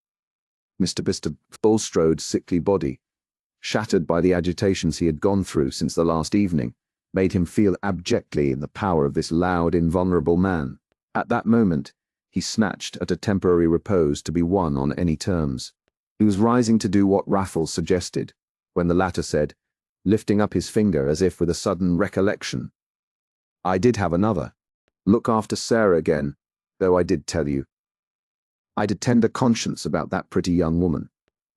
Mr. Bulstrode's sickly body, shattered by the agitations he had gone through since the last evening, made him feel abjectly in the power of this loud, invulnerable man. At that moment, he snatched at a temporary repose to be won on any terms. He was rising to do what Raffles suggested, when the latter said, lifting up his finger as if with a sudden recollection, "I did have another. Look after Sarah again, though I did tell you. I'd a tender conscience about that pretty young woman.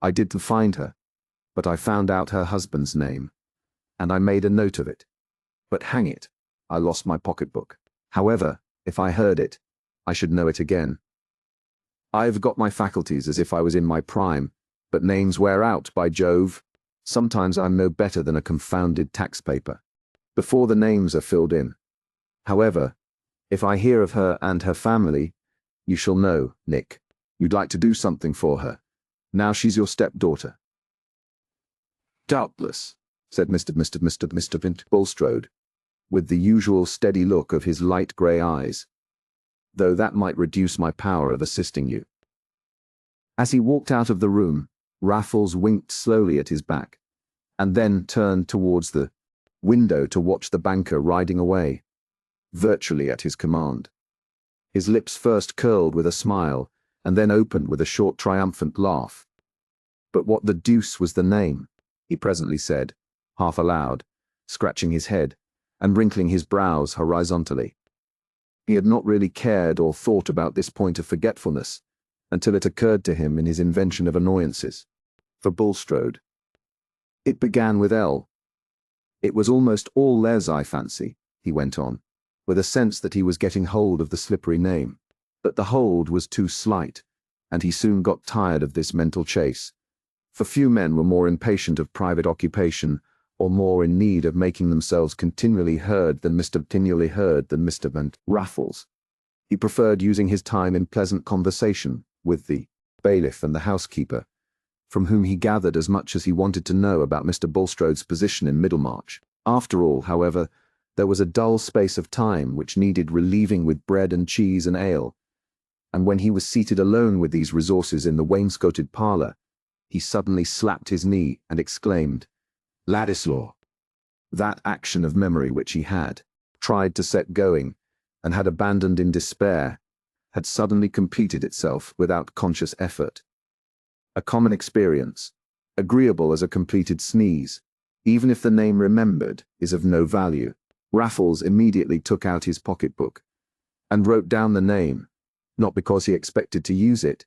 I did to find her, but I found out her husband's name, and I made a note of it. But hang it, I lost my pocketbook. However, if I heard it, I should know it again. I've got my faculties as if I was in my prime, but names wear out, by Jove. Sometimes I'm no better than a confounded tax paper, before the names are filled in. However, if I hear of her and her family, you shall know, Nick. You'd like to do something for her. Now she's your stepdaughter." "Doubtless," said Mr. Bulstrode, with the usual steady look of his light grey eyes, "though that might reduce my power of assisting you." As he walked out of the room, Raffles winked slowly at his back, and then turned towards the window to watch the banker riding away, virtually at his command. His lips first curled with a smile, and then opened with a short triumphant laugh. "But what the deuce was the name?" he presently said, half aloud, scratching his head, and wrinkling his brows horizontally. He had not really cared or thought about this point of forgetfulness, until it occurred to him in his invention of annoyances. For Bulstrode, it began with L. "It was almost all Les, I fancy," he went on, with a sense that he was getting hold of the slippery name. But the hold was too slight, and he soon got tired of this mental chase, for few men were more impatient of private occupation, or more in need of making themselves continually heard than Mr. Van Raffles. He preferred using his time in pleasant conversation with the bailiff and the housekeeper, from whom he gathered as much as he wanted to know about Mr. Bulstrode's position in Middlemarch. After all, however, there was a dull space of time which needed relieving with bread and cheese and ale, and when he was seated alone with these resources in the wainscoted parlour, he suddenly slapped his knee and exclaimed, "Ladislaw!" That action of memory which he had tried to set going, and had abandoned in despair, had suddenly completed itself without conscious effort. A common experience, agreeable as a completed sneeze, even if the name remembered is of no value. Raffles immediately took out his pocketbook and wrote down the name, not because he expected to use it,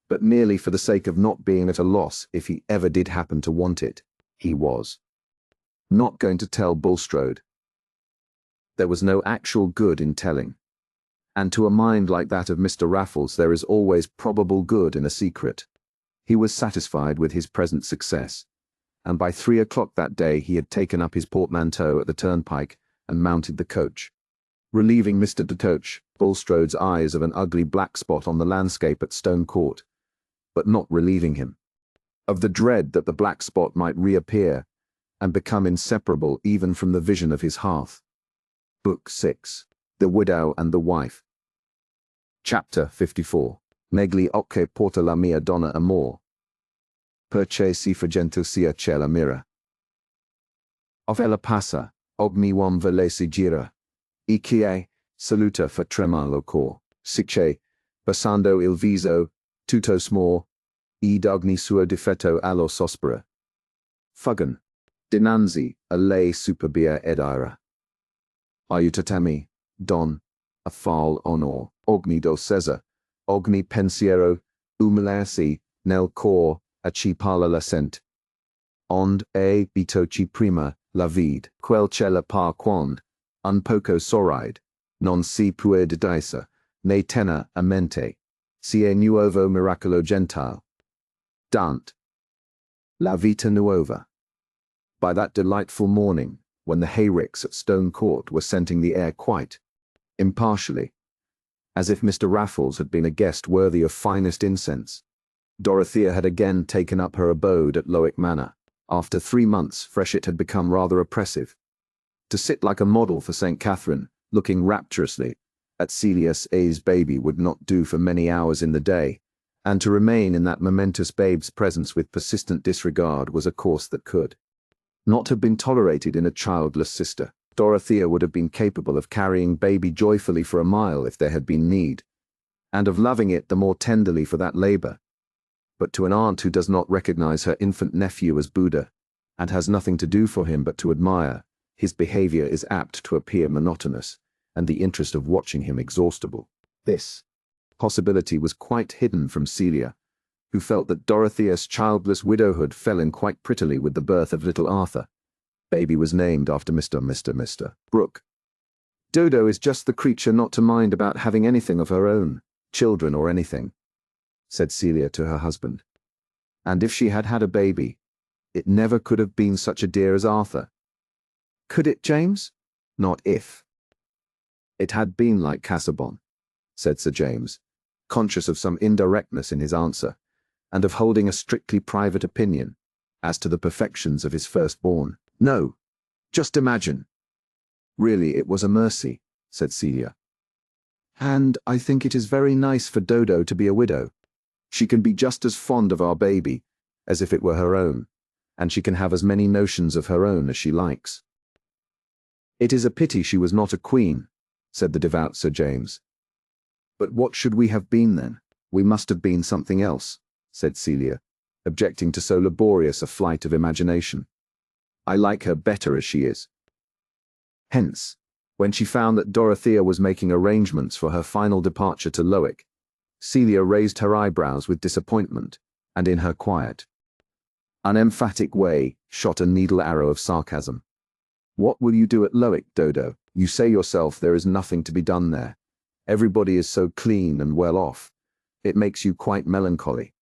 but merely for the sake of not being at a loss if he ever did happen to want it. He was not going to tell Bulstrode. There was no actual good in telling, and to a mind like that of Mr. Raffles there is always probable good in a secret. He was satisfied with his present success, and by 3 o'clock that day he had taken up his portmanteau at the turnpike and mounted the coach, relieving Mr. de Touch, Bulstrode's eyes of an ugly black spot on the landscape at Stone Court, but not relieving him of the dread that the black spot might reappear and become inseparable even from the vision of his hearth. Book 6. The Widow and the Wife. Chapter 54. Negli occhi porta la mia donna amor, perché si facento sia c'è la mira. Of ella passa, ogni uom ve si gira, e chi saluta fa tremar lo cor, sicché, passando il viso, tutto smor, ed ogni suo difetto allo sospira. Fuggan, dinanzi a lei superbia ed ira. Aiutatemi, don, a fal onor, ogni dolcezza, ogni pensiero, umilarsi, nel cor, a ci parla la sent. Ond bito ci prima, la vide, quel cella par quond, un poco sorride, non si puer didaisa, ne tena a mente, si è nuovo miracolo gentile. Dant. La vita nuova. By that delightful morning, when the hayricks at Stone Court were scenting the air quite impartially, as if Mr. Raffles had been a guest worthy of finest incense, Dorothea had again taken up her abode at Lowick Manor. After 3 months, Freshett had become rather oppressive. To sit like a model for St. Catherine, looking rapturously at Celia's baby would not do for many hours in the day, and to remain in that momentous babe's presence with persistent disregard was a course that could not have been tolerated in a childless sister. Dorothea would have been capable of carrying baby joyfully for a mile if there had been need, and of loving it the more tenderly for that labor. But to an aunt who does not recognize her infant nephew as Buddha, and has nothing to do for him but to admire, his behavior is apt to appear monotonous, and the interest of watching him exhaustible. This possibility was quite hidden from Celia, who felt that Dorothea's childless widowhood fell in quite prettily with the birth of little Arthur. Baby was named after Mr. Brooke. Dodo is just the creature not to mind about having anything of her own, children or anything, said Celia to her husband. And if she had had a baby, it never could have been such a dear as Arthur. Could it, James? Not if. It had been like Casaubon, said Sir James, conscious of some indirectness in his answer, and of holding a strictly private opinion as to the perfections of his firstborn. No, just imagine. Really, it was a mercy, said Celia. And I think it is very nice for Dodo to be a widow. She can be just as fond of our baby as if it were her own, and she can have as many notions of her own as she likes. It is a pity she was not a queen, said the devout Sir James. But what should we have been then? We must have been something else, said Celia, objecting to so laborious a flight of imagination. I like her better as she is. Hence, when she found that Dorothea was making arrangements for her final departure to Lowick, Celia raised her eyebrows with disappointment, and in her quiet, unemphatic way shot a needle arrow of sarcasm. What will you do at Lowick, Dodo? You say yourself there is nothing to be done there. Everybody is so clean and well off. It makes you quite melancholy.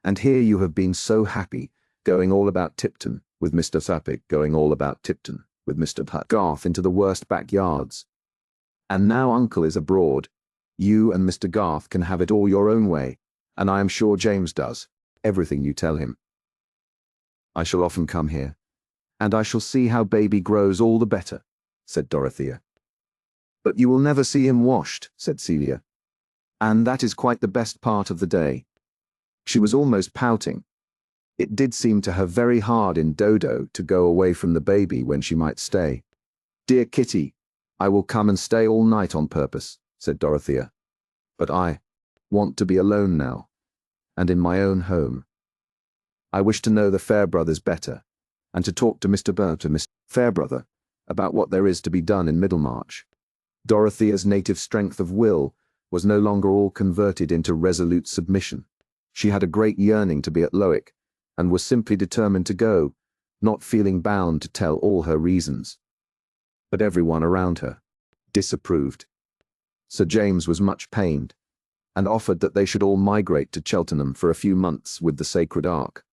And here you have been so happy, going all about Tipton, with Mr. Thappick, going all about Tipton, with Mr. Garth into the worst backyards. And now uncle is abroad. You and Mr. Garth can have it all your own way, and I am sure James does, everything you tell him. I shall often come here, and I shall see how baby grows all the better, said Dorothea. But you will never see him washed, said Celia. And that is quite the best part of the day. She was almost pouting. It did seem to her very hard in Dodo to go away from the baby when she might stay. Dear Kitty, "I will come and stay all night on purpose," said Dorothea. "But I want to be alone now, and in my own home. I wish to know the Fairbrothers better, and to talk to Mr. Fairbrother about what there is to be done in Middlemarch." Dorothea's native strength of will was no longer all converted into resolute submission. She had a great yearning to be at Lowick, and was simply determined to go, not feeling bound to tell all her reasons. But everyone around her disapproved. Sir James was much pained, and offered that they should all migrate to Cheltenham for a few months with the Sacred Ark,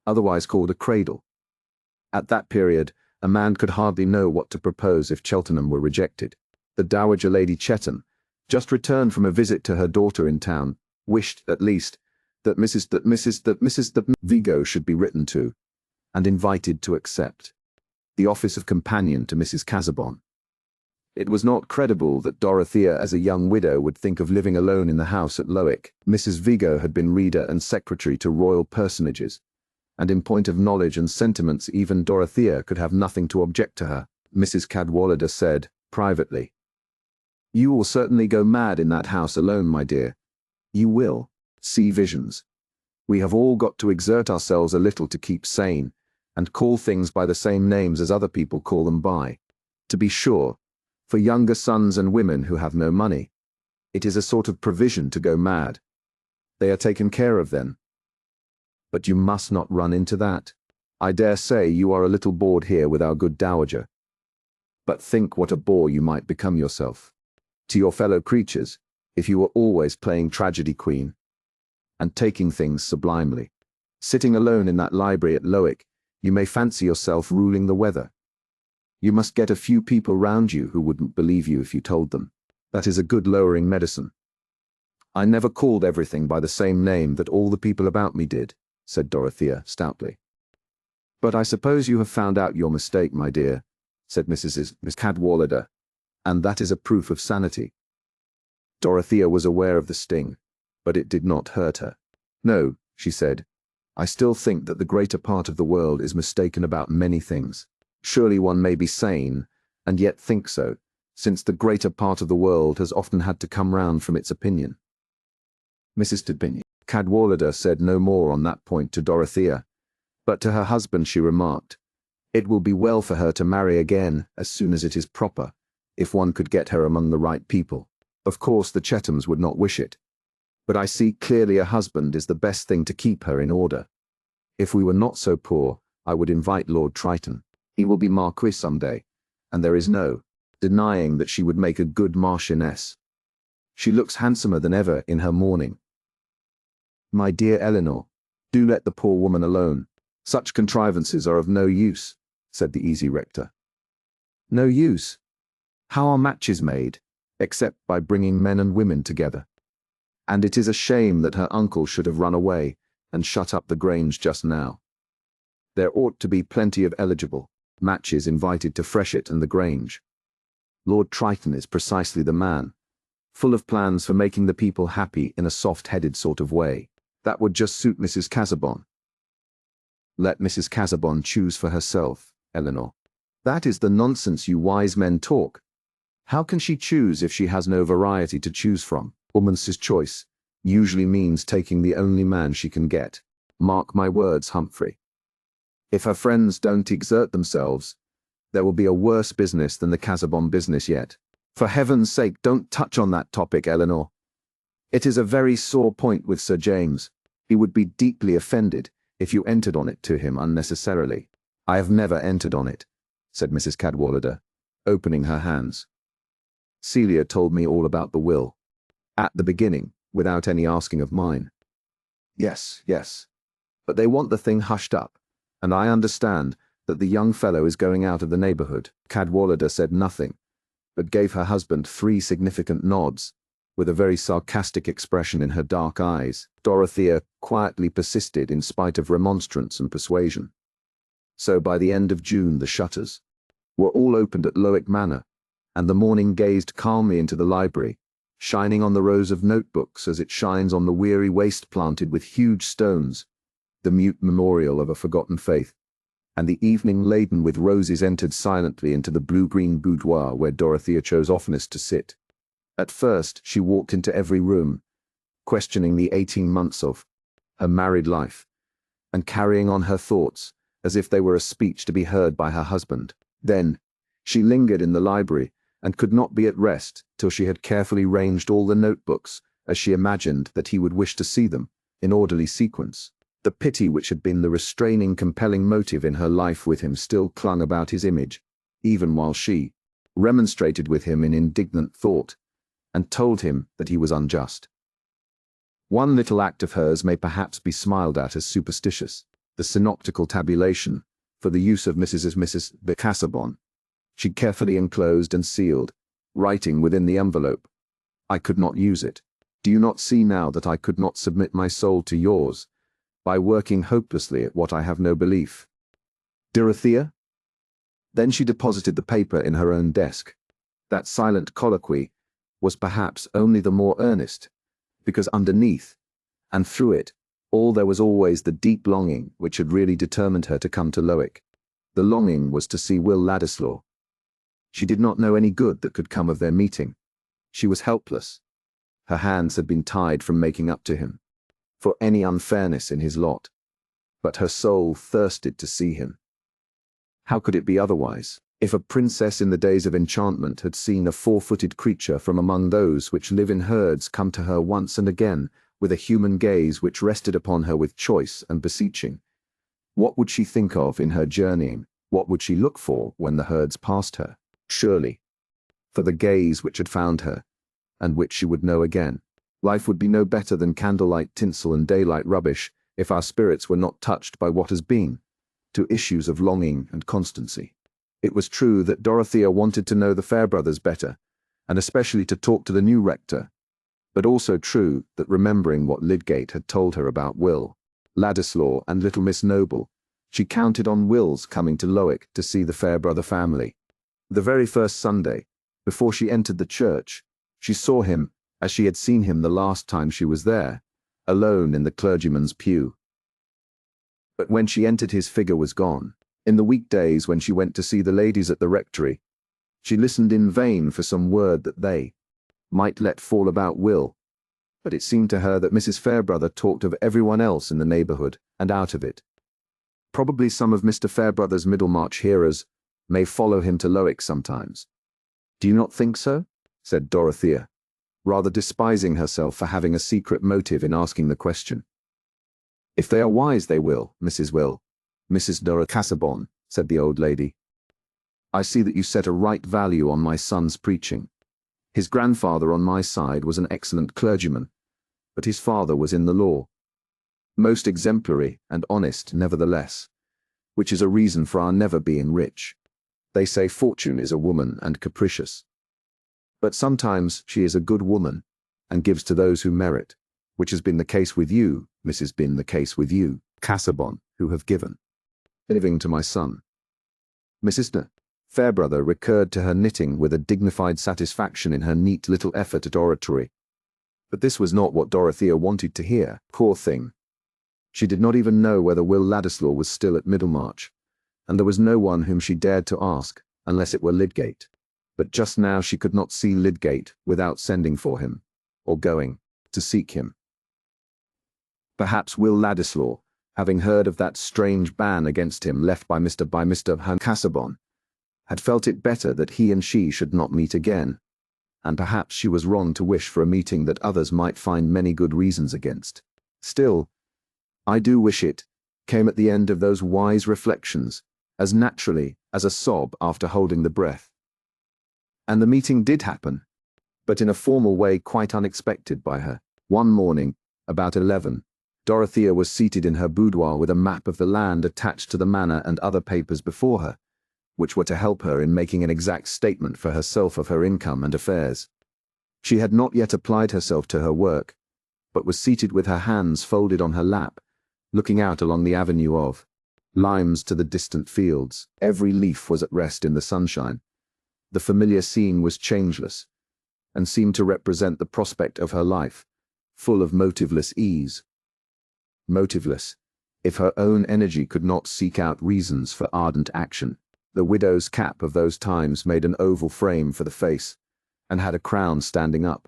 otherwise called a cradle. At that period, a man could hardly know what to propose if Cheltenham were rejected. The Dowager Lady Chetham, just returned from a visit to her daughter in town, wished, at least, that Mrs. Vigo should be written to, and invited to accept the office of companion to Mrs. Casaubon. It was not credible that Dorothea, as a young widow, would think of living alone in the house at Lowick. Mrs. Vigo had been reader and secretary to royal personages, and in point of knowledge and sentiments even Dorothea could have nothing to object to her. Mrs. Cadwallader said, privately, "You will certainly go mad in that house alone, my dear. You will see visions. We have all got to exert ourselves a little to keep sane, and call things by the same names as other people call them by. To be sure, for younger sons and women who have no money, it is a sort of provision to go mad. They are taken care of then. But you must not run into that. I dare say you are a little bored here with our good dowager. But think what a bore you might become yourself, to your fellow creatures, if you were always playing tragedy queen, and taking things sublimely. Sitting alone in that library at Lowick, you may fancy yourself ruling the weather. You must get a few people round you who wouldn't believe you if you told them. That is a good lowering medicine." "I never called everything by the same name that all the people about me did," said Dorothea stoutly. "But I suppose you have found out your mistake, my dear," said Miss Cadwallader, "and that is a proof of sanity." Dorothea was aware of the sting, but it did not hurt her. "No," she said, "I still think that the greater part of the world is mistaken about many things. Surely one may be sane, and yet think so, since the greater part of the world has often had to come round from its opinion." Mrs. Cadwallader said no more on that point to Dorothea, but to her husband she remarked, "It will be well for her to marry again as soon as it is proper, if one could get her among the right people. Of course the Chethams would not wish it, but I see clearly a husband is the best thing to keep her in order. If we were not so poor, I would invite Lord Triton. He will be Marquis some day, and there is no denying that she would make a good Marchioness. She looks handsomer than ever in her mourning." "My dear Eleanor, do let the poor woman alone. Such contrivances are of no use," said the easy rector. "No use? How are matches made, except by bringing men and women together? And it is a shame that her uncle should have run away and shut up the Grange just now. There ought to be plenty of eligible matches invited to Freshitt and the Grange. Lord Triton is precisely the man, full of plans for making the people happy in a soft-headed sort of way. That would just suit Mrs. Casaubon." "Let Mrs. Casaubon choose for herself, Eleanor. That is the nonsense you wise men talk. How can she choose if she has no variety to choose from? Woman's choice usually means taking the only man she can get. Mark my words, Humphrey. If her friends don't exert themselves, there will be a worse business than the Casaubon business yet. For heaven's sake, don't touch on that topic, Eleanor. It is a very sore point with Sir James. He would be deeply offended if you entered on it to him unnecessarily." "I have never entered on it," said Mrs. Cadwallader, opening her hands. "Celia told me all about the will, at the beginning, without any asking of mine." Yes, but they want the thing hushed up, and I understand that the young fellow is going out of the neighbourhood." Cadwallader said nothing, but gave her husband 3 significant nods, with a very sarcastic expression in her dark eyes. Dorothea quietly persisted in spite of remonstrance and persuasion. So by the end of June the shutters were all opened at Lowick Manor, and the morning gazed calmly into the library, shining on the rows of notebooks as it shines on the weary waste planted with huge stones, the mute memorial of a forgotten faith. and the evening laden with roses entered silently into the blue-green boudoir where Dorothea chose oftenest to sit. At first she walked into every room, questioning the 18 months of her married life, and carrying on her thoughts as if they were a speech to be heard by her husband. Then she lingered in the library and could not be at rest till she had carefully ranged all the notebooks as she imagined that he would wish to see them, in orderly sequence. The pity which had been the restraining, compelling motive in her life with him still clung about his image, even while she remonstrated with him in indignant thought, and told him that he was unjust. One little act of hers may perhaps be smiled at as superstitious, the synoptical tabulation, for the use of Mrs. Casaubon. She carefully enclosed and sealed, writing within the envelope, "I could not use it. Do you not see now that I could not submit my soul to yours, by working hopelessly at what I have no belief? Dorothea?" Then she deposited the paper in her own desk. That silent colloquy was perhaps only the more earnest, because underneath, and through it, all there was always the deep longing which had really determined her to come to Lowick. The longing was to see Will Ladislaw. She did not know any good that could come of their meeting. She was helpless. Her hands had been tied from making up to him, for any unfairness in his lot, but her soul thirsted to see him. How could it be otherwise, if a princess in the days of enchantment had seen a four-footed creature from among those which live in herds come to her once and again, with a human gaze which rested upon her with choice and beseeching? What would she think of in her journeying? What would she look for when the herds passed her? Surely, for the gaze which had found her, and which she would know again. Life would be no better than candlelight tinsel and daylight rubbish if our spirits were not touched by what has been, to issues of longing and constancy. It was true that Dorothea wanted to know the Fairbrothers better, and especially to talk to the new rector, but also true that, remembering what Lydgate had told her about Will Ladislaw and little Miss Noble, she counted on Will's coming to Lowick to see the Fairbrother family. The very first Sunday, before she entered the church, she saw him as she had seen him the last time she was there, alone in the clergyman's pew. But when she entered his figure was gone. In the weekdays when she went to see the ladies at the rectory, she listened in vain for some word that they might let fall about Will, but it seemed to her that Mrs. Fairbrother talked of everyone else in the neighbourhood and out of it. Probably some of Mr. Fairbrother's Middlemarch hearers may follow him to Lowick sometimes. "Do you not think so?" said Dorothea, rather despising herself for having a secret motive in asking the question. "If they are wise, they will, Mrs. Dorothea Casaubon," said the old lady. "I see that you set a right value on my son's preaching. His grandfather on my side was an excellent clergyman, but his father was in the law. Most exemplary and honest, nevertheless, which is a reason for our never being rich. They say fortune is a woman and capricious. But sometimes she is a good woman, and gives to those who merit, which has been the case with you, Casaubon, who have given living to my son." Mrs. Fairbrother recurred to her knitting with a dignified satisfaction in her neat little effort at oratory. But this was not what Dorothea wanted to hear. Poor thing! She did not even know whether Will Ladislaw was still at Middlemarch, and there was no one whom she dared to ask, unless it were Lydgate. But just now she could not see Lydgate without sending for him, or going to seek him. Perhaps Will Ladislaw, having heard of that strange ban against him left by Mr. Casaubon, had felt it better that he and she should not meet again, and perhaps she was wrong to wish for a meeting that others might find many good reasons against. Still, "I do wish it" came at the end of those wise reflections, as naturally as a sob after holding the breath. And the meeting did happen, but in a formal way quite unexpected by her. One morning, about 11, Dorothea was seated in her boudoir with a map of the land attached to the manor and other papers before her, which were to help her in making an exact statement for herself of her income and affairs. She had not yet applied herself to her work, but was seated with her hands folded on her lap, looking out along the avenue of limes to the distant fields. Every leaf was at rest in the sunshine. The familiar scene was changeless, and seemed to represent the prospect of her life, full of motiveless ease. Motiveless, if her own energy could not seek out reasons for ardent action. The widow's cap of those times made an oval frame for the face, and had a crown standing up.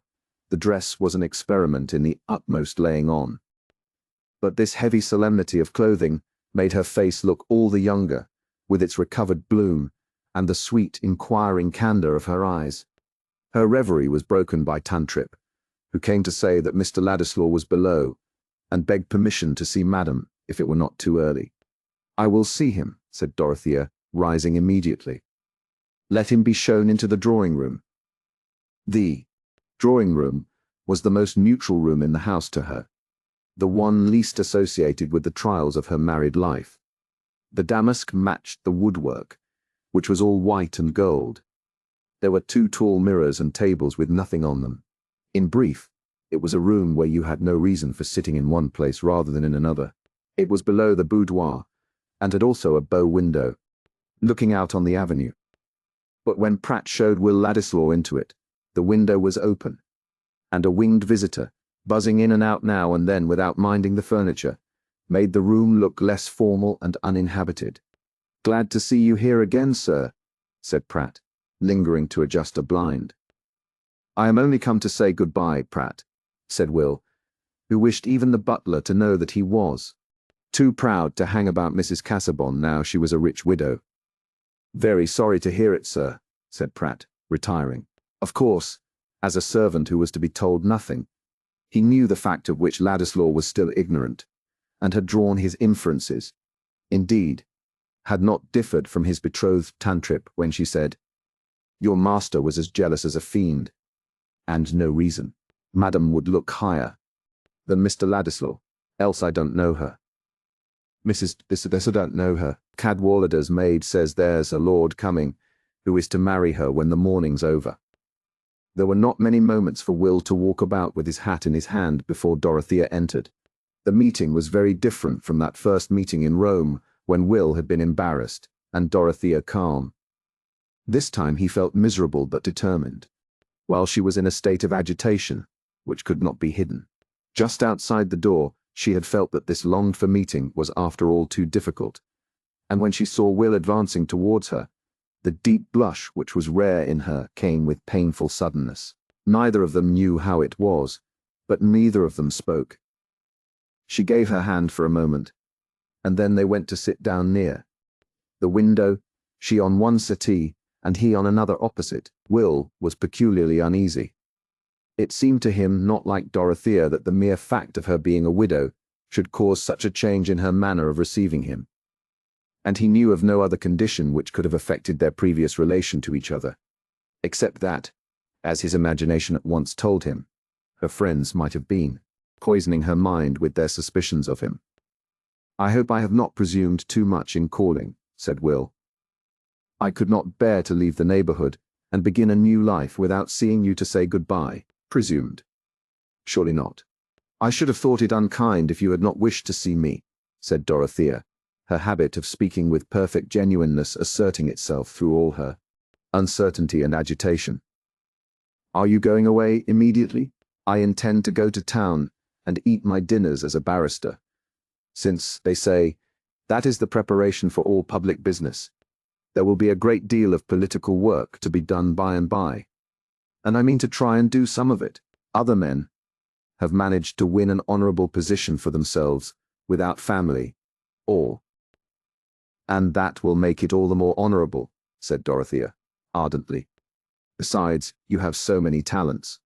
The dress was an experiment in the utmost laying on. But this heavy solemnity of clothing made her face look all the younger, with its recovered bloom, and the sweet, inquiring candor of her eyes. Her reverie was broken by Tantripp, who came to say that Mr. Ladislaw was below, and begged permission to see Madam, if it were not too early. "I will see him," said Dorothea, rising immediately. "Let him be shown into the drawing-room." The drawing-room was the most neutral room in the house to her, the one least associated with the trials of her married life. The damask matched the woodwork, which was all white and gold. There were 2 tall mirrors and tables with nothing on them. In brief, it was a room where you had no reason for sitting in one place rather than in another. It was below the boudoir, and had also a bow window, looking out on the avenue. But when Pratt showed Will Ladislaw into it, the window was open, and a winged visitor, buzzing in and out now and then without minding the furniture, made the room look less formal and uninhabited. "Glad to see you here again, sir," said Pratt, lingering to adjust a blind. "I am only come to say goodbye, Pratt," said Will, who wished even the butler to know that he was too proud to hang about Mrs. Casaubon now she was a rich widow. "Very sorry to hear it, sir," said Pratt, retiring. Of course, as a servant who was to be told nothing, he knew the fact of which Ladislaw was still ignorant, and had drawn his inferences. Indeed, had not differed from his betrothed Tantripp when she said, "Your master was as jealous as a fiend, and no reason. Madam would look higher than Mr. Ladislaw, else I don't know her. Mrs. This I don't know her. Cadwallader's maid says there's a lord coming, who is to marry her when the mourning's over." There were not many moments for Will to walk about with his hat in his hand before Dorothea entered. The meeting was very different from that first meeting in Rome, when Will had been embarrassed and Dorothea calm. This time he felt miserable but determined, while she was in a state of agitation, which could not be hidden. Just outside the door, she had felt that this longed-for meeting was after all too difficult, and when she saw Will advancing towards her, the deep blush which was rare in her came with painful suddenness. Neither of them knew how it was, but neither of them spoke. She gave her hand for a moment, and then they went to sit down near the window, she on one settee, and he on another opposite. Will was peculiarly uneasy. It seemed to him not like Dorothea that the mere fact of her being a widow should cause such a change in her manner of receiving him, and he knew of no other condition which could have affected their previous relation to each other, except that, as his imagination at once told him, her friends might have been poisoning her mind with their suspicions of him. "I hope I have not presumed too much in calling," said Will. "I could not bear to leave the neighborhood and begin a new life without seeing you to say goodbye." "Presumed? Surely not. I should have thought it unkind if you had not wished to see me," said Dorothea, her habit of speaking with perfect genuineness asserting itself through all her uncertainty and agitation. "Are you going away immediately?" "I intend to go to town and eat my dinners as a barrister, since, they say, that is the preparation for all public business. There will be a great deal of political work to be done by and by, and I mean to try and do some of it. Other men have managed to win an honorable position for themselves without family, and that will make it all the more honorable," said Dorothea, ardently. "Besides, you have so many talents.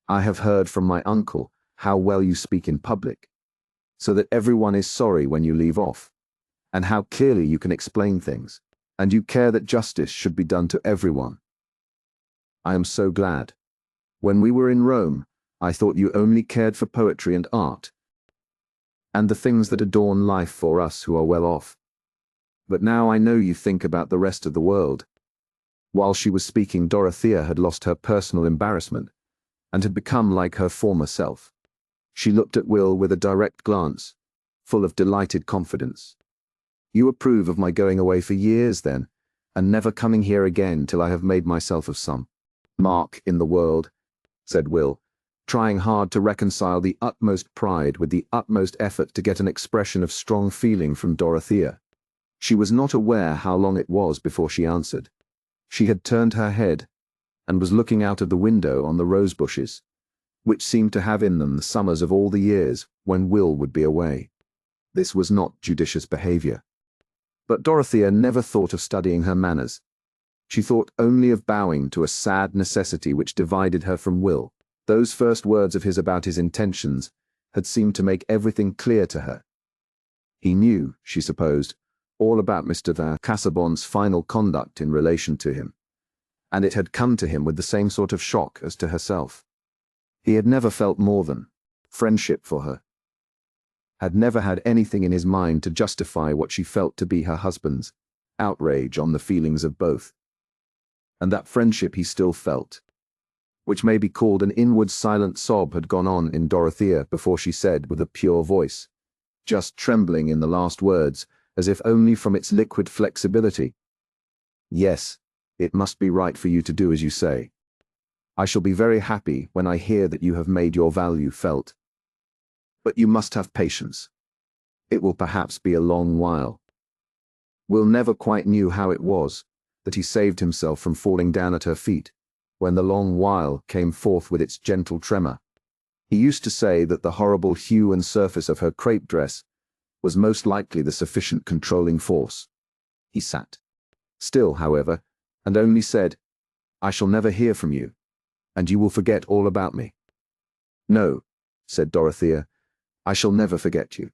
I have heard from my uncle how well you speak in public, so that everyone is sorry when you leave off, and how clearly you can explain things, and you care that justice should be done to everyone. I am so glad. When we were in Rome, I thought you only cared for poetry and art, and the things that adorn life for us who are well off. But now I know you think about the rest of the world." While she was speaking, Dorothea had lost her personal embarrassment, and had become like her former self. She looked at Will with a direct glance, full of delighted confidence. "You approve of my going away for years, then, and never coming here again till I have made myself of some mark in the world," said Will, trying hard to reconcile the utmost pride with the utmost effort to get an expression of strong feeling from Dorothea. She was not aware how long it was before she answered. She had turned her head and was looking out of the window on the rose bushes, which seemed to have in them the summers of all the years when Will would be away. This was not judicious behavior. But Dorothea never thought of studying her manners. She thought only of bowing to a sad necessity which divided her from Will. Those first words of his about his intentions had seemed to make everything clear to her. He knew, she supposed, all about Mr. de Casaubon's final conduct in relation to him, and it had come to him with the same sort of shock as to herself. He had never felt more than friendship for her, had never had anything in his mind to justify what she felt to be her husband's outrage on the feelings of both. And that friendship he still felt, which may be called an inward silent sob, had gone on in Dorothea before she said with a pure voice, just trembling in the last words, as if only from its liquid flexibility, "Yes, it must be right for you to do as you say. I shall be very happy when I hear that you have made your value felt. But you must have patience. It will perhaps be a long while." Will never quite knew how it was that he saved himself from falling down at her feet when the long while came forth with its gentle tremor. He used to say that the horrible hue and surface of her crepe dress was most likely the sufficient controlling force. He sat still, however, and only said, "I shall never hear from you, and you will forget all about me." "No," said Dorothea, "I shall never forget you.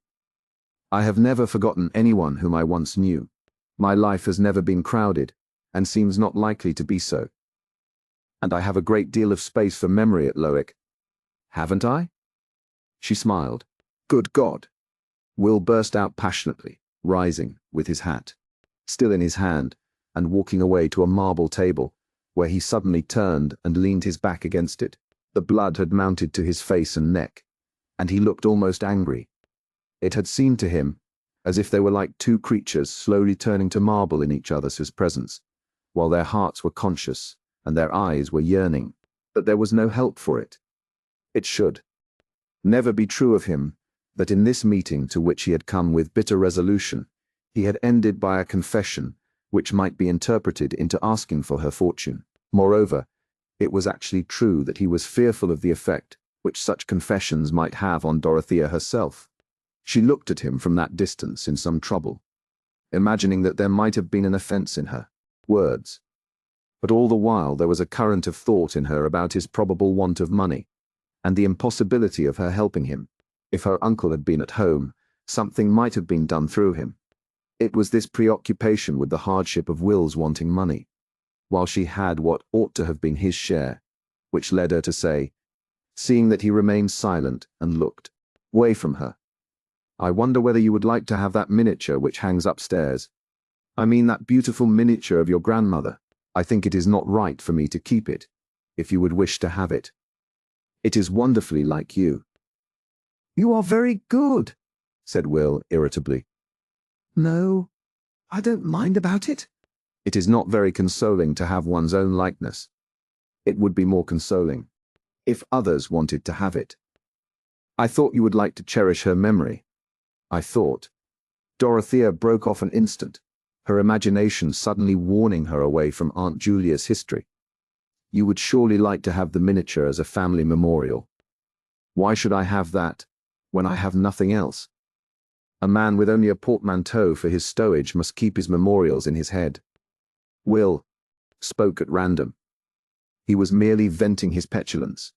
I have never forgotten anyone whom I once knew. My life has never been crowded, and seems not likely to be so. And I have a great deal of space for memory at Lowick. Haven't I?" She smiled. "Good God!" Will burst out passionately, rising, with his hat still in his hand, and walking away to a marble table, where he suddenly turned and leaned his back against it. The blood had mounted to his face and neck, and he looked almost angry. It had seemed to him as if they were like two creatures slowly turning to marble in each other's presence, while their hearts were conscious and their eyes were yearning. But there was no help for it. It should never be true of him that in this meeting, to which he had come with bitter resolution, he had ended by a confession which might be interpreted into asking for her fortune. Moreover, it was actually true that he was fearful of the effect which such confessions might have on Dorothea herself. She looked at him from that distance in some trouble, imagining that there might have been an offence in her words. But all the while there was a current of thought in her about his probable want of money, and the impossibility of her helping him. If her uncle had been at home, something might have been done through him. It was this preoccupation with the hardship of Will's wanting money, while she had what ought to have been his share, which led her to say, seeing that he remained silent and looked away from her, "I wonder whether you would like to have that miniature which hangs upstairs. I mean that beautiful miniature of your grandmother. I think it is not right for me to keep it, if you would wish to have it. It is wonderfully like you." "You are very good," said Will irritably. "No, I don't mind about it." "It is not very consoling to have one's own likeness. It would be more consoling if others wanted to have it. I thought you would like to cherish her memory. I thought—" Dorothea broke off an instant, her imagination suddenly warning her away from Aunt Julia's history. "You would surely like to have the miniature as a family memorial. Why should I have that when I have nothing else? A man with only a portmanteau for his stowage must keep his memorials in his head." Will spoke at random. He was merely venting his petulance.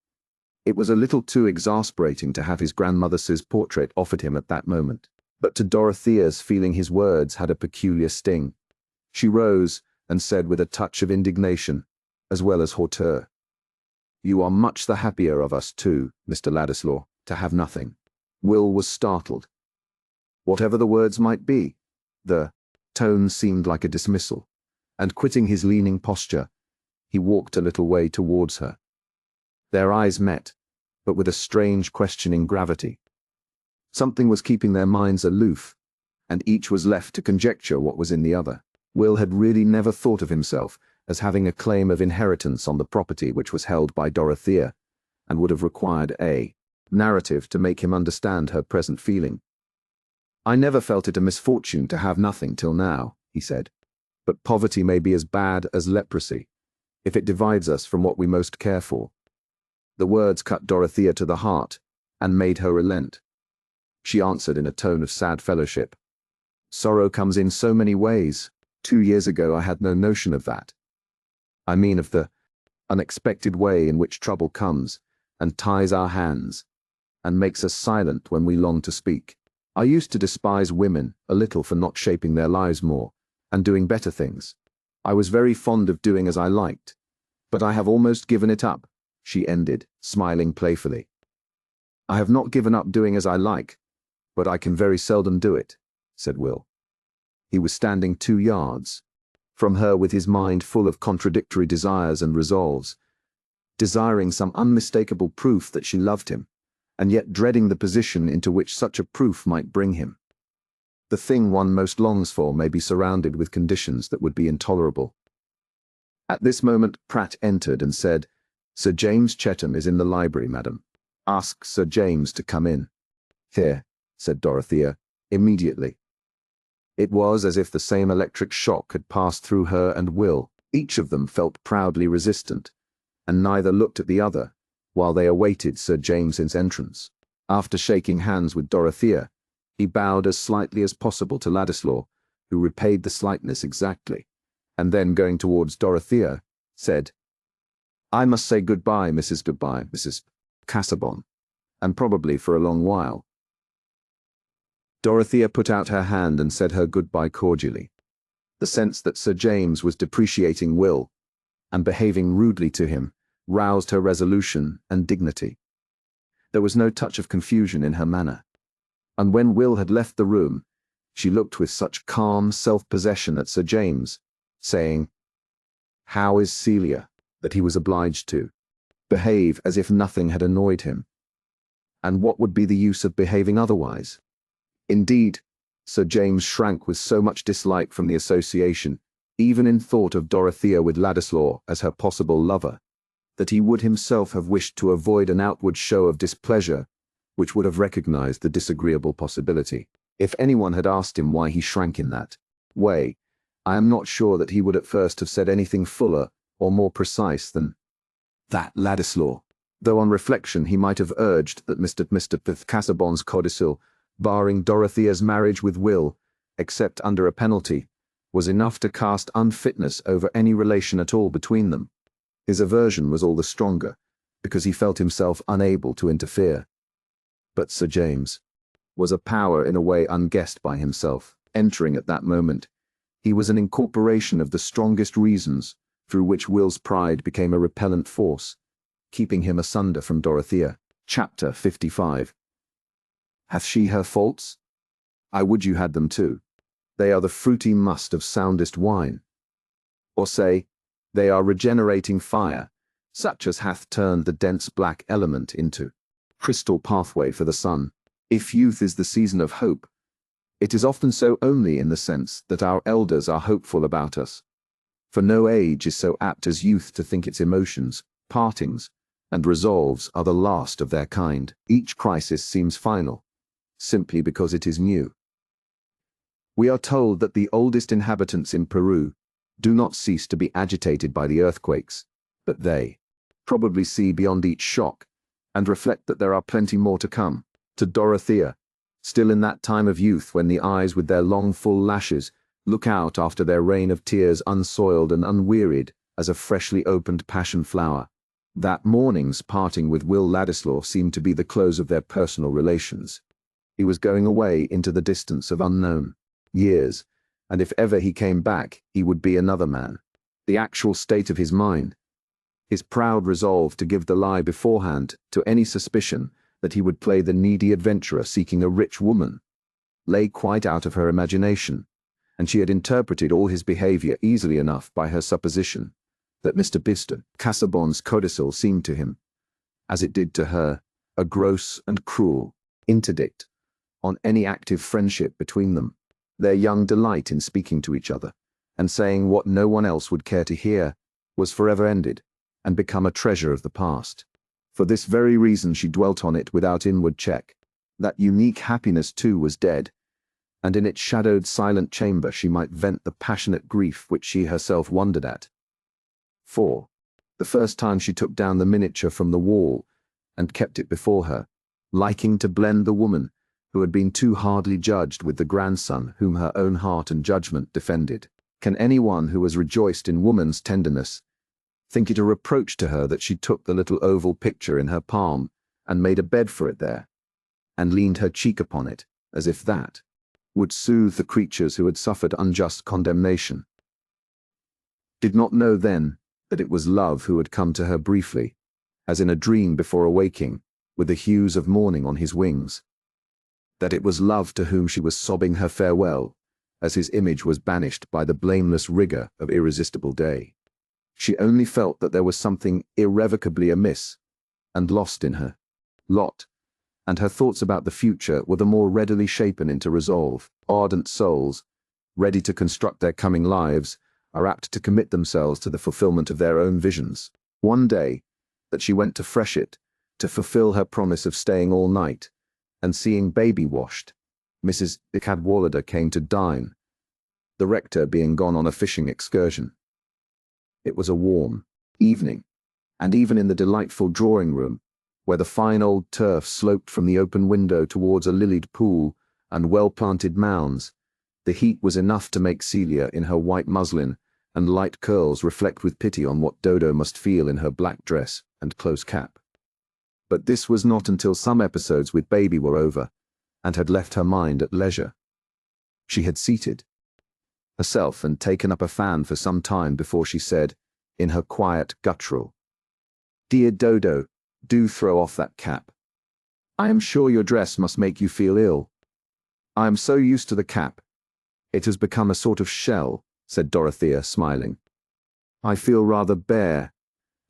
It was a little too exasperating to have his grandmother's portrait offered him at that moment. But to Dorothea's feeling his words had a peculiar sting. She rose and said with a touch of indignation, as well as hauteur, "You are much the happier of us too, Mr. Ladislaw, to have nothing." Will was startled. Whatever the words might be, the tone seemed like a dismissal, and quitting his leaning posture, he walked a little way towards her. Their eyes met, but with a strange questioning gravity. Something was keeping their minds aloof, and each was left to conjecture what was in the other. Will had really never thought of himself as having a claim of inheritance on the property which was held by Dorothea, and would have required a narrative to make him understand her present feeling. "I never felt it a misfortune to have nothing till now," he said, "but poverty may be as bad as leprosy, if it divides us from what we most care for." The words cut Dorothea to the heart and made her relent. She answered in a tone of sad fellowship, "Sorrow comes in so many ways. 2 years ago I had no notion of that. I mean of the unexpected way in which trouble comes and ties our hands and makes us silent when we long to speak. I used to despise women a little for not shaping their lives more and doing better things. I was very fond of doing as I liked, but I have almost given it up," she ended, smiling playfully. "I have not given up doing as I like, but I can very seldom do it," said Will. He was standing 2 yards from her with his mind full of contradictory desires and resolves, desiring some unmistakable proof that she loved him, and yet dreading the position into which such a proof might bring him. The thing one most longs for may be surrounded with conditions that would be intolerable. At this moment Pratt entered and said, "Sir James Chetham is in the library, madam. Ask Sir James to come in." "Here," said Dorothea, "immediately." It was as if the same electric shock had passed through her and Will. Each of them felt proudly resistant, and neither looked at the other, while they awaited Sir James's entrance. After shaking hands with Dorothea, he bowed as slightly as possible to Ladislaw, who repaid the slightness exactly, and then going towards Dorothea, said, "I must say goodbye, Mrs. Casaubon, and probably for a long while." Dorothea put out her hand and said her goodbye cordially. The sense that Sir James was depreciating Will and behaving rudely to him roused her resolution and dignity. There was no touch of confusion in her manner, and when Will had left the room, she looked with such calm self-possession at Sir James, saying, "How is Celia?" that he was obliged to behave as if nothing had annoyed him. And what would be the use of behaving otherwise? Indeed, Sir James shrank with so much dislike from the association, even in thought of Dorothea with Ladislaw as her possible lover, that he would himself have wished to avoid an outward show of displeasure which would have recognized the disagreeable possibility. If anyone had asked him why he shrank in that way, I am not sure that he would at first have said anything fuller or more precise than that Ladislaw, though on reflection he might have urged that Mr. Casaubon's codicil, barring Dorothea's marriage with Will, except under a penalty, was enough to cast unfitness over any relation at all between them. His aversion was all the stronger, because he felt himself unable to interfere. But Sir James was a power in a way unguessed by himself. Entering at that moment, he was an incorporation of the strongest reasons through which Will's pride became a repellent force, keeping him asunder from Dorothea. Chapter 55. Hath she her faults? I would you had them too. They are the fruity must of soundest wine. Or say, they are regenerating fire, such as hath turned the dense black element into crystal pathway for the sun. If youth is the season of hope, it is often so only in the sense that our elders are hopeful about us. For no age is so apt as youth to think its emotions, partings, and resolves are the last of their kind. Each crisis seems final, simply because it is new. We are told that the oldest inhabitants in Peru do not cease to be agitated by the earthquakes, but they probably see beyond each shock and reflect that there are plenty more to come. To Dorothea, still in that time of youth when the eyes with their long full lashes look out after their rain of tears unsoiled and unwearied as a freshly opened passion flower, that morning's parting with Will Ladislaw seemed to be the close of their personal relations. He was going away into the distance of unknown years, and if ever he came back, he would be another man. The actual state of his mind, his proud resolve to give the lie beforehand to any suspicion that he would play the needy adventurer seeking a rich woman, lay quite out of her imagination, and she had interpreted all his behavior easily enough by her supposition that Mr. Casaubon's codicil seemed to him, as it did to her, a gross and cruel interdict on any active friendship between them, their young delight in speaking to each other, and saying what no one else would care to hear, was forever ended, and become a treasure of the past. For this very reason she dwelt on it without inward check. That unique happiness too was dead, and in its shadowed silent chamber she might vent the passionate grief which she herself wondered at. 4. The first time she took down the miniature from the wall and kept it before her, liking to blend the woman who had been too hardly judged with the grandson whom her own heart and judgment defended. Can anyone who has rejoiced in woman's tenderness think it a reproach to her that she took the little oval picture in her palm and made a bed for it there, and leaned her cheek upon it, as if that would soothe the creatures who had suffered unjust condemnation? Did not know then that it was love who had come to her briefly, as in a dream before awaking, with the hues of morning on his wings. That it was love to whom she was sobbing her farewell, as his image was banished by the blameless rigor of irresistible day. She only felt that there was something irrevocably amiss and lost in her lot, and her thoughts about the future were the more readily shapen into resolve. Ardent souls, ready to construct their coming lives, are apt to commit themselves to the fulfillment of their own visions. One day, that she went to Freshitt to fulfill her promise of staying all night, and seeing baby washed, Mrs. Cadwallader came to dine, the rector being gone on a fishing excursion. It was a warm evening, and even in the delightful drawing-room, where the fine old turf sloped from the open window towards a lilied pool and well-planted mounds, the heat was enough to make Celia, in her white muslin and light curls, reflect with pity on what Dodo must feel in her black dress and close cap. But this was not until some episodes with baby were over, and had left her mind at leisure. She had seated herself and taken up a fan for some time before she said, in her quiet guttural, "Dear Dodo, do throw off that cap. I am sure your dress must make you feel ill." "I am so used to the cap. It has become a sort of shell," said Dorothea, smiling. "I feel rather bare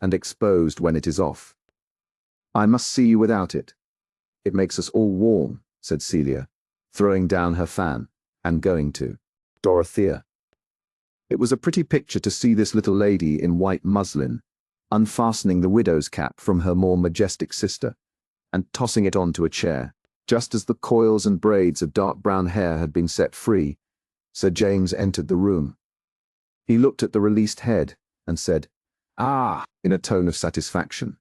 and exposed when it is off. I must see you without it. It makes us all warm," said Celia, throwing down her fan and going to Dorothea. It was a pretty picture to see this little lady in white muslin, unfastening the widow's cap from her more majestic sister, and tossing it on to a chair. Just as the coils and braids of dark brown hair had been set free, Sir James entered the room. He looked at the released head and said, "Ah," in a tone of satisfaction.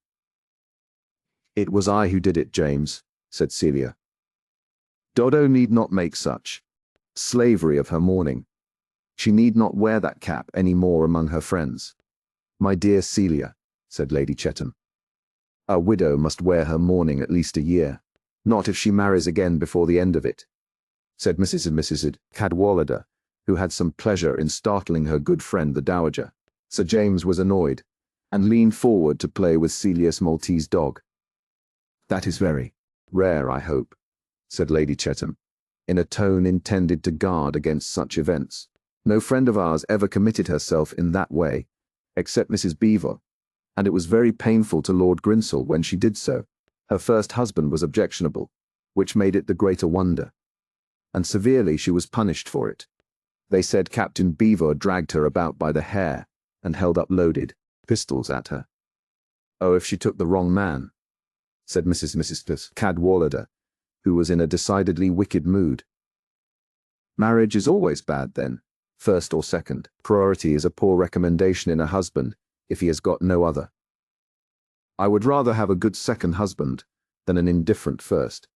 "It was I who did it, James," said Celia. "Dodo need not make such slavery of her mourning. She need not wear that cap any more among her friends." "My dear Celia," said Lady Chetham, "a widow must wear her mourning at least a year." "Not if she marries again before the end of it," said Mrs. Cadwallader, who had some pleasure in startling her good friend the Dowager. Sir James was annoyed, and leaned forward to play with Celia's Maltese dog. "That is very rare, I hope," said Lady Chetham, in a tone intended to guard against such events. "No friend of ours ever committed herself in that way, except Mrs. Beaver, and it was very painful to Lord Grinsell when she did so. Her first husband was objectionable, which made it the greater wonder, and severely she was punished for it. They said Captain Beaver dragged her about by the hair and held up loaded pistols at her." "Oh, if she took the wrong man," said Mrs. Cadwallader, who was in a decidedly wicked mood. "Marriage is always bad then, first or second. Priority is a poor recommendation in a husband if he has got no other. I would rather have a good second husband than an indifferent first."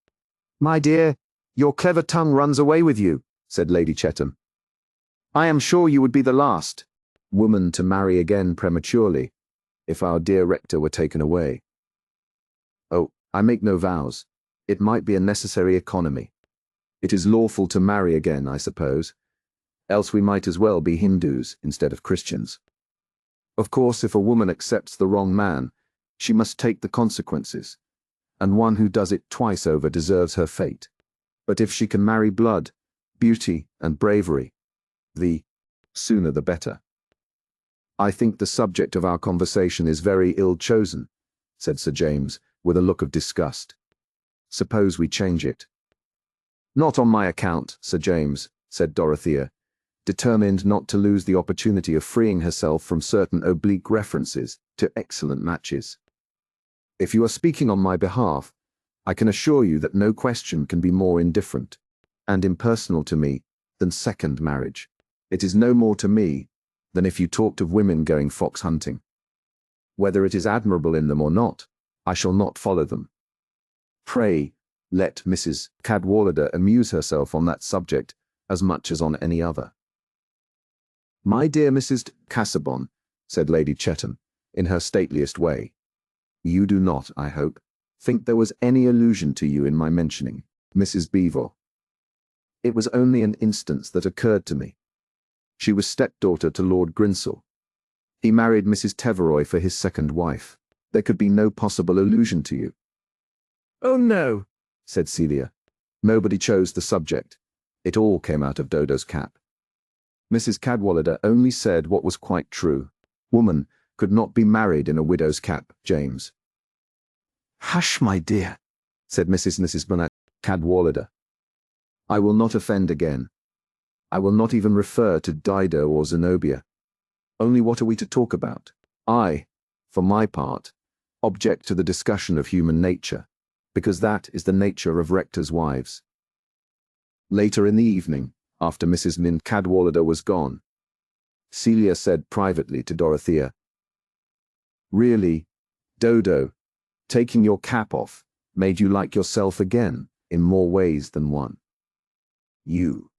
"My dear, your clever tongue runs away with you," said Lady Chetham. "I am sure you would be the last woman to marry again prematurely if our dear rector were taken away." "Oh, I make no vows. It might be a necessary economy. It is lawful to marry again, I suppose, else we might as well be Hindus instead of Christians. Of course, if a woman accepts the wrong man, she must take the consequences, and one who does it twice over deserves her fate. But if she can marry blood, beauty, and bravery, the sooner the better." "I think the subject of our conversation is very ill chosen," said Sir James, with a look of disgust. "Suppose we change it." "Not on my account, Sir James," said Dorothea, determined not to lose the opportunity of freeing herself from certain oblique references to excellent matches. If you are speaking on my behalf, I can assure you that no question can be more indifferent and impersonal to me than second marriage. It is no more to me than if you talked of women going fox hunting. Whether it is admirable in them or not, I shall not follow them. Pray, let Mrs. Cadwallader amuse herself on that subject as much as on any other. My dear Mrs. Casaubon, said Lady Chetham, in her stateliest way, you do not, I hope, think there was any allusion to you in my mentioning Mrs. Beevor. It was only an instance that occurred to me. She was stepdaughter to Lord Grinsell. He married Mrs. Teveroy for his second wife. There could be no possible allusion to you. Oh no, said Celia. Nobody chose the subject. It all came out of Dodo's cap. Mrs. Cadwallader only said what was quite true. Woman could not be married in a widow's cap, James. Hush, my dear, said Mrs. Bennet Cadwallader. I will not offend again. I will not even refer to Dido or Zenobia. Only what are we to talk about? I, for my part, object to the discussion of human nature, because that is the nature of rectors' wives. Later in the evening, after Mrs. Min Cadwallader was gone, Celia said privately to Dorothea, Really, Dodo, taking your cap off made you like yourself again in more ways than one. You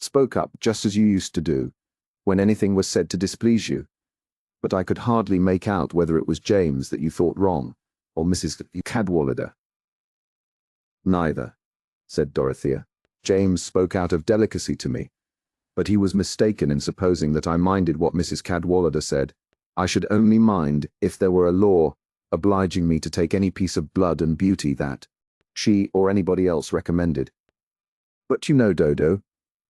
spoke up just as you used to do when anything was said to displease you, but I could hardly make out whether it was James that you thought wrong or Mrs. Cadwallader. Neither, said Dorothea. James spoke out of delicacy to me, but he was mistaken in supposing that I minded what Mrs. Cadwallader said. I should only mind if there were a law obliging me to take any piece of blood and beauty that she or anybody else recommended. But you know, Dodo,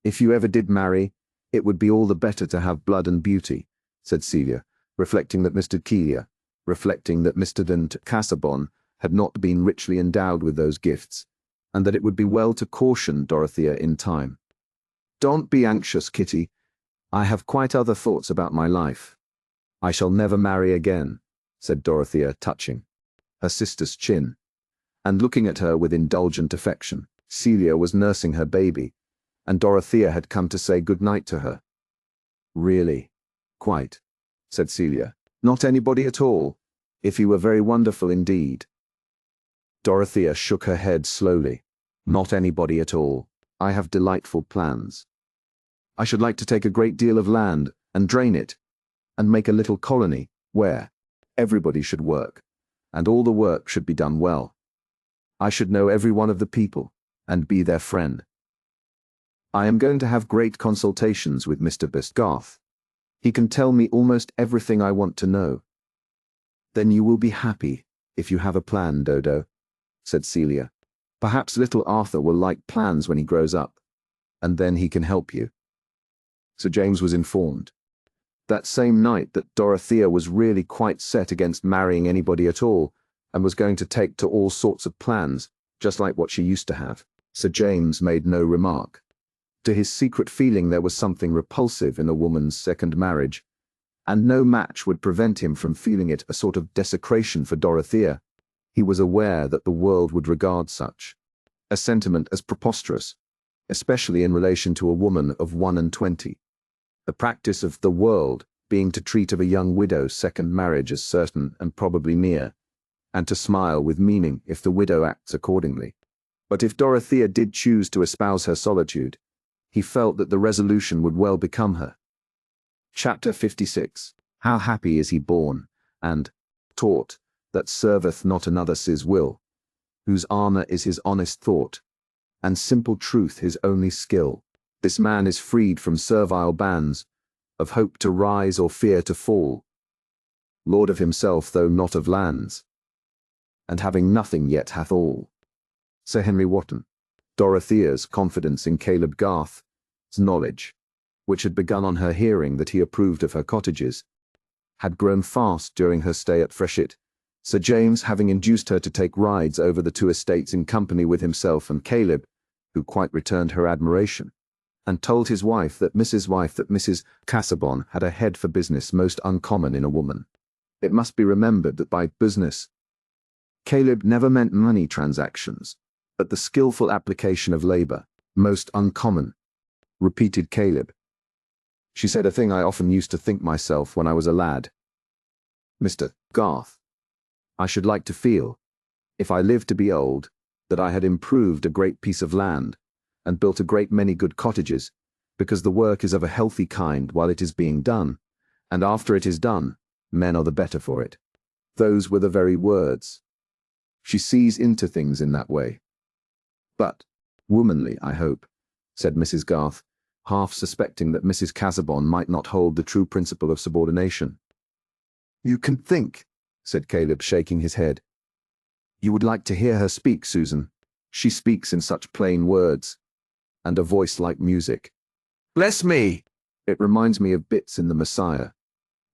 if you ever did marry, it would be all the better to have blood and beauty, said Celia, reflecting that Mr. Dent Casaubon had not been richly endowed with those gifts, and that it would be well to caution Dorothea in time. Don't be anxious, Kitty. I have quite other thoughts about my life. I shall never marry again, said Dorothea, touching her sister's chin, and looking at her with indulgent affection. Celia was nursing her baby, and Dorothea had come to say good night to her. Really, quite, said Celia. Not anybody at all, if he were very wonderful indeed. Dorothea shook her head slowly. Not anybody at all. I have delightful plans. I should like to take a great deal of land and drain it, and make a little colony where everybody should work, and all the work should be done well. I should know every one of the people, and be their friend. I am going to have great consultations with Mr. Bestgarth. He can tell me almost everything I want to know. Then you will be happy if you have a plan, Dodo, said Celia. Perhaps little Arthur will like plans when he grows up, and then he can help you. Sir James was informed that same night that Dorothea was really quite set against marrying anybody at all, and was going to take to all sorts of plans, just like what she used to have. Sir James made no remark. To his secret feeling there was something repulsive in a woman's second marriage, and no match would prevent him from feeling it a sort of desecration for Dorothea. He was aware that the world would regard such a sentiment as preposterous, especially in relation to a woman of 21. The practice of the world being to treat of a young widow's second marriage as certain and probably near, and to smile with meaning if the widow acts accordingly. But if Dorothea did choose to espouse her solitude, he felt that the resolution would well become her. Chapter 56. How happy is he born, and taught, that serveth not another's will, whose armour is his honest thought, and simple truth his only skill. This man is freed from servile bands, of hope to rise or fear to fall, lord of himself though not of lands, and having nothing yet hath all. Sir Henry Wotton. Dorothea's confidence in Caleb Garth's knowledge, which had begun on her hearing that he approved of her cottages, had grown fast during her stay at Freshett, Sir James having induced her to take rides over the two estates in company with himself and Caleb, who quite returned her admiration, and told his wife that Mrs. Casaubon had a head for business most uncommon in a woman. It must be remembered that by business Caleb never meant money transactions, but the skillful application of labor, most uncommon, repeated Caleb. She said a thing I often used to think myself when I was a lad. Mr. Garth, I should like to feel, if I lived to be old, that I had improved a great piece of land and built a great many good cottages, because the work is of a healthy kind while it is being done, and after it is done, men are the better for it. Those were the very words. She sees into things in that way. But, womanly, I hope, said Mrs. Garth, half suspecting that Mrs. Casaubon might not hold the true principle of subordination. You can think, said Caleb, shaking his head. You would like to hear her speak, Susan. She speaks in such plain words, and a voice like music. Bless me! It reminds me of bits in the Messiah.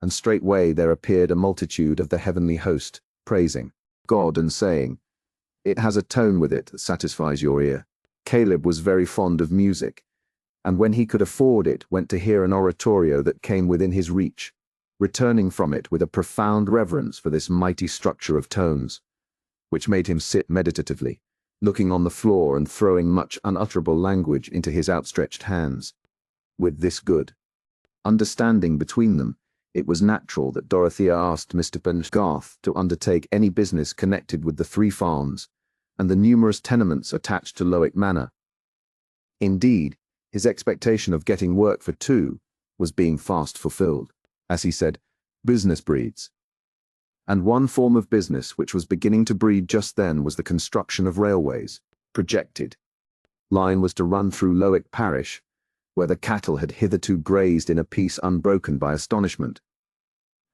And straightway there appeared a multitude of the heavenly host, praising God and saying, it has a tone with it that satisfies your ear. Caleb was very fond of music, and when he could afford it, went to hear an oratorio that came within his reach, returning from it with a profound reverence for this mighty structure of tones, which made him sit meditatively, looking on the floor and throwing much unutterable language into his outstretched hands. With this good understanding between them, it was natural that Dorothea asked Mr. Garth to undertake any business connected with the 3 farms and the numerous tenements attached to Lowick Manor. Indeed, his expectation of getting work for 2 was being fast fulfilled. As he said, business breeds. And one form of business which was beginning to breed just then was the construction of railways, projected. Line was to run through Lowick parish, where the cattle had hitherto grazed in a peace unbroken by astonishment.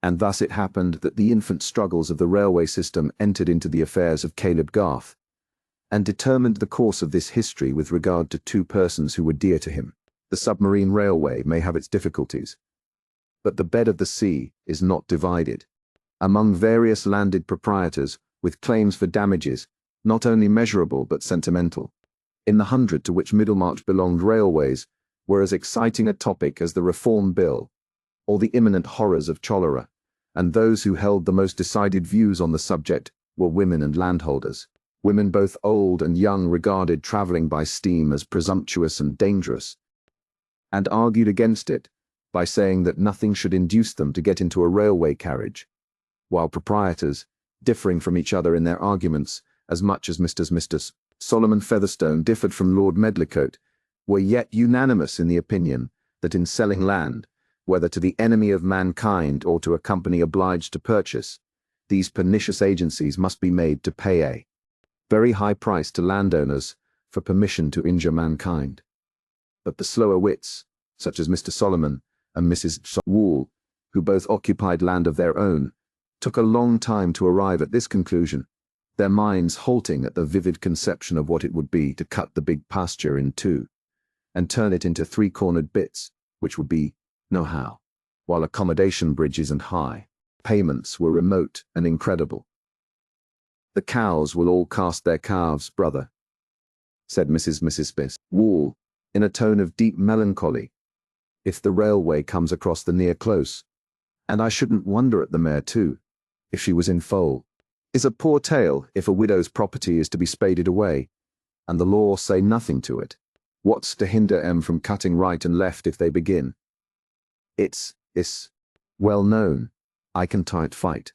And thus it happened that the infant struggles of the railway system entered into the affairs of Caleb Garth, and determined the course of this history with regard to 2 persons who were dear to him. The submarine railway may have its difficulties, but the bed of the sea is not divided. Among various landed proprietors, with claims for damages, not only measurable but sentimental, in the 100 to which Middlemarch belonged, railways were as exciting a topic as the Reform Bill, or the imminent horrors of cholera, and those who held the most decided views on the subject were women and landholders. Women both old and young regarded travelling by steam as presumptuous and dangerous, and argued against it by saying that nothing should induce them to get into a railway carriage, while proprietors, differing from each other in their arguments as much as Mr. Solomon Featherstone differed from Lord Medlicote, were yet unanimous in the opinion that in selling land, whether to the enemy of mankind or to a company obliged to purchase, these pernicious agencies must be made to pay a very high price to landowners for permission to injure mankind. But the slower wits, such as Mr. Solomon and Mrs. Wool, who both occupied land of their own, took a long time to arrive at this conclusion, their minds halting at the vivid conception of what it would be to cut the big pasture in 2, and turn it into 3-cornered bits, which would be no-how, while accommodation bridges and high payments were remote and incredible. The cows will all cast their calves, brother, said Mrs. Wool, in a tone of deep melancholy, if the railway comes across the near close, and I shouldn't wonder at the mare too, if she was in foal. Is a poor tale if a widow's property is to be spaded away, and the law say nothing to it. What's to hinder 'em from cutting right and left if they begin? It's well known, I can fight.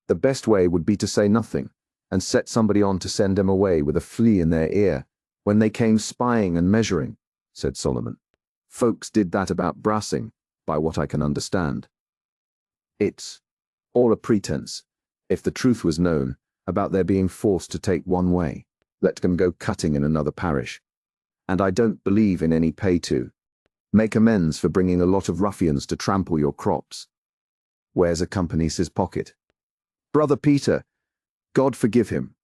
The best way would be to say nothing, and set somebody on to send 'em away with a flea in their ear, when they came spying and measuring, said Solomon. Folks did that about Brassing, by what I can understand. It's all a pretense, if the truth was known, about their being forced to take one way. Let them go cutting in another parish. And I don't believe in any pay to. Make amends for bringing a lot of ruffians to trample your crops. Where's a company's pocket? Brother Peter, God forgive him,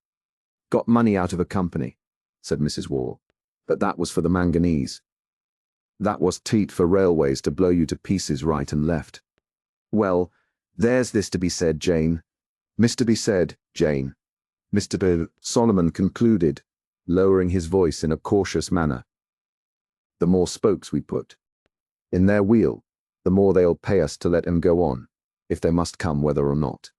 got money out of a company, said Mrs. Wall, but that was for the manganese. That was teat for railways to blow you to pieces right and left. Well, there's this to be said, Jane. Mr. be said, Jane. Mr. Solomon concluded, lowering his voice in a cautious manner. The more spokes we put in their wheel, the more they'll pay us to let 'em go on, if they must come whether or not.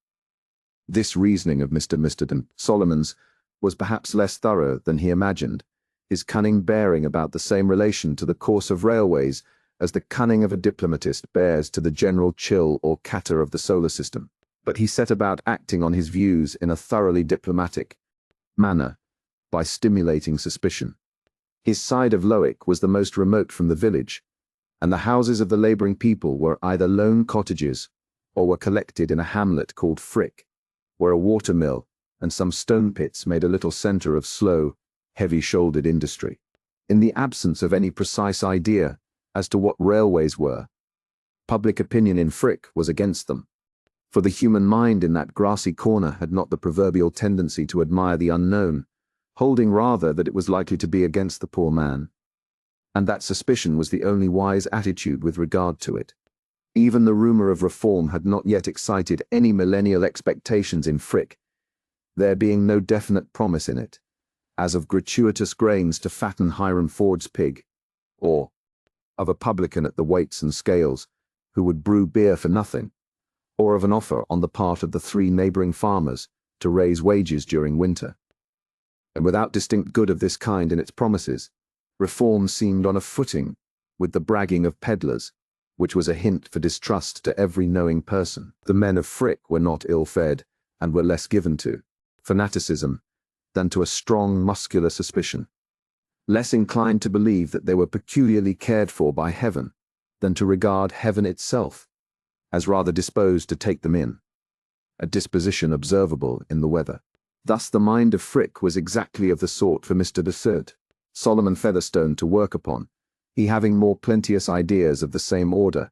This reasoning of Mr. Solomon's was perhaps less thorough than he imagined, his cunning bearing about the same relation to the course of railways as the cunning of a diplomatist bears to the general chill or catter of the solar system. But he set about acting on his views in a thoroughly diplomatic manner, by stimulating suspicion. His side of Lowick was the most remote from the village, and the houses of the labouring people were either lone cottages or were collected in a hamlet called Frick, where a water-mill and some stone pits made a little centre of slow, heavy-shouldered industry. In the absence of any precise idea as to what railways were, public opinion in Frick was against them, for the human mind in that grassy corner had not the proverbial tendency to admire the unknown, holding rather that it was likely to be against the poor man, and that suspicion was the only wise attitude with regard to it. Even the rumour of reform had not yet excited any millennial expectations in Frick, there being no definite promise in it, as of gratuitous grains to fatten Hiram Ford's pig, or of a publican at the weights and scales who would brew beer for nothing, or of an offer on the part of the 3 neighbouring farmers to raise wages during winter. And without distinct good of this kind in its promises, reform seemed on a footing with the bragging of pedlars, which was a hint for distrust to every knowing person. The men of Frick were not ill-fed, and were less given to fanaticism than to a strong muscular suspicion, less inclined to believe that they were peculiarly cared for by heaven than to regard heaven itself as rather disposed to take them in, a disposition observable in the weather. Thus the mind of Frick was exactly of the sort for Mr. de Surt, Solomon Featherstone, to work upon, he having more plenteous ideas of the same order,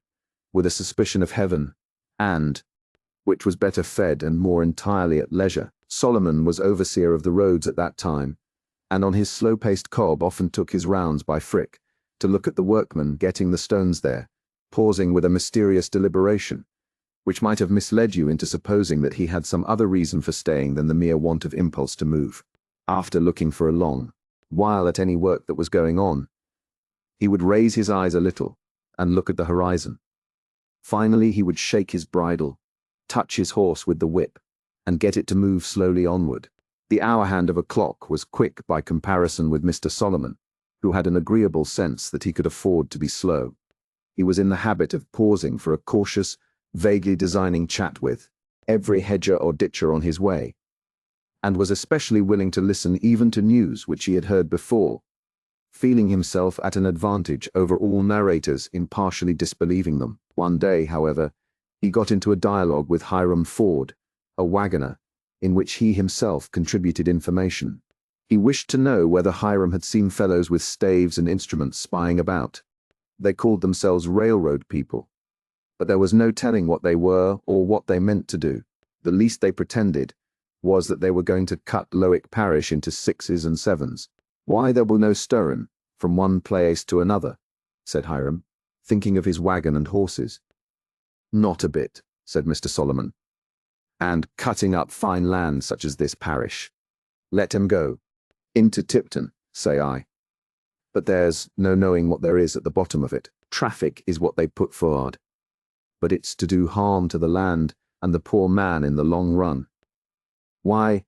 with a suspicion of heaven, and, which was better fed and more entirely at leisure, Solomon was overseer of the roads at that time, and on his slow-paced cob often took his rounds by Frick, to look at the workmen getting the stones there, pausing with a mysterious deliberation, which might have misled you into supposing that he had some other reason for staying than the mere want of impulse to move. After looking for a long while at any work that was going on, he would raise his eyes a little and look at the horizon. Finally he would shake his bridle, touch his horse with the whip, and get it to move slowly onward. The hour hand of a clock was quick by comparison with Mr. Solomon, who had an agreeable sense that he could afford to be slow. He was in the habit of pausing for a cautious, vaguely designing chat with every hedger or ditcher on his way, and was especially willing to listen even to news which he had heard before, feeling himself at an advantage over all narrators in partially disbelieving them. One day, however, he got into a dialogue with Hiram Ford, a waggoner, in which he himself contributed information. He wished to know whether Hiram had seen fellows with staves and instruments spying about. They called themselves railroad people, but there was no telling what they were or what they meant to do. The least they pretended was that they were going to cut Lowick parish into 6s and 7s. Why, there will no stirring from one place to another, said Hiram, thinking of his wagon and horses. Not a bit, said Mr. Solomon. And cutting up fine land such as this parish. Let him go. Into Tipton, say I. But there's no knowing what there is at the bottom of it. Traffic is what they put forward, but it's to do harm to the land and the poor man in the long run. Why,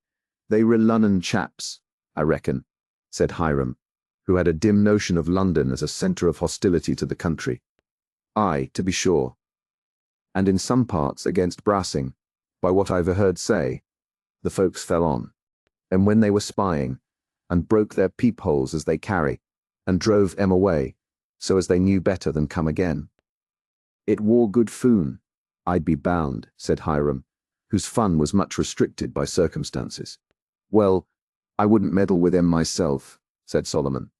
they were Lunnon chaps, I reckon, said Hiram, who had a dim notion of London as a centre of hostility to the country. Aye, to be sure. And in some parts against Brassing, by what I've heard say, the folks fell on, and when they were spying, and broke their peepholes as they carry, and drove 'em away, so as they knew better than come again. It wore good foon, I'd be bound, said Hiram, whose fun was much restricted by circumstances. Well, I wouldn't meddle with 'em myself, said Solomon.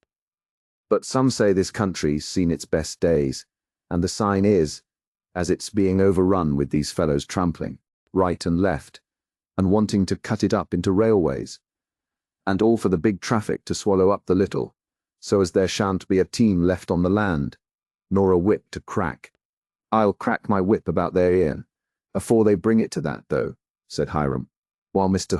But some say this country's seen its best days, and the sign is, as it's being overrun with these fellows trampling, right and left, and wanting to cut it up into railways, and all for the big traffic to swallow up the little, so as there shan't be a team left on the land, nor a whip to crack. I'll crack my whip about their ear, afore they bring it to that, though, said Hiram, while Mr.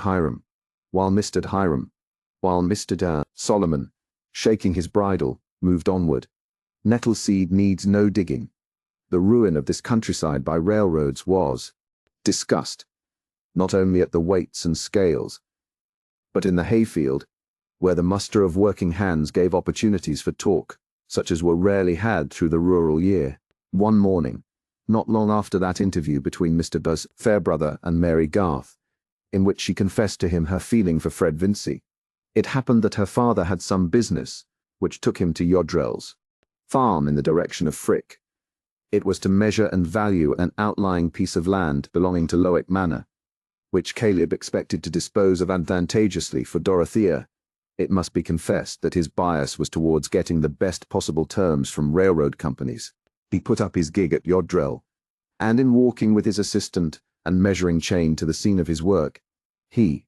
Solomon, shaking his bridle, moved onward. Nettleseed needs no digging. The ruin of this countryside by railroads was discussed, not only at the weights and scales, but in the hayfield, where the muster of working hands gave opportunities for talk, such as were rarely had through the rural year. One morning, not long after that interview between Mr. Buzz Fairbrother and Mary Garth, in which she confessed to him her feeling for Fred Vincey, it happened that her father had some business which took him to Yodrell's farm in the direction of Frick. It was to measure and value an outlying piece of land belonging to Lowick Manor, which Caleb expected to dispose of advantageously for Dorothea. It must be confessed that his bias was towards getting the best possible terms from railroad companies. He put up his gig at Yodrell, and in walking with his assistant and measuring chain to the scene of his work, he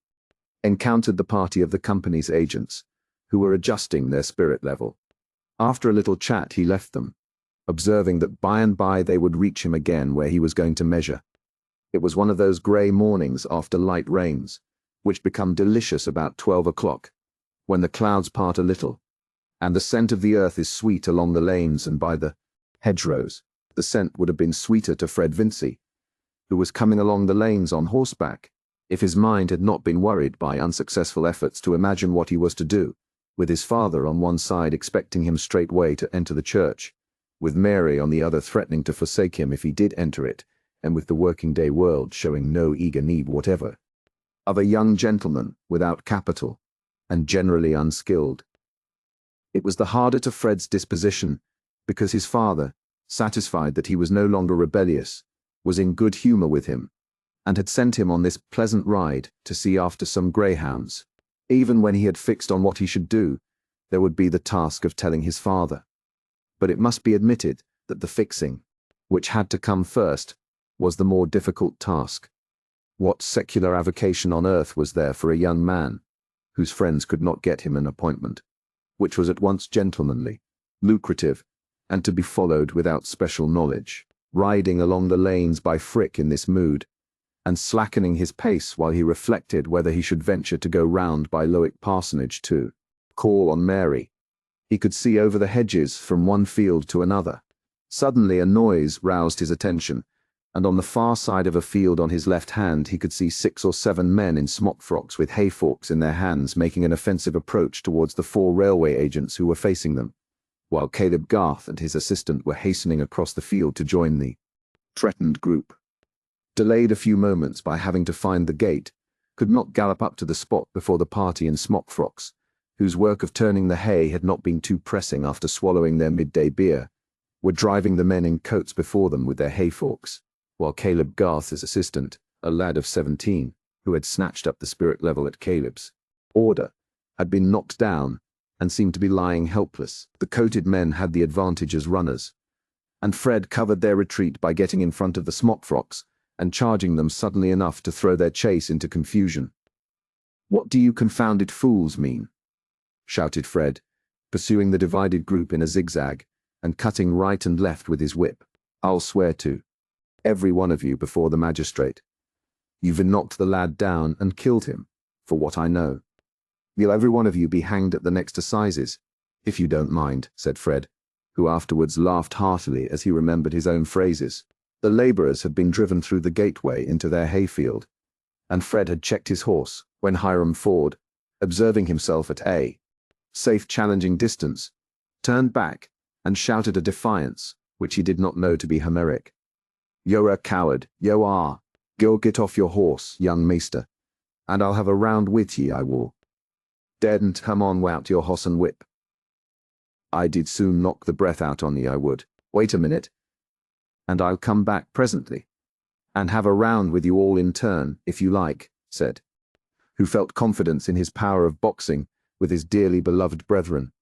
encountered the party of the company's agents, who were adjusting their spirit level. After a little chat he left them, observing that by and by they would reach him again where he was going to measure. It was one of those grey mornings after light rains, which become delicious about 12 o'clock, when the clouds part a little, and the scent of the earth is sweet along the lanes and by the hedgerows. The scent would have been sweeter to Fred Vincey, who was coming along the lanes on horseback, if his mind had not been worried by unsuccessful efforts to imagine what he was to do, with his father on one side expecting him straightway to enter the church, with Mary on the other threatening to forsake him if he did enter it, and with the working-day world showing no eager need whatever of a young gentleman without capital and generally unskilled. It was the harder to Fred's disposition because his father, satisfied that he was no longer rebellious, was in good humour with him, and had sent him on this pleasant ride to see after some greyhounds. Even when he had fixed on what he should do, there would be the task of telling his father. But it must be admitted that the fixing, which had to come first, was the more difficult task. What secular avocation on earth was there for a young man, whose friends could not get him an appointment, which was at once gentlemanly, lucrative, and to be followed without special knowledge, riding along the lanes by Frick in this mood, and slackening his pace while he reflected whether he should venture to go round by Lowick Parsonage to call on Mary. He could see over the hedges from one field to another. Suddenly a noise roused his attention, and on the far side of a field on his left hand he could see 6 or 7 men in smock frocks with hay forks in their hands making an offensive approach towards the 4 railway agents who were facing them, while Caleb Garth and his assistant were hastening across the field to join the threatened group. Delayed a few moments by having to find the gate, could not gallop up to the spot before the party in smock frocks, whose work of turning the hay had not been too pressing after swallowing their midday beer, were driving the men in coats before them with their hay forks, while Caleb Garth's assistant, a lad of 17, who had snatched up the spirit level at Caleb's order, had been knocked down and seemed to be lying helpless. The coated men had the advantage as runners, and Fred covered their retreat by getting in front of the smock frocks and charging them suddenly enough to throw their chase into confusion. "What do you confounded fools mean?" shouted Fred, pursuing the divided group in a zigzag and cutting right and left with his whip. "I'll swear to every one of you before the magistrate. You've knocked the lad down and killed him, for what I know. You'll every one of you be hanged at the next assizes, if you don't mind," said Fred, who afterwards laughed heartily as he remembered his own phrases. The labourers had been driven through the gateway into their hayfield, and Fred had checked his horse when Hiram Ford, observing himself at a safe challenging distance, turned back and shouted a defiance which he did not know to be Homeric. "You're a coward, yo are. Go get off your horse, young meester, and I'll have a round with ye, I will. Daredn't come on without your hoss and whip. I did soon knock the breath out on ye, I would. Wait a minute, and I'll come back presently, and have a round with you all in turn, if you like," said, who felt confidence in his power of boxing with his dearly beloved brethren.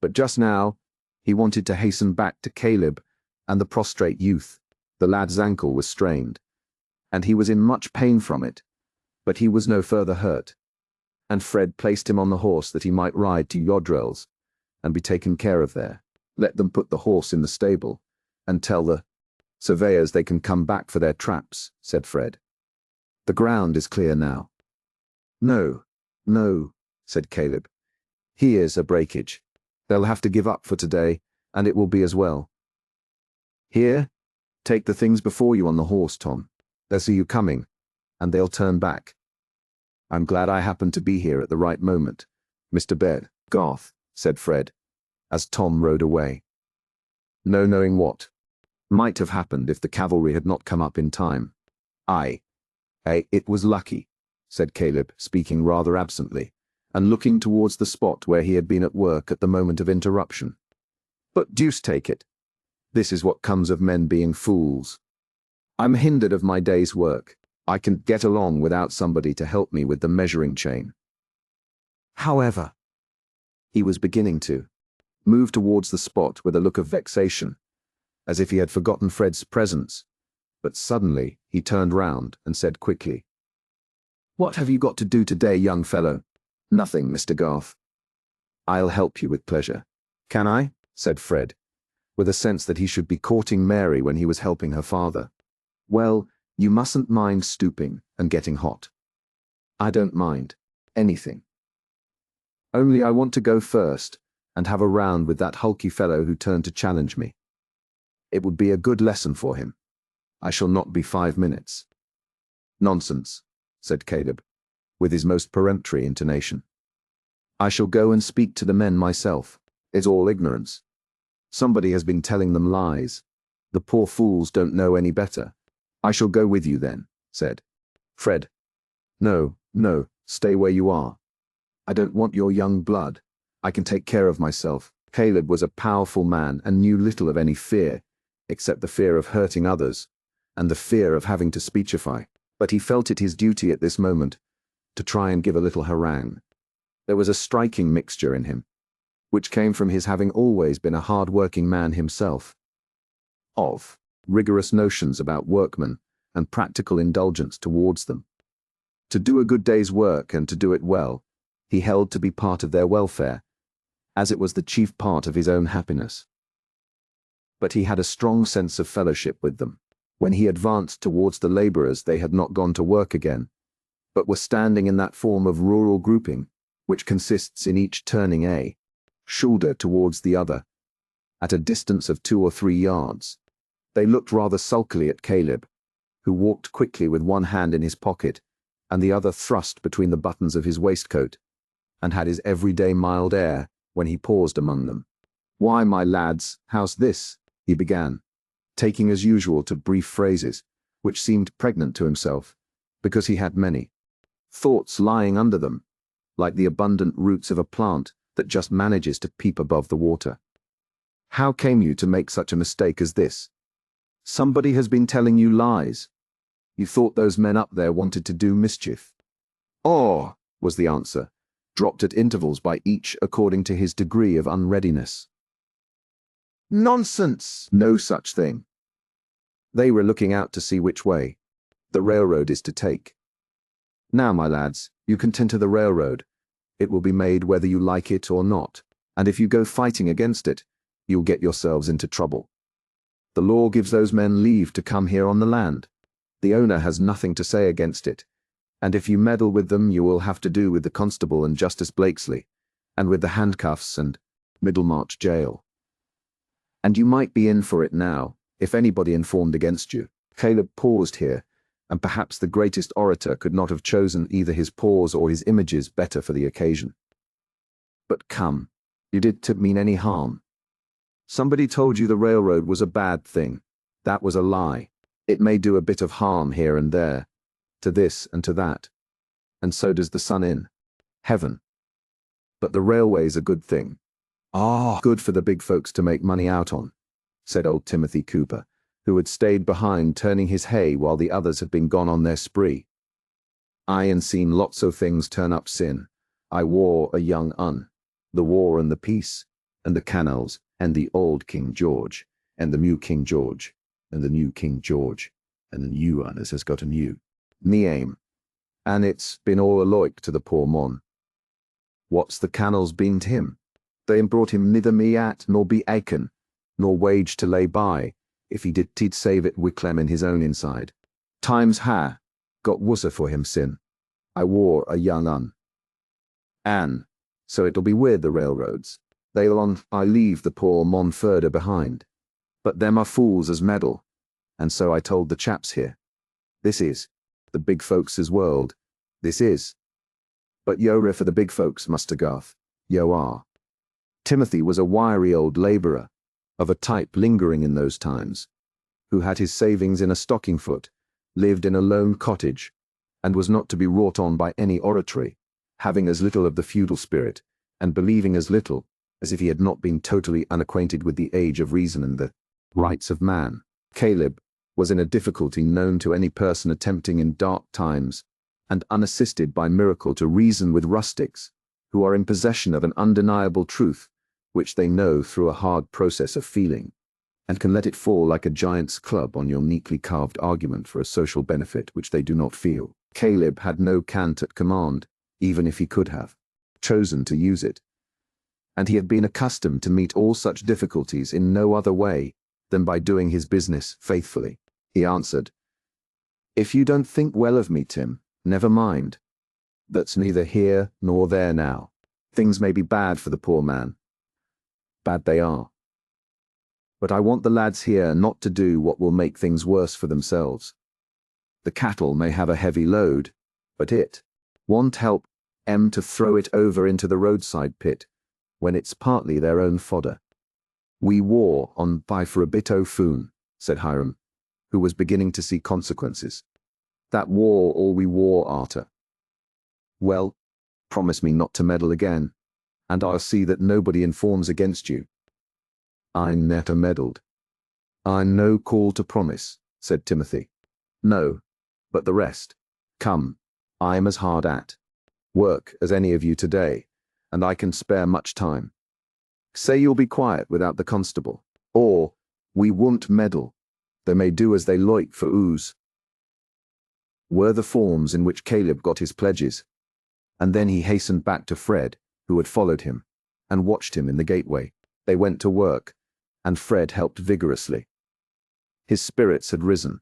But just now he wanted to hasten back to Caleb and the prostrate youth. The lad's ankle was strained, and he was in much pain from it, but he was no further hurt, and Fred placed him on the horse that he might ride to Yodrell's and be taken care of there. "Let them put the horse in the stable, and tell the surveyors they can come back for their traps," said Fred. "The ground is clear now." No, said Caleb. "Here's a breakage. They'll have to give up for today, and it will be as well. Here, take the things before you on the horse, Tom. They'll see you coming, and they'll turn back. I'm glad I happened to be here at the right moment, Mr. Bed, Garth, said Fred, as Tom rode away. No knowing what might have happened if the cavalry had not come up in time. It was lucky, said Caleb, speaking rather absently, and looking towards the spot where he had been at work at the moment of interruption. But deuce take it, this is what comes of men being fools. I'm hindered of my day's work. I can get along without somebody to help me with the measuring chain. However, he was beginning to move towards the spot with a look of vexation, as if he had forgotten Fred's presence, but suddenly he turned round and said quickly, "What have you got to do today, young fellow?" "Nothing, Mr. Garth." "I'll help you with pleasure." "Can I?" said Fred, with a sense that he should be courting Mary when he was helping her father. "Well, you mustn't mind stooping and getting hot." "I don't mind anything. Only I want to go first and have a round with that hulky fellow who turned to challenge me. It would be a good lesson for him. I shall not be 5 minutes." "Nonsense," said Caleb, with his most peremptory intonation. "I shall go and speak to the men myself. It's all ignorance. Somebody has been telling them lies. The poor fools don't know any better." "I shall go with you then," said Fred. No, stay where you are. I don't want your young blood. I can take care of myself." Caleb was a powerful man and knew little of any fear, except the fear of hurting others, and the fear of having to speechify. But he felt it his duty at this moment to try and give a little harangue. There was a striking mixture in him, which came from his having always been a hard-working man himself, of rigorous notions about workmen and practical indulgence towards them. To do a good day's work and to do it well, he held to be part of their welfare, as it was the chief part of his own happiness. But he had a strong sense of fellowship with them. When he advanced towards the labourers, they had not gone to work again, but were standing in that form of rural grouping which consists in each turning a shoulder towards the other, at a distance of 2 or 3 yards. They looked rather sulkily at Caleb, who walked quickly with one hand in his pocket and the other thrust between the buttons of his waistcoat, and had his everyday mild air when he paused among them. "Why, my lads, how's this?" he began, taking as usual to brief phrases, which seemed pregnant to himself, because he had many thoughts lying under them, like the abundant roots of a plant that just manages to peep above the water. "How came you to make such a mistake as this? Somebody has been telling you lies. You thought those men up there wanted to do mischief." "Oh," was the answer, dropped at intervals by each according to his degree of unreadiness. "Nonsense! No such thing. They were looking out to see which way the railroad is to take. Now, my lads, you can tend to the railroad. It will be made whether you like it or not, and if you go fighting against it, you'll get yourselves into trouble. The law gives those men leave to come here on the land. The owner has nothing to say against it, and if you meddle with them you will have to do with the constable and Justice Blakesley, and with the handcuffs and Middlemarch jail. And you might be in for it now, if anybody informed against you." Caleb paused here, and perhaps the greatest orator could not have chosen either his pause or his images better for the occasion. "But come, you didn't mean any harm. Somebody told you the railroad was a bad thing. That was a lie. It may do a bit of harm here and there, to this and to that, and so does the sun in heaven. But the railway's a good thing. Ah, good for the big folks to make money out on," said old Timothy Cooper, who had stayed behind turning his hay while the others had been gone on their spree. "I and seen lots o' things turn up sin. I war a young un. The war and the peace, and the canals, and the old King George, and the new King George, and the new King George, and the new un as has got a new. Me aim. And it's been all aloik to the poor mon. What's the canals been to him? They ain't brought him neither me at nor be aiken, nor wage to lay by, if he did te'd save it Wicklem in his own inside. Times ha, got wusser for him sin. I war a young un. An, so it'll be with the railroads. They'll on I leave the poor mon furder behind. But them are fools as meddle, and so I told the chaps here. This is, the big folks' world. This is. But you're for the big folks, Muster Garth. Yo are. Timothy was a wiry old labourer, of a type lingering in those times, who had his savings in a stocking foot, lived in a lone cottage, and was not to be wrought on by any oratory, having as little of the feudal spirit, and believing as little, as if he had not been totally unacquainted with the age of reason and the rights of man. Caleb was in a difficulty known to any person attempting in dark times, and unassisted by miracle to reason with rustics, who are in possession of an undeniable truth, which they know through a hard process of feeling, and can let it fall like a giant's club on your neatly carved argument for a social benefit which they do not feel. Caleb had no cant at command, even if he could have chosen to use it, and he had been accustomed to meet all such difficulties in no other way than by doing his business faithfully. He answered, "If you don't think well of me, Tim, never mind. That's neither here nor there now. Things may be bad for the poor man. Bad they are. But I want the lads here not to do what will make things worse for themselves. The cattle may have a heavy load, but it won't help em to throw it over into the roadside pit when it's partly their own fodder. We war on by for a bit o' foon," said Hiram, who was beginning to see consequences. "That war all we war arter. Well, promise me not to meddle again, and I'll see that nobody informs against you." "I'm never meddled." "I'm no call to promise," said Timothy. "No, but the rest. Come, I'm as hard at work as any of you today, and I can spare much time. Say you'll be quiet without the constable, or we won't meddle. They may do as they loike for ooze." Were the forms in which Caleb got his pledges, and then he hastened back to Fred, who had followed him, and watched him in the gateway. They went to work, and Fred helped vigorously. His spirits had risen,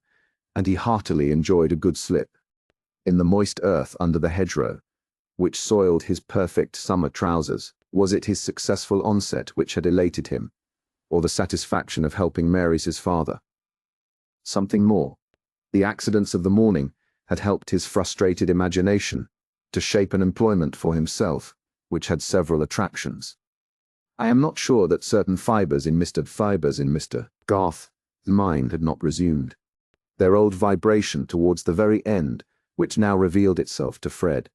and he heartily enjoyed a good slip in the moist earth under the hedgerow, which soiled his perfect summer trousers. Was it his successful onset which had elated him, or the satisfaction of helping Mary's his father? Something more. The accidents of the morning had helped his frustrated imagination to shape an employment for himself, which had several attractions. I am not sure that certain fibres in Mr. Garth's mind had not resumed their old vibration towards the very end, which now revealed itself to Fred.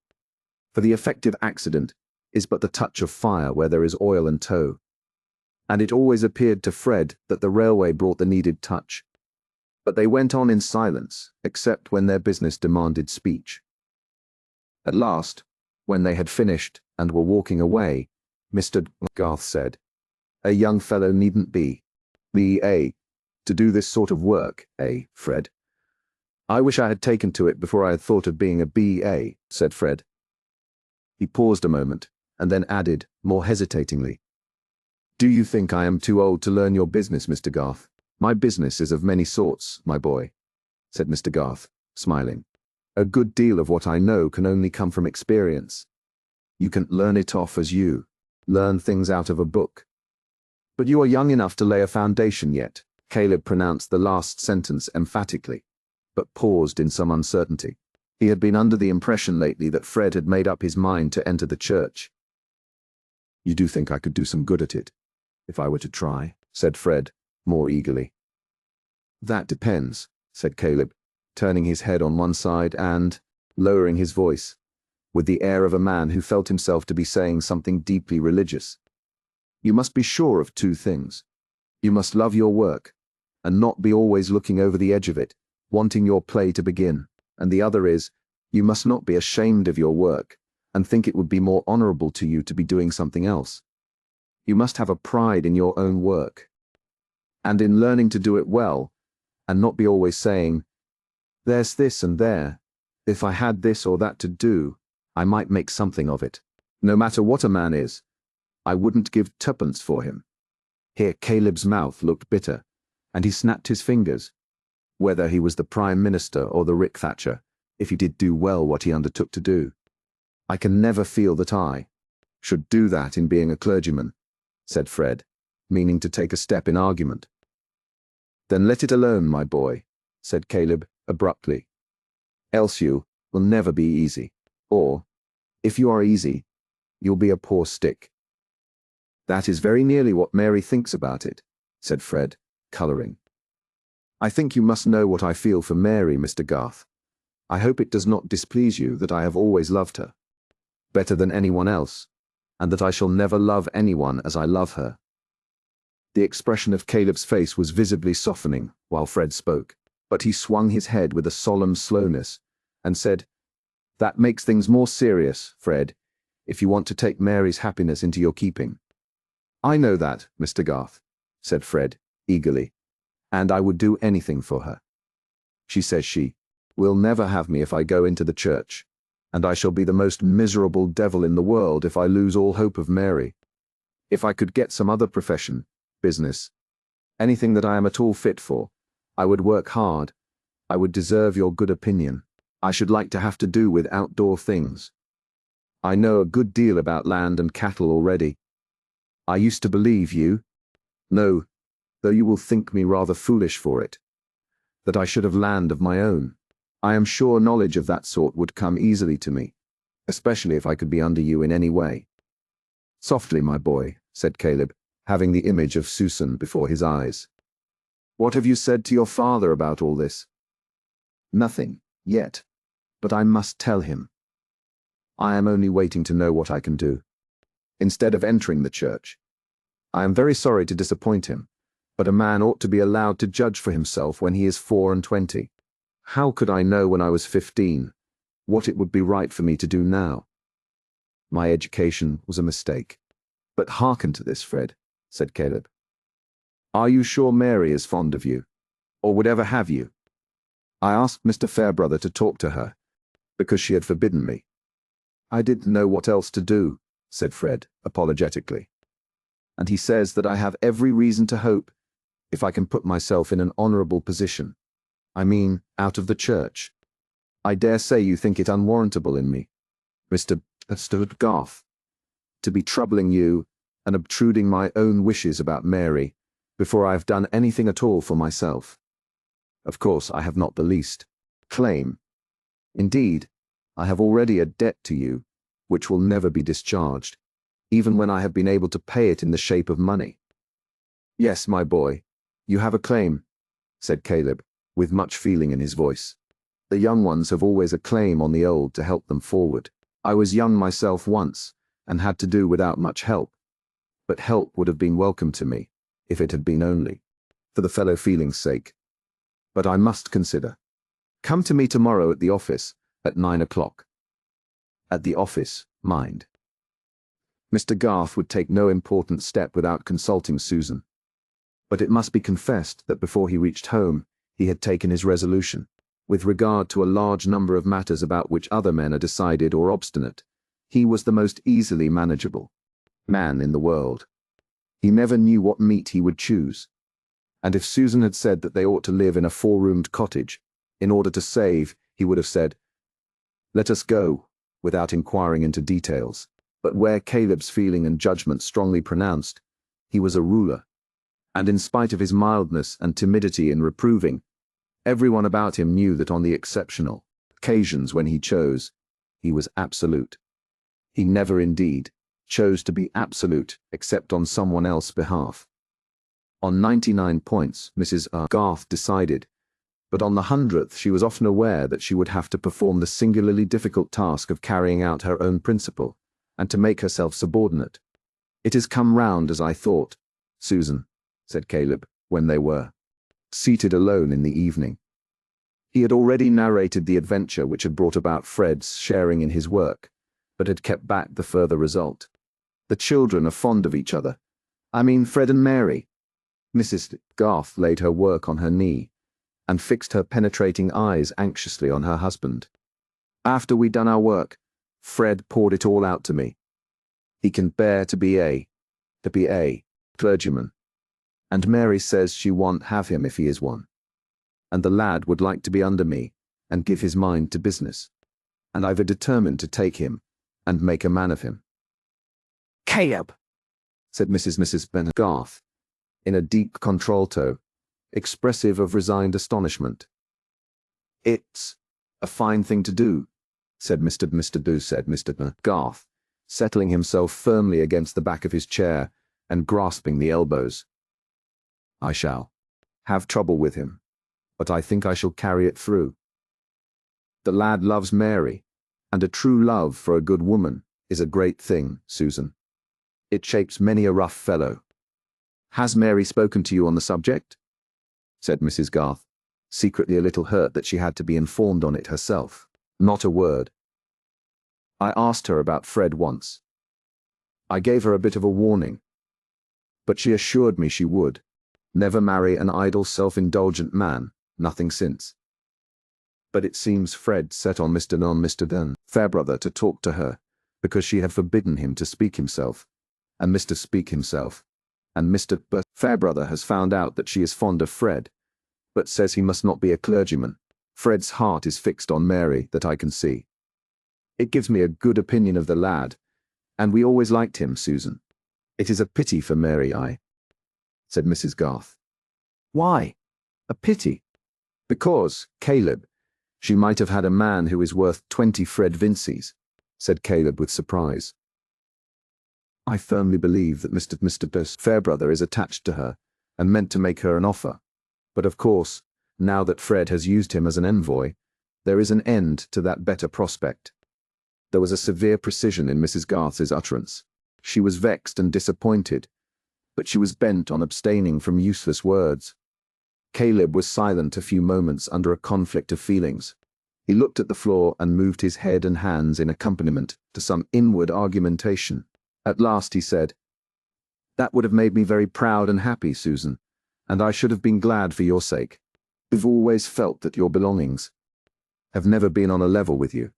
For the effective accident is but the touch of fire where there is oil and tow, and it always appeared to Fred that the railway brought the needed touch. But they went on in silence, except when their business demanded speech. At last, when they had finished and were walking away, Mr. Garth said, "A young fellow needn't be B.A. to do this sort of work, Fred?" "I wish I had taken to it before I had thought of being a B.A., said Fred. He paused a moment, and then added, more hesitatingly, "Do you think I am too old to learn your business, Mr. Garth?" "My business is of many sorts, my boy," said Mr. Garth, smiling. "A good deal of what I know can only come from experience. You can learn it off as you learn things out of a book. But you are young enough to lay a foundation yet." Caleb pronounced the last sentence emphatically, but paused in some uncertainty. He had been under the impression lately that Fred had made up his mind to enter the church. "You do think I could do some good at it, if I were to try?" said Fred, more eagerly. "That depends," said Caleb, turning his head on one side and lowering his voice, with the air of a man who felt himself to be saying something deeply religious. "You must be sure of two things. You must love your work, and not be always looking over the edge of it, wanting your play to begin. And the other is, you must not be ashamed of your work, and think it would be more honorable to you to be doing something else. You must have a pride in your own work, and in learning to do it well, and not be always saying, 'There's this and there. If I had this or that to do, I might make something of it. No matter what a man is, I wouldn't give twopence for him.'" Here Caleb's mouth looked bitter, and he snapped his fingers. Whether he was the Prime Minister or the Rick Thatcher, if he did do well what he undertook to do. "I can never feel that I should do that in being a clergyman," said Fred, meaning to take a step in argument. "Then let it alone, my boy," said Caleb abruptly. else you will never be easy. Or, if you are easy, you'll be a poor stick." "That is very nearly what Mary thinks about it," said Fred, colouring. "I think you must know what I feel for Mary, Mr. Garth. I hope it does not displease you that I have always loved her, better than anyone else, and that I shall never love anyone as I love her." The expression of Caleb's face was visibly softening while Fred spoke, but he swung his head with a solemn slowness and said, "That makes things more serious, Fred, if you want to take Mary's happiness into your keeping." "I know that, Mr. Garth," said Fred, eagerly, "and I would do anything for her. She says she will never have me if I go into the church, and I shall be the most miserable devil in the world if I lose all hope of Mary. If I could get some other profession, business, anything that I am at all fit for, I would work hard. I would deserve your good opinion. I should like to have to do with outdoor things. I know a good deal about land and cattle already. I used to believe you, no, though you will think me rather foolish for it, that I should have land of my own. I am sure knowledge of that sort would come easily to me, especially if I could be under you in any way." "Softly, my boy," said Caleb, having the image of Susan before his eyes. "What have you said to your father about all this?" "Nothing, yet, but I must tell him. I am only waiting to know what I can do, instead of entering the church. I am very sorry to disappoint him, but a man ought to be allowed to judge for himself when he is 24. How could I know when I was 15 what it would be right for me to do now? My education was a mistake." "But hearken to this, Fred," said Caleb. "Are you sure Mary is fond of you, or would ever have you? I asked Mr. Fairbrother to talk to her, because she had forbidden me." "I didn't know what else to do," said Fred, apologetically. "And he says that I have every reason to hope, if I can put myself in an honourable position. I mean, out of the church. I dare say you think it unwarrantable in me, Mr. Garth, to be troubling you and obtruding my own wishes about Mary before I have done anything at all for myself. Of course, I have not the least claim. Indeed, I have already a debt to you, which will never be discharged, even when I have been able to pay it in the shape of money." "Yes, my boy, you have a claim," said Caleb, with much feeling in his voice. "The young ones have always a claim on the old to help them forward. I was young myself once, and had to do without much help, but help would have been welcome to me, if it had been only for the fellow feeling's sake. But I must consider. Come to me tomorrow at the office at 9 o'clock. At the office, mind." Mr. Garth would take no important step without consulting Susan, but it must be confessed that before he reached home, he had taken his resolution. With regard to a large number of matters about which other men are decided or obstinate, he was the most easily manageable man in the world. He never knew what meat he would choose, and if Susan had said that they ought to live in a 4-roomed cottage, in order to save, he would have said, "Let us go," without inquiring into details. But where Caleb's feeling and judgment strongly pronounced, he was a ruler, and in spite of his mildness and timidity in reproving, everyone about him knew that on the exceptional occasions when he chose, he was absolute. He never, indeed, chose to be absolute except on someone else's behalf. On 99 points, Mrs. Garth decided, but on the 100th she was often aware that she would have to perform the singularly difficult task of carrying out her own principle, and to make herself subordinate. "It has come round as I thought, Susan," said Caleb, when they were seated alone in the evening. He had already narrated the adventure which had brought about Fred's sharing in his work, but had kept back the further result. "The children are fond of each other. I mean Fred and Mary." Mrs. Garth laid her work on her knee, and fixed her penetrating eyes anxiously on her husband. "After we'd done our work, Fred poured it all out to me. He can bear to be a clergyman, and Mary says she won't have him if he is one. And the lad would like to be under me, and give his mind to business, and I've determined to take him, and make a man of him." "Caleb," said Mrs. Garth, in a deep contralto, expressive of resigned astonishment. "It's A fine thing to do, said Mr. Garth, settling himself firmly against the back of his chair and grasping the elbows. I shall have trouble with him, but I think I shall carry it through. The lad loves Mary, and a true love for a good woman is a great thing, Susan. It shapes many a rough fellow. Has Mary spoken to you on the subject? Said Mrs. Garth, secretly a little hurt that she had to be informed on it herself. Not a word. I asked her about Fred once. I gave her a bit of a warning, but she assured me she would. Never marry an idle, self-indulgent man, nothing since. But it seems Fred set on Mr. Fairbrother to talk to her, because she had forbidden him to speak himself, and Mr. Speak himself, and Mr. Fairbrother has found out that she is fond of Fred, but says he must not be a clergyman. Fred's heart is fixed on Mary, that I can see. It gives me a good opinion of the lad, and we always liked him, Susan. It is a pity for Mary, said Mrs. Garth. Why? A pity? Because, Caleb, she might have had a man who is worth 20 Fred Vincies, said Caleb with surprise. I firmly believe that Mr. Fairbrother is attached to her and meant to make her an offer. But of course, now that Fred has used him as an envoy, there is an end to that better prospect. There was a severe precision in Mrs. Garth's utterance. She was vexed and disappointed, but she was bent on abstaining from useless words. Caleb was silent a few moments under a conflict of feelings. He looked at the floor and moved his head and hands in accompaniment to some inward argumentation. At last he said, "That would have made me very proud and happy, Susan, and I should have been glad for your sake. I've always felt that your belongings have never been on a level with you.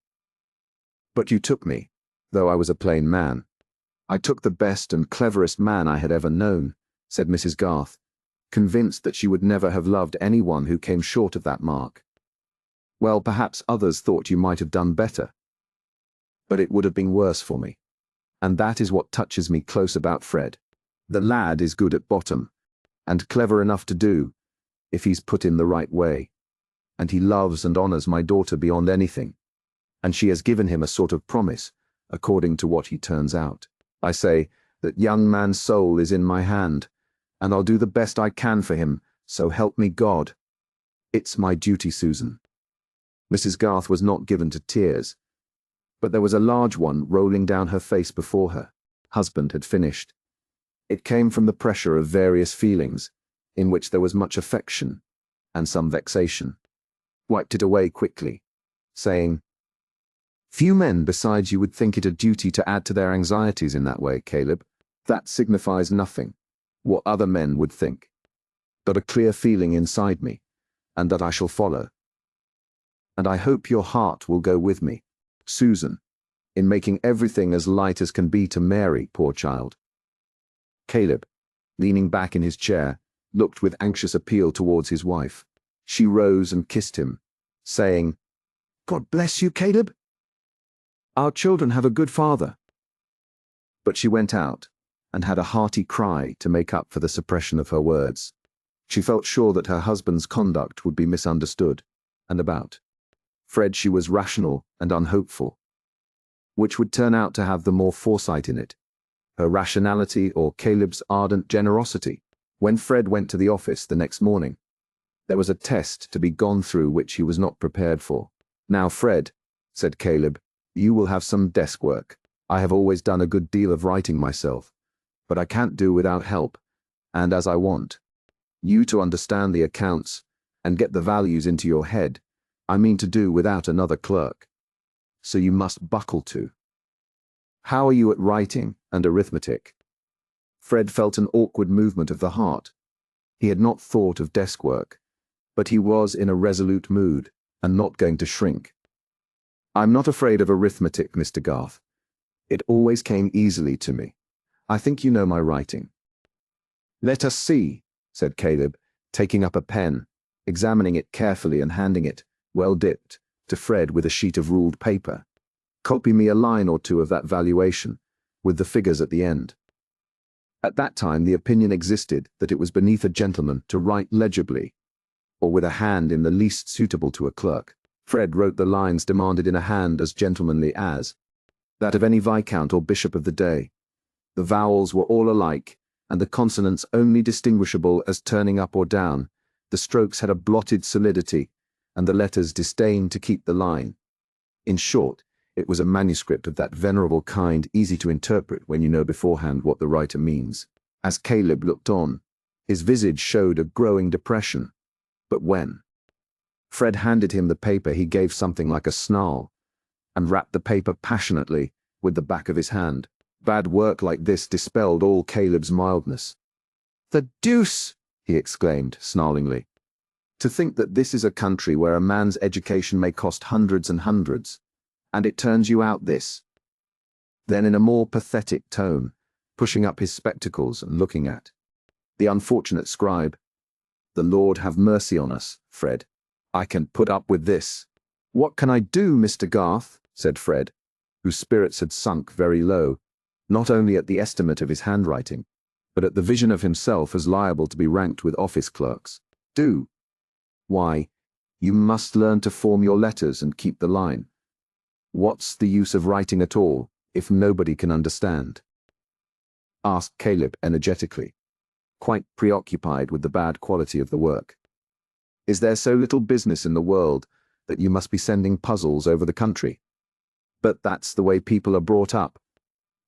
But you took me, though I was a plain man. I took the best and cleverest man I had ever known," said Mrs. Garth, convinced that she would never have loved anyone who came short of that mark. Well, perhaps others thought you might have done better, but it would have been worse for me. And that is what touches me close about Fred. The lad is good at bottom, and clever enough to do, if he's put in the right way. And he loves and honors my daughter beyond anything, and she has given him a sort of promise, according to what he turns out. I say, that young man's soul is in my hand, and I'll do the best I can for him, so help me God. It's my duty, Susan. Mrs. Garth was not given to tears, but there was a large one rolling down her face before her. Husband had finished. It came from the pressure of various feelings, in which there was much affection and some vexation. Wiped it away quickly, saying, "Few men besides you would think it a duty to add to their anxieties in that way, Caleb. That signifies nothing, what other men would think, but a clear feeling inside me, and that I shall follow. And I hope your heart will go with me, Susan, in making everything as light as can be to Mary, poor child." Caleb, leaning back in his chair, looked with anxious appeal towards his wife. She rose and kissed him, saying, "God bless you, Caleb. Our children have a good father." But she went out and had a hearty cry to make up for the suppression of her words. She felt sure that her husband's conduct would be misunderstood, and about Fred she was rational and unhopeful. Which would turn out to have the more foresight in it, her rationality or Caleb's ardent generosity? When Fred went to the office the next morning, there was a test to be gone through which he was not prepared for. "Now, Fred," said Caleb, "you will have some desk work. I have always done a good deal of writing myself, but I can't do without help, and as I want you to understand the accounts and get the values into your head, I mean to do without another clerk. So you must buckle to. How are you at writing and arithmetic?" Fred felt an awkward movement of the heart. He had not thought of desk work, but he was in a resolute mood and not going to shrink. "I'm not afraid of arithmetic, Mr. Garth. It always came easily to me. I think you know my writing." "Let us see," said Caleb, taking up a pen, examining it carefully and handing it, well dipped, to Fred with a sheet of ruled paper. "Copy me a line or two of that valuation, with the figures at the end." At that time the opinion existed that it was beneath a gentleman to write legibly, or with a hand in the least suitable to a clerk. Fred wrote the lines demanded in a hand as gentlemanly as that of any viscount or bishop of the day. The vowels were all alike, and the consonants only distinguishable as turning up or down. The strokes had a blotted solidity, and the letters disdained to keep the line. In short, it was a manuscript of that venerable kind easy to interpret when you know beforehand what the writer means. As Caleb looked on, his visage showed a growing depression. But when Fred handed him the paper, he gave something like a snarl, and rapped the paper passionately with the back of his hand. Bad work like this dispelled all Caleb's mildness. "The deuce!" he exclaimed, snarlingly. "To think that this is a country where a man's education may cost hundreds and hundreds, and it turns you out this." Then in a more pathetic tone, pushing up his spectacles and looking at the unfortunate scribe, "The Lord have mercy on us, Fred. I can put up with this." "What can I do, Mr. Garth?" said Fred, whose spirits had sunk very low, not only at the estimate of his handwriting, but at the vision of himself as liable to be ranked with office clerks. "Do? Why, you must learn to form your letters and keep the line. What's the use of writing at all, if nobody can understand?" asked Caleb energetically, quite preoccupied with the bad quality of the work. "Is there so little business in the world that you must be sending puzzles over the country? But that's the way people are brought up.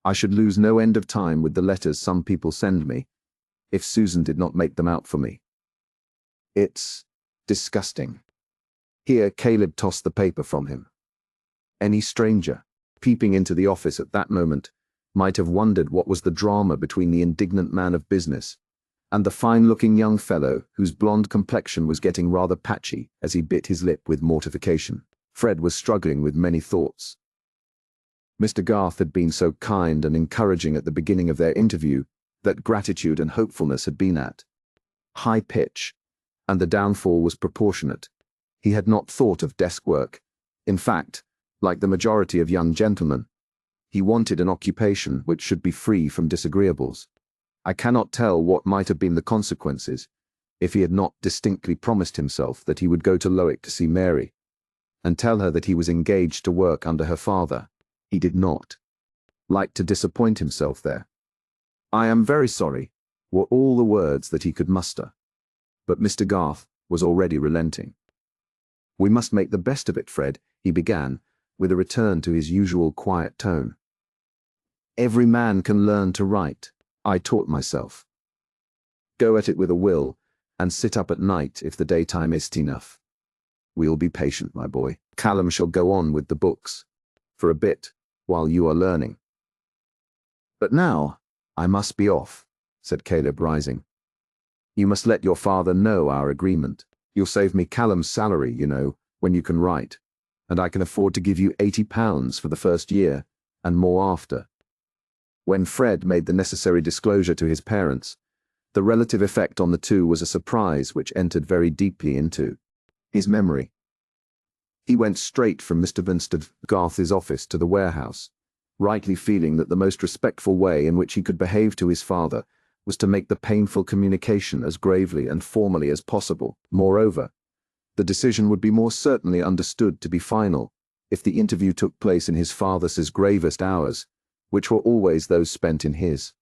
I should lose no end of time with the letters some people send me, if Susan did not make them out for me. It's disgusting." Here Caleb tossed the paper from him. Any stranger, peeping into the office at that moment, might have wondered what was the drama between the indignant man of business and the fine-looking young fellow whose blonde complexion was getting rather patchy as he bit his lip with mortification. Fred was struggling with many thoughts. Mr. Garth had been so kind and encouraging at the beginning of their interview that gratitude and hopefulness had been at high pitch, and the downfall was proportionate. He had not thought of desk work. In fact, like the majority of young gentlemen, he wanted an occupation which should be free from disagreeables. I cannot tell what might have been the consequences if he had not distinctly promised himself that he would go to Lowick to see Mary, and tell her that he was engaged to work under her father. He did not like to disappoint himself there. "I am very sorry," were all the words that he could muster. But Mr. Garth was already relenting. "We must make the best of it, Fred," he began, with a return to his usual quiet tone. "Every man can learn to write. I taught myself. Go at it with a will, and sit up at night if the daytime is't enough. We'll be patient, my boy. Callum shall go on with the books, for a bit, while you are learning." "But now, I must be off," said Caleb, rising. "You must let your father know our agreement. You'll save me Callum's salary, you know, when you can write, and I can afford to give you £80 for the first year, and more after." When Fred made the necessary disclosure to his parents, the relative effect on the two was a surprise which entered very deeply into his memory. He went straight from Mr. Mr. Garth's office to the warehouse, rightly feeling that the most respectful way in which he could behave to his father was to make the painful communication as gravely and formally as possible. Moreover, the decision would be more certainly understood to be final if the interview took place in his father's gravest hours, which were always those spent in his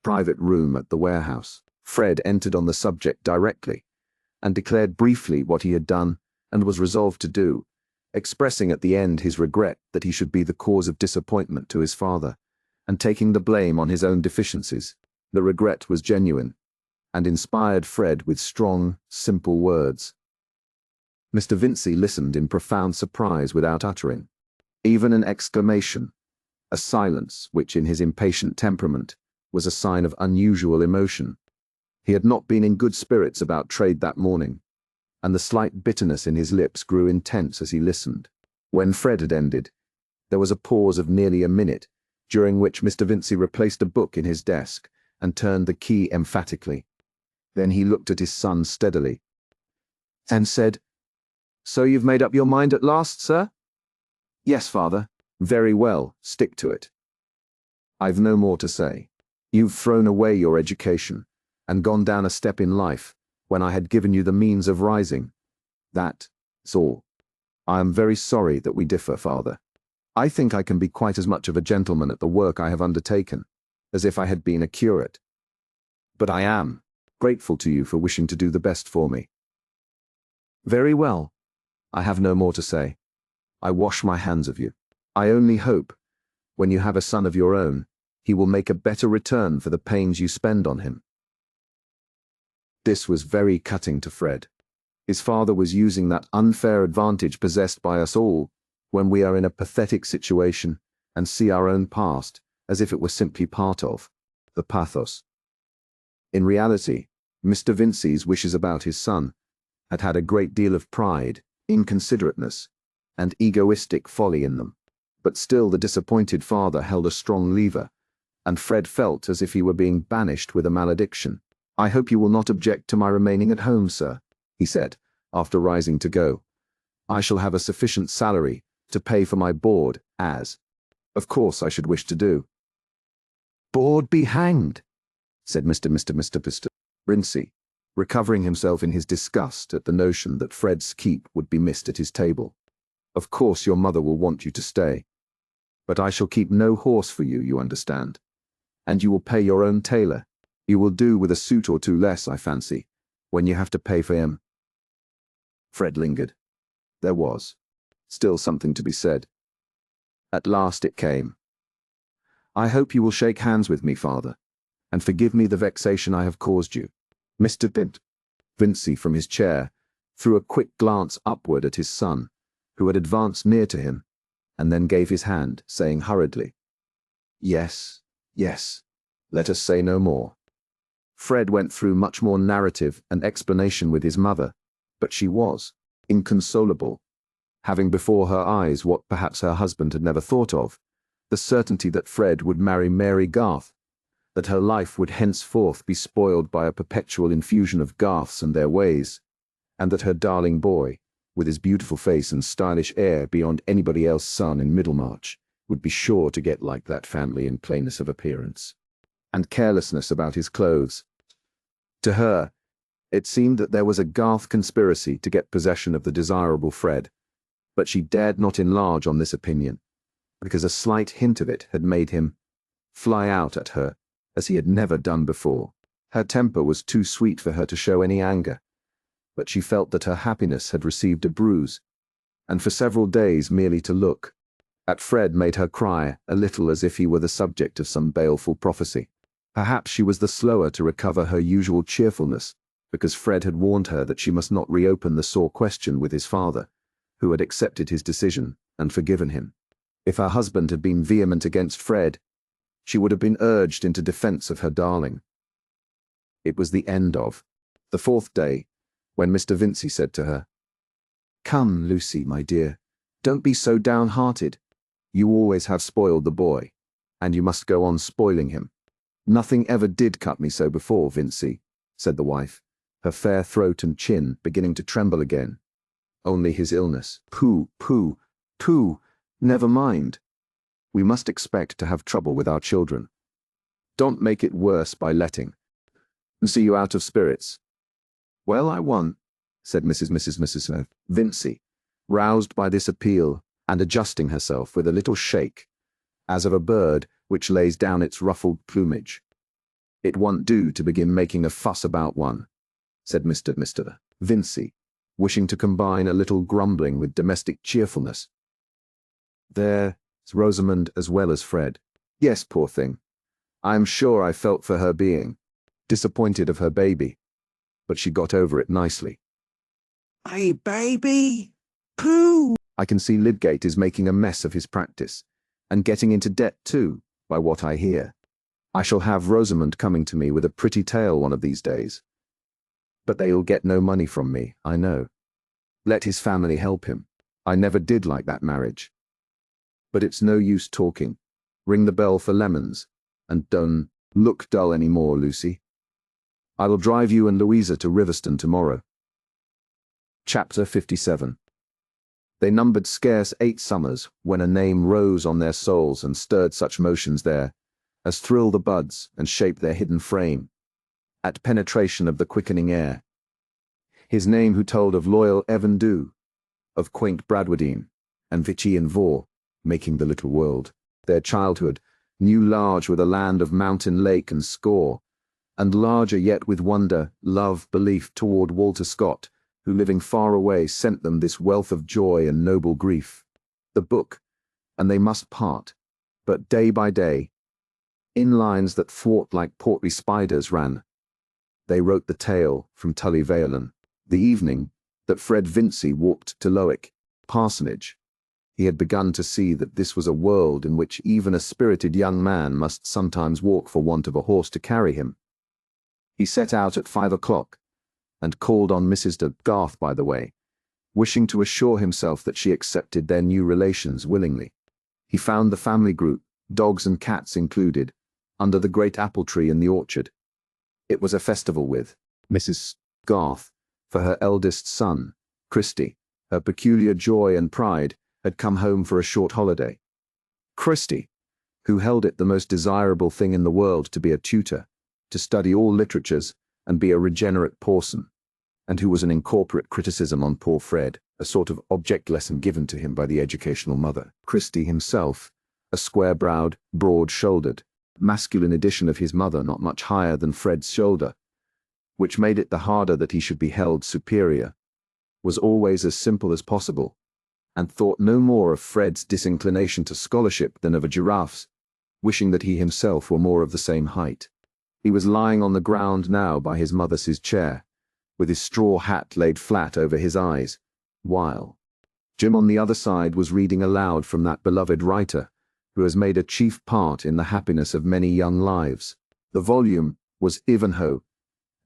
private room at the warehouse. Fred entered on the subject directly, and declared briefly what he had done and was resolved to do, expressing at the end his regret that he should be the cause of disappointment to his father, and taking the blame on his own deficiencies. The regret was genuine, and inspired Fred with strong, simple words. Mr. Vincey listened in profound surprise without uttering even an exclamation, a silence which in his impatient temperament was a sign of unusual emotion. He had not been in good spirits about trade that morning, and the slight bitterness in his lips grew intense as he listened. When Fred had ended, there was a pause of nearly a minute, during which Mr. Vincey replaced a book in his desk and turned the key emphatically. Then he looked at his son steadily, and said, "So you've made up your mind at last, sir?" "Yes, father." "Very well, stick to it. I've no more to say. You've thrown away your education, and gone down a step in life, when I had given you the means of rising. That's all. I am very sorry that we differ, father. I think I can be quite as much of a gentleman at the work I have undertaken, as if I had been a curate. But I am grateful to you for wishing to do the best for me. Very well. I have no more to say. I wash my hands of you. I only hope, when you have a son of your own, he will make a better return for the pains you spend on him. This was very cutting to Fred. His father was using that unfair advantage possessed by us all when we are in a pathetic situation and see our own past as if it were simply part of the pathos. In reality, Mr. Vincey's wishes about his son had had a great deal of pride, inconsiderateness, and egoistic folly in them. But still the disappointed father held a strong lever, and Fred felt as if he were being banished with a malediction. I hope you will not object to my remaining at home, sir, he said, after rising to go. I shall have a sufficient salary to pay for my board, as, of course, I should wish to do. Board be hanged, said Mr. Vincey, recovering himself in his disgust at the notion that Fred's keep would be missed at his table. Of course your mother will want you to stay. But I shall keep no horse for you, you understand. And you will pay your own tailor. You will do with a suit or two less, I fancy, when you have to pay for him. Fred lingered. There was still something to be said. At last it came. I hope you will shake hands with me, father, and forgive me the vexation I have caused you. Mr. Vincey, from his chair, threw a quick glance upward at his son, who had advanced near to him, and then gave his hand, saying hurriedly, Yes, yes, let us say no more. Fred went through much more narrative and explanation with his mother, but she was inconsolable, having before her eyes what perhaps her husband had never thought of, the certainty that Fred would marry Mary Garth, that her life would henceforth be spoiled by a perpetual infusion of Garths and their ways, and that her darling boy, with his beautiful face and stylish air beyond anybody else's son in Middlemarch, would be sure to get like that family in plainness of appearance, and carelessness about his clothes. To her, it seemed that there was a Garth conspiracy to get possession of the desirable Fred, but she dared not enlarge on this opinion, because a slight hint of it had made him fly out at her as he had never done before. Her temper was too sweet for her to show any anger, but she felt that her happiness had received a bruise, and for several days merely to look at Fred made her cry a little as if he were the subject of some baleful prophecy. Perhaps she was the slower to recover her usual cheerfulness, because Fred had warned her that she must not reopen the sore question with his father, who had accepted his decision and forgiven him. If her husband had been vehement against Fred, she would have been urged into defense of her darling. It was the end of the fourth day, when Mr. Vincey said to her, Come, Lucy, my dear, don't be so downhearted. You always have spoiled the boy, and you must go on spoiling him. Nothing ever did cut me so before, Vincey, said the wife, her fair throat and chin beginning to tremble again. Only his illness. Pooh, pooh, pooh, never mind. We must expect to have trouble with our children. Don't make it worse by letting see you out of spirits. Well, I won't, said Mrs. Vincey, roused by this appeal and adjusting herself with a little shake, as of a bird which lays down its ruffled plumage. It won't do to begin making a fuss about one, said Mr. Vincey, wishing to combine a little grumbling with domestic cheerfulness. There's Rosamond as well as Fred. Yes, poor thing. I am sure I felt for her being disappointed of her baby, but she got over it nicely. A baby? Pooh! I can see Lydgate is making a mess of his practice, and getting into debt too, by what I hear. I shall have Rosamond coming to me with a pretty tale one of these days. But they'll get no money from me, I know. Let his family help him. I never did like that marriage. But it's no use talking. Ring the bell for lemons, and don't look dull any more, Lucy. I will drive you and Louisa to Riverston tomorrow. Chapter 57. They numbered scarce 8 summers when a name rose on their souls and stirred such motions there, as thrill the buds and shape their hidden frame, at penetration of the quickening air. His name who told of loyal Evan Dhu, of quaint Bradwardine, and Vichy and Vore, making the little world. Their childhood, new large with a land of mountain, lake, and score, and larger yet with wonder, love, belief toward Walter Scott, who living far away sent them this wealth of joy and noble grief. The book, and they must part, but day by day, in lines that thwart like portly spiders ran. They wrote the tale from Tully Veolan, the evening that Fred Vincey walked to Lowick parsonage. He had begun to see that this was a world in which even a spirited young man must sometimes walk for want of a horse to carry him. He set out at 5 o'clock, and called on Mrs. de Garth by the way, wishing to assure himself that she accepted their new relations willingly. He found the family group, dogs and cats included, under the great apple tree in the orchard. It was a festival with Mrs. Garth, for her eldest son, Christy, her peculiar joy and pride, had come home for a short holiday. Christy, who held it the most desirable thing in the world to be a tutor, to study all literatures and be a regenerate parson, and who was an incorporate criticism on poor Fred, a sort of object lesson given to him by the educational mother. Christy himself, a square-browed, broad-shouldered, masculine edition of his mother, not much higher than Fred's shoulder, which made it the harder that he should be held superior, was always as simple as possible, and thought no more of Fred's disinclination to scholarship than of a giraffe's, wishing that he himself were more of the same height. He was lying on the ground now by his mother's chair, with his straw hat laid flat over his eyes, while Jim on the other side was reading aloud from that beloved writer who has made a chief part in the happiness of many young lives. The volume was Ivanhoe,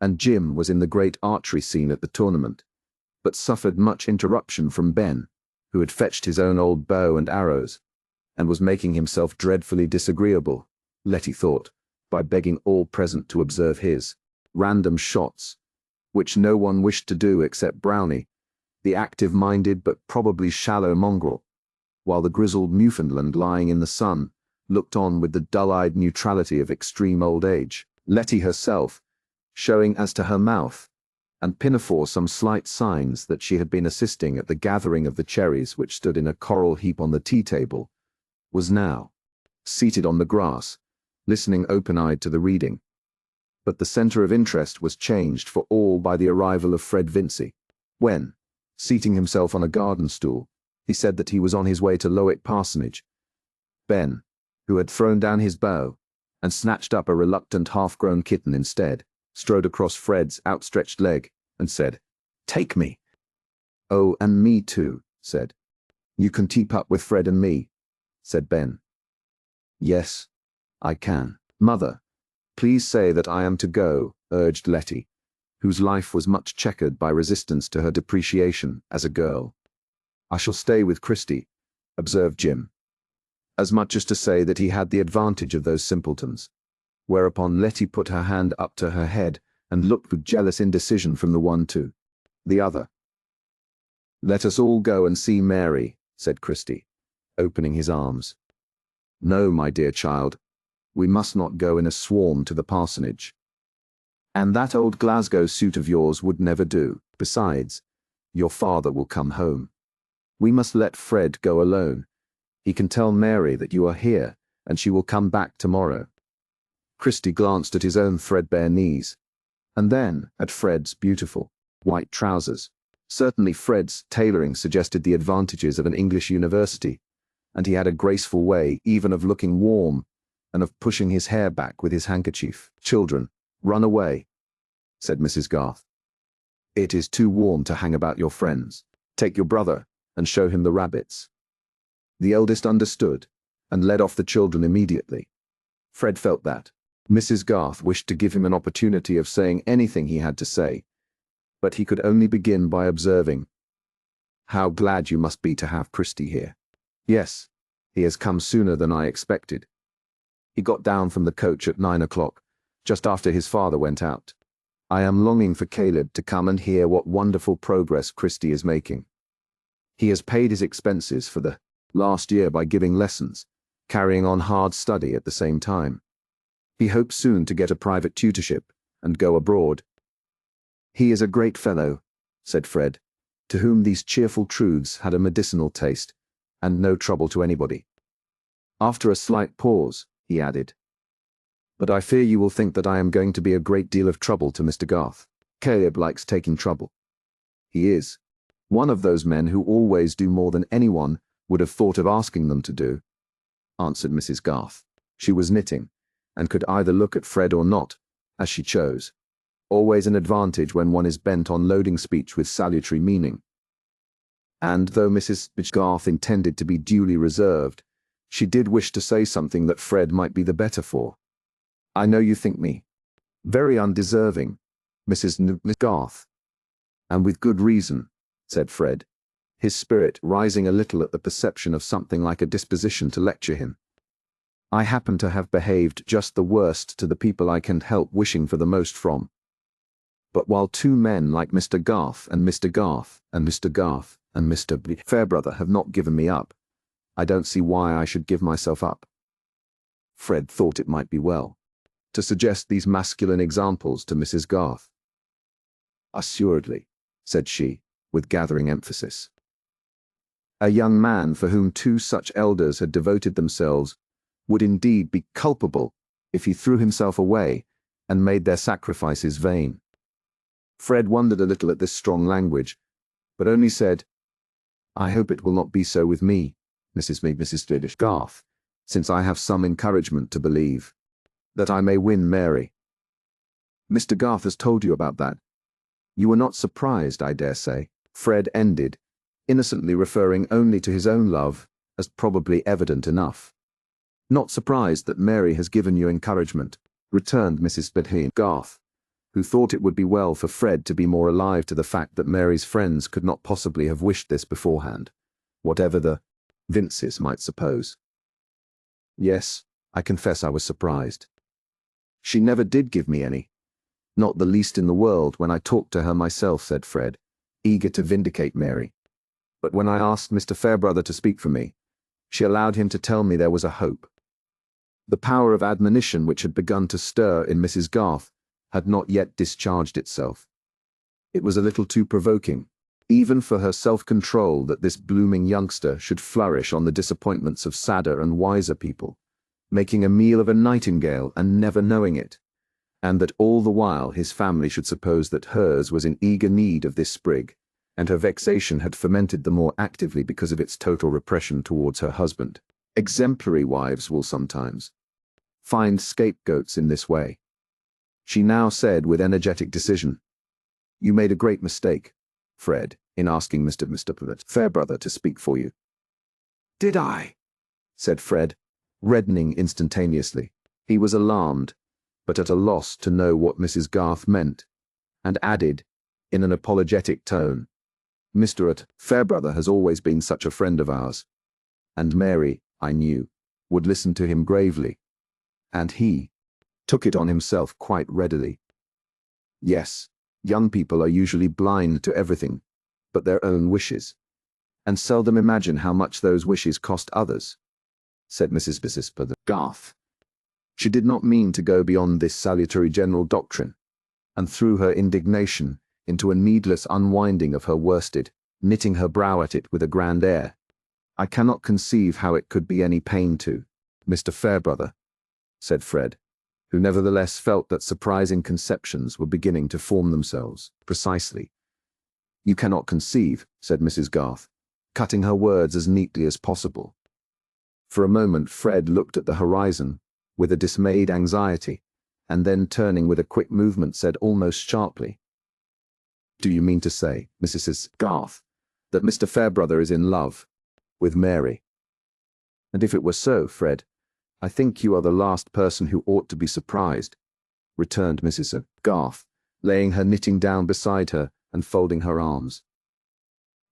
and Jim was in the great archery scene at the tournament, but suffered much interruption from Ben, who had fetched his own old bow and arrows, and was making himself dreadfully disagreeable, Letty thought, by begging all present to observe his random shots, which no one wished to do except Brownie, the active-minded but probably shallow mongrel, while the grizzled Newfoundland lying in the sun looked on with the dull-eyed neutrality of extreme old age. Letty herself, showing as to her mouth and pinafore some slight signs that she had been assisting at the gathering of the cherries which stood in a coral heap on the tea-table, was now seated on the grass, listening open-eyed to the reading. But the centre of interest was changed for all by the arrival of Fred Vincey, when, seating himself on a garden stool, he said that he was on his way to Lowick parsonage. Ben, who had thrown down his bow and snatched up a reluctant half-grown kitten instead, strode across Fred's outstretched leg and said, "Take me." "Oh, and me too," said. "You can keep up with Fred and me," said Ben. "Yes, I can." "Mother, please say that I am to go," urged Letty, whose life was much checkered by resistance to her depreciation as a girl. "I shall stay with Christy," observed Jim, as much as to say that he had the advantage of those simpletons, whereupon Letty put her hand up to her head and looked with jealous indecision from the one to the other. "Let us all go and see Mary," said Christy, opening his arms. "No, my dear child, we must not go in a swarm to the parsonage. And that old Glasgow suit of yours would never do. Besides, your father will come home. We must let Fred go alone. He can tell Mary that you are here, and she will come back tomorrow." Christy glanced at his own threadbare knees, and then at Fred's beautiful white trousers. Certainly Fred's tailoring suggested the advantages of an English university, and he had a graceful way even of looking warm and of pushing his hair back with his handkerchief. "Children, run away," said Mrs. Garth. "It is too warm to hang about your friends. Take your brother and show him the rabbits." The eldest understood and led off the children immediately. Fred felt that Mrs. Garth wished to give him an opportunity of saying anything he had to say, but he could only begin by observing, "How glad you must be to have Christy here." "Yes, he has come sooner than I expected. He got down from the coach at 9 o'clock, just after his father went out. I am longing for Caleb to come and hear what wonderful progress Christy is making. He has paid his expenses for the last year by giving lessons, carrying on hard study at the same time. He hopes soon to get a private tutorship and go abroad." "He is a great fellow," said Fred, to whom these cheerful truths had a medicinal taste, and no trouble to anybody. After a slight pause, he added, "But I fear you will think that I am going to be a great deal of trouble to Mr. Garth. Caleb likes taking trouble. He is one of those men who always do more than anyone would have thought of asking them to do," answered Mrs. Garth. She was knitting, and could either look at Fred or not, as she chose. Always an advantage when one is bent on loading speech with salutary meaning. And though Mrs. Garth intended to be duly reserved, she did wish to say something that Fred might be the better for. "I know you think me very undeserving, Mrs. Garth, and with good reason," said Fred, his spirit rising a little at the perception of something like a disposition to lecture him. "I happen to have behaved just the worst to the people I can't help wishing for the most from. But while two men like Mr. Garth and Mr. Garth and Mr. Garth and Mr. Fairbrother have not given me up, I don't see why I should give myself up." Fred thought it might be well to suggest these masculine examples to Mrs. Garth. "Assuredly," said she, with gathering emphasis. A young man for whom two such elders had devoted themselves would indeed be culpable if he threw himself away and made their sacrifices vain. Fred wondered a little at this strong language, but only said, "I hope it will not be so with me, Mrs. Garth, since I have some encouragement to believe that I may win Mary." "Mr. Garth has told you about that. You were not surprised, I dare say," Fred ended, innocently referring only to his own love as probably evident enough. "Not surprised that Mary has given you encouragement," returned Mrs. Garth, who thought it would be well for Fred to be more alive to the fact that Mary's friends could not possibly have wished this beforehand, whatever the Vinces might suppose. "Yes, I confess I was surprised. She never did give me any, not the least in the world when I talked to her myself," said Fred, eager to vindicate Mary. "But when I asked Mr. Fairbrother to speak for me, she allowed him to tell me there was a hope." The power of admonition which had begun to stir in Mrs. Garth had not yet discharged itself. It was a little too provoking, even for her self-control, that this blooming youngster should flourish on the disappointments of sadder and wiser people, making a meal of a nightingale and never knowing it, and that all the while his family should suppose that hers was in eager need of this sprig, and her vexation had fermented the more actively because of its total repression towards her husband. Exemplary wives will sometimes find scapegoats in this way. She now said with energetic decision, "You made a great mistake, Fred, in asking Mr. Fairbrother to speak for you." "Did I?" said Fred, reddening instantaneously. He was alarmed, but at a loss to know what Mrs. Garth meant, and added, in an apologetic tone, "Mr. Fairbrother has always been such a friend of ours, and Mary, I knew, would listen to him gravely, and he took it on himself quite readily. Yes, young people are usually blind to everything but their own wishes, and seldom imagine how much those wishes cost others," said Mrs. Garth. She did not mean to go beyond this salutary general doctrine, and threw her indignation into a needless unwinding of her worsted, knitting her brow at it with a grand air. "I cannot conceive how it could be any pain to Mr. Fairbrother," said Fred, who nevertheless felt that surprising conceptions were beginning to form themselves. "Precisely. You cannot conceive," said Mrs. Garth, cutting her words as neatly as possible. For a moment Fred looked at the horizon with a dismayed anxiety, and then turning with a quick movement said almost sharply, "Do you mean to say, Mrs. Garth, that Mr. Fairbrother is in love with Mary?" "And if it were so, Fred, I think you are the last person who ought to be surprised," returned Mrs. Garth, laying her knitting down beside her and folding her arms.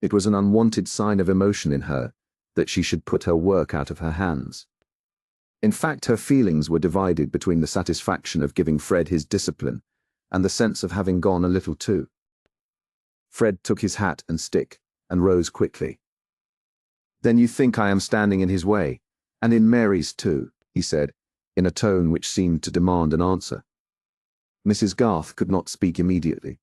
It was an unwanted sign of emotion in her that she should put her work out of her hands. In fact, her feelings were divided between the satisfaction of giving Fred his discipline and the sense of having gone a little too. Fred took his hat and stick and rose quickly. "Then you think I am standing in his way, and in Mary's too," he said, in a tone which seemed to demand an answer. Mrs. Garth could not speak immediately.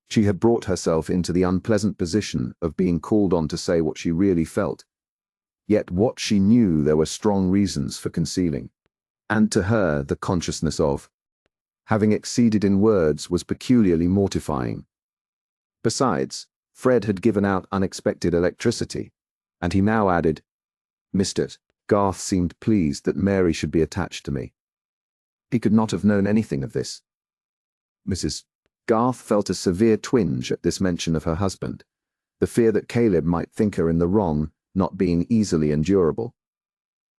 She had brought herself into the unpleasant position of being called on to say what she really felt, yet what she knew there were strong reasons for concealing. And to her, the consciousness of having exceeded in words was peculiarly mortifying. Besides, Fred had given out unexpected electricity, and he now added, "Mr. Garth seemed pleased that Mary should be attached to me. He could not have known anything of this." Mrs. Garth felt a severe twinge at this mention of her husband, the fear that Caleb might think her in the wrong not being easily endurable.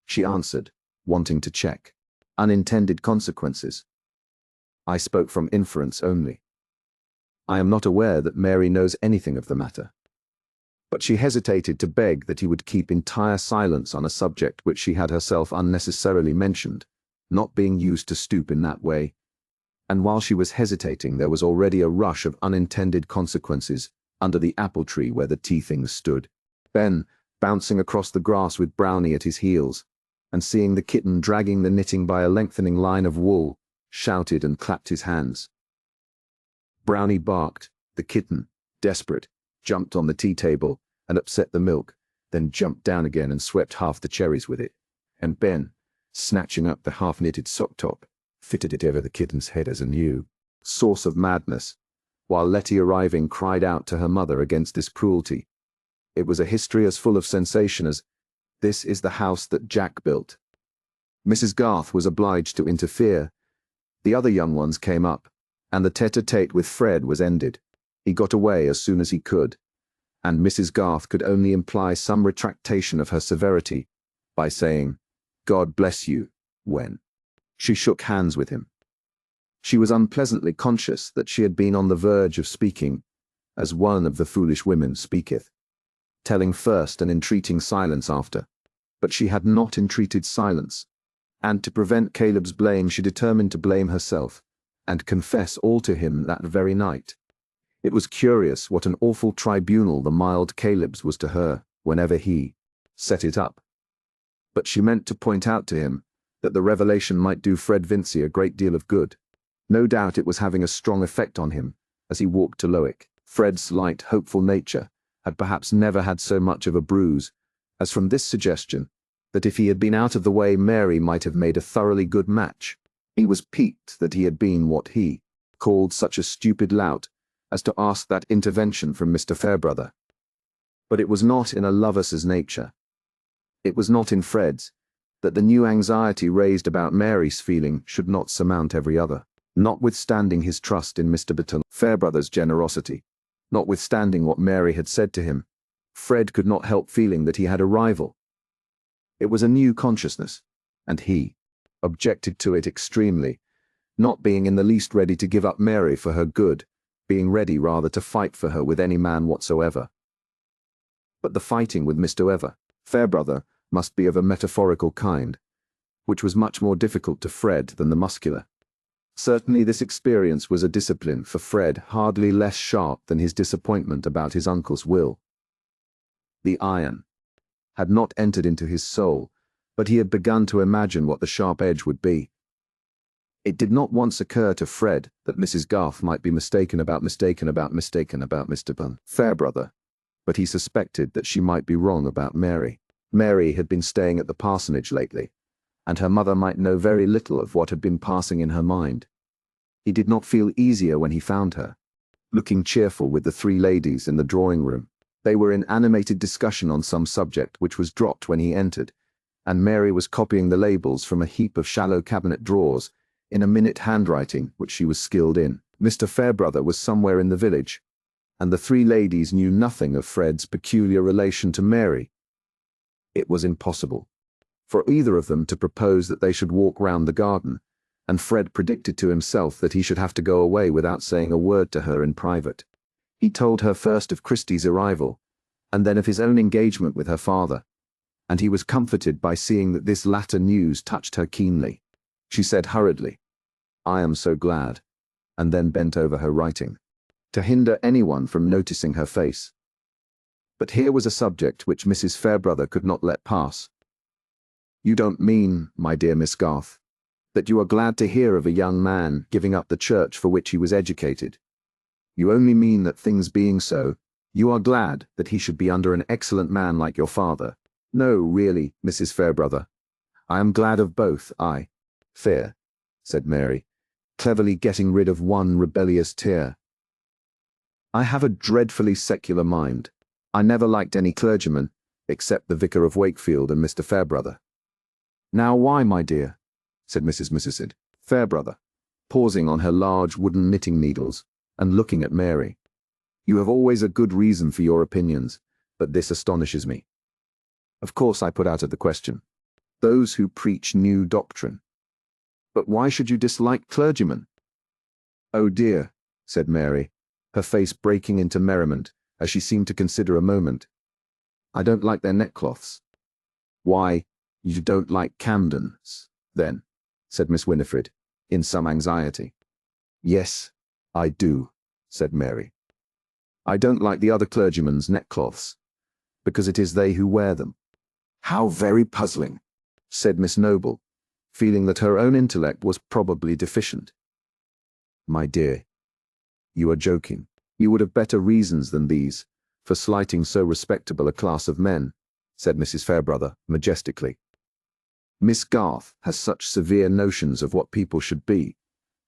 She answered, wanting to check unintended consequences, "I spoke from inference only. I am not aware that Mary knows anything of the matter." But she hesitated to beg that he would keep entire silence on a subject which she had herself unnecessarily mentioned, not being used to stoop in that way. And while she was hesitating, there was already a rush of unintended consequences under the apple tree where the tea things stood. Ben, bouncing across the grass with Brownie at his heels, and seeing the kitten dragging the knitting by a lengthening line of wool, shouted and clapped his hands. Brownie barked. The kitten, desperate, jumped on the tea table and upset the milk, then jumped down again and swept half the cherries with it. And Ben, snatching up the half-knitted sock top, fitted it over the kitten's head as a new source of madness, while Letty, arriving, cried out to her mother against this cruelty. It was a history as full of sensation as, "This is the house that Jack built." Mrs. Garth was obliged to interfere. The other young ones came up, and the tete-a-tete with Fred was ended. He got away as soon as he could, and Mrs. Garth could only imply some retractation of her severity by saying, "God bless you," when she shook hands with him. She was unpleasantly conscious that she had been on the verge of speaking, as one of the foolish women speaketh, telling first and entreating silence after. But she had not entreated silence, and to prevent Caleb's blame she determined to blame herself, and confess all to him that very night. It was curious what an awful tribunal the mild Caleb's was to her whenever he set it up. But she meant to point out to him that the revelation might do Fred Vincey a great deal of good. No doubt it was having a strong effect on him as he walked to Lowick. Fred's light, hopeful nature had perhaps never had so much of a bruise as from this suggestion that if he had been out of the way, Mary might have made a thoroughly good match. He was piqued that he had been what he called such a stupid lout as to ask that intervention from Mr. Fairbrother. But it was not in a lover's nature, it was not in Fred's, that the new anxiety raised about Mary's feeling should not surmount every other. Notwithstanding his trust in Mr. Fairbrother's generosity, notwithstanding what Mary had said to him, Fred could not help feeling that he had a rival. It was a new consciousness, and he objected to it extremely, not being in the least ready to give up Mary for her good, being ready rather to fight for her with any man whatsoever. But the fighting with Mr. Fairbrother must be of a metaphorical kind, which was much more difficult to Fred than the muscular. Certainly this experience was a discipline for Fred hardly less sharp than his disappointment about his uncle's will. The iron had not entered into his soul, but he had begun to imagine what the sharp edge would be. It did not once occur to Fred that Mrs. Garth might be mistaken about Mr. Fairbrother, but he suspected that she might be wrong about Mary. Mary had been staying at the parsonage lately, and her mother might know very little of what had been passing in her mind. He did not feel easier when he found her, looking cheerful with the three ladies in the drawing-room. They were in animated discussion on some subject which was dropped when he entered, and Mary was copying the labels from a heap of shallow cabinet drawers in a minute handwriting which she was skilled in. Mr. Fairbrother was somewhere in the village, and the three ladies knew nothing of Fred's peculiar relation to Mary. It was impossible for either of them to propose that they should walk round the garden, and Fred predicted to himself that he should have to go away without saying a word to her in private. He told her first of Christie's arrival, and then of his own engagement with her father, and he was comforted by seeing that this latter news touched her keenly. She said hurriedly, "I am so glad," and then bent over her writing, to hinder anyone from noticing her face. But here was a subject which Mrs. Fairbrother could not let pass. "You don't mean, my dear Miss Garth, that you are glad to hear of a young man giving up the church for which he was educated?" You only mean that things being so, you are glad that he should be under an excellent man like your father. No, really, Mrs. Fairbrother. I am glad of both, I. Fair, said Mary, cleverly getting rid of one rebellious tear. I have a dreadfully secular mind. I never liked any clergyman, except the Vicar of Wakefield and Mr. Fairbrother. Now why, my dear? Said Mrs. Fairbrother, pausing on her large wooden knitting needles and looking at Mary. You have always a good reason for your opinions, but this astonishes me. Of course I put out of the question. Those who preach new doctrine. But why should you dislike clergymen? Oh dear, said Mary, her face breaking into merriment as she seemed to consider a moment. I don't like their neckcloths. Why, you don't like Camden's, then, said Miss Winifred, in some anxiety. Yes, I do, said Mary. I don't like the other clergymen's neckcloths, because it is they who wear them. How very puzzling, said Miss Noble, feeling that her own intellect was probably deficient. My dear, you are joking. You would have better reasons than these for slighting so respectable a class of men, said Mrs. Fairbrother majestically. Miss Garth has such severe notions of what people should be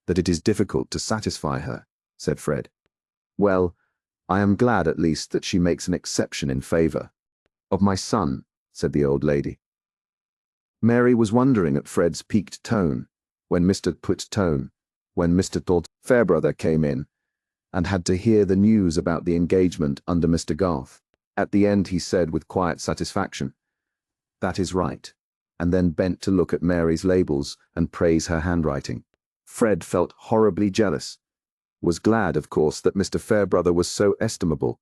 that it is difficult to satisfy her, said Fred. Well, I am glad at least that she makes an exception in favor of my son, said the old lady. Mary was wondering at Fred's piqued tone when Mr. Fairbrother came in and had to hear the news about the engagement under Mr. Garth. At the end he said with quiet satisfaction, "That is right," and then bent to look at Mary's labels and praise her handwriting. Fred felt horribly jealous, was glad, of course, that Mr. Fairbrother was so estimable,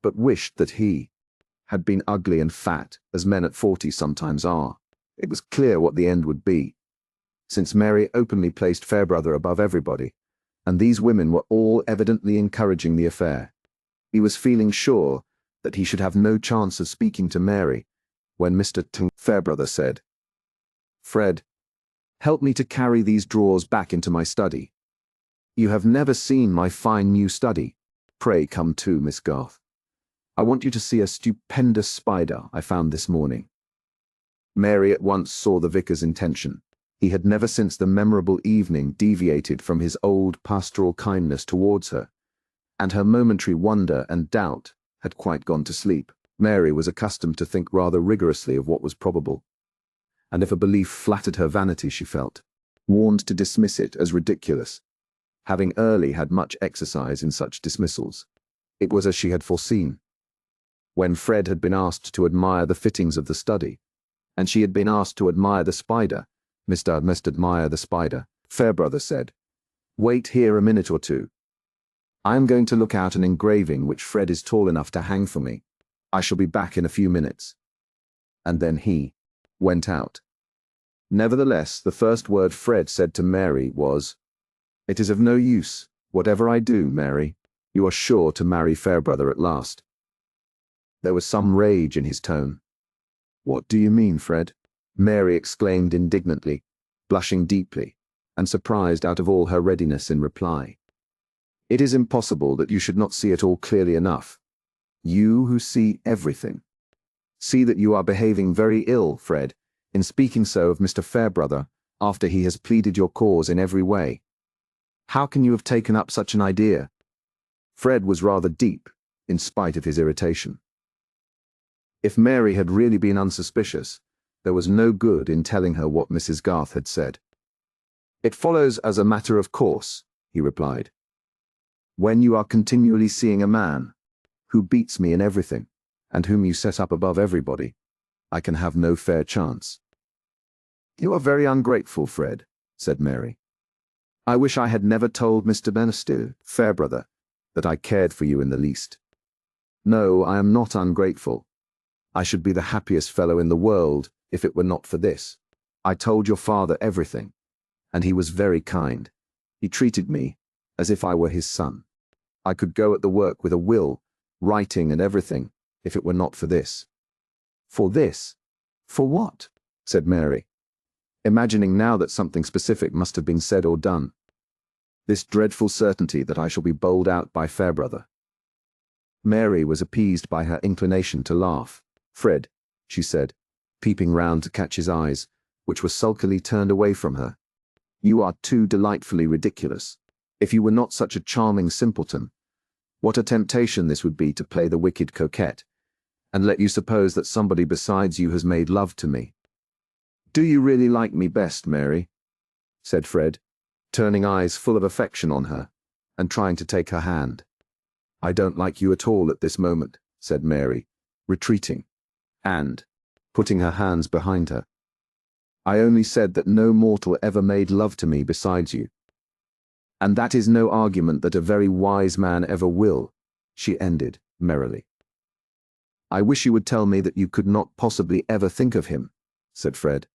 but wished that he had been ugly and fat, as men at 40 sometimes are. It was clear what the end would be, since Mary openly placed Fairbrother above everybody, and these women were all evidently encouraging the affair. He was feeling sure that he should have no chance of speaking to Mary when Mr. Fairbrother said, "Fred, help me to carry these drawers back into my study. You have never seen my fine new study. Pray come too, Miss Garth. I want you to see a stupendous spider I found this morning." Mary at once saw the vicar's intention. He had never since the memorable evening deviated from his old pastoral kindness towards her, and her momentary wonder and doubt had quite gone to sleep. Mary was accustomed to think rather rigorously of what was probable, and if a belief flattered her vanity, she felt warned to dismiss it as ridiculous, having early had much exercise in such dismissals. It was as she had foreseen. When Fred had been asked to admire the fittings of the study, and she had been asked to admire the spider, Mr. Admire the spider, Fairbrother said, "Wait here a minute or two. I am going to look out an engraving which Fred is tall enough to hang for me. I shall be back in a few minutes." And then he went out. Nevertheless, the first word Fred said to Mary was, "It is of no use, whatever I do, Mary. You are sure to marry Fairbrother at last." There was some rage in his tone. "What do you mean, Fred?" Mary exclaimed indignantly, blushing deeply, and surprised out of all her readiness in reply. "It is impossible that you should not see it all clearly enough. You who see everything. See that you are behaving very ill, Fred, in speaking so of Mr. Fairbrother after he has pleaded your cause in every way. How can you have taken up such an idea?" Fred was rather deep, in spite of his irritation. If Mary had really been unsuspicious, there was no good in telling her what Mrs. Garth had said. "It follows as a matter of course," he replied. "When you are continually seeing a man who beats me in everything, and whom you set up above everybody, I can have no fair chance." "You are very ungrateful, Fred," said Mary. "I wish I had never told Mr. Fairbrother that I cared for you in the least. No, I am not ungrateful. I should be the happiest fellow in the world if it were not for this. I told your father everything, and he was very kind. He treated me as if I were his son. I could go at the work with a will, writing and everything, if it were not for this." "For this? For what?" said Mary, imagining now that something specific must have been said or done. This dreadful certainty that I shall be bowled out by Fairbrother. Mary was appeased by her inclination to laugh. "Fred," she said, peeping round to catch his eyes, which were sulkily turned away from her, "you are too delightfully ridiculous. If you were not such a charming simpleton, what a temptation this would be to play the wicked coquette, and let you suppose that somebody besides you has made love to me." "Do you really like me best, Mary?" said Fred, turning eyes full of affection on her, and trying to take her hand. "I don't like you at all at this moment," said Mary, retreating, and putting her hands behind her. "I only said that no mortal ever made love to me besides you. And that is no argument that a very wise man ever will," she ended merrily. "I wish you would tell me that you could not possibly ever think of him," said Fred.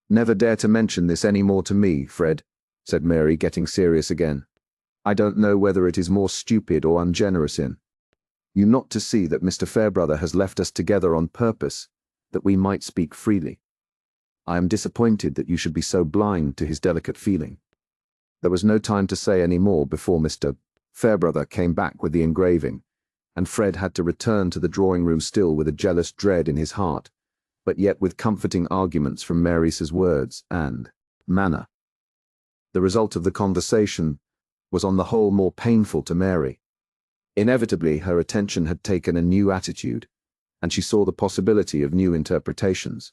"Never dare to mention this any more to me, Fred," said Mary, getting serious again. "I don't know whether it is more stupid or ungenerous in you not to see that Mr. Fairbrother has left us together on purpose, that we might speak freely. I am disappointed that you should be so blind to his delicate feeling." There was no time to say any more before Mr. Fairbrother came back with the engraving, and Fred had to return to the drawing-room still with a jealous dread in his heart, but yet with comforting arguments from Mary's words and manner. The result of the conversation was on the whole more painful to Mary. Inevitably, her attention had taken a new attitude, and she saw the possibility of new interpretations.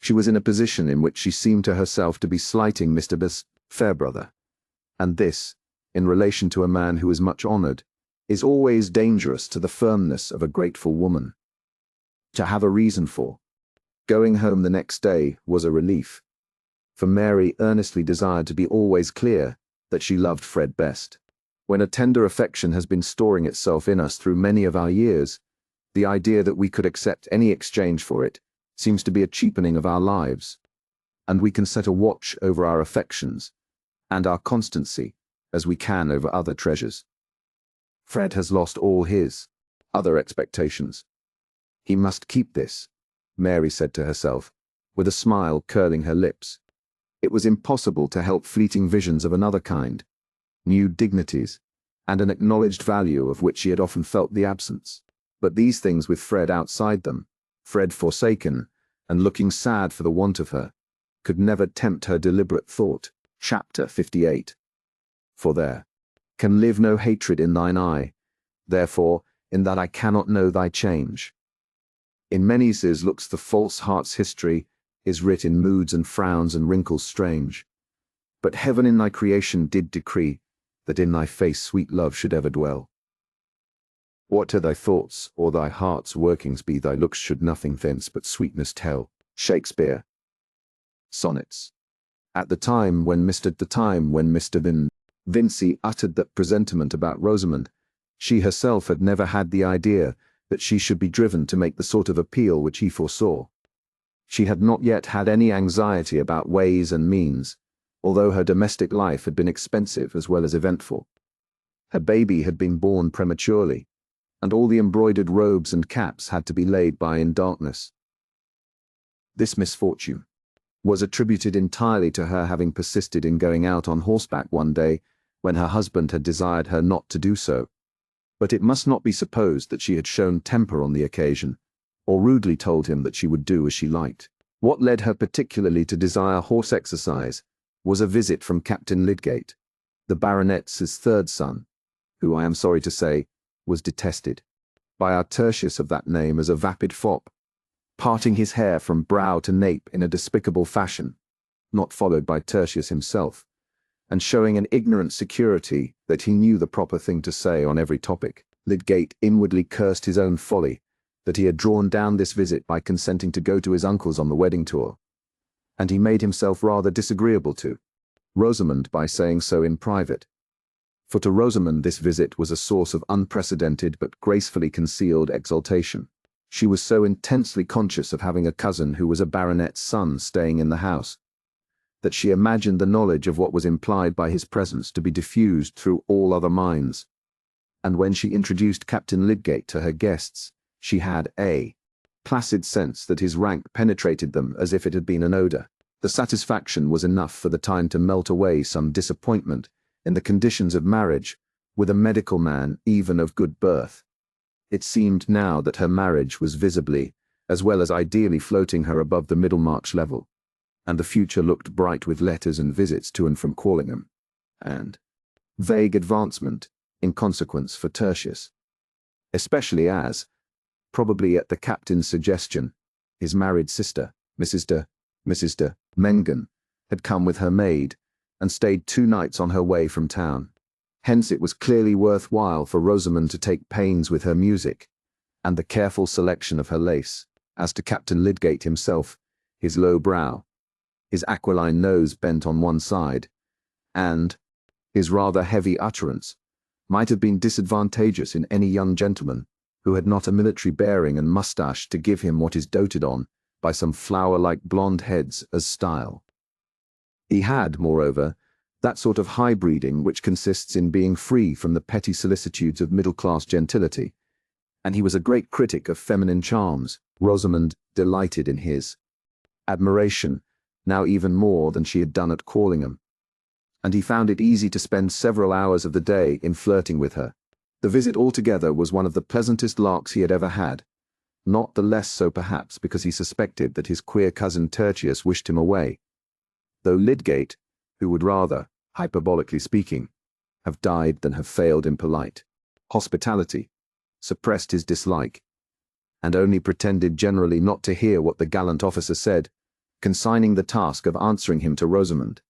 She was in a position in which she seemed to herself to be slighting Mr. Fairbrother, and this, in relation to a man who is much honored, is always dangerous to the firmness of a grateful woman. To have a reason for going home the next day was a relief, for Mary earnestly desired to be always clear that she loved Fred best. When a tender affection has been storing itself in us through many of our years, the idea that we could accept any exchange for it seems to be a cheapening of our lives, and we can set a watch over our affections and our constancy as we can over other treasures. Fred has lost all his other expectations. He must keep this, Mary said to herself, with a smile curling her lips. It was impossible to help fleeting visions of another kind, new dignities, and an acknowledged value of which she had often felt the absence. But these things with Fred outside them, Fred forsaken, and looking sad for the want of her, could never tempt her deliberate thought. Chapter 58. For there can live no hatred in thine eye, therefore, in that I cannot know thy change. In many's looks the false heart's history is writ in moods and frowns and wrinkles strange. But heaven in thy creation did decree that in thy face sweet love should ever dwell. What to thy thoughts or thy heart's workings be, thy looks should nothing thence but sweetness tell. Shakespeare. Sonnets. At the time when Mr. Vincey uttered that presentiment about Rosamond, she herself had never had the idea that she should be driven to make the sort of appeal which he foresaw. She had not yet had any anxiety about ways and means, although her domestic life had been expensive as well as eventful. Her baby had been born prematurely, and all the embroidered robes and caps had to be laid by in darkness. This misfortune was attributed entirely to her having persisted in going out on horseback one day when her husband had desired her not to do so. But it must not be supposed that she had shown temper on the occasion, or rudely told him that she would do as she liked. What led her particularly to desire horse exercise was a visit from Captain Lydgate, the baronet's third son, who, I am sorry to say, was detested by our Tertius of that name as a vapid fop, parting his hair from brow to nape in a despicable fashion, not followed by Tertius himself, and showing an ignorant security that he knew the proper thing to say on every topic. Lydgate inwardly cursed his own folly, that he had drawn down this visit by consenting to go to his uncle's on the wedding tour, and he made himself rather disagreeable to Rosamond by saying so in private. For to Rosamond this visit was a source of unprecedented but gracefully concealed exultation. She was so intensely conscious of having a cousin who was a baronet's son staying in the house, that she imagined the knowledge of what was implied by his presence to be diffused through all other minds. And when she introduced Captain Lydgate to her guests, she had a placid sense that his rank penetrated them as if it had been an odour. The satisfaction was enough for the time to melt away some disappointment in the conditions of marriage, with a medical man even of good birth. It seemed now that her marriage was visibly, as well as ideally, floating her above the Middlemarch level, and the future looked bright with letters and visits to and from Callingham, and vague advancement, in consequence, for Tertius. Especially as, probably at the captain's suggestion, his married sister, Mrs. de Mengen, had come with her maid, and stayed 2 nights on her way from town. Hence it was clearly worthwhile for Rosamond to take pains with her music, and the careful selection of her lace. As to Captain Lydgate himself, his low brow, his aquiline nose bent on one side, and his rather heavy utterance, might have been disadvantageous in any young gentleman who had not a military bearing and moustache to give him what is doted on by some flower-like blonde heads as style. He had, moreover, that sort of high breeding which consists in being free from the petty solicitudes of middle-class gentility, and he was a great critic of feminine charms. Rosamond delighted in his admiration, now even more than she had done at Callingham, and he found it easy to spend several hours of the day in flirting with her. The visit altogether was one of the pleasantest larks he had ever had, not the less so perhaps because he suspected that his queer cousin Tertius wished him away, though Lydgate, who would rather, hyperbolically speaking, have died than have failed in polite hospitality, suppressed his dislike, and only pretended generally not to hear what the gallant officer said, consigning the task of answering him to Rosamond,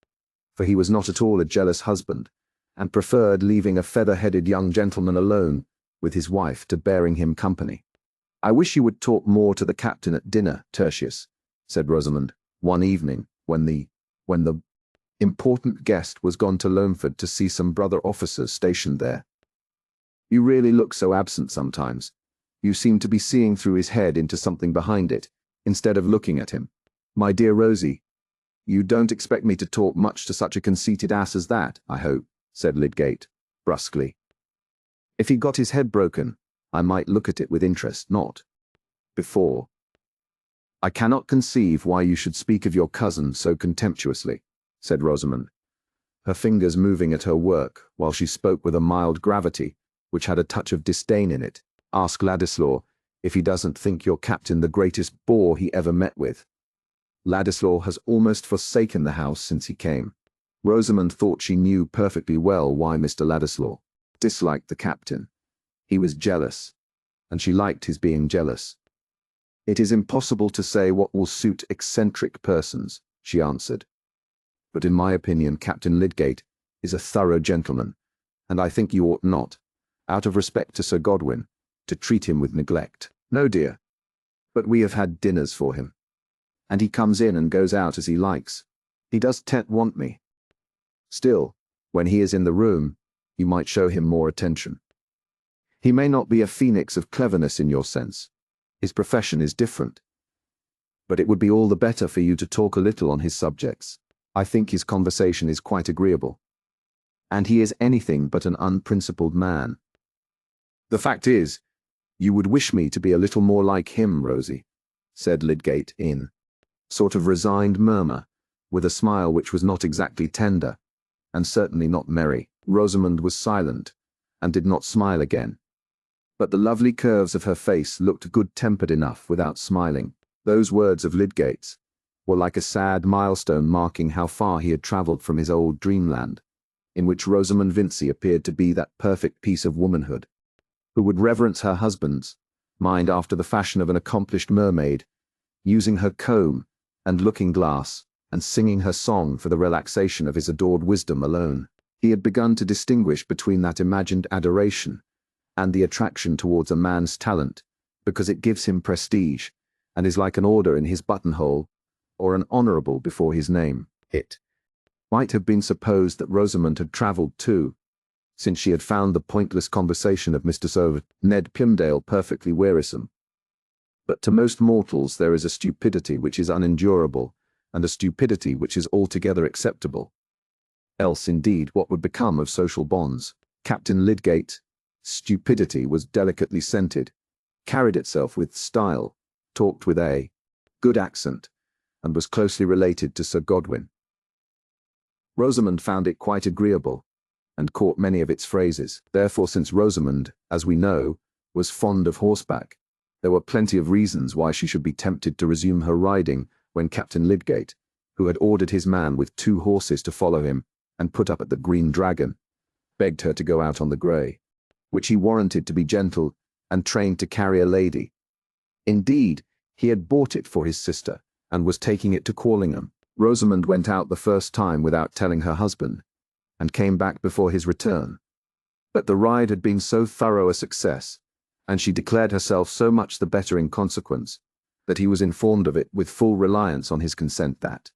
for he was not at all a jealous husband, and preferred leaving a feather-headed young gentleman alone with his wife to bearing him company. "I wish you would talk more to the captain at dinner, Tertius," said Rosamond, one evening when the important guest was gone to Loamford to see some brother officers stationed there. "You really look so absent sometimes. You seem to be seeing through his head into something behind it, instead of looking at him. My dear Rosie, you don't expect me to talk much to such a conceited ass as that, I hope," said Lydgate, brusquely. "If he got his head broken, I might look at it with interest, not before. I cannot conceive why you should speak of your cousin so contemptuously," said Rosamond, her fingers moving at her work while she spoke with a mild gravity which had a touch of disdain in it. "Ask Ladislaw if he doesn't think your captain the greatest bore he ever met with. Ladislaw has almost forsaken the house since he came." Rosamond thought she knew perfectly well why Mr. Ladislaw disliked the captain. He was jealous, and she liked his being jealous. "It is impossible to say what will suit eccentric persons," she answered. "But in my opinion Captain Lydgate is a thorough gentleman, and I think you ought not, out of respect to Sir Godwin, to treat him with neglect." "No, dear, but we have had dinners for him, and he comes in and goes out as he likes. He doesn't want me. Still, when he is in the room, you might show him more attention. He may not be a phoenix of cleverness in your sense. His profession is different. But it would be all the better for you to talk a little on his subjects. I think his conversation is quite agreeable. And he is anything but an unprincipled man. The fact is, you would wish me to be a little more like him, Rosie," said Lydgate in sort of resigned murmur, with a smile which was not exactly tender, and certainly not merry. Rosamond was silent, and did not smile again. But the lovely curves of her face looked good-tempered enough without smiling. Those words of Lydgate's were like a sad milestone marking how far he had travelled from his old dreamland, in which Rosamond Vincy appeared to be that perfect piece of womanhood, who would reverence her husband's mind after the fashion of an accomplished mermaid, using her comb and looking-glass, and singing her song for the relaxation of his adored wisdom alone. He had begun to distinguish between that imagined adoration and the attraction towards a man's talent, because it gives him prestige, and is like an order in his buttonhole, or an honourable before his name. It might have been supposed that Rosamond had travelled too, since she had found the pointless conversation of Mr. Sir Ned Pymdale perfectly wearisome. But to most mortals there is a stupidity which is unendurable, and a stupidity which is altogether acceptable. Else, indeed, what would become of social bonds? Captain Lydgate's stupidity was delicately scented, carried itself with style, talked with a good accent, and was closely related to Sir Godwin. Rosamond found it quite agreeable, and caught many of its phrases. Therefore, since Rosamond, as we know, was fond of horseback, there were plenty of reasons why she should be tempted to resume her riding when Captain Lydgate, who had ordered his man with 2 horses to follow him and put up at the Green Dragon, begged her to go out on the grey, which he warranted to be gentle and trained to carry a lady. Indeed, he had bought it for his sister and was taking it to Quallingham. Rosamond went out the first time without telling her husband, and came back before his return. But the ride had been so thorough a success, and she declared herself so much the better in consequence, that he was informed of it with full reliance on his consent that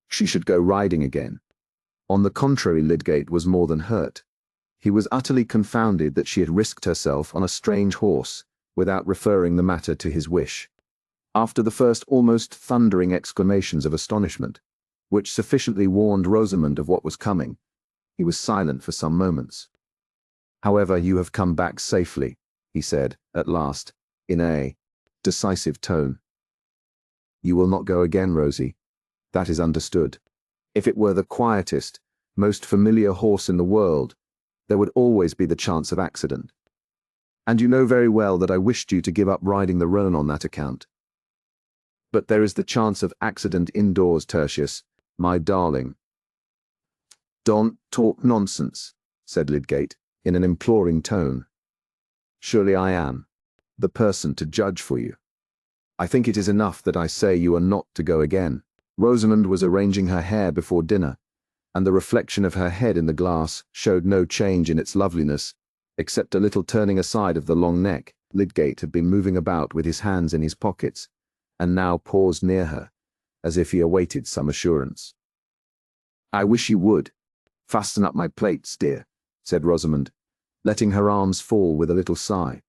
she should go riding again. On the contrary, Lydgate was more than hurt. He was utterly confounded that she had risked herself on a strange horse without referring the matter to his wish. After the first almost thundering exclamations of astonishment, which sufficiently warned Rosamond of what was coming, he was silent for some moments. "However, you have come back safely," he said, at last, in a decisive tone. "You will not go again, Rosie. That is understood. If it were the quietest, most familiar horse in the world, there would always be the chance of accident. And you know very well that I wished you to give up riding the roan on that account. But there is the chance of accident indoors, Tertius, my darling." "Don't talk nonsense," said Lydgate, in an imploring tone. "Surely I am the person to judge for you. I think it is enough that I say you are not to go again." Rosamond was arranging her hair before dinner, and the reflection of her head in the glass showed no change in its loveliness, except a little turning aside of the long neck. Lydgate had been moving about with his hands in his pockets, and now paused near her, as if he awaited some assurance. "I wish you would. Fasten up my plates, dear," said Rosamond, letting her arms fall with a little sigh,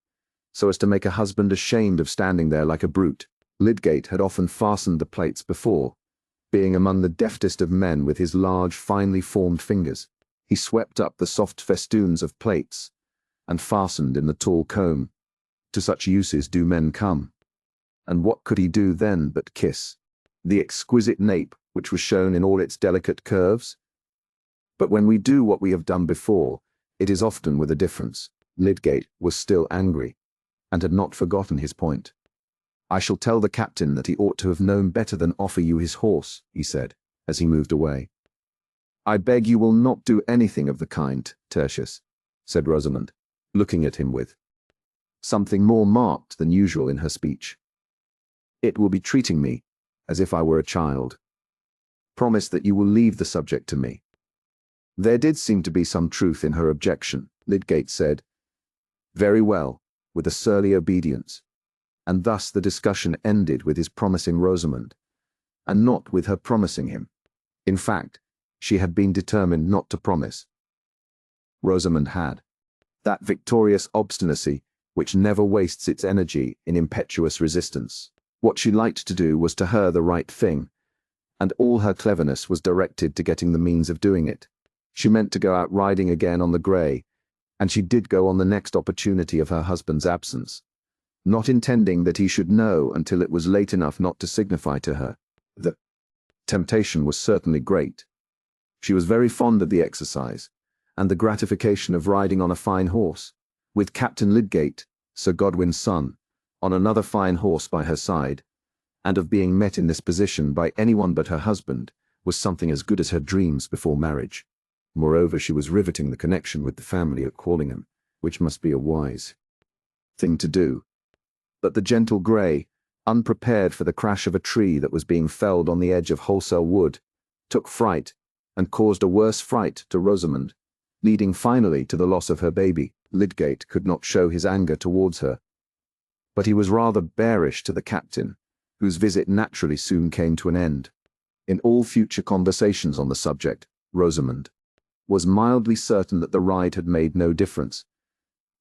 so as to make her husband ashamed of standing there like a brute. Lydgate had often fastened the plates before, being among the deftest of men with his large, finely formed fingers. He swept up the soft festoons of plates, and fastened in the tall comb. To such uses do men come. And what could he do then but kiss the exquisite nape which was shown in all its delicate curves? But when we do what we have done before, it is often with a difference. Lydgate was still angry, and had not forgotten his point. "I shall tell the captain that he ought to have known better than offer you his horse," he said, as he moved away. "I beg you will not do anything of the kind, Tertius," said Rosamond, looking at him with something more marked than usual in her speech. "It will be treating me as if I were a child. Promise that you will leave the subject to me." There did seem to be some truth in her objection. Lydgate said, "Very well," with a surly obedience, and thus the discussion ended with his promising Rosamond, and not with her promising him. In fact, she had been determined not to promise. Rosamond had that victorious obstinacy which never wastes its energy in impetuous resistance. What she liked to do was to her the right thing, and all her cleverness was directed to getting the means of doing it. She meant to go out riding again on the grey, and she did go on the next opportunity of her husband's absence, not intending that he should know until it was late enough not to signify to her. The temptation was certainly great. She was very fond of the exercise, and the gratification of riding on a fine horse, with Captain Lydgate, Sir Godwin's son, on another fine horse by her side, and of being met in this position by anyone but her husband, was something as good as her dreams before marriage. Moreover, she was riveting the connection with the family at Quallingham, which must be a wise thing to do. But the gentle grey, unprepared for the crash of a tree that was being felled on the edge of Wholesale Wood, took fright, and caused a worse fright to Rosamond, leading finally to the loss of her baby. Lydgate could not show his anger towards her, but he was rather bearish to the captain, whose visit naturally soon came to an end. In all future conversations on the subject, Rosamond was mildly certain that the ride had made no difference,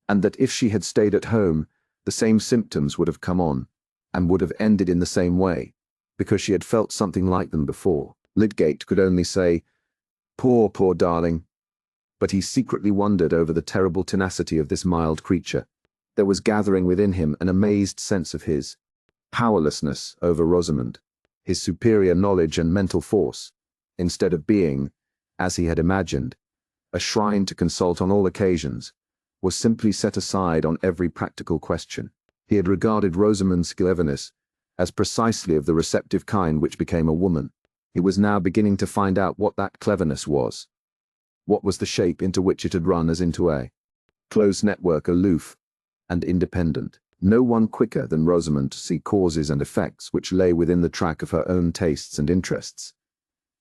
and that if she had stayed at home, the same symptoms would have come on, and would have ended in the same way, because she had felt something like them before. Lydgate could only say, "Poor, poor darling," but he secretly wondered over the terrible tenacity of this mild creature. There was gathering within him an amazed sense of his powerlessness over Rosamond, his superior knowledge and mental force, instead of being, as he had imagined, a shrine to consult on all occasions, was simply set aside on every practical question. He had regarded Rosamond's cleverness as precisely of the receptive kind which became a woman. He was now beginning to find out what that cleverness was. What was the shape into which it had run as into a closed network, aloof and independent. No one quicker than Rosamond to see causes and effects which lay within the track of her own tastes and interests.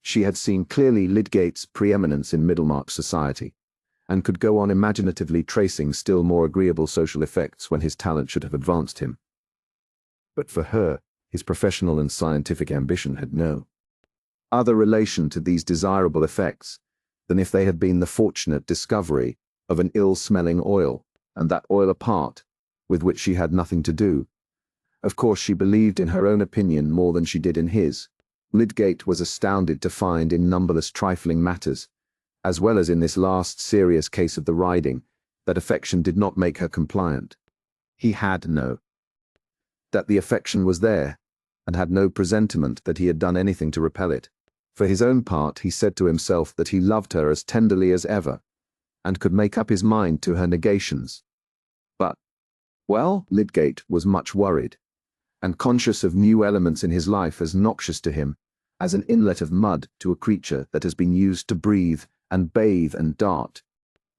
She had seen clearly Lydgate's preeminence in Middlemarch society, and could go on imaginatively tracing still more agreeable social effects when his talent should have advanced him. But for her, his professional and scientific ambition had no other relation to these desirable effects than if they had been the fortunate discovery of an ill-smelling oil, and that oil apart, with which she had nothing to do. Of course, she believed in her own opinion more than she did in his. Lydgate was astounded to find in numberless trifling matters, as well as in this last serious case of the riding, that affection did not make her compliant. He had no that the affection was there, and had no presentiment that he had done anything to repel it. For his own part, he said to himself that he loved her as tenderly as ever, and could make up his mind to her negations. But, well, Lydgate was much worried, and conscious of new elements in his life as noxious to him as an inlet of mud to a creature that has been used to breathe and bathe and dart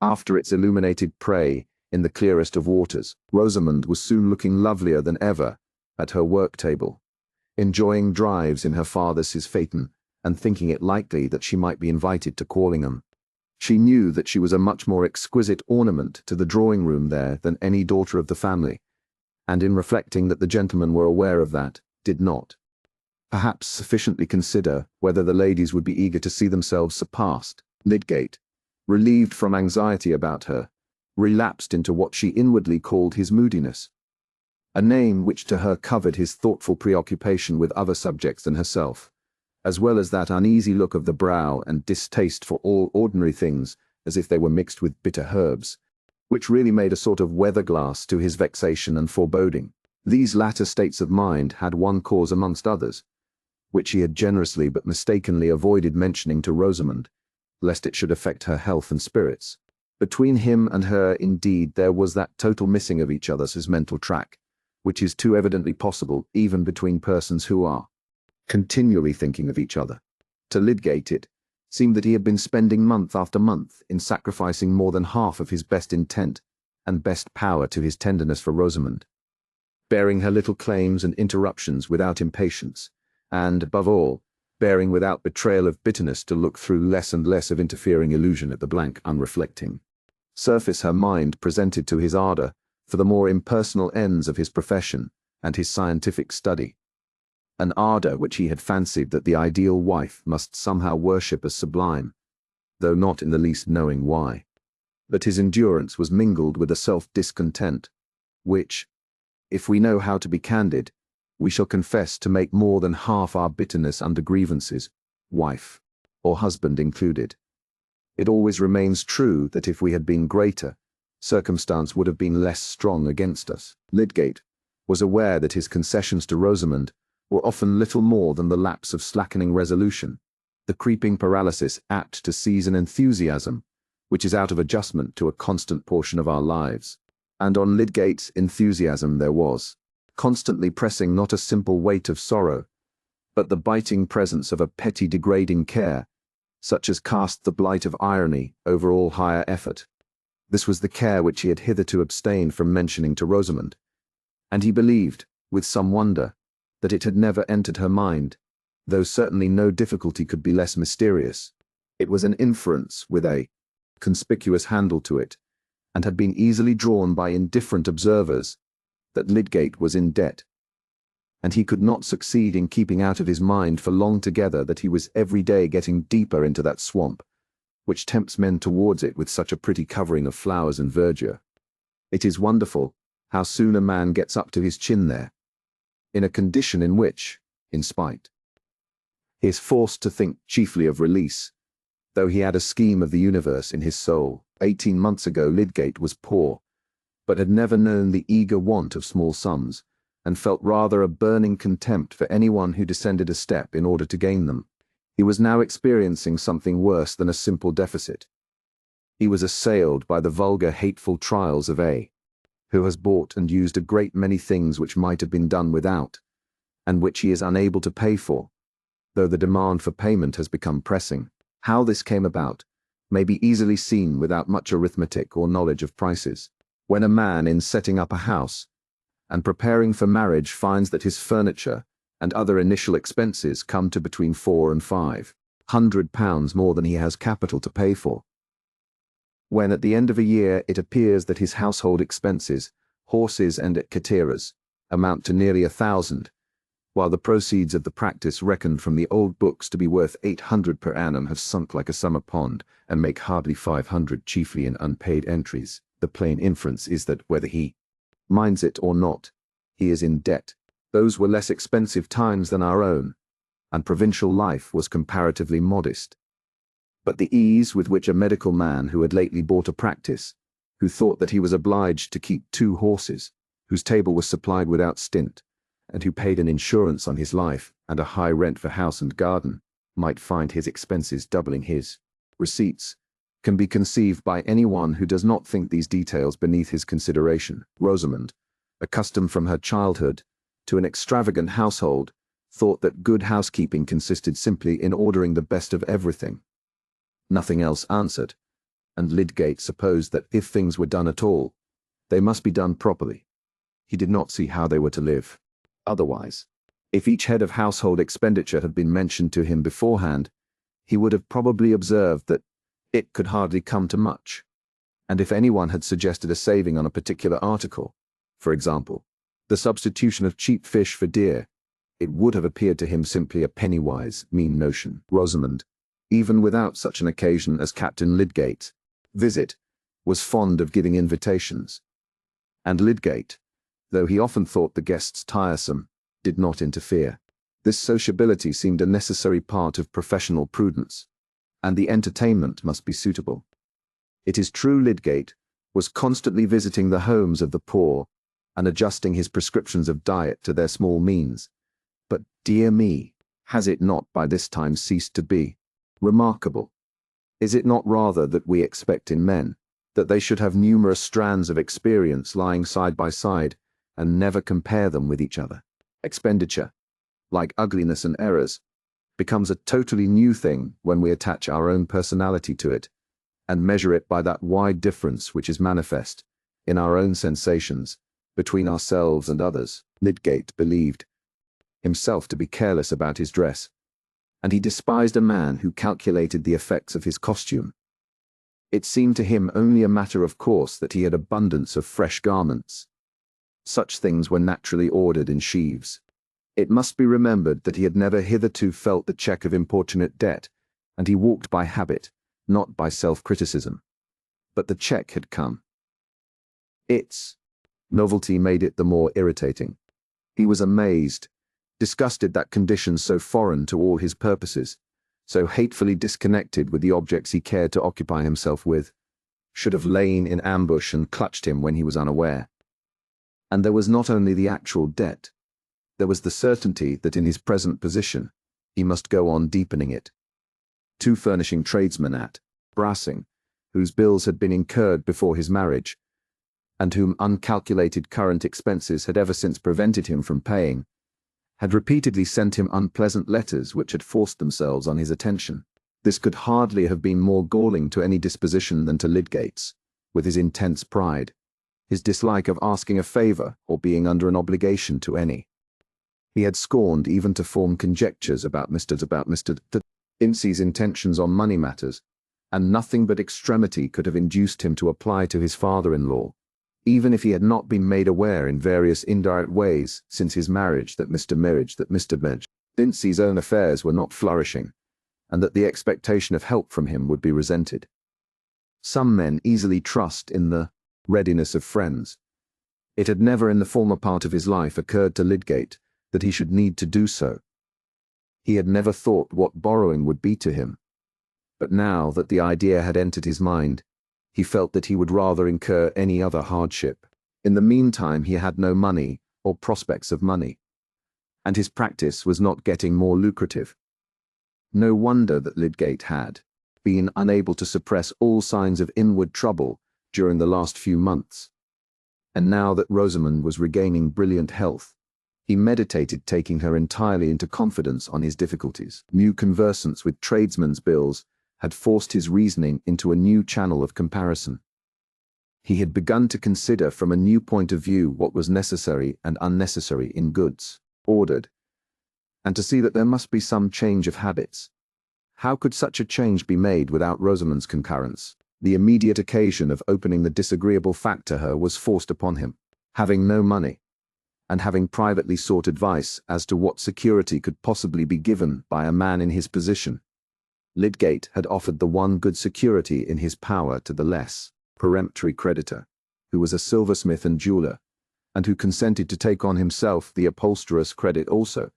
after its illuminated prey in the clearest of waters. Rosamond was soon looking lovelier than ever at her work-table, enjoying drives in her father's phaeton, and thinking it likely that she might be invited to Callingham. She knew that she was a much more exquisite ornament to the drawing-room there than any daughter of the family, and in reflecting that the gentlemen were aware of that, did not, perhaps, sufficiently consider whether the ladies would be eager to see themselves surpassed. Lydgate, relieved from anxiety about her, relapsed into what she inwardly called his moodiness, a name which to her covered his thoughtful preoccupation with other subjects than herself, as well as that uneasy look of the brow and distaste for all ordinary things as if they were mixed with bitter herbs, which really made a sort of weather-glass to his vexation and foreboding. These latter states of mind had one cause amongst others, which he had generously but mistakenly avoided mentioning to Rosamond, lest it should affect her health and spirits. Between him and her, indeed, there was that total missing of each other's mental track, which is too evidently possible even between persons who are continually thinking of each other. To Lydgate it seemed that he had been spending month after month in sacrificing more than half of his best intent and best power to his tenderness for Rosamond, bearing her little claims and interruptions without impatience, and, above all, bearing without betrayal of bitterness to look through less and less of interfering illusion at the blank unreflecting surface her mind presented to his ardour for the more impersonal ends of his profession and his scientific study, an ardour which he had fancied that the ideal wife must somehow worship as sublime, though not in the least knowing why. But his endurance was mingled with a self-discontent, which, if we know how to be candid, we shall confess to make more than half our bitterness under grievances, wife or husband included. It always remains true that if we had been greater, circumstance would have been less strong against us. Lydgate was aware that his concessions to Rosamond were often little more than the lapse of slackening resolution, the creeping paralysis apt to seize an enthusiasm which is out of adjustment to a constant portion of our lives. And on Lydgate's enthusiasm there was, constantly pressing not a simple weight of sorrow, but the biting presence of a petty degrading care, such as cast the blight of irony over all higher effort. This was the care which he had hitherto abstained from mentioning to Rosamond, and he believed, with some wonder, that it had never entered her mind, though certainly no difficulty could be less mysterious. It was an inference with a conspicuous handle to it, and had been easily drawn by indifferent observers, that Lydgate was in debt, and he could not succeed in keeping out of his mind for long together that he was every day getting deeper into that swamp, which tempts men towards it with such a pretty covering of flowers and verdure. It is wonderful how soon a man gets up to his chin there, in a condition in which, in spite, he is forced to think chiefly of release, though he had a scheme of the universe in his soul. 18 months ago Lydgate was poor, but had never known the eager want of small sums, and felt rather a burning contempt for anyone who descended a step in order to gain them. He was now experiencing something worse than a simple deficit. He was assailed by the vulgar, hateful trials of A, who has bought and used a great many things which might have been done without, and which he is unable to pay for, though the demand for payment has become pressing. How this came about may be easily seen without much arithmetic or knowledge of prices. When a man, in setting up a house and preparing for marriage, finds that his furniture and other initial expenses come to between £400 and £500 more than he has capital to pay for. When at the end of a year it appears that his household expenses, horses and cateras, amount to nearly £1,000, while the proceeds of the practice reckoned from the old books to be worth £800 per annum have sunk like a summer pond and make hardly £500, chiefly in unpaid entries, the plain inference is that whether he minds it or not, he is in debt. Those were less expensive times than our own, and provincial life was comparatively modest. But the ease with which a medical man who had lately bought a practice, who thought that he was obliged to keep 2 horses, whose table was supplied without stint, and who paid an insurance on his life and a high rent for house and garden, might find his expenses doubling his receipts, can be conceived by anyone who does not think these details beneath his consideration. Rosamond, accustomed from her childhood to an extravagant household, thought that good housekeeping consisted simply in ordering the best of everything. Nothing else answered, and Lydgate supposed that if things were done at all, they must be done properly. He did not see how they were to live otherwise. If each head of household expenditure had been mentioned to him beforehand, he would have probably observed that it could hardly come to much, and if anyone had suggested a saving on a particular article, for example, the substitution of cheap fish for deer, it would have appeared to him simply a penny-wise, mean notion. Rosamond, even without such an occasion as Captain Lydgate's visit, was fond of giving invitations, and Lydgate, though he often thought the guests tiresome, did not interfere. This sociability seemed a necessary part of professional prudence, and the entertainment must be suitable. It is true Lydgate was constantly visiting the homes of the poor and adjusting his prescriptions of diet to their small means, but, dear me, has it not by this time ceased to be remarkable? Is it not rather that we expect in men that they should have numerous strands of experience lying side by side and never compare them with each other? Expenditure, like ugliness and errors, becomes a totally new thing when we attach our own personality to it and measure it by that wide difference which is manifest in our own sensations between ourselves and others. Lydgate believed himself to be careless about his dress, and he despised a man who calculated the effects of his costume. It seemed to him only a matter of course that he had abundance of fresh garments. Such things were naturally ordered in sheaves. It must be remembered that he had never hitherto felt the check of importunate debt, and he walked by habit, not by self-criticism. But the check had come. Its novelty made it the more irritating. He was amazed, disgusted that conditions so foreign to all his purposes, so hatefully disconnected with the objects he cared to occupy himself with, should have lain in ambush and clutched him when he was unaware. And there was not only the actual debt, there was the certainty that in his present position he must go on deepening it. 2 furnishing tradesmen at Brassing, whose bills had been incurred before his marriage, and whom uncalculated current expenses had ever since prevented him from paying, had repeatedly sent him unpleasant letters which had forced themselves on his attention. This could hardly have been more galling to any disposition than to Lydgate's, with his intense pride, his dislike of asking a favour or being under an obligation to any. He had scorned even to form conjectures about Mr. Ince's intentions on money matters, and nothing but extremity could have induced him to apply to his father-in-law, even if he had not been made aware in various indirect ways since his marriage that Mr. Ince's own affairs were not flourishing, and that the expectation of help from him would be resented. Some men easily trust in the readiness of friends. It had never in the former part of his life occurred to Lydgate that he should need to do so. He had never thought what borrowing would be to him, but now that the idea had entered his mind, he felt that he would rather incur any other hardship. In the meantime he had no money or prospects of money, and his practice was not getting more lucrative. No wonder that Lydgate had, been unable to suppress all signs of inward trouble during the last few months. And now that Rosamond was regaining brilliant health, he meditated taking her entirely into confidence on his difficulties. New conversance with tradesmen's bills had forced his reasoning into a new channel of comparison. He had begun to consider from a new point of view what was necessary and unnecessary in goods ordered, and to see that there must be some change of habits. How could such a change be made without Rosamond's concurrence? The immediate occasion of opening the disagreeable fact to her was forced upon him. Having no money, and having privately sought advice as to what security could possibly be given by a man in his position, Lydgate had offered the one good security in his power to the less peremptory creditor, who was a silversmith and jeweller, and who consented to take on himself the upholsterer's credit also,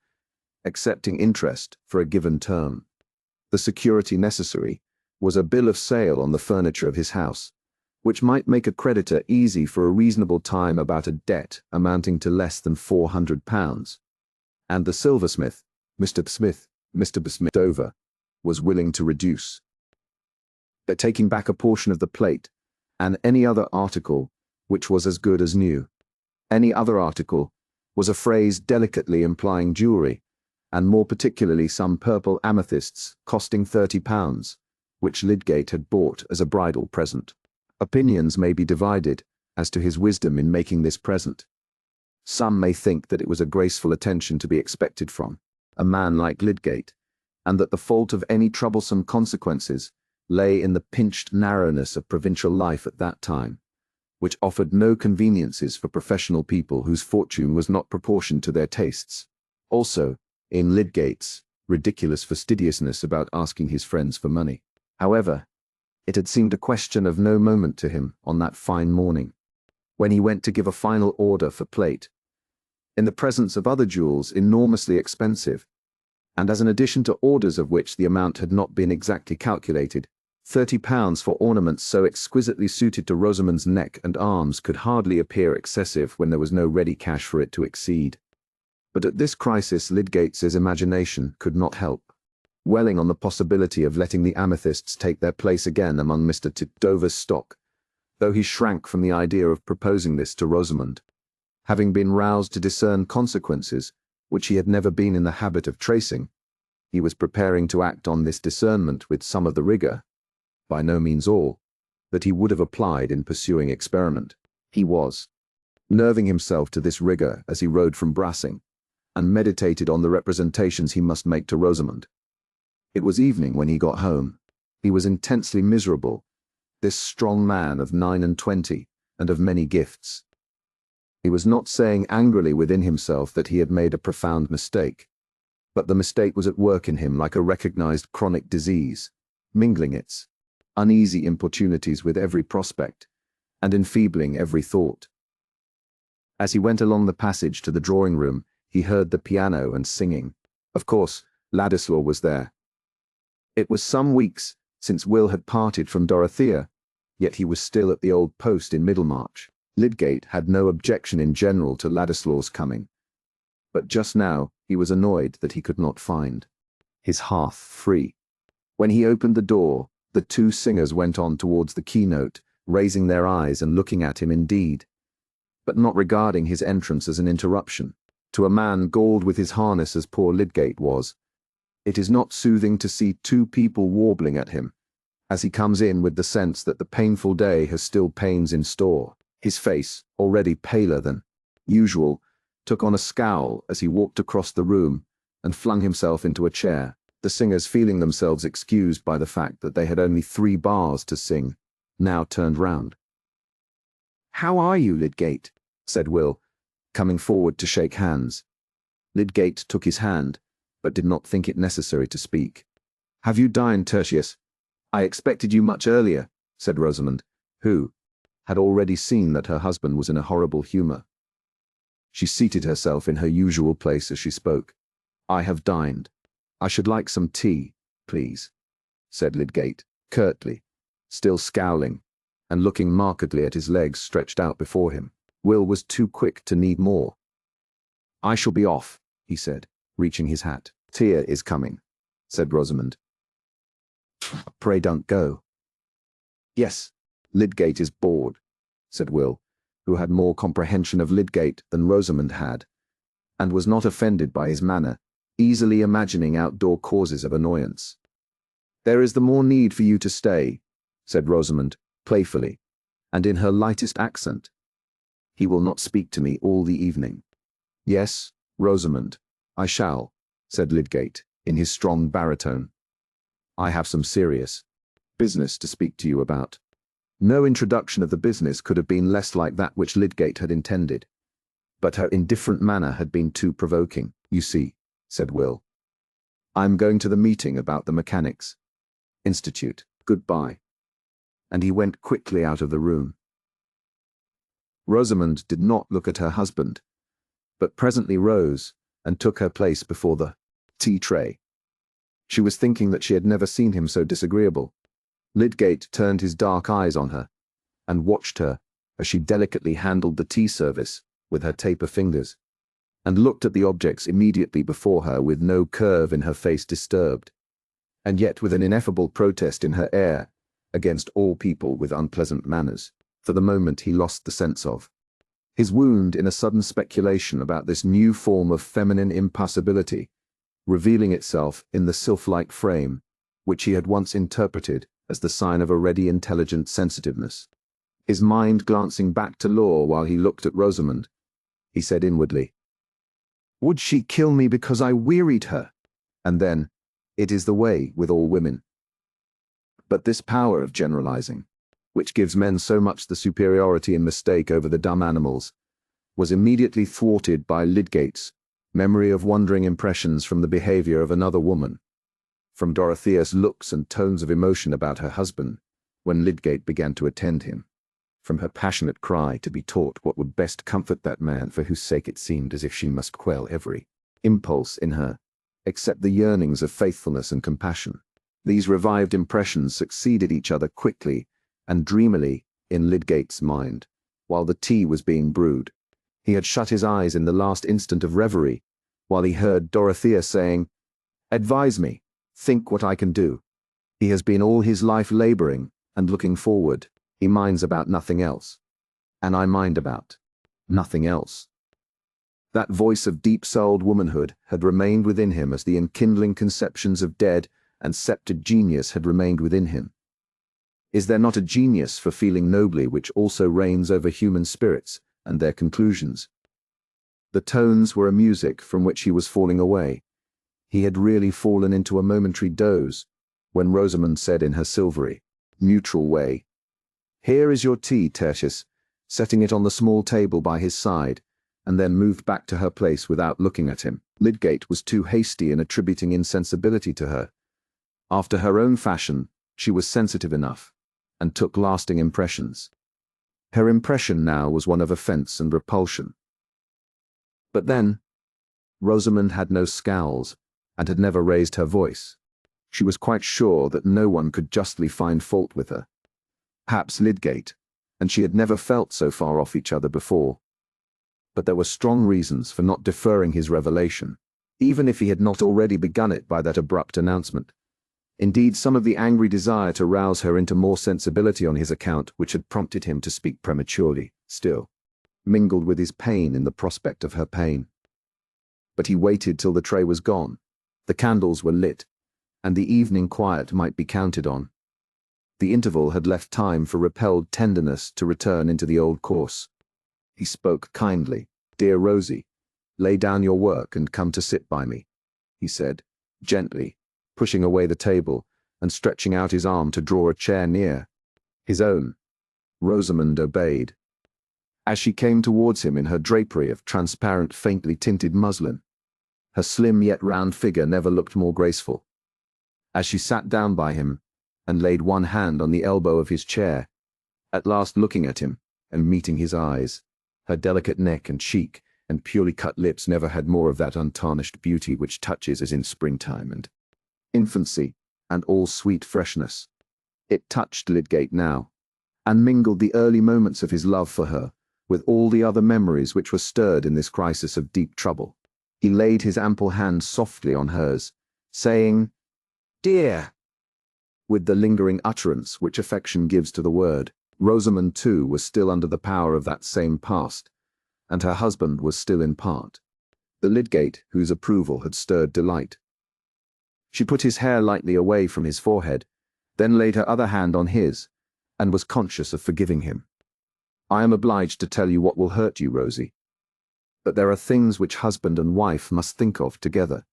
accepting interest for a given term. The security necessary was a bill of sale on the furniture of his house, which might make a creditor easy for a reasonable time about a debt amounting to less than £400, and the silversmith, Mr. Smith Dover, was willing to reduce. But taking back a portion of the plate, and any other article which was as good as new. Any other article was a phrase delicately implying jewellery, and more particularly some purple amethysts costing £30, which Lydgate had bought as a bridal present. Opinions may be divided as to his wisdom in making this present. Some may think that it was a graceful attention to be expected from a man like Lydgate, and that the fault of any troublesome consequences lay in the pinched narrowness of provincial life at that time, which offered no conveniences for professional people whose fortune was not proportioned to their tastes. Also, in Lydgate's ridiculous fastidiousness about asking his friends for money. However, it had seemed a question of no moment to him on that fine morning, when he went to give a final order for plate, in the presence of other jewels enormously expensive, and as an addition to orders of which the amount had not been exactly calculated. £30 for ornaments so exquisitely suited to Rosamond's neck and arms could hardly appear excessive when there was no ready cash for it to exceed. But at this crisis Lydgate's imagination could not help welling on the possibility of letting the amethysts take their place again among Mr. Dover's stock, though he shrank from the idea of proposing this to Rosamond. Having been roused to discern consequences which he had never been in the habit of tracing, he was preparing to act on this discernment with some of the rigour, by no means all, that he would have applied in pursuing experiment. He was nerving himself to this rigour as he rode from Brassing, and meditated on the representations he must make to Rosamond. It was evening when he got home. He was intensely miserable, this strong man of 29 and of many gifts. He was not saying angrily within himself that he had made a profound mistake, but the mistake was at work in him like a recognized chronic disease, mingling its uneasy importunities with every prospect, and enfeebling every thought. As he went along the passage to the drawing-room, he heard the piano and singing. Of course, Ladislaw was there. It was some weeks since Will had parted from Dorothea, yet he was still at the old post in Middlemarch. Lydgate had no objection in general to Ladislaw's coming, but just now he was annoyed that he could not find his hearth free. When he opened the door, the two singers went on towards the keynote, raising their eyes and looking at him indeed, but not regarding his entrance as an interruption. To a man galled with his harness as poor Lydgate was, it is not soothing to see two people warbling at him, as he comes in with the sense that the painful day has still pains in store. His face, already paler than usual, took on a scowl as he walked across the room and flung himself into a chair. The singers, feeling themselves excused by the fact that they had only 3 bars to sing, now turned round. "How are you, Lydgate?" said Will, coming forward to shake hands. Lydgate took his hand, but did not think it necessary to speak. "Have you dined, Tertius? I expected you much earlier," said Rosamond, who had already seen that her husband was in a horrible humour. She seated herself in her usual place as she spoke. "I have dined. I should like some tea, please," said Lydgate, curtly, still scowling, and looking markedly at his legs stretched out before him. Will was too quick to need more. "I shall be off," he said, reaching his hat. "Tia is coming," said Rosamond. Pray don't go. Yes, Lydgate is bored, said Will, who had more comprehension of Lydgate than Rosamond had, and was not offended by his manner, easily imagining outdoor causes of annoyance. There is the more need for you to stay, said Rosamond, playfully, and in her lightest accent. He will not speak to me all the evening. Yes, Rosamond, I shall, said Lydgate, in his strong baritone. I have some serious business to speak to you about. No introduction of the business could have been less like that which Lydgate had intended. But her indifferent manner had been too provoking. You see, said Will. I'm going to the meeting about the Mechanics' Institute. Goodbye. And he went quickly out of the room. Rosamond did not look at her husband, but presently rose and took her place before the tea tray. She was thinking that she had never seen him so disagreeable. Lydgate turned his dark eyes on her and watched her as she delicately handled the tea service with her taper fingers, and looked at the objects immediately before her with no curve in her face disturbed, and yet with an ineffable protest in her air against all people with unpleasant manners. For the moment he lost the sense of his wound in a sudden speculation about this new form of feminine impassibility, revealing itself in the sylph-like frame, which he had once interpreted as the sign of a ready intelligent sensitiveness. His mind glancing back to Law while he looked at Rosamond, he said inwardly, "Would she kill me because I wearied her?" And then, "It is the way with all women." But this power of generalizing, which gives men so much the superiority in mistake over the dumb animals, was immediately thwarted by Lydgate's memory of wandering impressions from the behavior of another woman, from Dorothea's looks and tones of emotion about her husband when Lydgate began to attend him, from her passionate cry to be taught what would best comfort that man for whose sake it seemed as if she must quell every impulse in her, except the yearnings of faithfulness and compassion. These revived impressions succeeded each other quickly and dreamily in Lydgate's mind, while the tea was being brewed. He had shut his eyes in the last instant of reverie, while he heard Dorothea saying, "Advise me, think what I can do." He has been all his life laboring and looking forward. He minds about nothing else. And I mind about nothing else. That voice of deep-souled womanhood had remained within him as the enkindling conceptions of dead and sceptred genius had remained within him. Is there not a genius for feeling nobly which also reigns over human spirits and their conclusions? The tones were a music from which he was falling away. He had really fallen into a momentary doze when Rosamond said in her silvery, neutral way, "Here is your tea, Tertius," setting it on the small table by his side, and then moved back to her place without looking at him. Lydgate was too hasty in attributing insensibility to her. After her own fashion, she was sensitive enough, and took lasting impressions. Her impression now was one of offence and repulsion. But then, Rosamond had no scowls, and had never raised her voice. She was quite sure that no one could justly find fault with her. Perhaps Lydgate, and she had never felt so far off each other before. But there were strong reasons for not deferring his revelation, even if he had not already begun it by that abrupt announcement. Indeed, some of the angry desire to rouse her into more sensibility on his account, which had prompted him to speak prematurely, still mingled with his pain in the prospect of her pain. But he waited till the tray was gone, the candles were lit, and the evening quiet might be counted on. The interval had left time for repelled tenderness to return into the old course. He spoke kindly. "Dear Rosie, lay down your work and come to sit by me," he said, gently, pushing away the table and stretching out his arm to draw a chair near his own. Rosamond obeyed. As she came towards him in her drapery of transparent, faintly tinted muslin, her slim yet round figure never looked more graceful. As she sat down by him and laid one hand on the elbow of his chair, at last looking at him and meeting his eyes, her delicate neck and cheek and purely cut lips never had more of that untarnished beauty which touches as in springtime and infancy and all sweet freshness. It touched Lydgate now, and mingled the early moments of his love for her with all the other memories which were stirred in this crisis of deep trouble. He laid his ample hand softly on hers, saying, "Dear, with the lingering utterance which affection gives to the word. Rosamond, too, was still under the power of that same past, and her husband was still in part the Lydgate whose approval had stirred delight. She put his hair lightly away from his forehead, then laid her other hand on his, and was conscious of forgiving him. "I am obliged to tell you what will hurt you, Rosie. But there are things which husband and wife must think of together.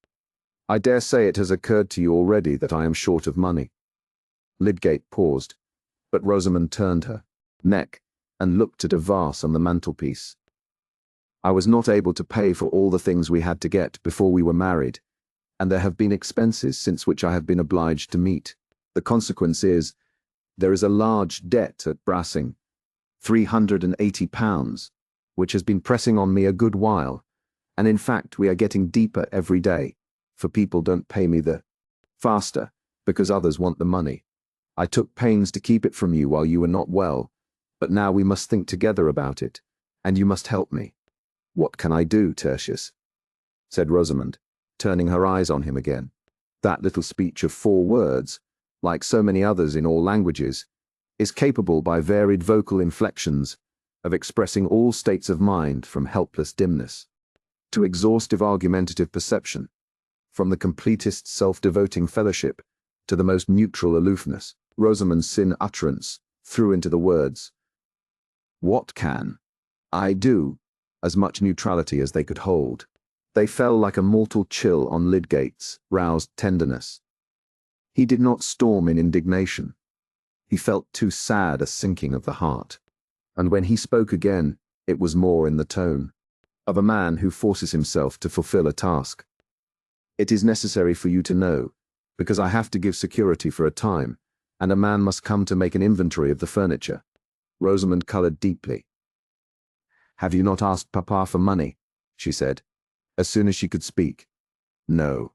I dare say it has occurred to you already that I am short of money." Lydgate paused, but Rosamond turned her neck and looked at a vase on the mantelpiece. "I was not able to pay for all the things we had to get before we were married, and there have been expenses since which I have been obliged to meet. The consequence is, there is a large debt at Brassing, £380, which has been pressing on me a good while, and in fact we are getting deeper every day, for people don't pay me the faster, because others want the money. I took pains to keep it from you while you were not well, but now we must think together about it, and you must help me." "What can I do, Tertius?" said Rosamond, turning her eyes on him again. That little speech of 4 words, like so many others in all languages, is capable by varied vocal inflections of expressing all states of mind from helpless dimness to exhaustive argumentative perception, from the completest self-devoting fellowship to the most neutral aloofness. Rosamond's thin utterance threw into the words, "What can I do?" as much neutrality as they could hold. They fell like a mortal chill on Lydgate's roused tenderness. He did not storm in indignation. He felt too sad a sinking of the heart, and when he spoke again, it was more in the tone of a man who forces himself to fulfill a task. "It is necessary for you to know, because I have to give security for a time, and a man must come to make an inventory of the furniture." Rosamond coloured deeply. "Have you not asked Papa for money?" she said, as soon as she could speak. "No."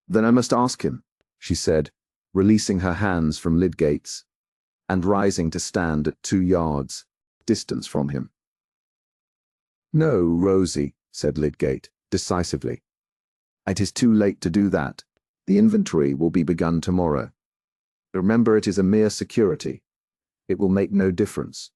"Then I must ask him," she said, releasing her hands from Lydgate's, and rising to stand at 2 yards' distance from him. "No, Rosie," said Lydgate, decisively. "It is too late to do that. The inventory will be begun tomorrow. Remember, it is a mere security. It will make no difference.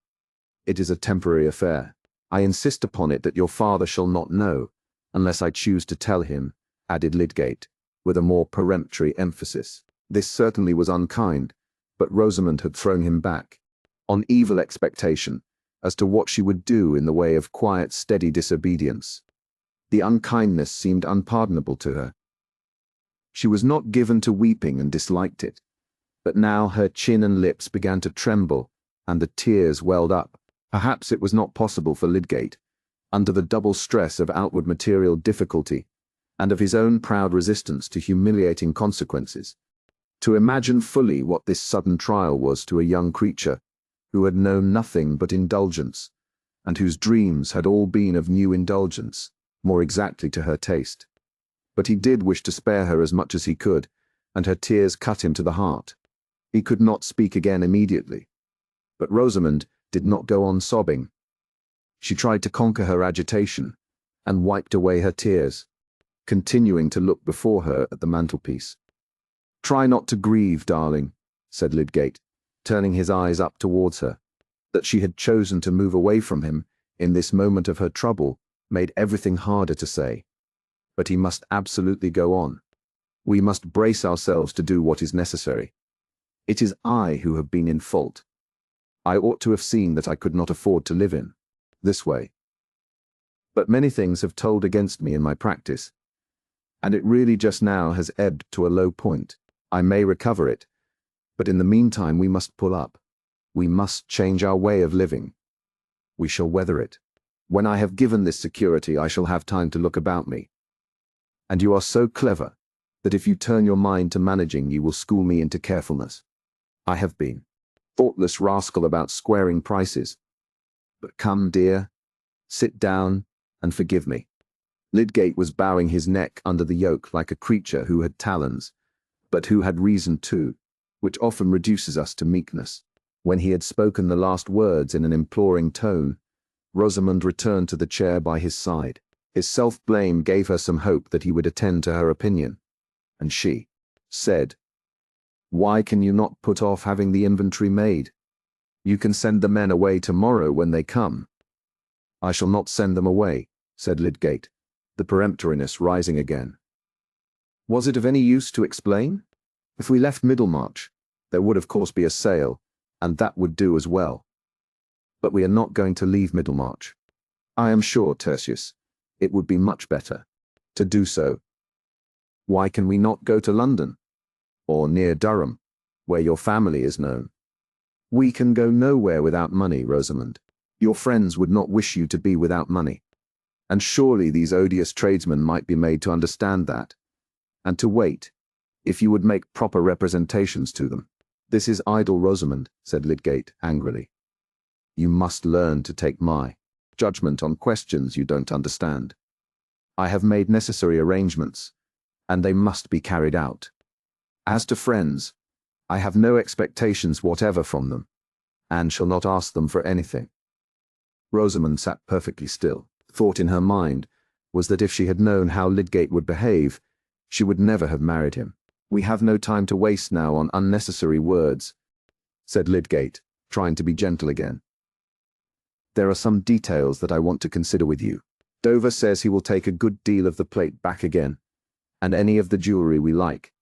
It is a temporary affair. I insist upon it that your father shall not know, unless I choose to tell him," added Lydgate, with a more peremptory emphasis. This certainly was unkind, but Rosamond had thrown him back, on evil expectation, as to what she would do in the way of quiet, steady disobedience. The unkindness seemed unpardonable to her. She was not given to weeping and disliked it, but now her chin and lips began to tremble, and the tears welled up. Perhaps it was not possible for Lydgate, under the double stress of outward material difficulty and of his own proud resistance to humiliating consequences, to imagine fully what this sudden trial was to a young creature who had known nothing but indulgence, and whose dreams had all been of new indulgence, more exactly to her taste. But he did wish to spare her as much as he could, and her tears cut him to the heart. He could not speak again immediately, but Rosamond did not go on sobbing. She tried to conquer her agitation, and wiped away her tears, continuing to look before her at the mantelpiece. "Try not to grieve, darling," said Lydgate, turning his eyes up towards her. That she had chosen to move away from him in this moment of her trouble made everything harder to say. But he must absolutely go on. We must brace ourselves to do what is necessary. It is I who have been in fault. I ought to have seen that I could not afford to live in this way. But many things have told against me in my practice, and it really just now has ebbed to a low point. I may recover it, but in the meantime we must pull up. We must change our way of living. We shall weather it. When I have given this security, I shall have time to look about me. And you are so clever that if you turn your mind to managing, you will school me into carefulness. I have been thoughtless rascal about squaring prices. But come, dear, sit down and forgive me." Lydgate was bowing his neck under the yoke like a creature who had talons, but who had reason too, which often reduces us to meekness. When he had spoken the last words in an imploring tone, Rosamond returned to the chair by his side. His self-blame gave her some hope that he would attend to her opinion, and she said, Why can you not put off having the inventory made? You can send the men away tomorrow when they come. I shall not send them away, said Lydgate, the peremptoriness rising again. Was it of any use to explain? If we left Middlemarch, there would of course be a sale, and that would do as well. But we are not going to leave Middlemarch. I am sure, Tertius, it would be much better to do so. Why can we not go to London, or near Durham, where your family is known? We can go nowhere without money, Rosamond. Your friends would not wish you to be without money. And surely these odious tradesmen might be made to understand that, and to wait, if you would make proper representations to them. This is idle, Rosamond, said Lydgate angrily. You must learn to take my judgment on questions you don't understand. I have made necessary arrangements, and they must be carried out. As to friends, I have no expectations whatever from them, and shall not ask them for anything. Rosamond sat perfectly still. Thought in her mind was that if she had known how Lydgate would behave, she would never have married him. We have no time to waste now on unnecessary words, said Lydgate, trying to be gentle again. There are some details that I want to consider with you. Dover says he will take a good deal of the plate back again, and any of the jewellery we like.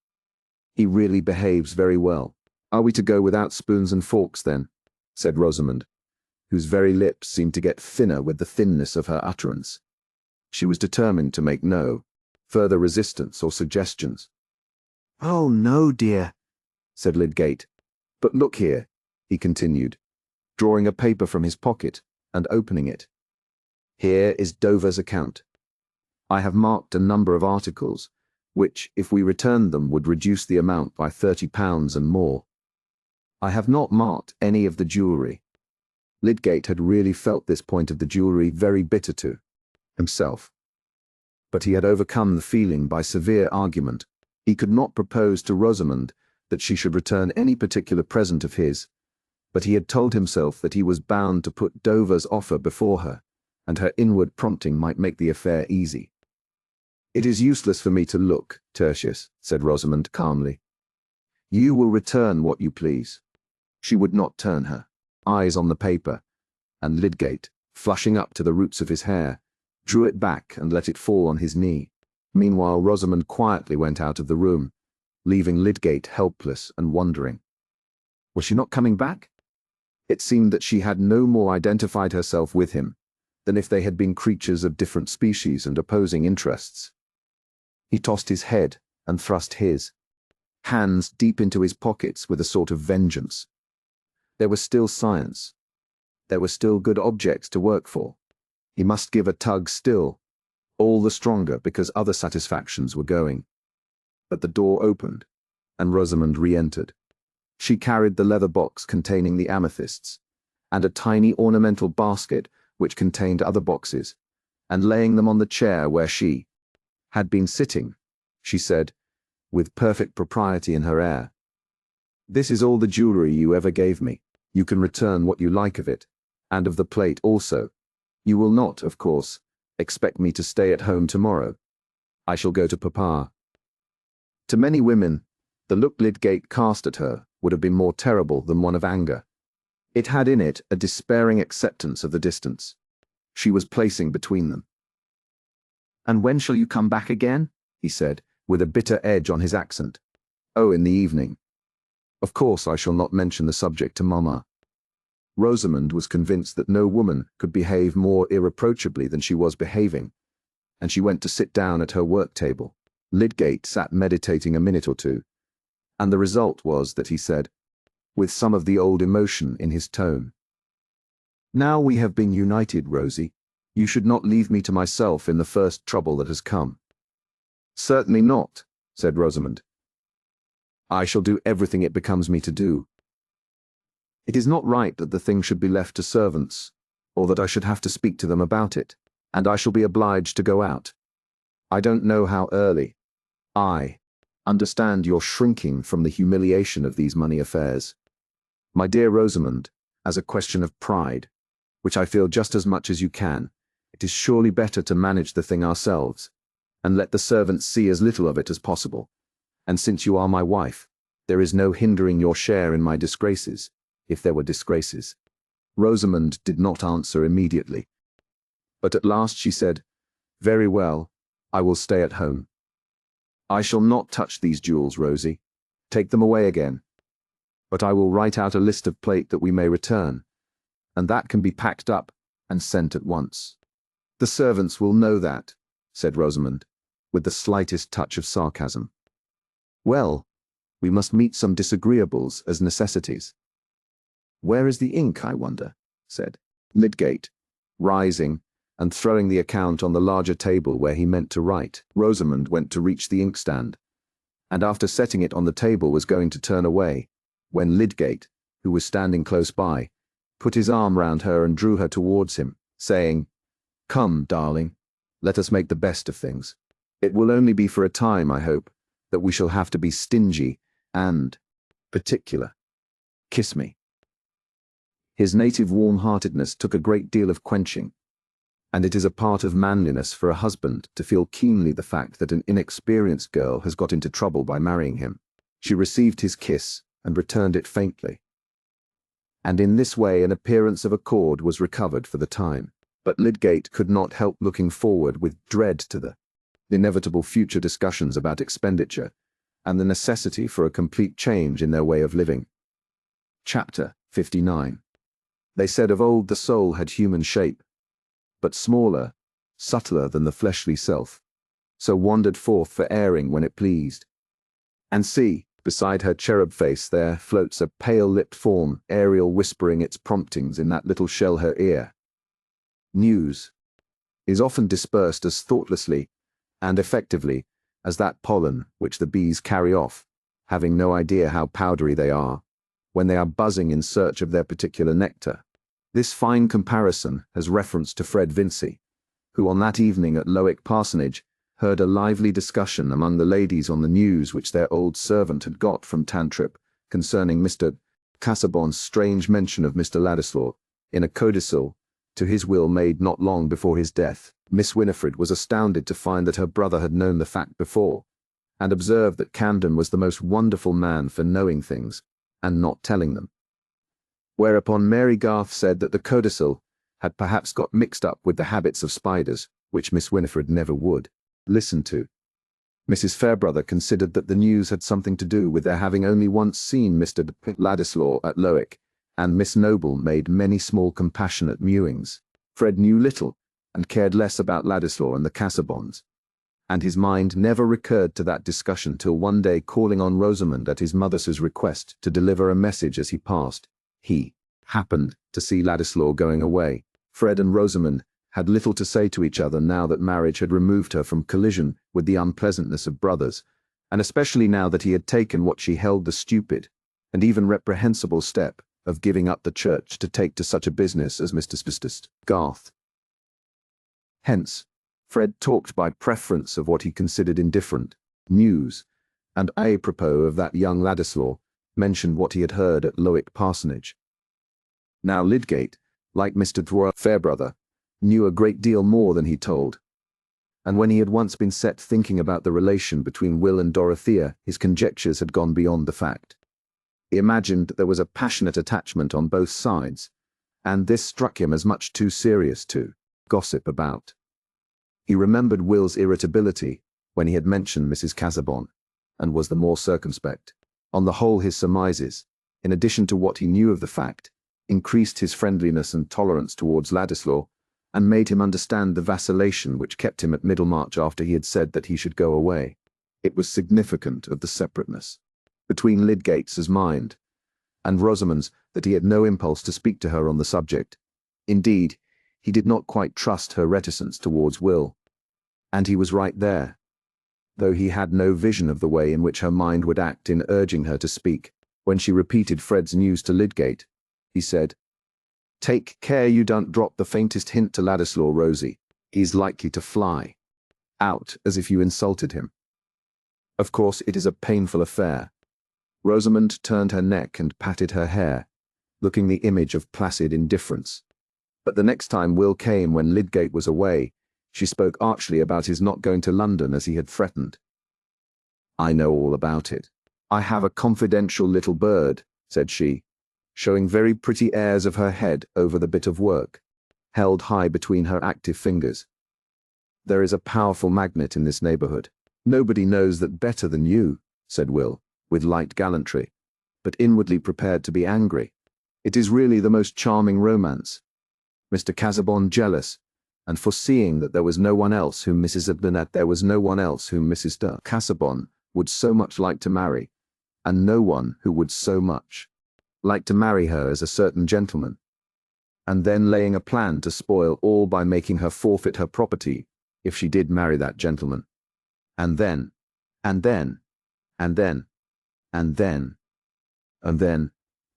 He really behaves very well. Are we to go without spoons and forks then? Said Rosamond, whose very lips seemed to get thinner with the thinness of her utterance. She was determined to make no further resistance or suggestions. Oh, no, dear, said Lydgate. But look here, he continued, drawing a paper from his pocket and opening it. Here is Dover's account. I have marked a number of articles, which, if we returned them, would reduce the amount by £30 and more. I have not marked any of the jewellery. Lydgate had really felt this point of the jewellery very bitter to himself. But he had overcome the feeling by severe argument. He could not propose to Rosamond that she should return any particular present of his, but he had told himself that he was bound to put Dover's offer before her, and her inward prompting might make the affair easy. It is useless for me to look, Tertius, said Rosamond calmly. You will return what you please. She would not turn her eyes on the paper, and Lydgate, flushing up to the roots of his hair, drew it back and let it fall on his knee. Meanwhile Rosamond quietly went out of the room, leaving Lydgate helpless and wondering. Was she not coming back? It seemed that she had no more identified herself with him than if they had been creatures of different species and opposing interests. He tossed his head and thrust his hands deep into his pockets with a sort of vengeance. There was still science. There were still good objects to work for. He must give a tug still, all the stronger because other satisfactions were going. But the door opened, and Rosamond re-entered. She carried the leather box containing the amethysts, and a tiny ornamental basket which contained other boxes, and laying them on the chair where she had been sitting, she said, with perfect propriety in her air, "This is all the jewellery you ever gave me. You can return what you like of it, and of the plate also. You will not, of course, expect me to stay at home tomorrow. I shall go to Papa." To many women, the look Lydgate cast at her would have been more terrible than one of anger. It had in it a despairing acceptance of the distance she was placing between them. "And when shall you come back again?" he said, with a bitter edge on his accent. "Oh, in the evening. Of course I shall not mention the subject to Mamma." Rosamond was convinced that no woman could behave more irreproachably than she was behaving, and she went to sit down at her work-table. Lydgate sat meditating a minute or two, and the result was that he said, with some of the old emotion in his tone, "Now we have been united, Rosie, you should not leave me to myself in the first trouble that has come." "Certainly not," said Rosamond. "I shall do everything it becomes me to do. It is not right that the thing should be left to servants, or that I should have to speak to them about it, and I shall be obliged to go out. I don't know how early. I understand your shrinking from the humiliation of these money affairs. My dear Rosamond, as a question of pride, which I feel just as much as you can, it is surely better to manage the thing ourselves, and let the servants see as little of it as possible. And since you are my wife, There is no hindering your share in my disgraces, if there were disgraces. Rosamond did not answer immediately. But at last she said, "Very well, I will stay at home. I shall not touch these jewels, Rosie. Take them away again. But I will write out a list of plate that we may return, and that can be packed up and sent at once." "The servants will know that," said Rosamond, with the slightest touch of sarcasm. "Well, we must meet some disagreeables as necessities." "Where is the ink, I wonder?" said Lydgate, rising and throwing the account on the larger table where he meant to write. Rosamond went to reach the inkstand, and after setting it on the table was going to turn away, when Lydgate, who was standing close by, put his arm round her and drew her towards him, saying, "Come, darling, let us make the best of things. It will only be for a time, I hope, that we shall have to be stingy and particular. Kiss me." His native warm-heartedness took a great deal of quenching, and it is a part of manliness for a husband to feel keenly the fact that an inexperienced girl has got into trouble by marrying him. She received his kiss and returned it faintly, and in this way an appearance of accord was recovered for the time. But Lydgate could not help looking forward with dread to the inevitable future discussions about expenditure and the necessity for a complete change in their way of living. Chapter 59. They said of old the soul had human shape, but smaller, subtler than the fleshly self, so wandered forth for airing when it pleased. And see, beside her cherub face there floats a pale-lipped form, Ariel whispering its promptings in that little shell her ear. News is often dispersed as thoughtlessly and effectively as that pollen which the bees carry off, having no idea how powdery they are, when they are buzzing in search of their particular nectar. This fine comparison has reference to Fred Vincey, who on that evening at Lowick Parsonage heard a lively discussion among the ladies on the news which their old servant had got from Tantripp concerning Mr. Casaubon's strange mention of Mr. Ladislaw in a codicil to his will made not long before his death. Miss Winifred was astounded to find that her brother had known the fact before, and observed that Camden was the most wonderful man for knowing things and not telling them. Whereupon Mary Garth said that the codicil had perhaps got mixed up with the habits of spiders, which Miss Winifred never would listen to. Mrs. Fairbrother considered that the news had something to do with their having only once seen Mr. Ladislaw at Lowick, and Miss Noble made many small compassionate mewings. Fred knew little and cared less about Ladislaw and the Casaubons, and his mind never recurred to that discussion till one day, calling on Rosamond at his mother's request to deliver a message as he passed, he happened to see Ladislaw going away. Fred and Rosamond had little to say to each other now that marriage had removed her from collision with the unpleasantness of brothers, and especially now that he had taken what she held the stupid and even reprehensible step of giving up the church to take to such a business as Mr. Garth. Hence, Fred talked by preference of what he considered indifferent news, and apropos of that young Ladislaw, mentioned what he had heard at Lowick Parsonage. Now Lydgate, like Mr. Fairbrother, knew a great deal more than he told, and when he had once been set thinking about the relation between Will and Dorothea, his conjectures had gone beyond the fact. He imagined that there was a passionate attachment on both sides, and this struck him as much too serious to gossip about. He remembered Will's irritability when he had mentioned Mrs. Casaubon, and was the more circumspect. On the whole, his surmises, in addition to what he knew of the fact, increased his friendliness and tolerance towards Ladislaw, and made him understand the vacillation which kept him at Middlemarch after he had said that he should go away. It was significant of the separateness between Lydgate's mind and Rosamond's that he had no impulse to speak to her on the subject. Indeed, he did not quite trust her reticence towards Will, and he was right there, though he had no vision of the way in which her mind would act in urging her to speak. When she repeated Fred's news to Lydgate, he said, "Take care you don't drop the faintest hint to Ladislaw, Rosie. He's likely to fly out as if you insulted him. Of course, it is a painful affair." Rosamond turned her neck and patted her hair, looking the image of placid indifference. But the next time Will came when Lydgate was away, she spoke archly about his not going to London as he had threatened. "I know all about it," "I have a confidential little bird," said she, showing very pretty airs of her head over the bit of work, held high between her active fingers. "There is a powerful magnet in this neighborhood. Nobody knows that better than you," said Will, with light gallantry, but inwardly prepared to be angry. "It is really the most charming romance. Mr. Casaubon jealous, and foreseeing that there was no one else whom Mrs. de Casaubon would so much like to marry, and no one who would so much like to marry her as a certain gentleman, and then laying a plan to spoil all by making her forfeit her property if she did marry that gentleman. And then,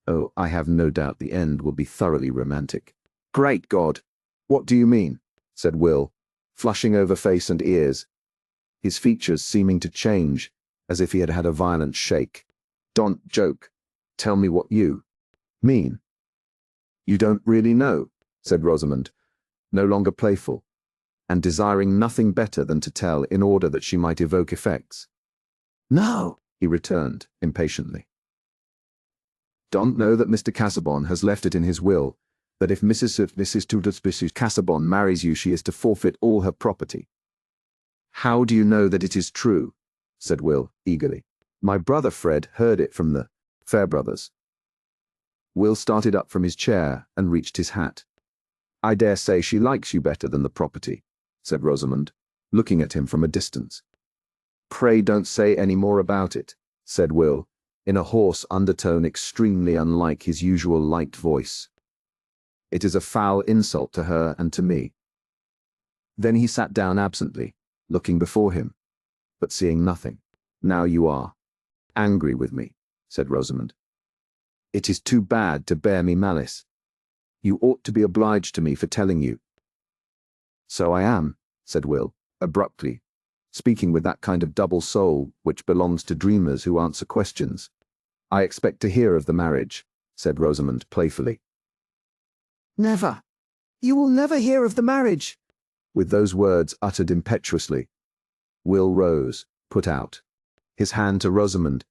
oh, I have no doubt the end will be thoroughly romantic." "Great God! What do you mean?" said Will, flushing over face and ears, his features seeming to change as if he had had a violent shake. "Don't joke. Tell me what you mean." "You don't really know," said Rosamond, no longer playful, and desiring nothing better than to tell in order that she might evoke effects. "No," he returned impatiently. "Don't know that Mr. Casaubon has left it in his will that if Mrs. Casaubon marries you, she is to forfeit all her property." "How do you know that it is true?" said Will eagerly. "My brother Fred heard it from the Fairbrothers." Will started up from his chair and reached his hat. "I dare say she likes you better than the property," said Rosamond, looking at him from a distance. "Pray don't say any more about it," said Will, in a hoarse undertone extremely unlike his usual light voice. "It is a foul insult to her and to me." Then he sat down absently, looking before him, but seeing nothing. "Now you are angry with me," said Rosamond. "It is too bad to bear me malice. You ought to be obliged to me for telling you." "So I am," said Will, abruptly, speaking with that kind of double soul which belongs to dreamers who answer questions. "I expect to hear of the marriage," said Rosamond playfully. "Never. You will never hear of the marriage." With those words uttered impetuously, Will rose, put out his hand to Rosamond,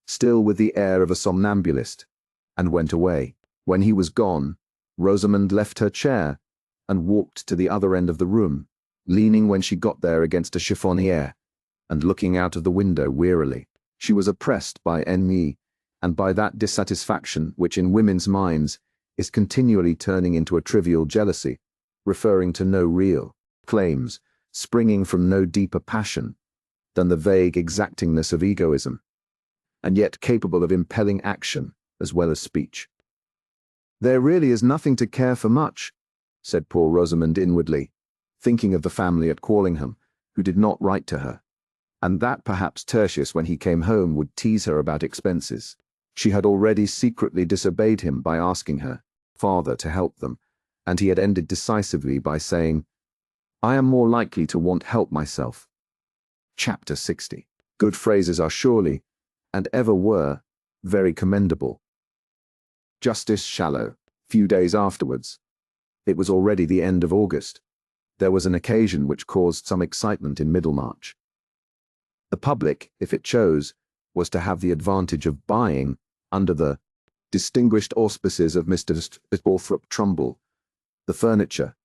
still with the air of a somnambulist, and went away. When he was gone, Rosamond left her chair and walked to the other end of the room, leaning when she got there against a chiffonier, and looking out of the window wearily. She was oppressed by ennui, and by that dissatisfaction which in women's minds is continually turning into a trivial jealousy, referring to no real claims, springing from no deeper passion than the vague exactingness of egoism, and yet capable of impelling action as well as speech. "There really is nothing to care for much," said poor Rosamond inwardly, thinking of the family at Quallingham, who did not write to her, and that perhaps Tertius, when he came home, would tease her about expenses. She had already secretly disobeyed him by asking her father to help them, and he had ended decisively by saying, "I am more likely to want help myself." Chapter 60. Good phrases are surely, and ever were, very commendable. Justice Shallow. Few days afterwards. It was already the end of August. There was an occasion which caused some excitement in Middlemarch. The public, if it chose, was to have the advantage of buying, under the distinguished auspices of Mr. Borthrop Trumbull, the furniture,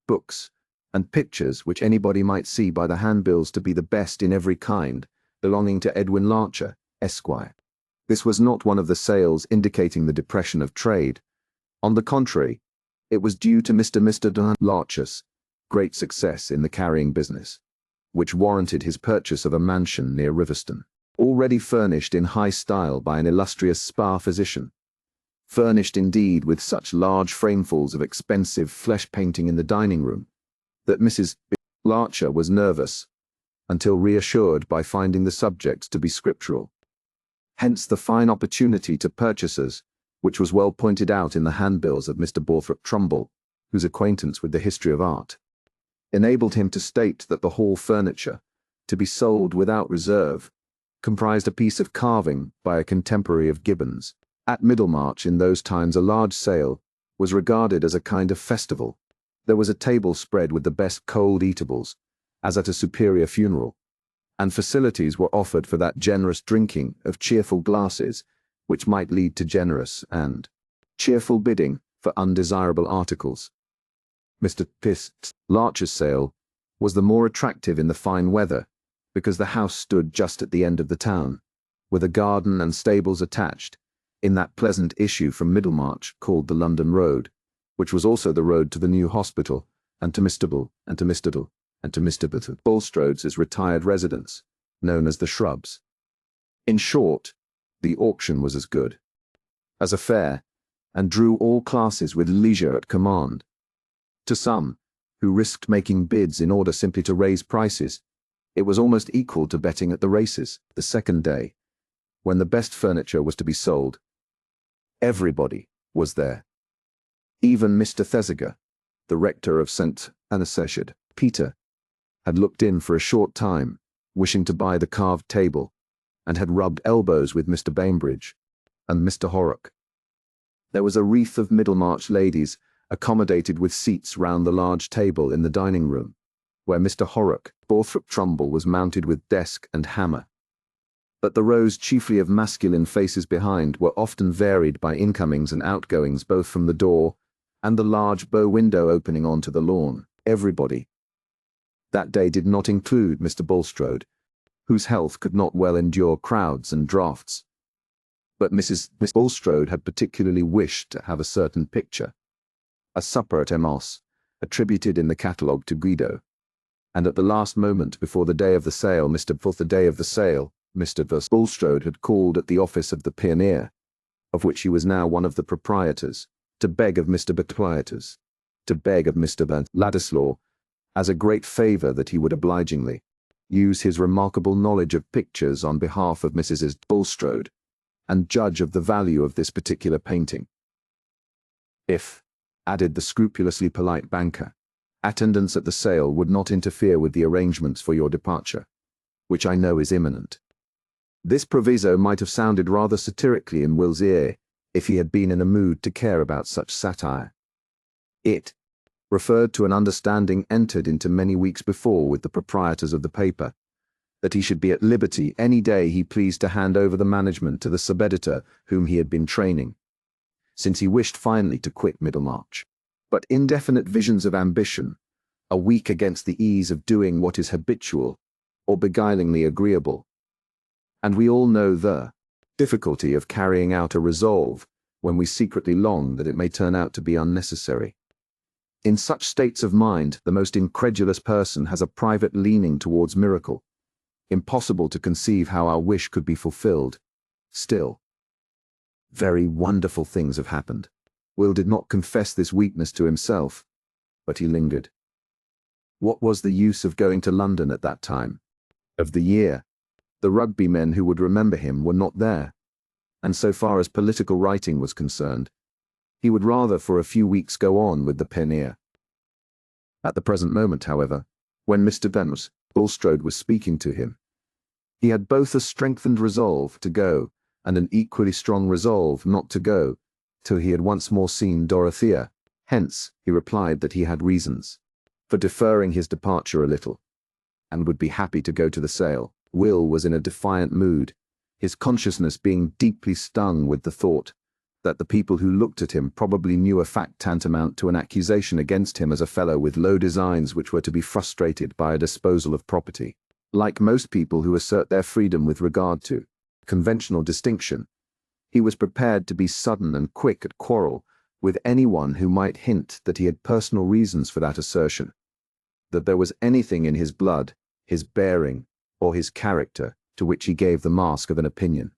books, and pictures which anybody might see by the handbills to be the best in every kind, belonging to Edwin Larcher, Esquire. This was not one of the sales indicating the depression of trade. On the contrary, it was due to Mr. Larcher's great success in the carrying business, which warranted his purchase of a mansion near Riverston, already furnished in high style by an illustrious spa physician, furnished indeed with such large framefuls of expensive flesh painting in the dining room, that Mrs. Larcher was nervous, until reassured by finding the subject to be scriptural. Hence the fine opportunity to purchasers, which was well pointed out in the handbills of Mr. Borthrop Trumbull, whose acquaintance with the history of art enabled him to state that the hall furniture, to be sold without reserve, comprised a piece of carving by a contemporary of Gibbon's. At Middlemarch in those times a large sale was regarded as a kind of festival. There was a table spread with the best cold eatables, as at a superior funeral, and facilities were offered for that generous drinking of cheerful glasses, which might lead to generous and cheerful bidding for undesirable articles. Mr. Larcher's sale was the more attractive in the fine weather, because the house stood just at the end of the town, with a garden and stables attached, in that pleasant issue from Middlemarch called the London Road, which was also the road to the new hospital, and to Mr. Bulstrode's retired residence, known as the Shrubs. In short, the auction was as good as a fair, and drew all classes with leisure at command. To some, who risked making bids in order simply to raise prices, it was almost equal to betting at the races, the second day, when the best furniture was to be sold. Everybody was there. Even Mr. Thesiger, the rector of St. Anastasia, Peter, had looked in for a short time, wishing to buy the carved table, and had rubbed elbows with Mr. Bainbridge and Mr. Horrock. There was a wreath of Middlemarch ladies accommodated with seats round the large table in the dining room, where Mr. Horrock, Borthrope Trumbull, was mounted with desk and hammer. But the rows chiefly of masculine faces behind were often varied by incomings and outgoings both from the door and the large bow window opening onto the lawn. Everybody. That day did not include Mr. Bulstrode, whose health could not well endure crowds and draughts. But Miss Bulstrode had particularly wished to have a certain picture, a supper at Emos, attributed in the catalogue to Guido, and at the last moment before the day of the sale, Mr. Bulstrode had called at the office of the Pioneer, of which he was now one of the proprietors, to beg of Mr. Ladislaw, as a great favour, that he would obligingly use his remarkable knowledge of pictures on behalf of Mrs. Bulstrode, and judge of the value of this particular painting. If, added the scrupulously polite banker, attendance at the sale would not interfere with the arrangements for your departure, which I know is imminent. This proviso might have sounded rather satirically in Will's ear if he had been in a mood to care about such satire. It referred to an understanding entered into many weeks before with the proprietors of the paper, that he should be at liberty any day he pleased to hand over the management to the sub-editor whom he had been training, since he wished finally to quit Middlemarch. But indefinite visions of ambition are weak against the ease of doing what is habitual or beguilingly agreeable, and we all know the difficulty of carrying out a resolve when we secretly long that it may turn out to be unnecessary. In such states of mind, the most incredulous person has a private leaning towards miracle. Impossible to conceive how our wish could be fulfilled. Still, very wonderful things have happened. Will did not confess this weakness to himself, but he lingered. What was the use of going to London at that time of the year? The rugby men who would remember him were not there, and so far as political writing was concerned, he would rather for a few weeks go on with the Pioneer. At the present moment, however, when Mr. Bulstrode was speaking to him, he had both a strengthened resolve to go and an equally strong resolve not to go till he had once more seen Dorothea. Hence, he replied that he had reasons for deferring his departure a little, and would be happy to go to the sale. Will was in a defiant mood, his consciousness being deeply stung with the thought that the people who looked at him probably knew a fact tantamount to an accusation against him as a fellow with low designs which were to be frustrated by a disposal of property. Like most people who assert their freedom with regard to conventional distinction, he was prepared to be sudden and quick at quarrel with anyone who might hint that he had personal reasons for that assertion, that there was anything in his blood, his bearing, or his character to which he gave the mask of an opinion.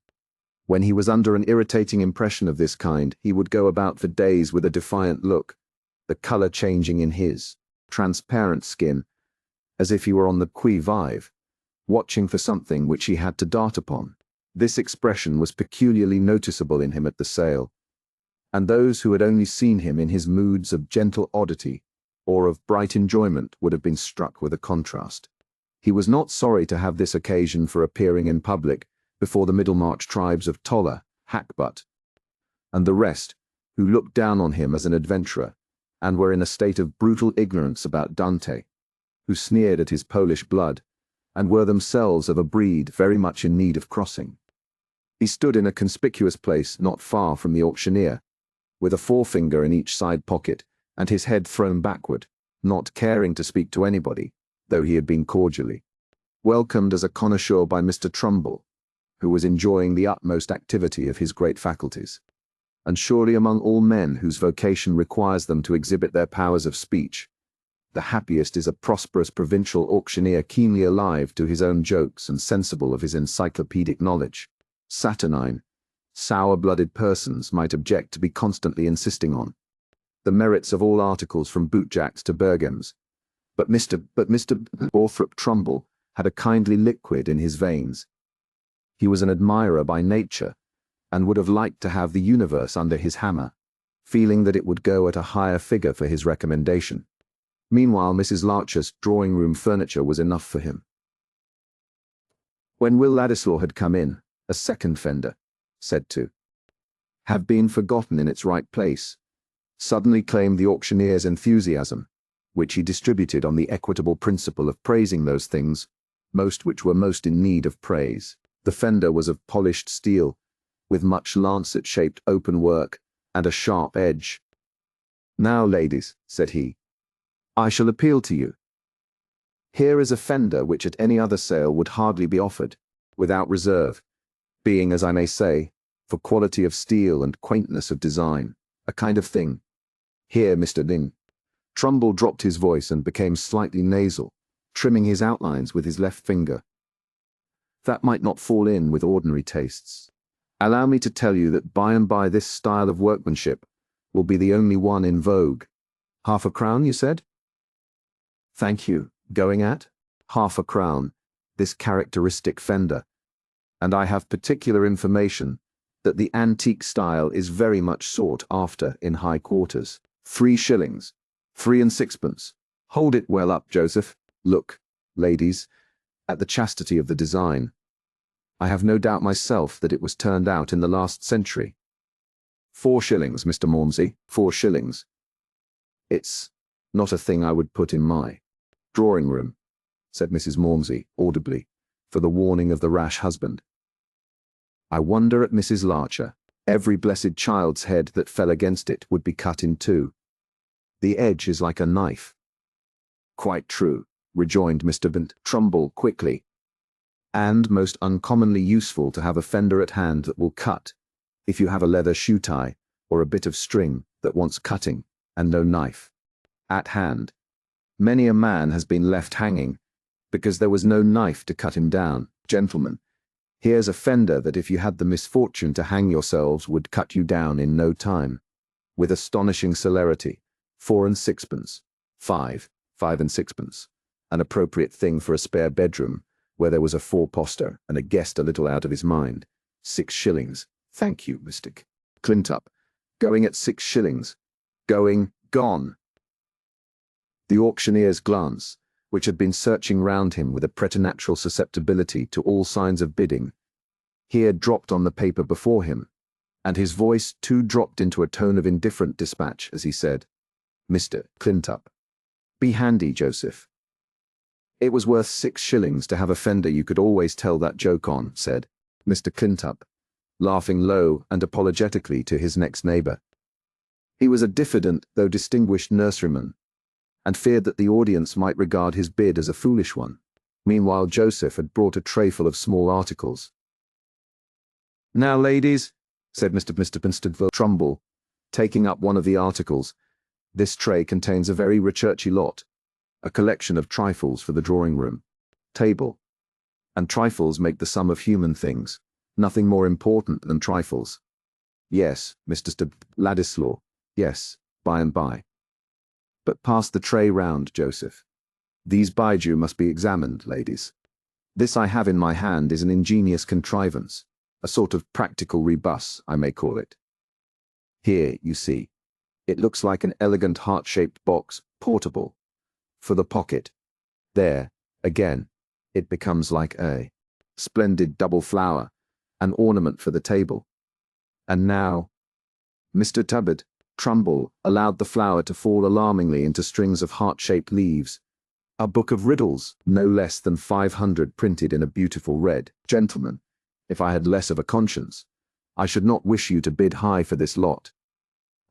When he was under an irritating impression of this kind, he would go about for days with a defiant look, the colour changing in his transparent skin, as if he were on the qui-vive, watching for something which he had to dart upon. This expression was peculiarly noticeable in him at the sale, and those who had only seen him in his moods of gentle oddity or of bright enjoyment would have been struck with a contrast. He was not sorry to have this occasion for appearing in public before the Middlemarch tribes of Toller, Hackbutt, and the rest, who looked down on him as an adventurer, and were in a state of brutal ignorance about Dante, who sneered at his Polish blood, and were themselves of a breed very much in need of crossing. He stood in a conspicuous place not far from the auctioneer, with a forefinger in each side pocket and his head thrown backward, not caring to speak to anybody, though he had been cordially welcomed as a connoisseur by Mr. Trumbull, who was enjoying the utmost activity of his great faculties. And surely among all men whose vocation requires them to exhibit their powers of speech, the happiest is a prosperous provincial auctioneer keenly alive to his own jokes and sensible of his encyclopedic knowledge. Saturnine, sour-blooded persons might object to be constantly insisting on the merits of all articles from bootjacks to Berghems, but Mr. Borthrop Trumbull had a kindly liquid in his veins. He was an admirer by nature, and would have liked to have the universe under his hammer, feeling that it would go at a higher figure for his recommendation. Meanwhile, Mrs. Larcher's drawing-room furniture was enough for him. When Will Ladislaw had come in, a second fender, said to have been forgotten in its right place, suddenly claimed the auctioneer's enthusiasm, which he distributed on the equitable principle of praising those things which were most in need of praise. The fender was of polished steel, with much lancet-shaped open work and a sharp edge. "Now, ladies," said he, "I shall appeal to you. Here is a fender which at any other sale would hardly be offered, without reserve, being, as I may say, for quality of steel and quaintness of design, a kind of thing. Here, Mr. Ling." Trumbull dropped his voice and became slightly nasal, trimming his outlines with his left finger. "That might not fall in with ordinary tastes. Allow me to tell you that by and by this style of workmanship will be the only one in vogue. Half a crown, you said?" "Thank you. Going at half a crown, this characteristic fender, and I have particular information that the antique style is very much sought after in high quarters. 3 shillings, 3 and 6pence. Hold it well up, Joseph. Look, ladies, at the chastity of the design. I have no doubt myself that it was turned out in the last century. 4 shillings, Mr. Maunsey, 4 shillings. It's not a thing I would put in my drawing-room," said Mrs. Maunsey audibly, for the warning of the rash husband. "I wonder at Mrs. Larcher. Every blessed child's head that fell against it would be cut in two. The edge is like a knife." "Quite true," rejoined Mr. Trumbull quickly, "and most uncommonly useful to have a fender at hand that will cut, if you have a leather shoe tie or a bit of string that wants cutting, and no knife at hand. Many a man has been left hanging because there was no knife to cut him down. Gentlemen, here's a fender that if you had the misfortune to hang yourselves would cut you down in no time, with astonishing celerity. 4 and 6pence, 5 and 6pence, an appropriate thing for a spare bedroom where there was a 4-poster and a guest a little out of his mind. 6 shillings. Thank you, Mr. Clintup. Going at 6 shillings. Gone." The auctioneer's glance, which had been searching round him with a preternatural susceptibility to all signs of bidding, here dropped on the paper before him, and his voice too dropped into a tone of indifferent dispatch as he said, "Mr. Clintup, be handy, Joseph." "It was worth 6 shillings to have a fender you could always tell that joke on," said Mr. Clintup, laughing low and apologetically to his next neighbour. He was a diffident though distinguished nurseryman, and feared that the audience might regard his bid as a foolish one. Meanwhile Joseph had brought a trayful of small articles. "Now, ladies," said Mr. Trumbull, taking up one of the articles, "this tray contains a very recherchy lot, a collection of trifles for the drawing-room table, and trifles make the sum of human things, nothing more important than trifles. Yes, Mr. Ladislaw, yes, by and by. But pass the tray round, Joseph. These bijou must be examined, ladies. This I have in my hand is an ingenious contrivance, a sort of practical rebus, I may call it. Here, you see, it looks like an elegant heart-shaped box, portable, for the pocket. There, again, it becomes like a splendid double flower, an ornament for the table. And now, Mr. Trumbull allowed the flower to fall alarmingly into strings of heart-shaped leaves, A book of riddles, no less than 500 printed in a beautiful red. Gentlemen, if I had less of a conscience, I should not wish you to bid high for this lot.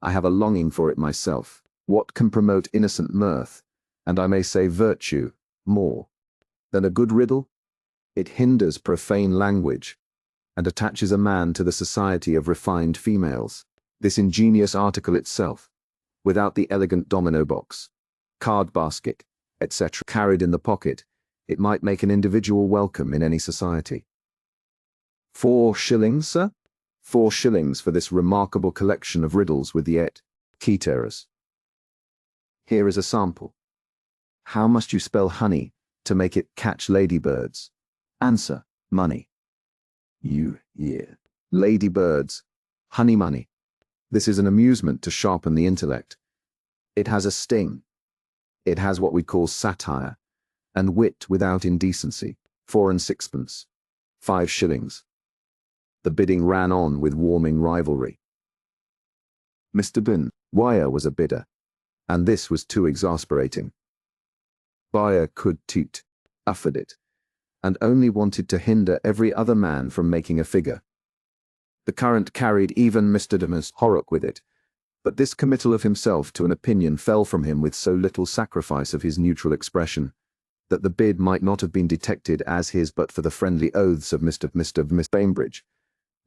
I have a longing for it myself. What can promote innocent mirth, and I may say virtue, more than a good riddle? It hinders profane language, and attaches a man to the society of refined females. This ingenious article itself, without the elegant domino box, card basket, etc. carried in the pocket, it might make an individual welcome in any society. 4 shillings, sir? 4 shillings for this remarkable collection of riddles with the Keywords. Here is a sample. How must you spell honey to make it catch ladybirds? Answer, money. Ladybirds, honey money. This is an amusement to sharpen the intellect. It has a sting. It has what we call satire, and wit without indecency. 4 and 6pence. 5 shillings. The bidding ran on with warming rivalry. Mr. Wire was a bidder, and this was too exasperating. Buyer could toot, offered it, and only wanted to hinder every other man from making a figure. The current carried even Mr. Horrocks with it, but this committal of himself to an opinion fell from him with so little sacrifice of his neutral expression, that the bid might not have been detected as his but for the friendly oaths of Miss Bainbridge,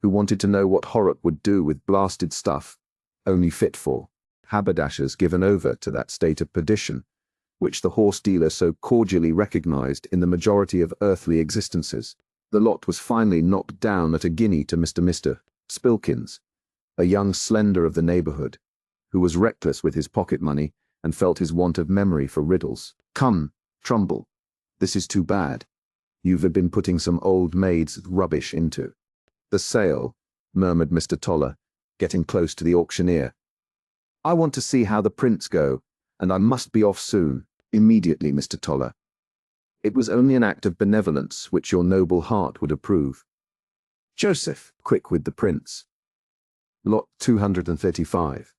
who wanted to know what Horrocks would do with blasted stuff, only fit for haberdashers given over to that state of perdition, which the horse dealer so cordially recognized in the majority of earthly existences. The lot was finally knocked down at a guinea to Mr. Spilkins, a young slender of the neighborhood, who was reckless with his pocket money and felt his want of memory for riddles. Come, Trumbull, this is too bad. You've been putting some old maid's rubbish into the sale, murmured Mr. Toller, getting close to the auctioneer. I want to see how the prints go, and I must be off soon. Immediately, Mr. Toller. It was only an act of benevolence which your noble heart would approve. Joseph, quick with the prints. Lot 235.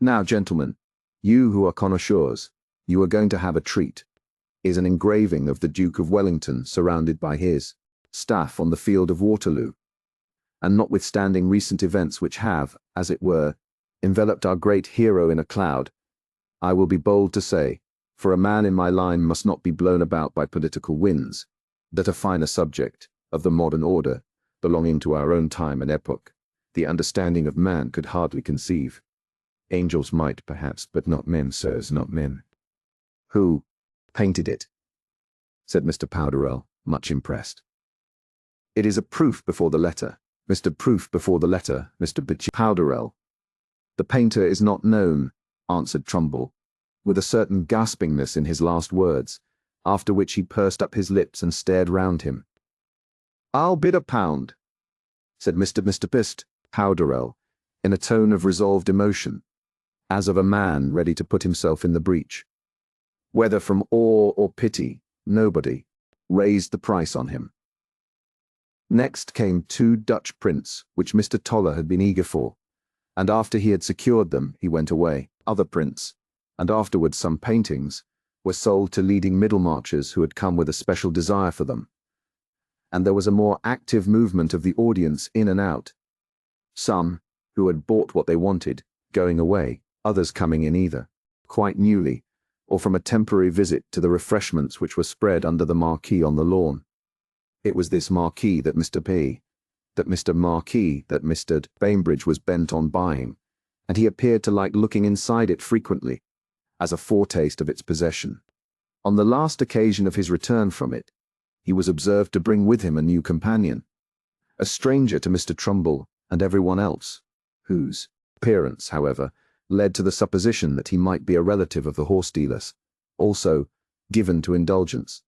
Now, gentlemen, you who are connoisseurs, you are going to have a treat. Is an engraving of the Duke of Wellington surrounded by his staff on the field of Waterloo. And notwithstanding recent events which have, as it were, enveloped our great hero in a cloud, I will be bold to say, for a man in my line must not be blown about by political winds, that a finer subject, of the modern order, belonging to our own time and epoch, the understanding of man could hardly conceive. Angels might, perhaps, but not men, sirs, not men. Who painted it? Said Mr. Powderell, much impressed. It is a proof before the letter, Mr. Proof before the letter, Mr. Powderell. The painter is not known, answered Trumbull, with a certain gaspingness in his last words, after which he pursed up his lips and stared round him. I'll bid £1, said Mr. Powderell, in a tone of resolved emotion, as of a man ready to put himself in the breach. Whether from awe or pity, nobody raised the price on him. Next came 2 Dutch prints, which Mr. Toller had been eager for, and after he had secured them, he went away. Other prints, and afterwards some paintings, were sold to leading Middlemarchers who had come with a special desire for them. And there was a more active movement of the audience in and out. Some, who had bought what they wanted, going away, others coming in either quite newly, or from a temporary visit to the refreshments which were spread under the marquee on the lawn. It was this marquee that Mr. Bainbridge was bent on buying, and he appeared to like looking inside it frequently, as a foretaste of its possession. On the last occasion of his return from it, he was observed to bring with him a new companion, a stranger to Mr. Trumbull and everyone else, whose appearance, however, led to the supposition that he might be a relative of the horse dealer's, also given to indulgence.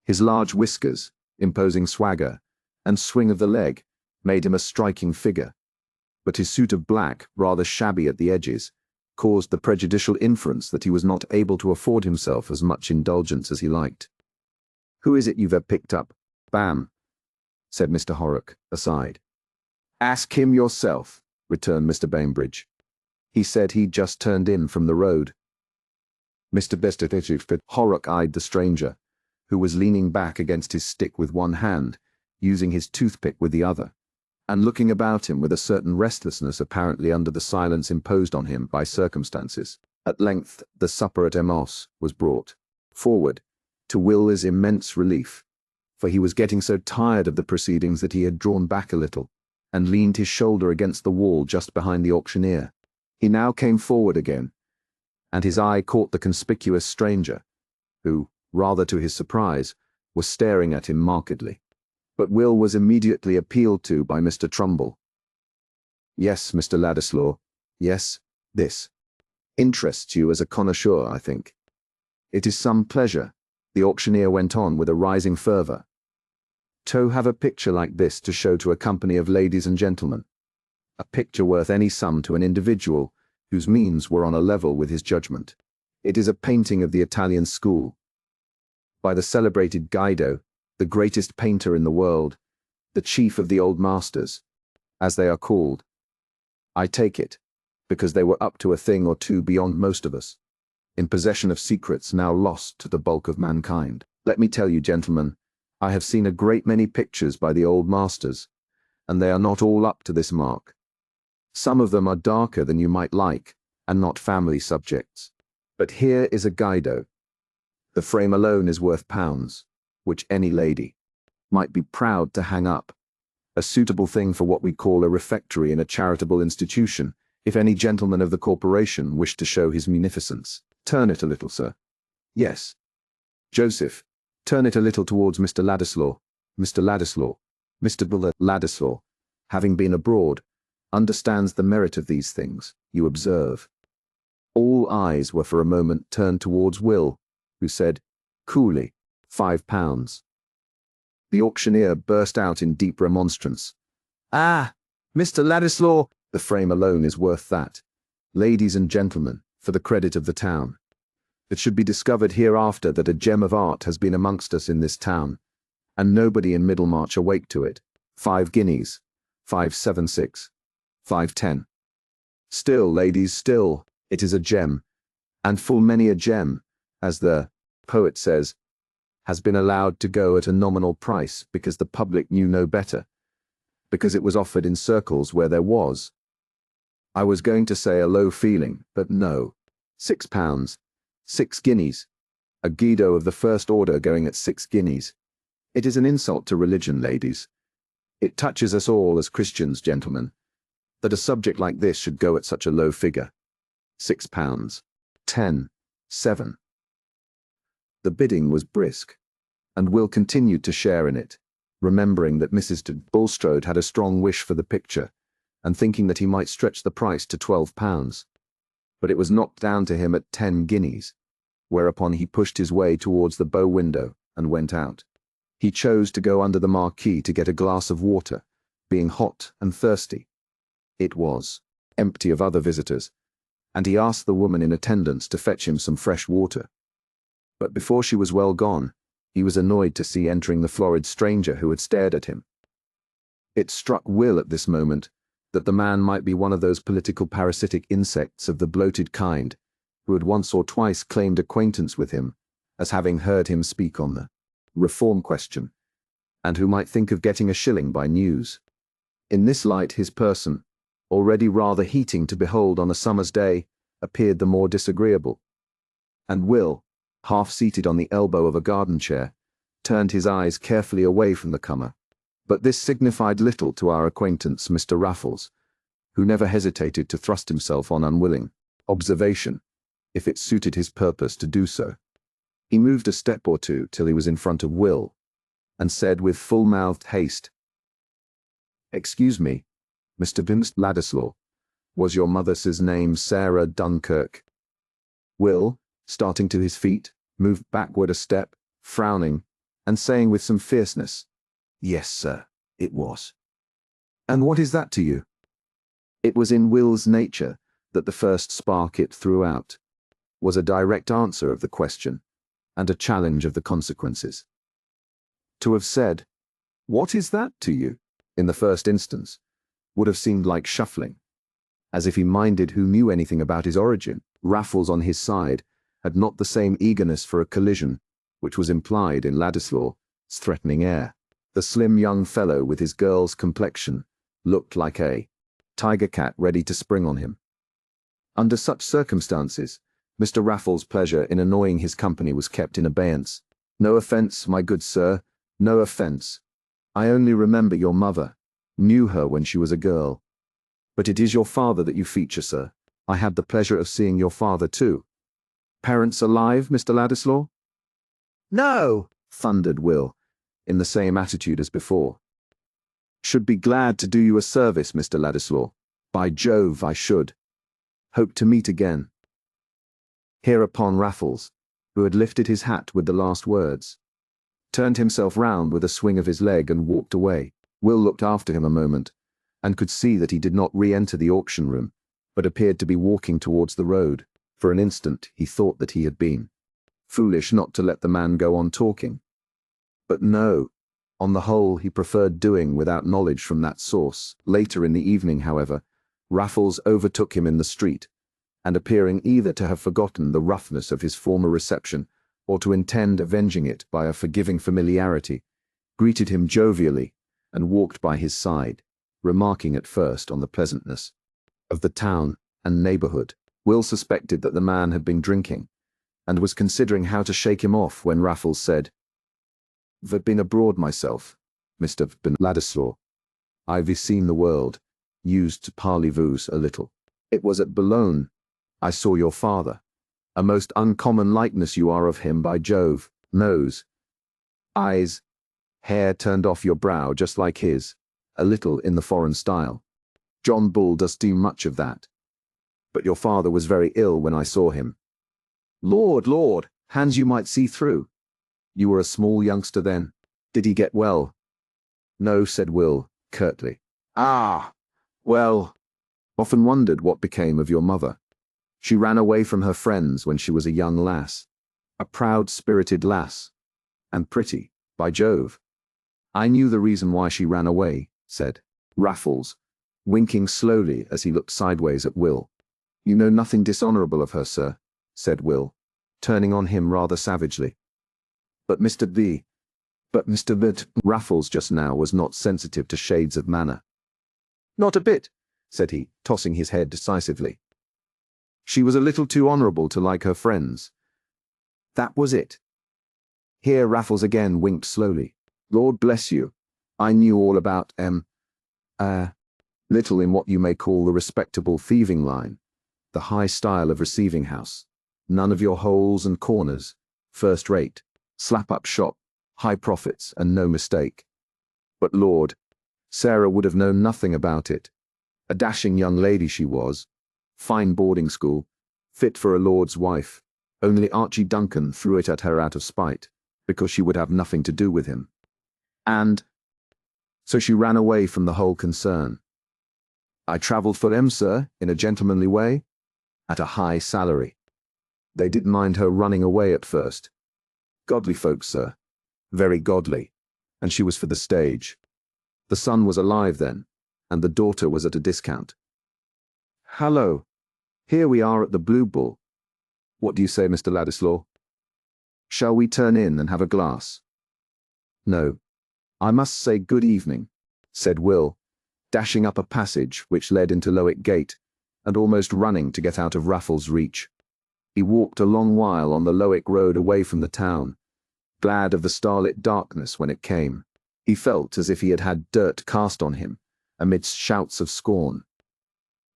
His large whiskers, imposing swagger, and swing of the leg made him a striking figure, but his suit of black, rather shabby at the edges, caused the prejudicial inference that he was not able to afford himself as much indulgence as he liked. Who is it you've picked up? Bam, said Mr. Horrocks, aside. Ask him yourself, returned Mr. Bainbridge. He said he'd just turned in from the road. Mr. Bestethichet horror-eyed the stranger, who was leaning back against his stick with one hand, using his toothpick with the other, and looking about him with a certain restlessness apparently under the silence imposed on him by circumstances. At length the supper at Emos was brought forward, to Will's immense relief, for he was getting so tired of the proceedings that he had drawn back a little, and leaned his shoulder against the wall just behind the auctioneer. He now came forward again, and his eye caught the conspicuous stranger, who, rather to his surprise, was staring at him markedly. But Will was immediately appealed to by Mr. Trumbull. "Yes, Mr. Ladislaw, yes, this interests you as a connoisseur, I think. It is some pleasure," the auctioneer went on with a rising fervour, "to have a picture like this to show to a company of ladies and gentlemen, a picture worth any sum to an individual whose means were on a level with his judgment. It is a painting of the Italian school, by the celebrated Guido, the greatest painter in the world, the chief of the old masters, as they are called. I take it, because they were up to a thing or two beyond most of us, in possession of secrets now lost to the bulk of mankind. Let me tell you, gentlemen, I have seen a great many pictures by the old masters, and they are not all up to this mark. Some of them are darker than you might like, and not family subjects. But here is a Guido. The frame alone is worth pounds, which any lady might be proud to hang up, a suitable thing for what we call a refectory in a charitable institution, if any gentleman of the corporation wished to show his munificence. Turn it a little, sir. Yes. Joseph, turn it a little towards Mr. Ladislaw. Mr. Ladislaw, Mr. Buller Ladislaw, having been abroad, understands the merit of these things, you observe." All eyes were for a moment turned towards Will, who said, coolly, £5. The auctioneer burst out in deep remonstrance. "Ah, Mr. Ladislaw, the frame alone is worth that. Ladies and gentlemen, for the credit of the town. It should be discovered hereafter that a gem of art has been amongst us in this town, and nobody in Middlemarch awake to it. 5 guineas, 576, 510. Still, ladies, still, it is a gem, and full many a gem, as the poet says, has been allowed to go at a nominal price because the public knew no better, because it was offered in circles where there was, I was going to say a low feeling, but no. £6, 6 guineas, a Guido of the first order going at 6 guineas. It is an insult to religion, ladies. It touches us all as Christians, gentlemen, that a subject like this should go at such a low figure. £6, 10, 7. The bidding was brisk, and Will continued to share in it, remembering that Mrs. de Bulstrode had a strong wish for the picture, and thinking that he might stretch the price to £12. But it was knocked down to him at 10 guineas, whereupon he pushed his way towards the bow window and went out. He chose to go under the marquee to get a glass of water, being hot and thirsty. It was empty of other visitors, and he asked the woman in attendance to fetch him some fresh water. But before she was well gone, he was annoyed to see entering the florid stranger who had stared at him. It struck Will at this moment that the man might be one of those political parasitic insects of the bloated kind who had once or twice claimed acquaintance with him as having heard him speak on the reform question, and who might think of getting a shilling by news. In this light his person, already rather heating to behold on a summer's day, appeared the more disagreeable, and Will, half-seated on the elbow of a garden chair, turned his eyes carefully away from the comer. But this signified little to our acquaintance Mr. Raffles, who never hesitated to thrust himself on unwilling observation, if it suited his purpose to do so. He moved a step or two till he was in front of Will, and said with full-mouthed haste, "Excuse me, Mr. Bims Ladislaw, was your mother's name Sarah Dunkirk?" Will, starting to his feet, moved backward a step, frowning, and saying with some fierceness, "Yes, sir, it was." "And what is that to you?" It was in Will's nature that the first spark it threw out was a direct answer of the question, and a challenge of the consequences. To have said, "What is that to you?" in the first instance, would have seemed like shuffling, as if he minded who knew anything about his origin. Raffles on his side had not the same eagerness for a collision, which was implied in Ladislaw's threatening air. The slim young fellow with his girl's complexion looked like a tiger cat ready to spring on him. Under such circumstances, Mr. Raffles' pleasure in annoying his company was kept in abeyance. "No offence, my good sir, no offence. I only remember your mother, knew her when she was a girl. But it is your father that you feature, sir. I had the pleasure of seeing your father too. Parents alive, Mr. Ladislaw?" No, thundered Will, in the same attitude as before. "Should be glad to do you a service, Mr. Ladislaw. By Jove, I should. Hope to meet again." Hereupon Raffles, who had lifted his hat with the last words, turned himself round with a swing of his leg and walked away. Will looked after him a moment, and could see that he did not re-enter the auction room, but appeared to be walking towards the road. For an instant he thought that he had been foolish not to let the man go on talking. But no, on the whole he preferred doing without knowledge from that source. Later in the evening, however, Raffles overtook him in the street, and appearing either to have forgotten the roughness of his former reception or to intend avenging it by a forgiving familiarity, greeted him jovially and walked by his side, remarking at first on the pleasantness of the town and neighborhood. Will suspected that the man had been drinking, and was considering how to shake him off when Raffles said, "I've been abroad myself, Mr. Ladislaw. I've seen the world, used to parley-vouse a little. It was at Boulogne I saw your father. A most uncommon likeness you are of him, by Jove. Nose, eyes, hair turned off your brow just like his, a little in the foreign style. John Bull does do much of that. But your father was very ill when I saw him. Lord, hands you might see through. You were a small youngster then. Did he get well?" "No," said Will, curtly. "Ah, well, often wondered what became of your mother. She ran away from her friends when she was a young lass. A proud-spirited lass. And pretty, by Jove." "I knew the reason why she ran away," said Raffles, winking slowly as he looked sideways at Will. "You know nothing dishonourable of her, sir," said Will, turning on him rather savagely. But Mr. B. Raffles just now was not sensitive to shades of manner. "Not a bit," said he, tossing his head decisively. "She was a little too honourable to like her friends. That was it." Here Raffles again winked slowly. "Lord bless you, I knew all about little in what you may call the respectable thieving line, the high style of receiving house. None of your holes and corners, first rate, slap-up shop, high profits, and no mistake. But Lord, Sarah would have known nothing about it. A dashing young lady she was, fine boarding school, fit for a lord's wife, only Archie Duncan threw it at her out of spite, because she would have nothing to do with him. And so she ran away from the whole concern. I travelled for them, sir, in a gentlemanly way, at a high salary. They didn't mind her running away at first. Godly folks, sir, very godly, and she was for the stage. The son was alive then, and the daughter was at a discount. Hallo, here we are at the Blue Bull. What do you say, Mr. Ladislaw? Shall we turn in and have a glass?" "No, I must say good evening," said Will, dashing up a passage which led into Lowick Gate, and almost running to get out of Raffles' reach. He walked a long while on the Lowick Road away from the town, glad of the starlit darkness when it came. He felt as if he had had dirt cast on him, amidst shouts of scorn.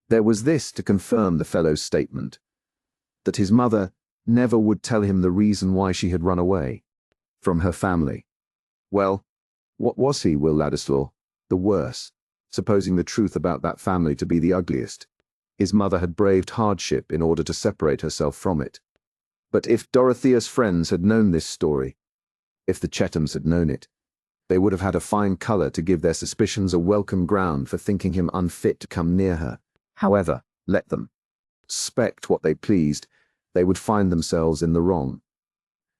There was this to confirm the fellow's statement, that his mother never would tell him the reason why she had run away from her family. Well, what was he, Will Ladislaw, the worse, supposing the truth about that family to be the ugliest? His mother had braved hardship in order to separate herself from it. But if Dorothea's friends had known this story, if the Chethams had known it, they would have had a fine colour to give their suspicions a welcome ground for thinking him unfit to come near her. However, let them suspect what they pleased, they would find themselves in the wrong.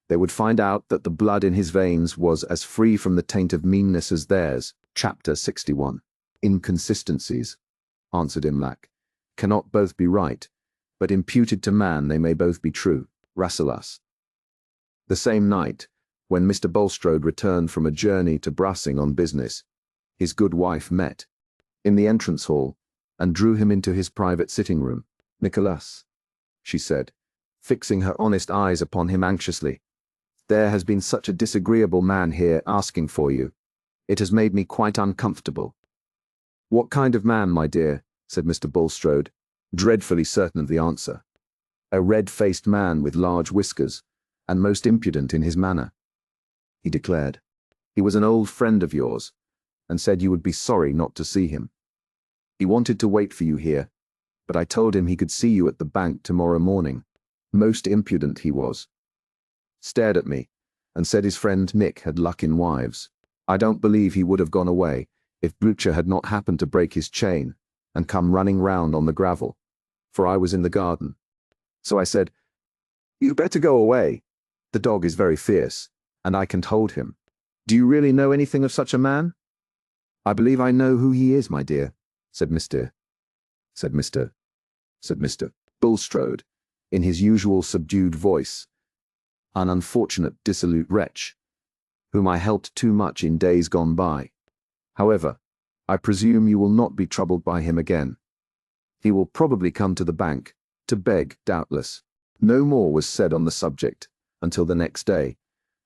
They would find out that the blood in his veins was as free from the taint of meanness as theirs. Chapter 61. Inconsistencies, answered Imlac, cannot both be right, but imputed to man they may both be true. Rasselas. The same night, when Mr. Bulstrode returned from a journey to Brassing on business, his good wife met in the entrance hall and drew him into his private sitting room. "Nicholas," she said, fixing her honest eyes upon him anxiously, "there has been such a disagreeable man here asking for you. It has made me quite uncomfortable." "What kind of man, my dear?" said Mr. Bulstrode, dreadfully certain of the answer. "A red-faced man with large whiskers, and most impudent in his manner," he declared. "He was an old friend of yours, and said you would be sorry not to see him. He wanted to wait for you here, but I told him he could see you at the bank tomorrow morning. Most impudent he was. Stared at me, and said his friend Mick had luck in wives. I don't believe he would have gone away if Blucher had not happened to break his chain and come running round on the gravel, for I was in the garden. So I said, 'You'd better go away. The dog is very fierce, and I can't hold him. Do you really know anything of such a man?' 'I believe I know who he is, my dear,' said Mr. Bulstrode, in his usual subdued voice. 'An unfortunate dissolute wretch, whom I helped too much in days gone by. However, I presume you will not be troubled by him again. He will probably come to the bank, to beg, doubtless.' No more was said on the subject until the next day,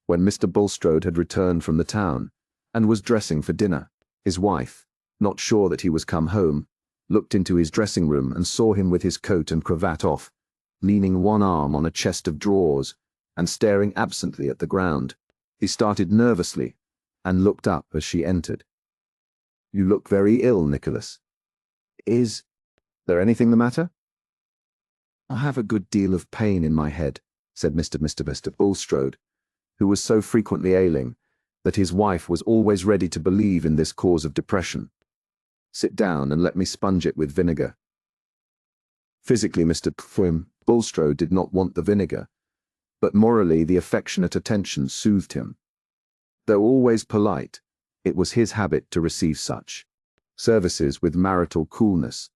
when Mr. Bulstrode had returned from the town, and was dressing for dinner. His wife, not sure that he was come home, looked into his dressing room and saw him with his coat and cravat off, leaning one arm on a chest of drawers, and staring absently at the ground. He started nervously, and looked up as she entered. "You look very ill, Nicholas. Is there anything the matter?" "I have a good deal of pain in my head," said Mr. Bulstrode, who was so frequently ailing that his wife was always ready to believe in this cause of depression. "Sit down and let me sponge it with vinegar." Physically, Mr. Bulstrode did not want the vinegar, but morally the affectionate attention soothed him. Though always polite, it was his habit to receive such services with marital coolness,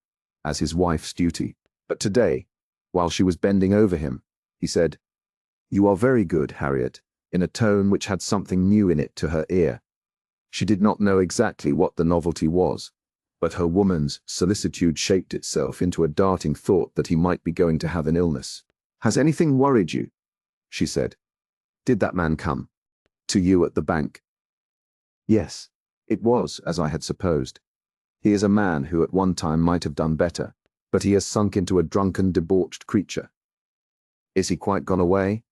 as his wife's duty. But today, while she was bending over him, he said, "You are very good, Harriet," in a tone which had something new in it to her ear. She did not know exactly what the novelty was, but her woman's solicitude shaped itself into a darting thought that he might be going to have an illness. "Has anything worried you?" she said. "Did that man come to you at the bank?" "Yes, it was as I had supposed. He is a man who at one time might have done better, but he has sunk into a drunken, debauched creature." "Is he quite gone away?"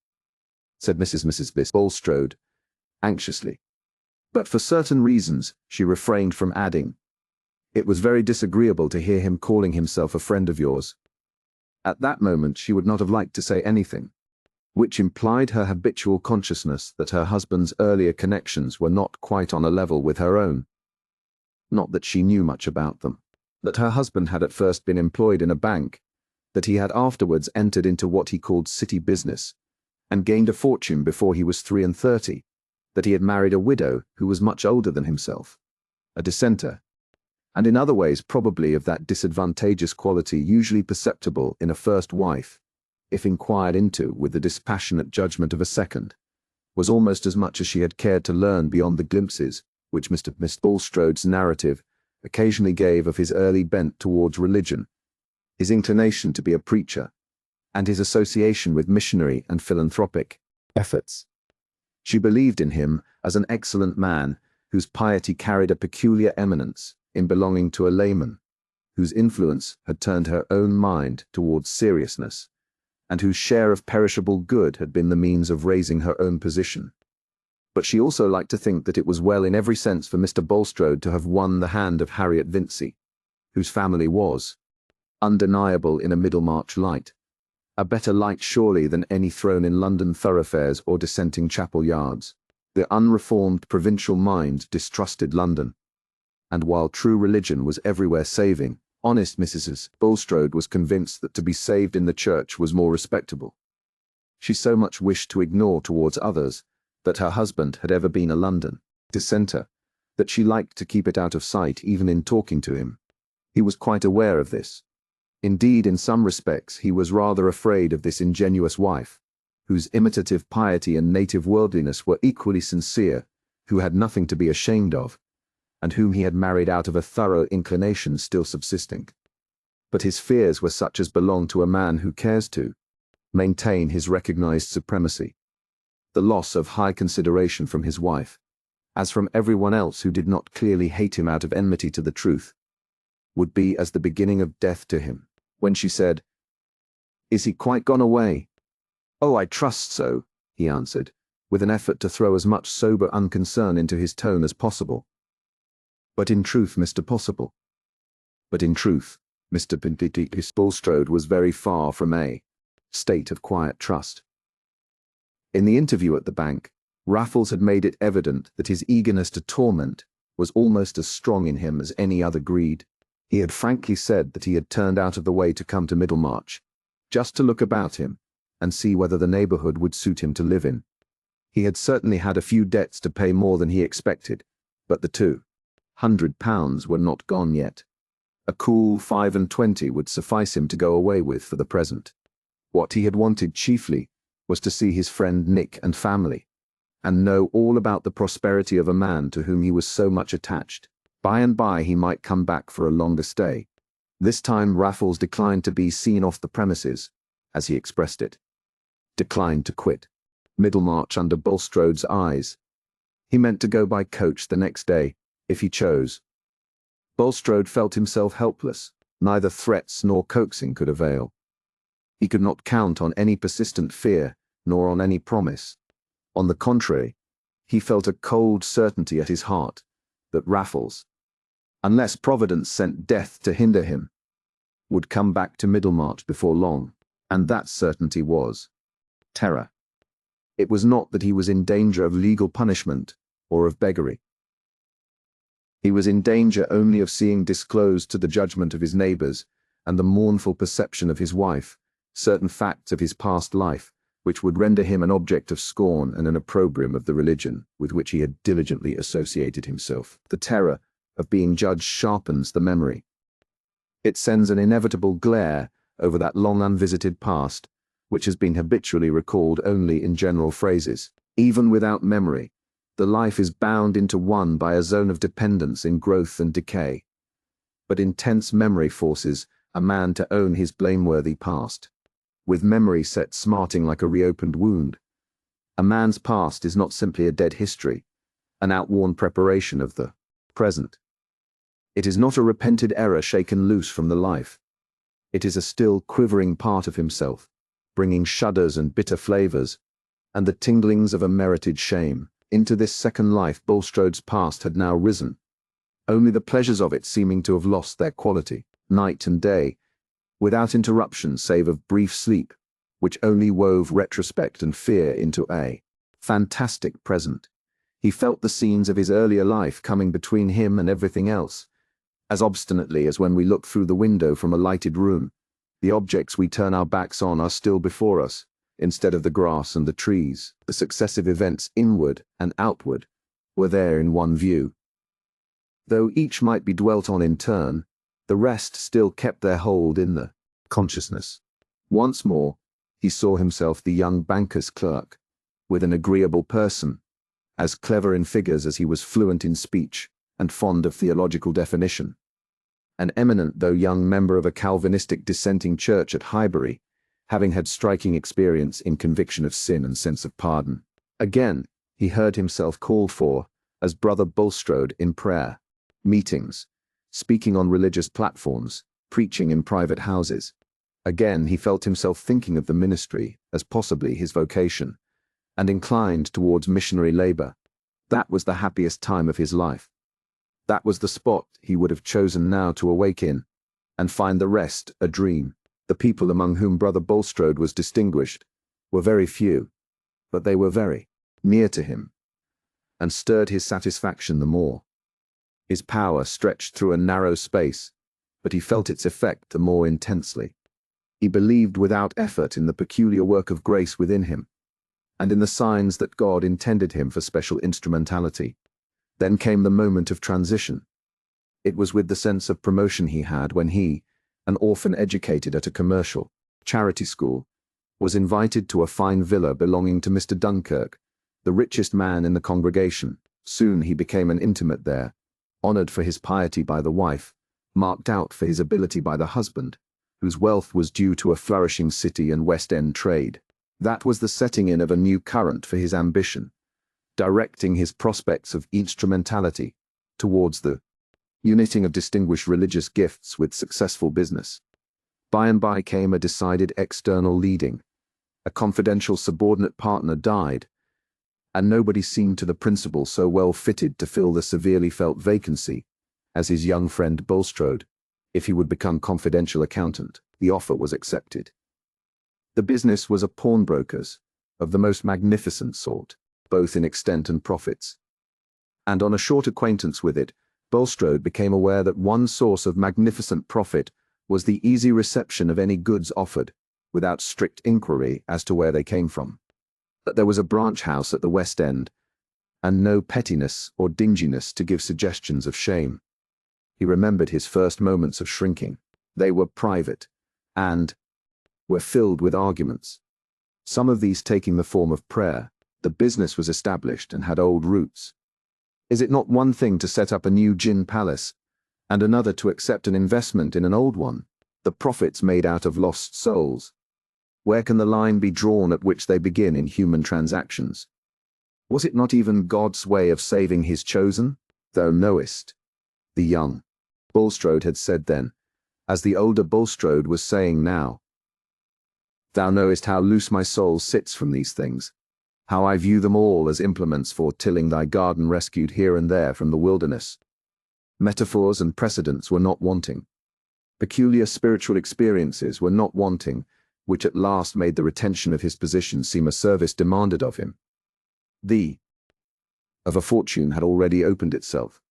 said Mrs. Bulstrode, anxiously. But for certain reasons she refrained from adding, "It was very disagreeable to hear him calling himself a friend of yours." At that moment she would not have liked to say anything, which implied her habitual consciousness that her husband's earlier connections were not quite on a level with her own. Not that she knew much about them. That her husband had at first been employed in a bank, that he had afterwards entered into what he called city business, and gained a fortune before he was 33, that he had married a widow who was much older than himself, a dissenter, and in other ways probably of that disadvantageous quality usually perceptible in a first wife, if inquired into with the dispassionate judgment of a second, was almost as much as she had cared to learn beyond the glimpses which Mr. Bulstrode's narrative occasionally gave of his early bent towards religion, his inclination to be a preacher, and his association with missionary and philanthropic efforts. She believed in him as an excellent man whose piety carried a peculiar eminence in belonging to a layman, whose influence had turned her own mind towards seriousness, and whose share of perishable good had been the means of raising her own position. But she also liked to think that it was well in every sense for Mr. Bulstrode to have won the hand of Harriet Vincey, whose family was undeniable in a Middlemarch light, a better light surely than any thrown in London thoroughfares or dissenting chapel yards. The unreformed provincial mind distrusted London, and while true religion was everywhere saving, honest Mrs. Bulstrode was convinced that to be saved in the church was more respectable. She so much wished to ignore towards others that her husband had ever been a London dissenter, that she liked to keep it out of sight even in talking to him. He was quite aware of this. Indeed, in some respects, he was rather afraid of this ingenuous wife, whose imitative piety and native worldliness were equally sincere, who had nothing to be ashamed of, and whom he had married out of a thorough inclination still subsisting. But his fears were such as belong to a man who cares to maintain his recognized supremacy. The loss of high consideration from his wife, as from everyone else who did not clearly hate him out of enmity to the truth, would be as the beginning of death to him. When she said, "Is he quite gone away?" "Oh, I trust so," he answered, with an effort to throw as much sober unconcern into his tone as possible. But in truth, Mr. Bulstrode was very far from a state of quiet trust. In the interview at the bank, Raffles had made it evident that his eagerness to torment was almost as strong in him as any other greed. He had frankly said that he had turned out of the way to come to Middlemarch, just to look about him and see whether the neighborhood would suit him to live in. He had certainly had a few debts to pay more than he expected, but the £200 were not gone yet. A cool 25 would suffice him to go away with for the present. What he had wanted chiefly was to see his friend Nick and family, and know all about the prosperity of a man to whom he was so much attached. By and by he might come back for a longer stay. This time Raffles declined to be seen off the premises, as he expressed it. Declined to quit Middlemarch under Bulstrode's eyes. He meant to go by coach the next day, if he chose. Bulstrode felt himself helpless. Neither threats nor coaxing could avail. He could not count on any persistent fear, nor on any promise. On the contrary, he felt a cold certainty at his heart that Raffles, unless Providence sent death to hinder him, would come back to Middlemarch before long, and that certainty was terror. It was not that he was in danger of legal punishment or of beggary. He was in danger only of seeing disclosed to the judgment of his neighbors and the mournful perception of his wife certain facts of his past life which would render him an object of scorn and an opprobrium of the religion with which he had diligently associated himself. The terror of being judged sharpens the memory. It sends an inevitable glare over that long unvisited past, which has been habitually recalled only in general phrases. Even without memory, the life is bound into one by a zone of dependence in growth and decay. But intense memory forces a man to own his blameworthy past. With memory set smarting like a reopened wound, a man's past is not simply a dead history, an outworn preparation of the present. It is not a repented error shaken loose from the life. It is a still quivering part of himself, bringing shudders and bitter flavors, and the tinglings of a merited shame. Into this second life Bulstrode's past had now risen, only the pleasures of it seeming to have lost their quality. Night and day, without interruption save of brief sleep, which only wove retrospect and fear into a fantastic present. He felt the scenes of his earlier life coming between him and everything else, as obstinately as when we look through the window from a lighted room. The objects we turn our backs on are still before us, instead of the grass and the trees. The successive events inward and outward were there in one view. Though each might be dwelt on in turn, the rest still kept their hold in the consciousness. Once more, he saw himself the young banker's clerk, with an agreeable person, as clever in figures as he was fluent in speech and fond of theological definition. An eminent though young member of a Calvinistic dissenting church at Highbury, having had striking experience in conviction of sin and sense of pardon. Again, he heard himself called for as Brother Bulstrode in prayer, meetings, speaking on religious platforms, preaching in private houses. Again, he felt himself thinking of the ministry as possibly his vocation, and inclined towards missionary labor. That was the happiest time of his life. That was the spot he would have chosen now to awake in, and find the rest a dream. The people among whom Brother Bulstrode was distinguished were very few, but they were very near to him, and stirred his satisfaction the more. His power stretched through a narrow space, but he felt its effect the more intensely. He believed without effort in the peculiar work of grace within him, and in the signs that God intended him for special instrumentality. Then came the moment of transition. It was with the sense of promotion he had when he, an orphan educated at a commercial charity school, was invited to a fine villa belonging to Mr. Dunkirk, the richest man in the congregation. Soon he became an intimate there, honored for his piety by the wife, marked out for his ability by the husband, whose wealth was due to a flourishing city and West End trade. That was the setting in of a new current for his ambition, directing his prospects of instrumentality towards the uniting of distinguished religious gifts with successful business. By and by came a decided external leading. A confidential subordinate partner died, and nobody seemed to the principal so well fitted to fill the severely felt vacancy as his young friend Bulstrode. If he would become confidential accountant, the offer was accepted. The business was a pawnbroker's, of the most magnificent sort, both in extent and profits. And on a short acquaintance with it, Bulstrode became aware that one source of magnificent profit was the easy reception of any goods offered, without strict inquiry as to where they came from. That there was a branch house at the West End, and no pettiness or dinginess to give suggestions of shame. He remembered his first moments of shrinking. They were private, and were filled with arguments, some of these taking the form of prayer. The business was established and had old roots. Is it not one thing to set up a new gin palace, and another to accept an investment in an old one, the profits made out of lost souls? Where can the line be drawn at which they begin in human transactions? Was it not even God's way of saving his chosen? Thou knowest, the young Bulstrode had said then, as the older Bulstrode was saying now. Thou knowest how loose my soul sits from these things, how I view them all as implements for tilling thy garden rescued here and there from the wilderness. Metaphors and precedents were not wanting. Peculiar spiritual experiences were not wanting, which at last made the retention of his position seem a service demanded of him. The of a fortune had already opened itself,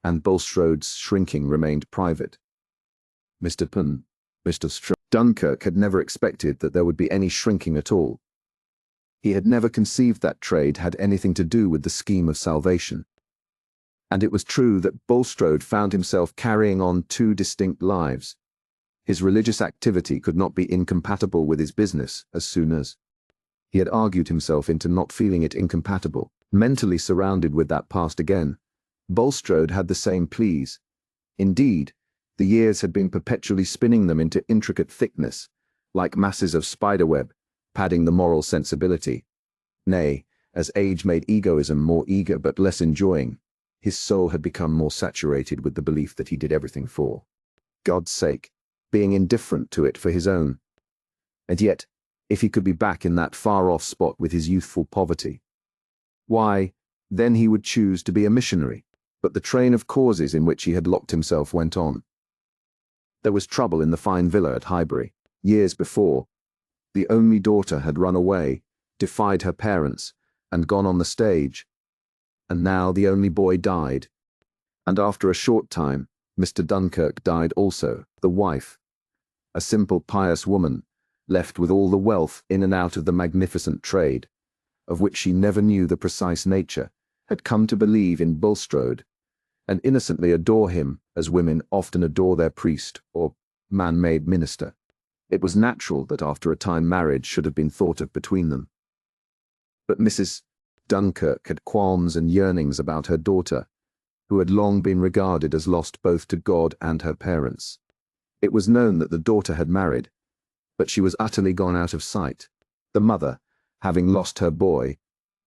and Bulstrode's shrinking remained private. Mr. Dunkirk had never expected that there would be any shrinking at all. He had never conceived that trade had anything to do with the scheme of salvation. And it was true that Bulstrode found himself carrying on two distinct lives. His religious activity could not be incompatible with his business as soon as he had argued himself into not feeling it incompatible. Mentally surrounded with that past again, Bulstrode had the same pleas. Indeed, the years had been perpetually spinning them into intricate thickness, like masses of spiderweb, padding the moral sensibility. Nay, as age made egoism more eager but less enjoying, his soul had become more saturated with the belief that he did everything for God's sake, being indifferent to it for his own. And yet, if he could be back in that far-off spot with his youthful poverty, why, then he would choose to be a missionary. But the train of causes in which he had locked himself went on. There was trouble in the fine villa at Highbury. Years before, the only daughter had run away, defied her parents, and gone on the stage. And now the only boy died. And after a short time, Mr. Dunkirk died also, the wife, a simple pious woman, left with all the wealth in and out of the magnificent trade, of which she never knew the precise nature, had come to believe in Bulstrode, and innocently adore him as women often adore their priest or man-made minister. It was natural that after a time marriage should have been thought of between them. But Mrs. Dunkirk had qualms and yearnings about her daughter, who had long been regarded as lost both to God and her parents. It was known that the daughter had married, but she was utterly gone out of sight. The mother, having lost her boy,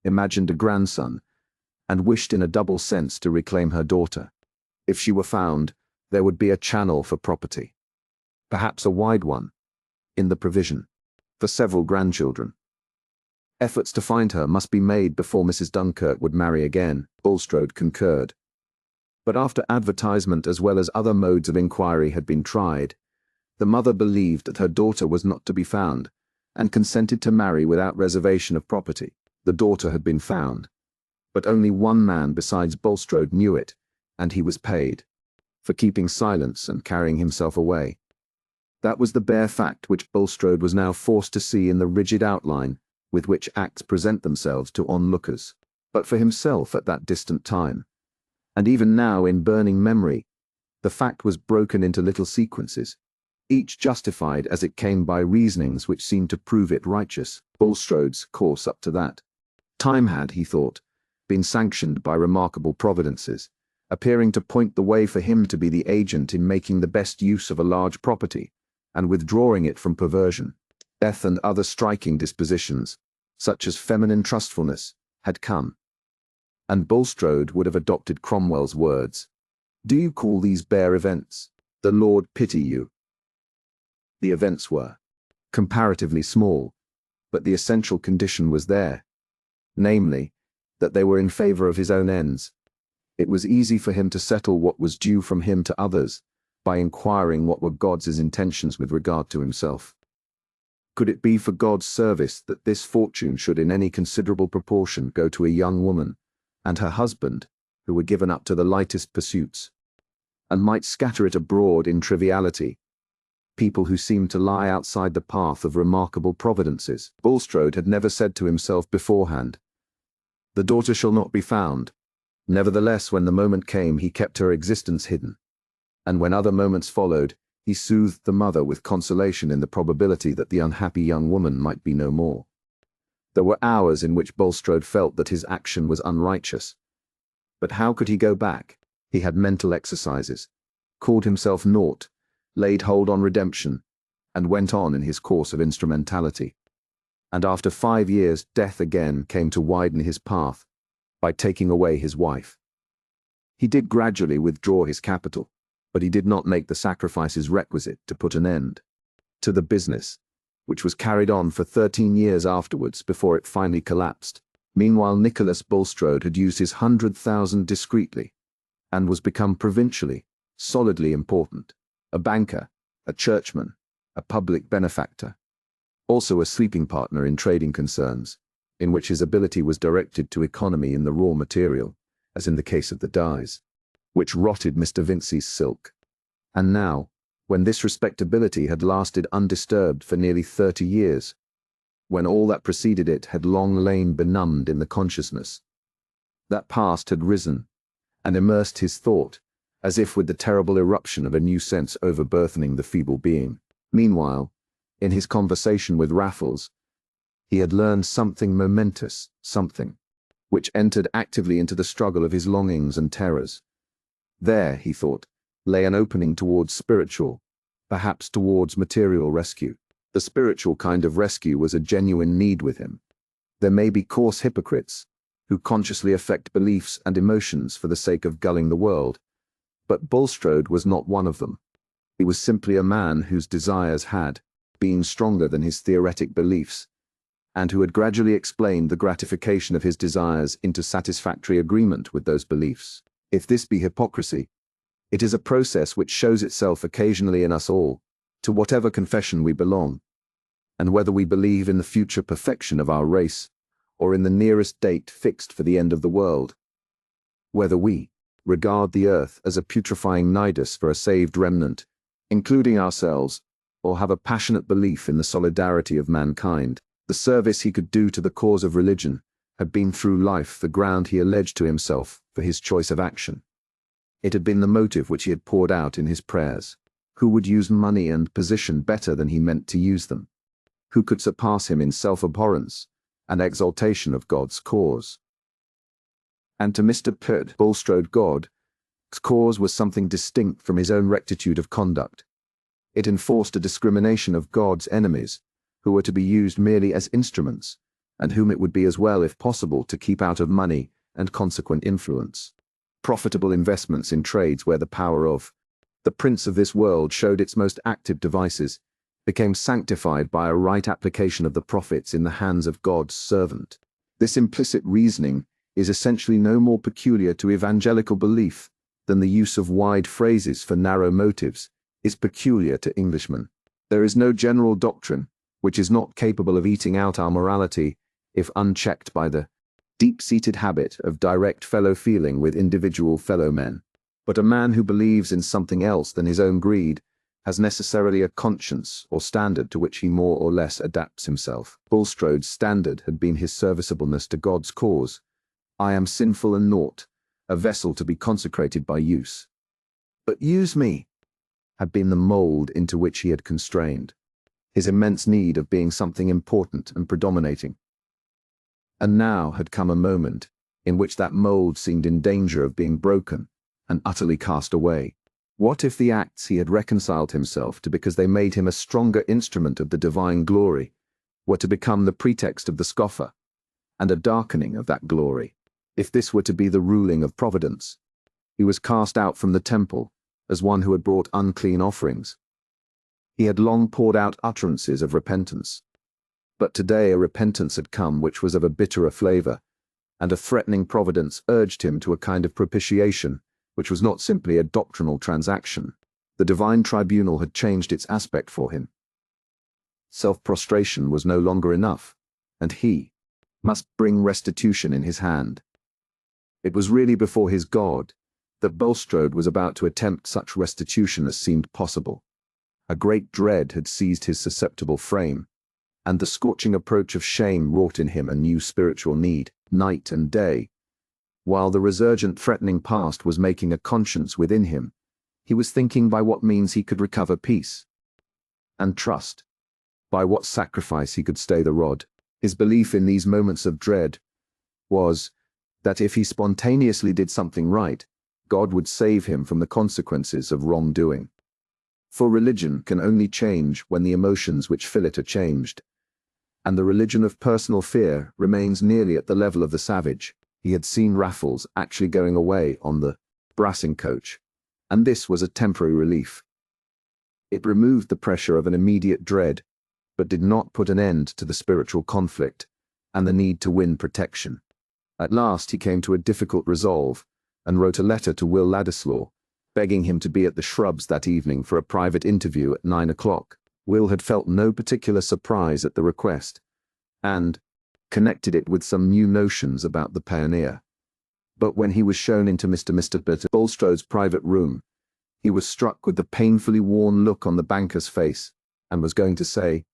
imagined a grandson, and wished in a double sense to reclaim her daughter. If she were found, there would be a channel for property, perhaps a wide one, in the provision, for several grandchildren. Efforts to find her must be made before Mrs. Dunkirk would marry again. Bulstrode concurred. But after advertisement as well as other modes of inquiry had been tried, the mother believed that her daughter was not to be found, and consented to marry without reservation of property. The daughter had been found, but only one man besides Bulstrode knew it, and he was paid for keeping silence and carrying himself away. That was the bare fact which Bulstrode was now forced to see in the rigid outline with which acts present themselves to onlookers. But for himself at that distant time, and even now in burning memory, the fact was broken into little sequences, each justified as it came by reasonings which seemed to prove it righteous. Bulstrode's course up to that time had, he thought, been sanctioned by remarkable providences, appearing to point the way for him to be the agent in making the best use of a large property, and withdrawing it from perversion. Death and other striking dispositions, such as feminine trustfulness, had come. And Bulstrode would have adopted Cromwell's words, "Do you call these bare events? The Lord pity you." The events were comparatively small, but the essential condition was there, namely, that they were in favor of his own ends. It was easy for him to settle what was due from him to others by inquiring what were God's intentions with regard to himself. Could it be for God's service that this fortune should in any considerable proportion go to a young woman and her husband, who were given up to the lightest pursuits, and might scatter it abroad in triviality, people who seemed to lie outside the path of remarkable providences? Bulstrode had never said to himself beforehand, "The daughter shall not be found." Nevertheless, when the moment came, he kept her existence hidden, and when other moments followed, he soothed the mother with consolation in the probability that the unhappy young woman might be no more. There were hours in which Bulstrode felt that his action was unrighteous. But how could he go back? He had mental exercises, called himself naught, laid hold on redemption, and went on in his course of instrumentality. And after 5 years, death again came to widen his path by taking away his wife. He did gradually withdraw his capital, but he did not make the sacrifices requisite to put an end to the business, which was carried on for 13 years afterwards before it finally collapsed. Meanwhile, Nicholas Bulstrode had used his 100,000 discreetly, and was become provincially, solidly important, a banker, a churchman, a public benefactor, also a sleeping partner in trading concerns, in which his ability was directed to economy in the raw material, as in the case of the dyes, which rotted Mr. Vincey's silk. And now, when this respectability had lasted undisturbed for nearly 30 years, when all that preceded it had long lain benumbed in the consciousness, that past had risen and immersed his thought, as if with the terrible eruption of a new sense overburthening the feeble being. Meanwhile, in his conversation with Raffles, he had learned something momentous, something which entered actively into the struggle of his longings and terrors. There, he thought, lay an opening towards spiritual, perhaps towards material rescue. The spiritual kind of rescue was a genuine need with him. There may be coarse hypocrites who consciously affect beliefs and emotions for the sake of gulling the world, but Bulstrode was not one of them. He was simply a man whose desires had been stronger than his theoretic beliefs, and who had gradually explained the gratification of his desires into satisfactory agreement with those beliefs. If this be hypocrisy, it is a process which shows itself occasionally in us all, to whatever confession we belong, and whether we believe in the future perfection of our race, or in the nearest date fixed for the end of the world, whether we regard the earth as a putrefying nidus for a saved remnant, including ourselves, or have a passionate belief in the solidarity of mankind. The service he could do to the cause of religion had been through life the ground he alleged to himself for his choice of action. It had been the motive which he had poured out in his prayers. Who would use money and position better than he meant to use them? Who could surpass him in self-abhorrence and exaltation of God's cause? And to Mr. Bulstrode, God's cause was something distinct from his own rectitude of conduct. It enforced a discrimination of God's enemies, who were to be used merely as instruments, and whom it would be as well, if possible, to keep out of money and consequent influence. Profitable investments in trades where the power of the prince of this world showed its most active devices became sanctified by a right application of the profits in the hands of God's servant. This implicit reasoning is essentially no more peculiar to evangelical belief than the use of wide phrases for narrow motives is peculiar to Englishmen. There is no general doctrine which is not capable of eating out our morality if unchecked by the deep-seated habit of direct fellow-feeling with individual fellow-men. But a man who believes in something else than his own greed has necessarily a conscience or standard to which he more or less adapts himself. Bulstrode's standard had been his serviceableness to God's cause. I am sinful and naught, a vessel to be consecrated by use. But use me. had been the mold into which he had constrained, his immense need of being something important and predominating. And now had come a moment in which that mold seemed in danger of being broken and utterly cast away. What if the acts he had reconciled himself to because they made him a stronger instrument of the divine glory were to become the pretext of the scoffer, and a darkening of that glory? If this were to be the ruling of providence, he was cast out from the temple as one who had brought unclean offerings. He had long poured out utterances of repentance, but today a repentance had come which was of a bitterer flavor, and a threatening providence urged him to a kind of propitiation which was not simply a doctrinal transaction. The divine tribunal had changed its aspect for him. Self-prostration was no longer enough, and he must bring restitution in his hand. It was really before his God that Bulstrode was about to attempt such restitution as seemed possible. A great dread had seized his susceptible frame, and the scorching approach of shame wrought in him a new spiritual need, night and day. While the resurgent threatening past was making a conscience within him, he was thinking by what means he could recover peace and trust, by what sacrifice he could stay the rod. His belief in these moments of dread was that if he spontaneously did something right, God would save him from the consequences of wrongdoing. For religion can only change when the emotions which fill it are changed, and the religion of personal fear remains nearly at the level of the savage. He had seen Raffles actually going away on the brassing coach, and this was a temporary relief. It removed the pressure of an immediate dread, but did not put an end to the spiritual conflict and the need to win protection. At last he came to a difficult resolve, and wrote a letter to Will Ladislaw, begging him to be at the Shrubs that evening for a private interview at 9 o'clock. Will had felt no particular surprise at the request, and connected it with some new notions about the pioneer. But when he was shown into Mr. Bulstrode's private room, he was struck with the painfully worn look on the banker's face, and was going to say,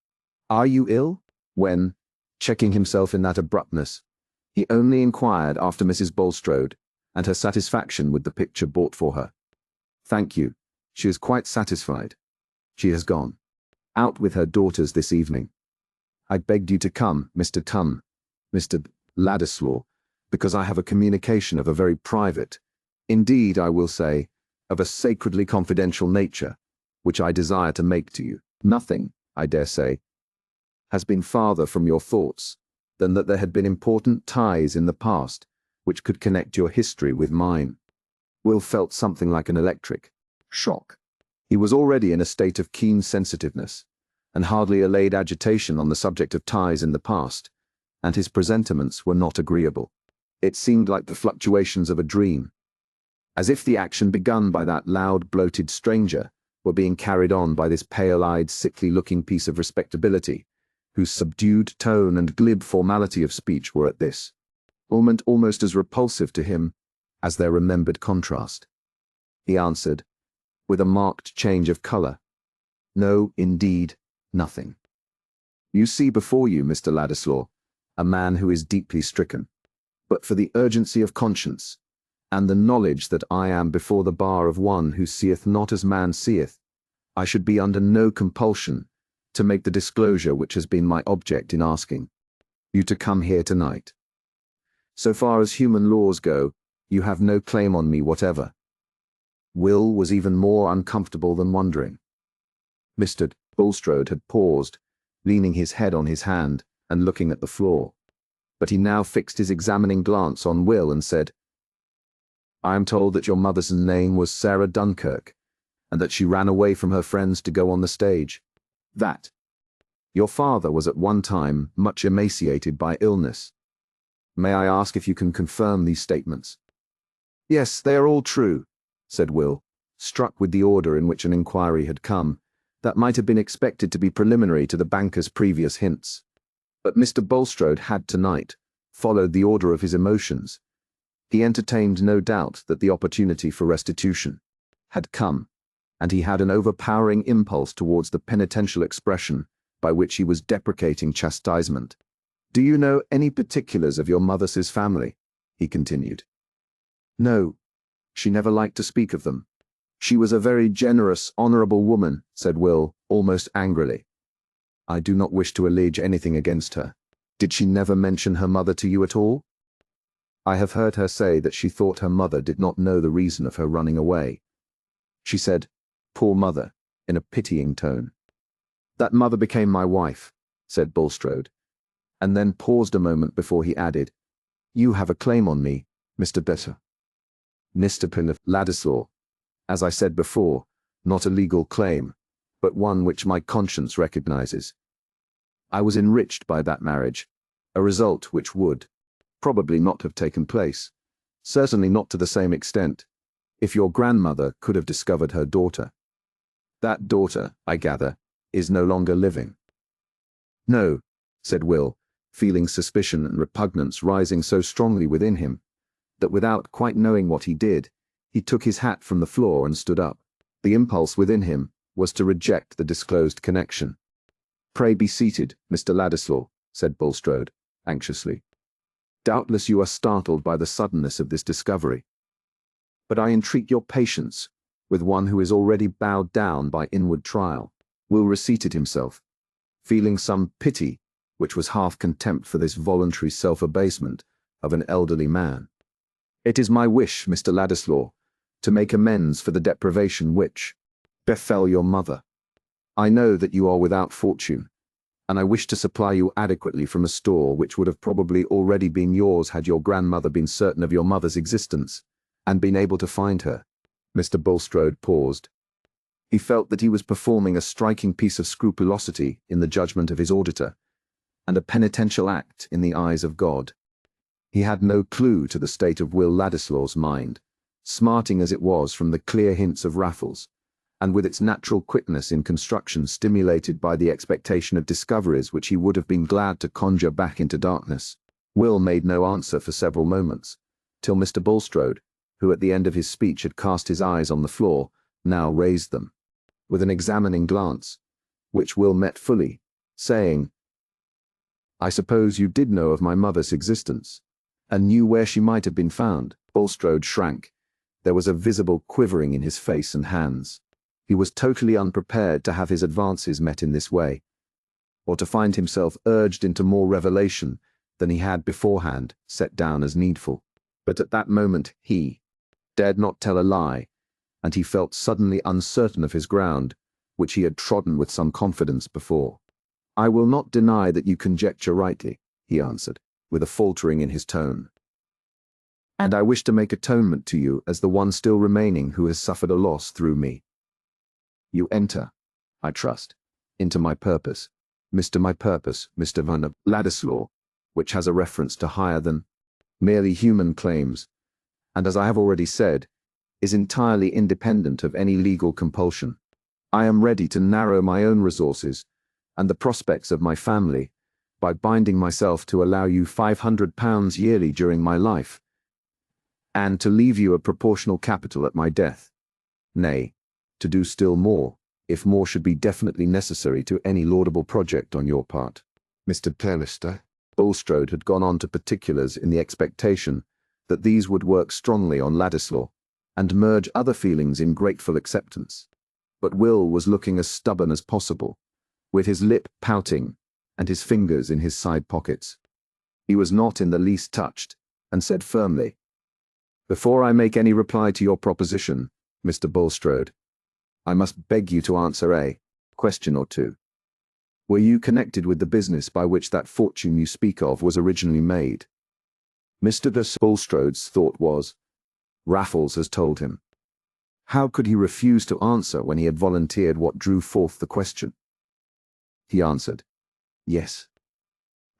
"Are you ill?" when, checking himself in that abruptness, he only inquired after Mrs. Bulstrode and her satisfaction with the picture bought for her. "Thank you. She is quite satisfied. She has gone out with her daughters this evening. I begged you to come, Mr. Ladislaw, because I have a communication of a very private, indeed, I will say, of a sacredly confidential nature, which I desire to make to you. Nothing, I dare say, has been farther from your thoughts than that there had been important ties in the past which could connect your history with mine." Will felt something like an electric shock. He was already in a state of keen sensitiveness, and hardly allayed agitation on the subject of ties in the past, and his presentiments were not agreeable. It seemed like the fluctuations of a dream, as if the action begun by that loud, bloated stranger were being carried on by this pale-eyed, sickly-looking piece of respectability, whose subdued tone and glib formality of speech were at this moment almost as repulsive to him as their remembered contrast. He answered, with a marked change of colour, "No, indeed, nothing. You see before you, Mr. Ladislaw, a man who is deeply stricken, but for the urgency of conscience, and the knowledge that I am before the bar of one who seeth not as man seeth, I should be under no compulsion to make the disclosure which has been my object in asking you to come here tonight. So far as human laws go, you have no claim on me whatever." Will was even more uncomfortable than wondering. Mr. Bulstrode had paused, leaning his head on his hand and looking at the floor, but he now fixed his examining glance on Will and said, "I am told that your mother's name was Sarah Dunkirk, and that she ran away from her friends to go on the stage. That your father was at one time much emaciated by illness. May I ask if you can confirm these statements?" "Yes, they are all true," said Will, struck with the order in which an inquiry had come, that might have been expected to be preliminary to the banker's previous hints. But Mr. Bulstrode had tonight followed the order of his emotions. He entertained no doubt that the opportunity for restitution had come, and he had an overpowering impulse towards the penitential expression by which he was deprecating chastisement. "Do you know any particulars of your mother's family?" he continued. "No, she never liked to speak of them." She was a very generous, honorable woman, said Will, almost angrily. I do not wish to allege anything against her. Did she never mention her mother to you at all? I have heard her say that she thought her mother did not know the reason of her running away. She said, "Poor mother," in a pitying tone. That mother became my wife, said Bulstrode, and then paused a moment before he added, You have a claim on me, Mr. Better. Mr. Pin of Ladislaw, as I said before, not a legal claim, but one which my conscience recognizes. I was enriched by that marriage, a result which would probably not have taken place, certainly not to the same extent, if your grandmother could have discovered her daughter. That daughter, I gather, is no longer living. No, said Will, feeling suspicion and repugnance rising so strongly within him, that without quite knowing what he did, he took his hat from the floor and stood up. The impulse within him was to reject the disclosed connection. Pray be seated, Mr. Ladislaw, said Bulstrode, anxiously. Doubtless you are startled by the suddenness of this discovery. But I entreat your patience with one who is already bowed down by inward trial. Will reseated himself, feeling some pity, which was half contempt for this voluntary self-abasement of an elderly man. It is my wish, Mr. Ladislaw, to make amends for the deprivation which befell your mother. I know that you are without fortune, and I wish to supply you adequately from a store which would have probably already been yours had your grandmother been certain of your mother's existence, and been able to find her. Mr. Bulstrode paused. He felt that he was performing a striking piece of scrupulosity in the judgment of his auditor, and a penitential act in the eyes of God. He had no clue to the state of Will Ladislaw's mind, smarting as it was from the clear hints of Raffles, and with its natural quickness in construction stimulated by the expectation of discoveries which he would have been glad to conjure back into darkness. Will made no answer for several moments, till Mr. Bulstrode, who at the end of his speech had cast his eyes on the floor, now raised them, with an examining glance, which Will met fully, saying, I suppose you did know of my mother's existence, and knew where she might have been found. Bulstrode shrank. There was a visible quivering in his face and hands. He was totally unprepared to have his advances met in this way, or to find himself urged into more revelation than he had beforehand set down as needful. But at that moment he dared not tell a lie, and he felt suddenly uncertain of his ground, which he had trodden with some confidence before. I will not deny that you conjecture rightly, he answered, with a faltering in his tone. And I wish to make atonement to you as the one still remaining who has suffered a loss through me. You enter, I trust, into my purpose, Mr. Van Ladislaw, which has a reference to higher than merely human claims, and as I have already said, is entirely independent of any legal compulsion. I am ready to narrow my own resources and the prospects of my family by binding myself to allow you £500 yearly during my life, and to leave you a proportional capital at my death. Nay, to do still more, if more should be definitely necessary to any laudable project on your part. Mr. Pellister, Bulstrode had gone on to particulars in the expectation that these would work strongly on Ladislaw, and merge other feelings in grateful acceptance. But Will was looking as stubborn as possible, with his lip pouting and his fingers in his side pockets. He was not in the least touched, and said firmly, Before I make any reply to your proposition, Mr. Bulstrode, I must beg you to answer a question or two. Were you connected with the business by which that fortune you speak of was originally made? Mr. Bulstrode's thought was, Raffles has told him. How could he refuse to answer when he had volunteered what drew forth the question? He answered, Yes.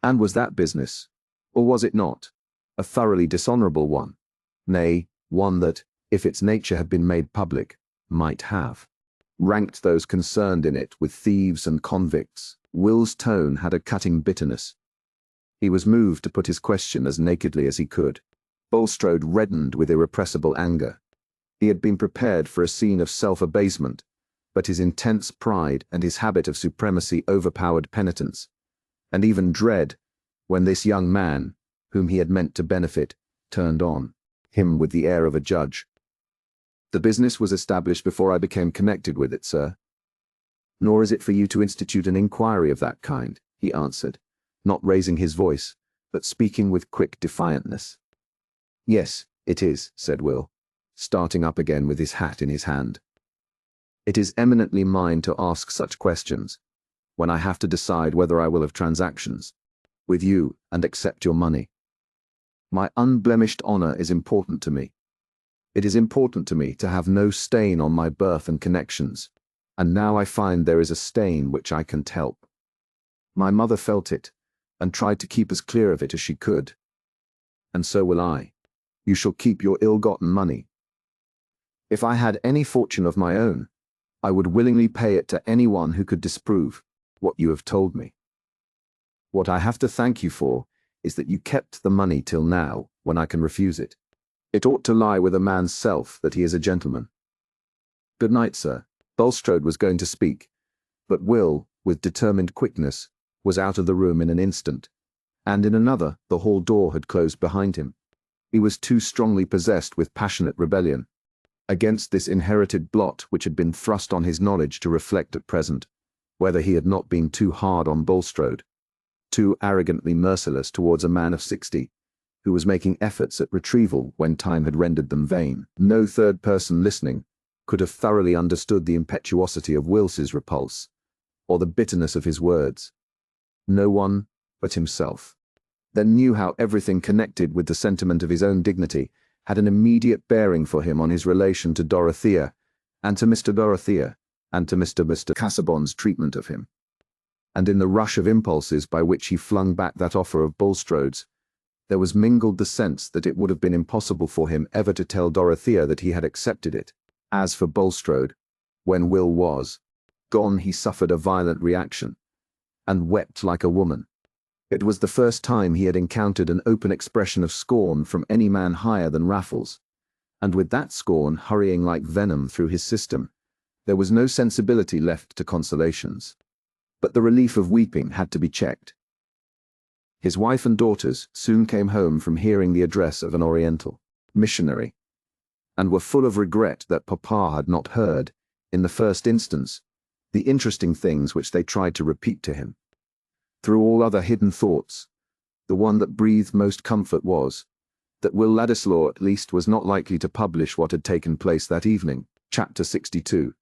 And was that business, or was it not, a thoroughly dishonourable one? Nay, one that, if its nature had been made public, might have ranked those concerned in it with thieves and convicts. Will's tone had a cutting bitterness. He was moved to put his question as nakedly as he could. Bulstrode reddened with irrepressible anger. He had been prepared for a scene of self-abasement, but his intense pride and his habit of supremacy overpowered penitence, and even dread, when this young man, whom he had meant to benefit, turned on him with the air of a judge. The business was established before I became connected with it, sir. Nor is it for you to institute an inquiry of that kind, he answered, not raising his voice, but speaking with quick defiantness. Yes, it is, said Will, starting up again with his hat in his hand. It is eminently mine to ask such questions, when I have to decide whether I will have transactions with you and accept your money. My unblemished honor is important to me. It is important to me to have no stain on my birth and connections, and now I find there is a stain which I can't help. My mother felt it, and tried to keep as clear of it as she could. And so will I. You shall keep your ill-gotten money. If I had any fortune of my own, I would willingly pay it to anyone who could disprove what you have told me. What I have to thank you for is that you kept the money till now, when I can refuse it. It ought to lie with a man's self that he is a gentleman. Good night, sir. Bulstrode was going to speak, but Will, with determined quickness, was out of the room in an instant, and in another the hall door had closed behind him. He was too strongly possessed with passionate rebellion against this inherited blot which had been thrust on his knowledge to reflect at present whether he had not been too hard on Bulstrode, too arrogantly merciless towards a man of 60, who was making efforts at retrieval when time had rendered them vain. No third person listening could have thoroughly understood the impetuosity of Will's repulse, or the bitterness of his words. No one but himself then knew how everything connected with the sentiment of his own dignity had an immediate bearing for him on his relation to Dorothea, and to Mr. Dorothea, and to Mr. Casaubon's treatment of him. And in the rush of impulses by which he flung back that offer of Bulstrode's, there was mingled the sense that it would have been impossible for him ever to tell Dorothea that he had accepted it. As for Bulstrode, when Will was gone, he suffered a violent reaction, and wept like a woman. It was the first time he had encountered an open expression of scorn from any man higher than Raffles, and with that scorn hurrying like venom through his system, there was no sensibility left to consolations. But the relief of weeping had to be checked. His wife and daughters soon came home from hearing the address of an Oriental missionary, and were full of regret that Papa had not heard, in the first instance, the interesting things which they tried to repeat to him. Through all other hidden thoughts, the one that breathed most comfort was, that Will Ladislaw at least was not likely to publish what had taken place that evening. Chapter 62.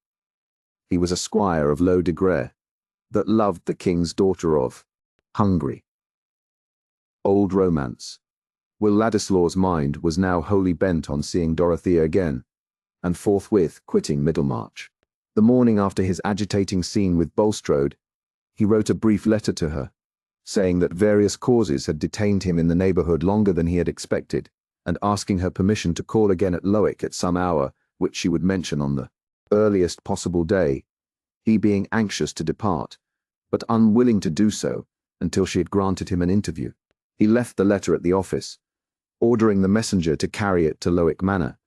He was a squire of low degree, that loved the king's daughter of Hungary. Old romance. Will Ladislaw's mind was now wholly bent on seeing Dorothea again, and forthwith quitting Middlemarch. The morning after his agitating scene with Bulstrode, he wrote a brief letter to her, saying that various causes had detained him in the neighbourhood longer than he had expected, and asking her permission to call again at Lowick at some hour which she would mention on the earliest possible day, he being anxious to depart, but unwilling to do so until she had granted him an interview. He left the letter at the office, ordering the messenger to carry it to Lowick Manor,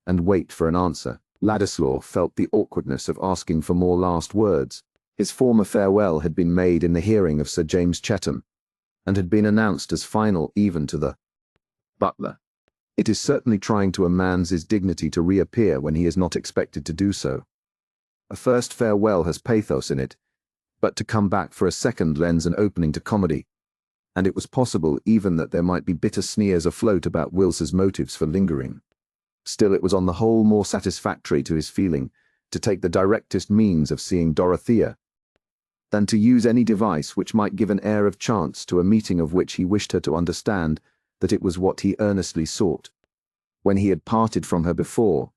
and wait for an answer. Ladislaw felt the awkwardness of asking for more last words. His former farewell had been made in the hearing of Sir James Chetham, and had been announced as final even to the butler. It is certainly trying to a man's dignity to reappear when he is not expected to do so. A first farewell has pathos in it, but to come back for a second lends an opening to comedy, and it was possible even that there might be bitter sneers afloat about Will's motives for lingering. Still, it was on the whole more satisfactory to his feeling to take the directest means of seeing Dorothea, than to use any device which might give an air of chance to a meeting of which he wished her to understand that it was what he earnestly sought. When he had parted from her before,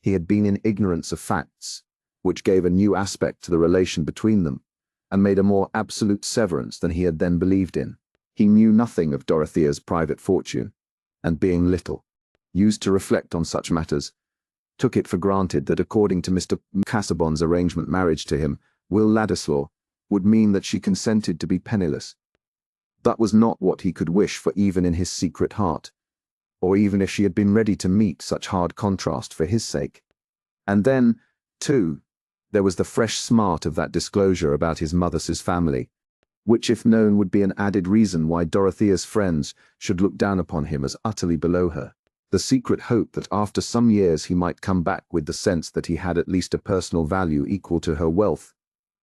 he had been in ignorance of facts, which gave a new aspect to the relation between them, and made a more absolute severance than he had then believed in. He knew nothing of Dorothea's private fortune, and being little used to reflect on such matters, took it for granted that according to Mr. Casaubon's arrangement marriage to him, Will Ladislaw, would mean that she consented to be penniless. That was not what he could wish for even in his secret heart, or even if she had been ready to meet such hard contrast for his sake. And then, too, there was the fresh smart of that disclosure about his mother's family, which if known would be an added reason why Dorothea's friends should look down upon him as utterly below her. The secret hope that after some years he might come back with the sense that he had at least a personal value equal to her wealth,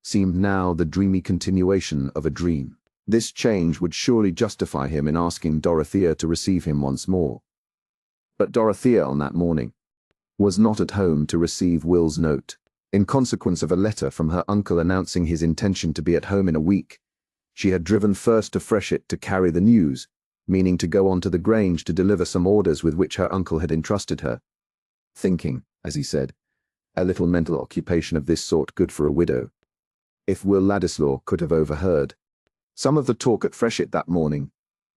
seemed now the dreamy continuation of a dream. This change would surely justify him in asking Dorothea to receive him once more. But Dorothea on that morning was not at home to receive Will's note. In consequence of a letter from her uncle announcing his intention to be at home in a week, she had driven first to Freshitt to carry the news, meaning to go on to the Grange to deliver some orders with which her uncle had entrusted her. Thinking, as he said, a little mental occupation of this sort good for a widow. If Will Ladislaw could have overheard some of the talk at Freshitt that morning,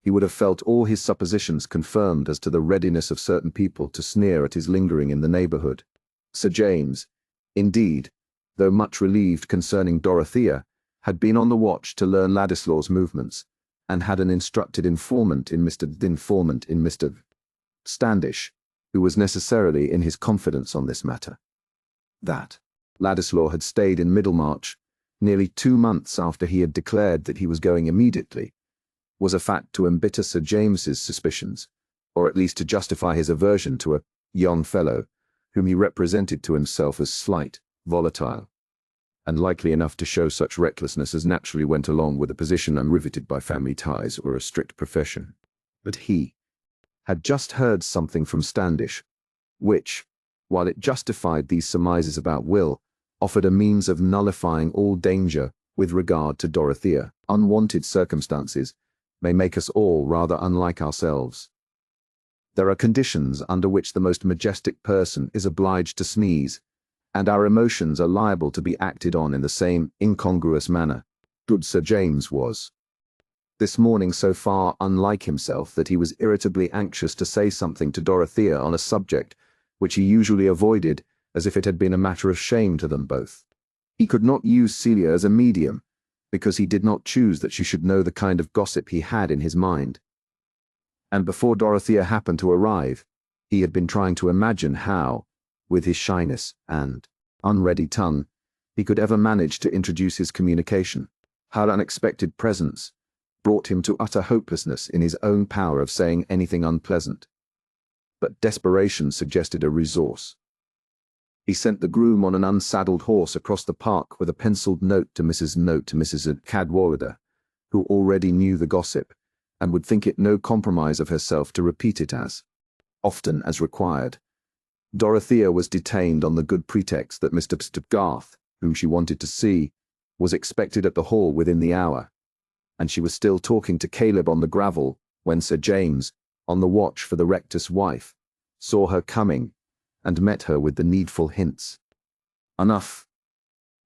he would have felt all his suppositions confirmed as to the readiness of certain people to sneer at his lingering in the neighbourhood. Sir James, indeed, though much relieved concerning Dorothea, had been on the watch to learn Ladislaw's movements, and had an instructed informant in Mr. Standish, who was necessarily in his confidence on this matter. That Ladislaw had stayed in Middlemarch nearly 2 months after he had declared that he was going immediately was a fact to embitter Sir James's suspicions, or at least to justify his aversion to a young fellow whom he represented to himself as slight, volatile, and likely enough to show such recklessness as naturally went along with a position unriveted by family ties or a strict profession. But he had just heard something from Standish, which, while it justified these surmises about Will, offered a means of nullifying all danger with regard to Dorothea. Unwanted circumstances may make us all rather unlike ourselves. There are conditions under which the most majestic person is obliged to sneeze, and our emotions are liable to be acted on in the same incongruous manner. Good Sir James was, this morning, so far unlike himself that he was irritably anxious to say something to Dorothea on a subject which he usually avoided as if it had been a matter of shame to them both. He could not use Celia as a medium, because he did not choose that she should know the kind of gossip he had in his mind. And before Dorothea happened to arrive, he had been trying to imagine how, with his shyness and unready tongue, he could ever manage to introduce his communication. Her unexpected presence brought him to utter hopelessness in his own power of saying anything unpleasant. But desperation suggested a resource. He sent the groom on an unsaddled horse across the park with a penciled note to Mrs. Cadwallader, who already knew the gossip, and would think it no compromise of herself to repeat it as often as required. Dorothea was detained on the good pretext that Mr. Garth, whom she wanted to see, was expected at the hall within the hour, and she was still talking to Caleb on the gravel when Sir James, on the watch for the rector's wife, saw her coming and met her with the needful hints. "Enough,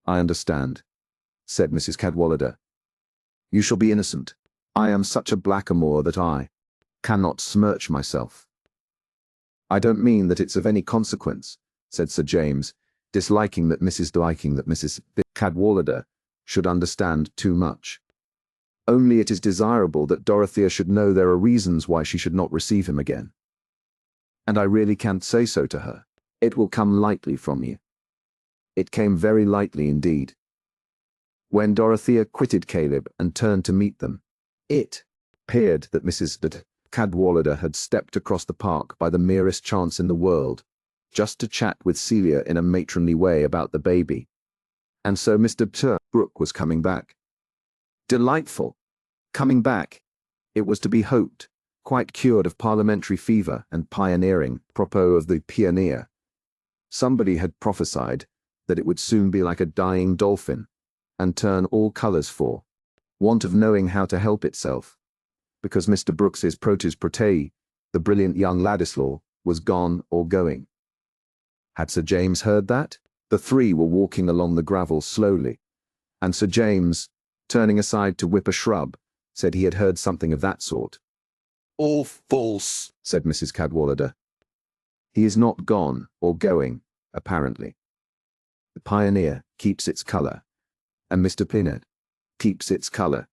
I understand," said Mrs. Cadwallader. "You shall be innocent. I am such a blackamoor that I cannot smirch myself." "I don't mean that it's of any consequence," said Sir James, disliking that Mrs. Cadwallader should understand too much. "Only it is desirable that Dorothea should know there are reasons why she should not receive him again. And I really can't say so to her. It will come lightly from you." It came very lightly indeed. When Dorothea quitted Caleb and turned to meet them, it appeared that Mrs. Cadwallader had stepped across the park by the merest chance in the world, just to chat with Celia in a matronly way about the baby. And so Mr. Brooke was coming back. Delightful! Coming back, it was to be hoped, quite cured of parliamentary fever and pioneering, propos of the pioneer. Somebody had prophesied that it would soon be like a dying dolphin, and turn all colours for want of knowing how to help itself, because Mr. Brooks's protes protege, the brilliant young Ladislaw, was gone or going. Had Sir James heard that? The three were walking along the gravel slowly, and Sir James, turning aside to whip a shrub, said he had heard something of that sort. "All false," said Mrs. Cadwallader. "He is not gone or going, apparently. The pioneer keeps its colour, and Mr. Pinner keeps its colour.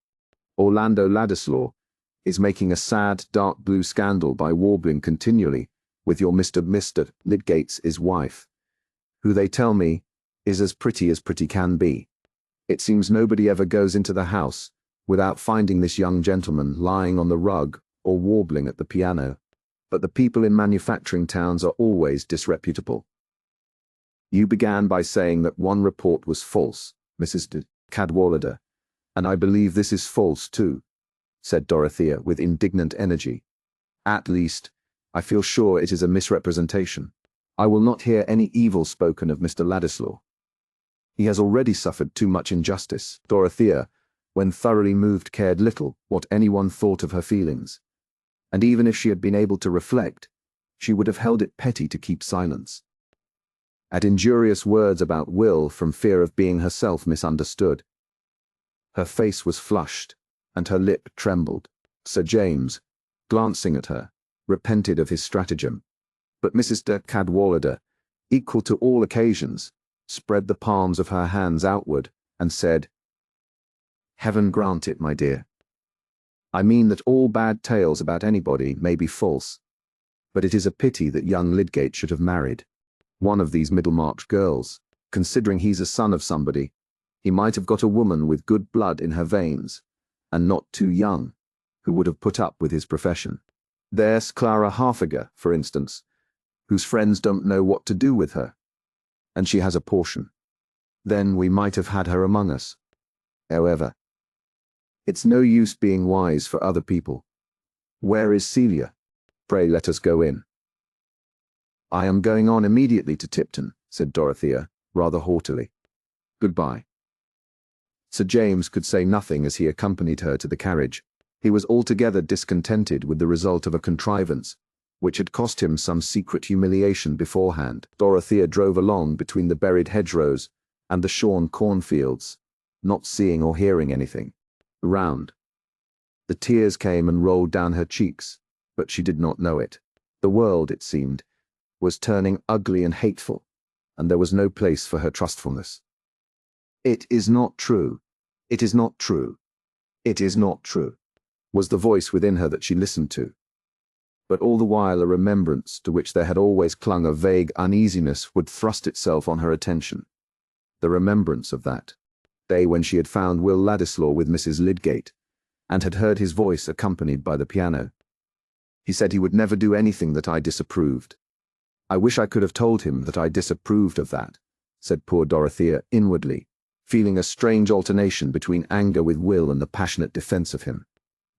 Orlando Ladislaw is making a sad dark blue scandal by warbling continually with your Mr. Lydgate's wife, who they tell me is as pretty can be. It seems nobody ever goes into the house without finding this young gentleman lying on the rug or warbling at the piano. but the people in manufacturing towns are always disreputable. You began by saying that one report was false, Mrs. Cadwallader, and I believe this is false too, said Dorothea with indignant energy. At least, I feel sure it is a misrepresentation. I will not hear any evil spoken of Mr. Ladislaw. He has already suffered too much injustice. Dorothea, when thoroughly moved, cared little what anyone thought of her feelings, and even if she had been able to reflect, she would have held it petty to keep silence. At injurious words about Will from fear of being herself misunderstood. Her face was flushed, and her lip trembled. Sir James, glancing at her, repented of his stratagem. But Mrs. de Cadwallader, equal to all occasions, spread the palms of her hands outward and said, "Heaven grant it, my dear. I mean that all bad tales about anybody may be false, but it is a pity that young Lydgate should have married one of these Middlemarch girls. Considering he's a son of somebody, he might have got a woman with good blood in her veins, and not too young, who would have put up with his profession. There's Clara Harfager, for instance, whose friends don't know what to do with her, and she has a portion. Then we might have had her among us. However, it's no use being wise for other people. Where is Celia? Pray let us go in." "I am going on immediately to Tipton," said Dorothea, rather haughtily. "Goodbye." Sir James could say nothing as he accompanied her to the carriage. He was altogether discontented with the result of a contrivance, which had cost him some secret humiliation beforehand. Dorothea drove along between the buried hedgerows and the shorn cornfields, not seeing or hearing anything. Round. The tears came and rolled down her cheeks, but she did not know it. The world, it seemed, was turning ugly and hateful, and there was no place for her trustfulness. "It is not true. It is not true. It is not true," was the voice within her that she listened to. But all the while a remembrance to which there had always clung a vague uneasiness would thrust itself on her attention. The remembrance of that day when she had found Will Ladislaw with Mrs. Lydgate, and had heard his voice accompanied by the piano. "He said he would never do anything that I disapproved. I wish I could have told him that I disapproved of that," said poor Dorothea inwardly, feeling a strange alternation between anger with Will and the passionate defense of him.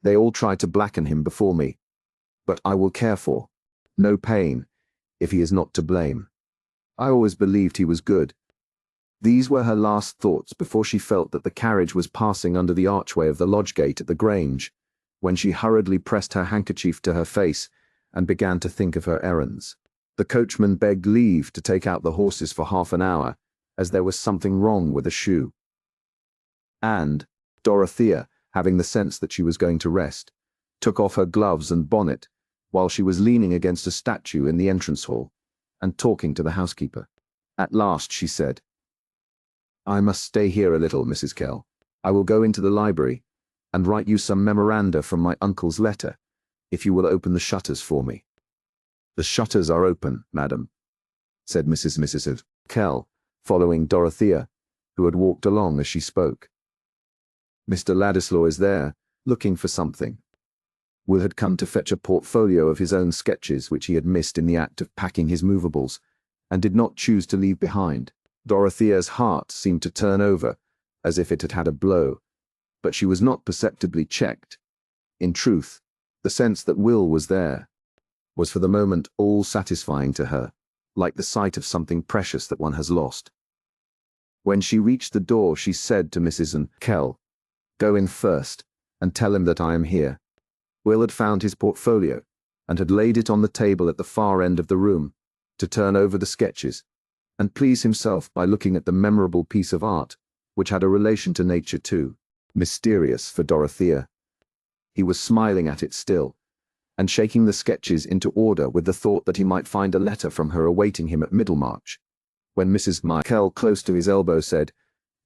"They all try to blacken him before me, but I will care for no pain if he is not to blame. I always believed he was good." These were her last thoughts before she felt that the carriage was passing under the archway of the lodge gate at the Grange, when she hurriedly pressed her handkerchief to her face and began to think of her errands. The coachman begged leave to take out the horses for half an hour, as there was something wrong with a shoe. And Dorothea, having the sense that she was going to rest, took off her gloves and bonnet, while she was leaning against a statue in the entrance hall, and talking to the housekeeper. At last she said, "I must stay here a little, Mrs. Kell. I will go into the library, and write you some memoranda from my uncle's letter, if you will open the shutters for me." "The shutters are open, madam," said Mrs. Kell, following Dorothea, who had walked along as she spoke. "Mr. Ladislaw is there, looking for something." Will had come to fetch a portfolio of his own sketches which he had missed in the act of packing his movables, and did not choose to leave behind. Dorothea's heart seemed to turn over, as if it had had a blow, but she was not perceptibly checked. In truth, the sense that Will was there was for the moment all satisfying to her, like the sight of something precious that one has lost. When she reached the door, she said to Mrs. Kell, "Go in first, and tell him that I am here." Will had found his portfolio, and had laid it on the table at the far end of the room, to turn over the sketches, and please himself by looking at the memorable piece of art, which had a relation to nature too, mysterious for Dorothea. He was smiling at it still, and shaking the sketches into order with the thought that he might find a letter from her awaiting him at Middlemarch, when Mrs. Kell, close to his elbow, said,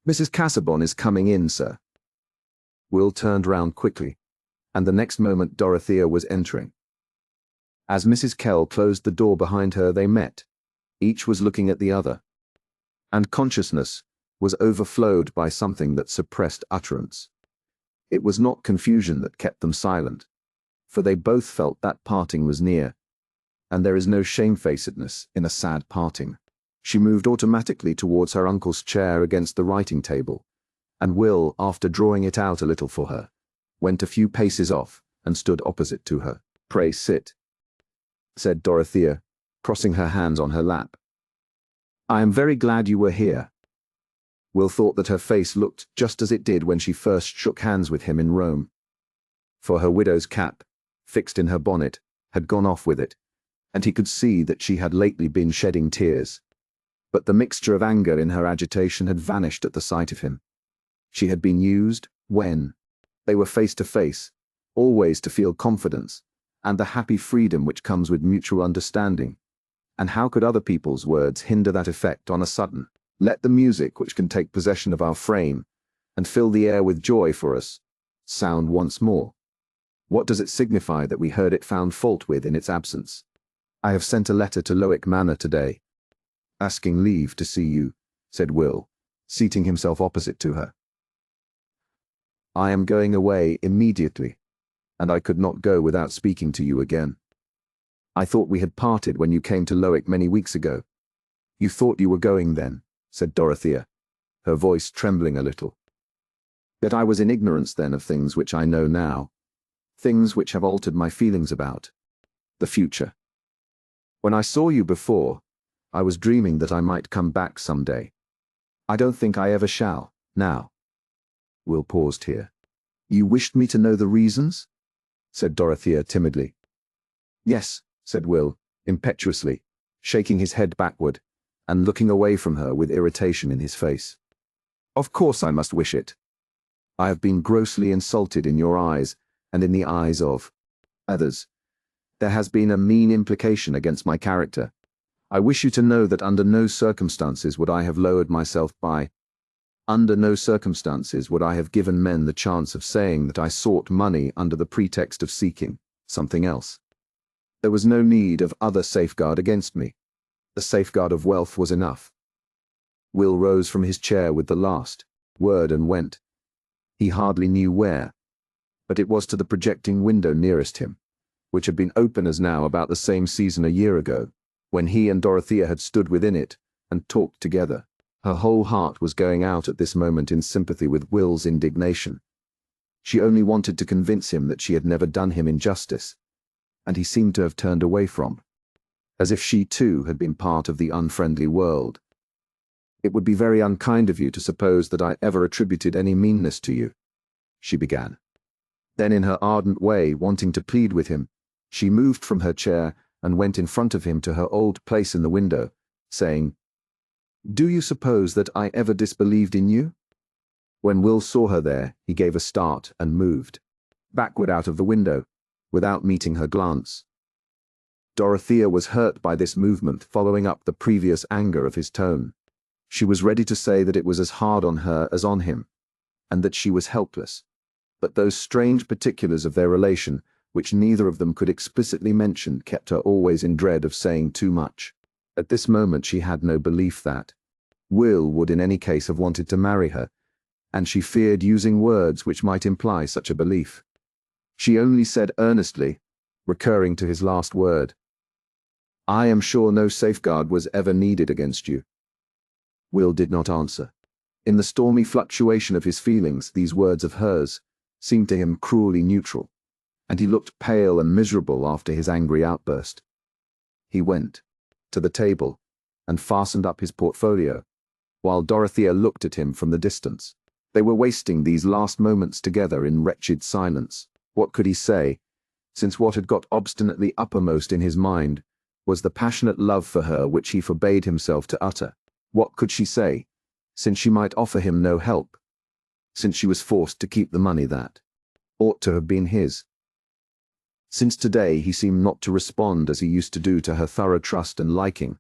"Mrs. Casaubon is coming in, sir." Will turned round quickly, and the next moment Dorothea was entering. As Mrs. Kell closed the door behind her, they met. Each was looking at the other, and consciousness was overflowed by something that suppressed utterance. It was not confusion that kept them silent, for they both felt that parting was near, and there is no shamefacedness in a sad parting. She moved automatically towards her uncle's chair against the writing table, and Will, after drawing it out a little for her, went a few paces off and stood opposite to her. "Pray sit," said Dorothea, crossing her hands on her lap. "I am very glad you were here." Will thought that her face looked just as it did when she first shook hands with him in Rome. For her widow's cap, fixed in her bonnet, had gone off with it, and he could see that she had lately been shedding tears. But the mixture of anger in her agitation had vanished at the sight of him. She had been used when they were face to face, always to feel confidence, and the happy freedom which comes with mutual understanding. And how could other people's words hinder that effect on a sudden? Let the music which can take possession of our frame, and fill the air with joy for us, sound once more. What does it signify that we heard it found fault with in its absence? "I have sent a letter to Lowick Manor today, asking leave to see you," said Will, seating himself opposite to her. "I am going away immediately, and I could not go without speaking to you again. I thought we had parted when you came to Lowick many weeks ago." "You thought you were going then," said Dorothea, her voice trembling a little. "That I was in ignorance then of things which I know now, things which have altered my feelings about the future. When I saw you before, I was dreaming that I might come back some day. I don't think I ever shall, now." Will paused here. "You wished me to know the reasons?" said Dorothea timidly. "Yes," said Will, impetuously, shaking his head backward, and looking away from her with irritation in his face. "Of course I must wish it. I have been grossly insulted in your eyes, and in the eyes of others. There has been a mean implication against my character. I wish you to know that under no circumstances would I have lowered myself under no circumstances would I have given men the chance of saying that I sought money under the pretext of seeking something else. There was no need of other safeguard against me. The safeguard of wealth was enough." Will rose from his chair with the last word and went. He hardly knew where, but it was to the projecting window nearest him, which had been open as now about the same season a year ago, when he and Dorothea had stood within it and talked together. Her whole heart was going out at this moment in sympathy with Will's indignation. She only wanted to convince him that she had never done him injustice, and he seemed to have turned away from, as if she too had been part of the unfriendly world. "It would be very unkind of you to suppose that I ever attributed any meanness to you," she began. Then in her ardent way, wanting to plead with him, she moved from her chair and went in front of him to her old place in the window, saying, "Do you suppose that I ever disbelieved in you?" When Will saw her there, he gave a start and moved backward out of the window, without meeting her glance. Dorothea was hurt by this movement, following up the previous anger of his tone. She was ready to say that it was as hard on her as on him, and that she was helpless. But those strange particulars of their relation, which neither of them could explicitly mention, kept her always in dread of saying too much. At this moment she had no belief that Will would in any case have wanted to marry her, and she feared using words which might imply such a belief. She only said earnestly, recurring to his last word, "I am sure no safeguard was ever needed against you." Will did not answer. In the stormy fluctuation of his feelings, these words of hers seemed to him cruelly neutral, and he looked pale and miserable after his angry outburst. He went to the table and fastened up his portfolio, while Dorothea looked at him from the distance. They were wasting these last moments together in wretched silence. What could he say, since what had got obstinately uppermost in his mind was the passionate love for her which he forbade himself to utter? What could she say, since she might offer him no help, since she was forced to keep the money that ought to have been his? Since today he seemed not to respond as he used to do to her thorough trust and liking,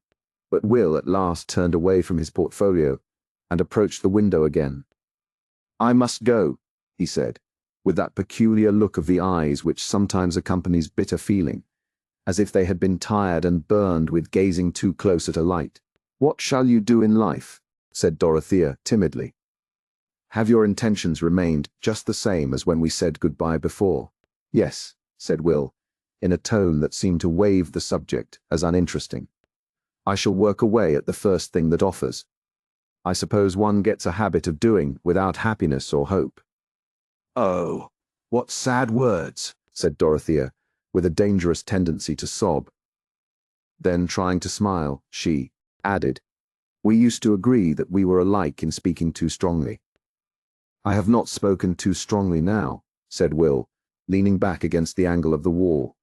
but Will at last turned away from his portfolio and approached the window again. "I must go," he said, with that peculiar look of the eyes which sometimes accompanies bitter feeling, as if they had been tired and burned with gazing too close at a light. "What shall you do in life?" said Dorothea timidly. "Have your intentions remained just the same as when we said goodbye before?" "Yes," said Will, in a tone that seemed to waive the subject as uninteresting. I shall work away at the first thing that offers. I suppose one gets a habit of doing without happiness or hope. Oh, what sad words, said Dorothea, with a dangerous tendency to sob. Then, trying to smile, she added, "We used to agree that we were alike in speaking too strongly." "I have not spoken too strongly now," said Will, leaning back against the angle of the wall.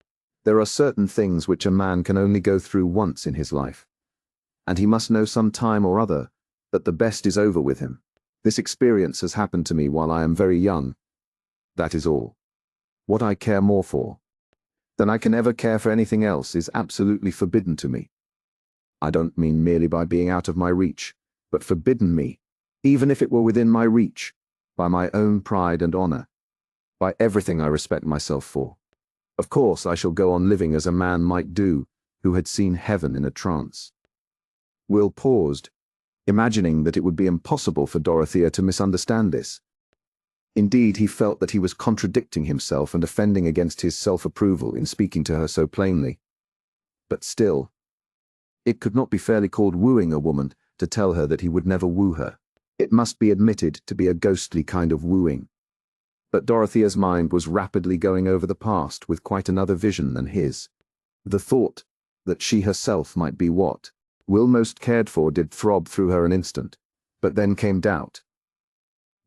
"There are certain things which a man can only go through once in his life, and he must know some time or other that the best is over with him. This experience has happened to me while I am very young. That is all. What I care more for than I can ever care for anything else is absolutely forbidden to me. I don't mean merely by being out of my reach, but forbidden me, even if it were within my reach, by my own pride and honor, by everything I respect myself for. Of course, I shall go on living as a man might do who had seen heaven in a trance." Will paused, imagining that it would be impossible for Dorothea to misunderstand this. Indeed, he felt that he was contradicting himself and offending against his self-approval in speaking to her so plainly. But still, it could not be fairly called wooing a woman to tell her that he would never woo her. It must be admitted to be a ghostly kind of wooing. But Dorothea's mind was rapidly going over the past with quite another vision than his. The thought that she herself might be what Will most cared for did throb through her an instant, but then came doubt.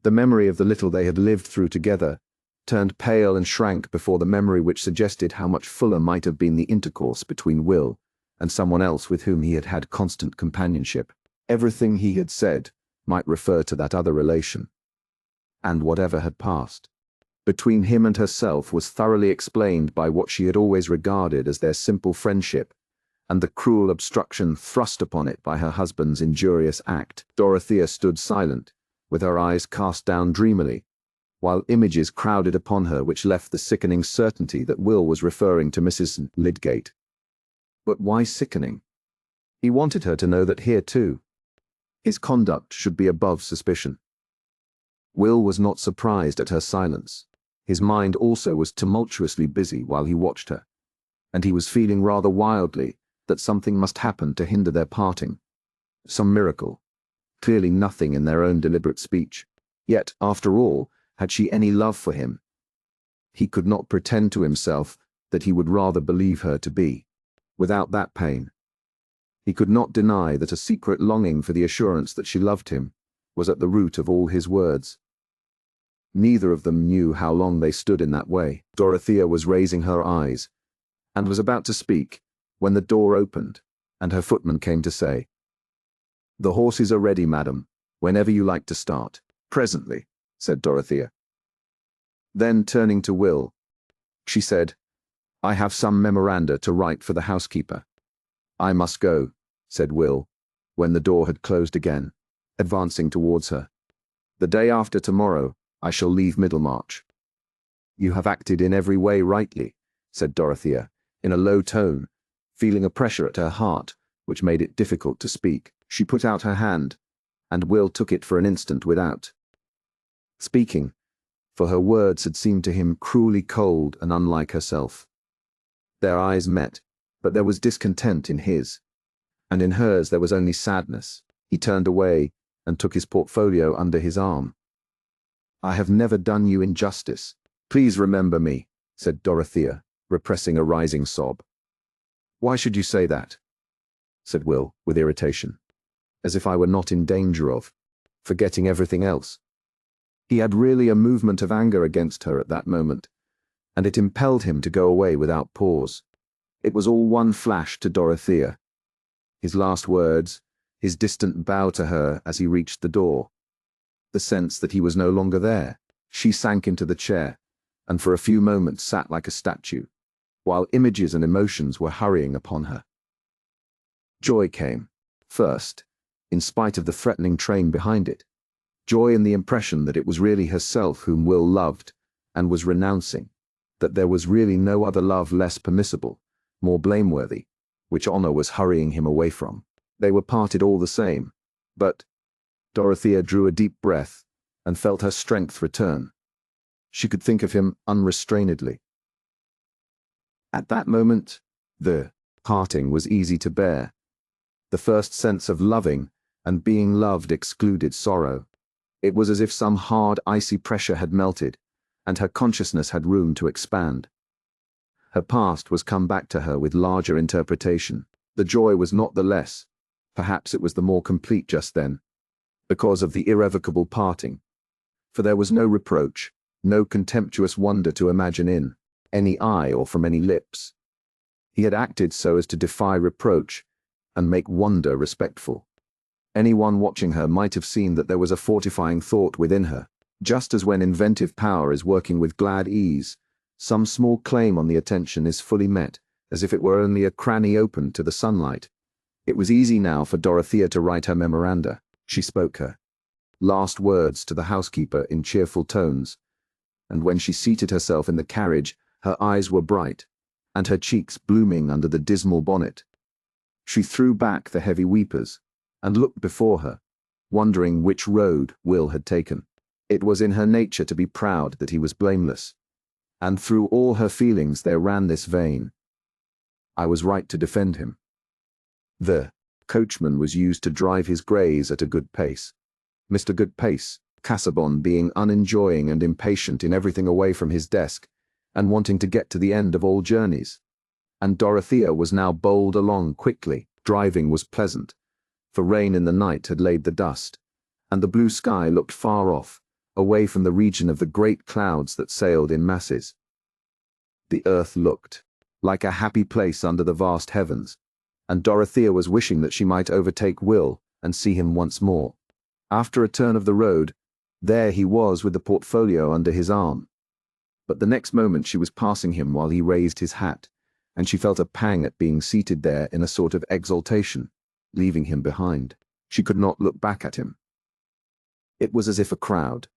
The memory of the little they had lived through together turned pale and shrank before the memory which suggested how much fuller might have been the intercourse between Will and someone else with whom he had had constant companionship. Everything he had said might refer to that other relation. And whatever had passed between him and herself was thoroughly explained by what she had always regarded as their simple friendship, and the cruel obstruction thrust upon it by her husband's injurious act. Dorothea stood silent, with her eyes cast down dreamily, while images crowded upon her which left the sickening certainty that Will was referring to Mrs. Lydgate. But why sickening? He wanted her to know that here, too, his conduct should be above suspicion. Will was not surprised at her silence. His mind also was tumultuously busy while he watched her, and he was feeling rather wildly that something must happen to hinder their parting. Some miracle. Clearly nothing in their own deliberate speech. Yet, after all, had she any love for him? He could not pretend to himself that he would rather believe her to be, without that pain. He could not deny that a secret longing for the assurance that she loved him was at the root of all his words. Neither of them knew how long they stood in that way. Dorothea was raising her eyes, and was about to speak, when the door opened, and her footman came to say, "The horses are ready, madam, whenever you like to start." "Presently," said Dorothea. Then, turning to Will, she said, "I have some memoranda to write for the housekeeper." "I must go," said Will, when the door had closed again, advancing towards her. "The day after tomorrow, I shall leave Middlemarch." "You have acted in every way rightly," said Dorothea, in a low tone, feeling a pressure at her heart, which made it difficult to speak. She put out her hand, and Will took it for an instant without speaking, for her words had seemed to him cruelly cold and unlike herself. Their eyes met, but there was discontent in his, and in hers there was only sadness. He turned away and took his portfolio under his arm. "I have never done you injustice. Please remember me," said Dorothea, repressing a rising sob. "Why should you say that?" said Will, with irritation. "As if I were not in danger of forgetting everything else." He had really a movement of anger against her at that moment, and it impelled him to go away without pause. It was all one flash to Dorothea. His last words, his distant bow to her as he reached the door, the sense that he was no longer there. She sank into the chair, and for a few moments sat like a statue, while images and emotions were hurrying upon her. Joy came, first, in spite of the threatening train behind it. Joy in the impression that it was really herself whom Will loved, and was renouncing, that there was really no other love less permissible, more blameworthy, which honor was hurrying him away from. They were parted all the same, but Dorothea drew a deep breath and felt her strength return. She could think of him unrestrainedly. At that moment, the parting was easy to bear. The first sense of loving and being loved excluded sorrow. It was as if some hard, icy pressure had melted, and her consciousness had room to expand. Her past was come back to her with larger interpretation. The joy was not the less. Perhaps it was the more complete just then, because of the irrevocable parting. For there was no reproach, no contemptuous wonder to imagine in any eye or from any lips. He had acted so as to defy reproach and make wonder respectful. Anyone watching her might have seen that there was a fortifying thought within her, just as when inventive power is working with glad ease, some small claim on the attention is fully met, as if it were only a cranny opened to the sunlight. It was easy now for Dorothea to write her memoranda. She spoke her last words to the housekeeper in cheerful tones, and when she seated herself in the carriage, her eyes were bright, and her cheeks blooming under the dismal bonnet. She threw back the heavy weepers, and looked before her, wondering which road Will had taken. It was in her nature to be proud that he was blameless, and through all her feelings there ran this vein: I was right to defend him. The coachman was used to drive his greys at a good pace. Mr. Goodpace, Casaubon being unenjoying and impatient in everything away from his desk, and wanting to get to the end of all journeys. And Dorothea was now bowled along quickly. Driving was pleasant, for rain in the night had laid the dust, and the blue sky looked far off, away from the region of the great clouds that sailed in masses. The earth looked like a happy place under the vast heavens, and Dorothea was wishing that she might overtake Will and see him once more. After a turn of the road, there he was with the portfolio under his arm. But the next moment she was passing him while he raised his hat, and she felt a pang at being seated there in a sort of exaltation, leaving him behind. She could not look back at him. It was as if a crowd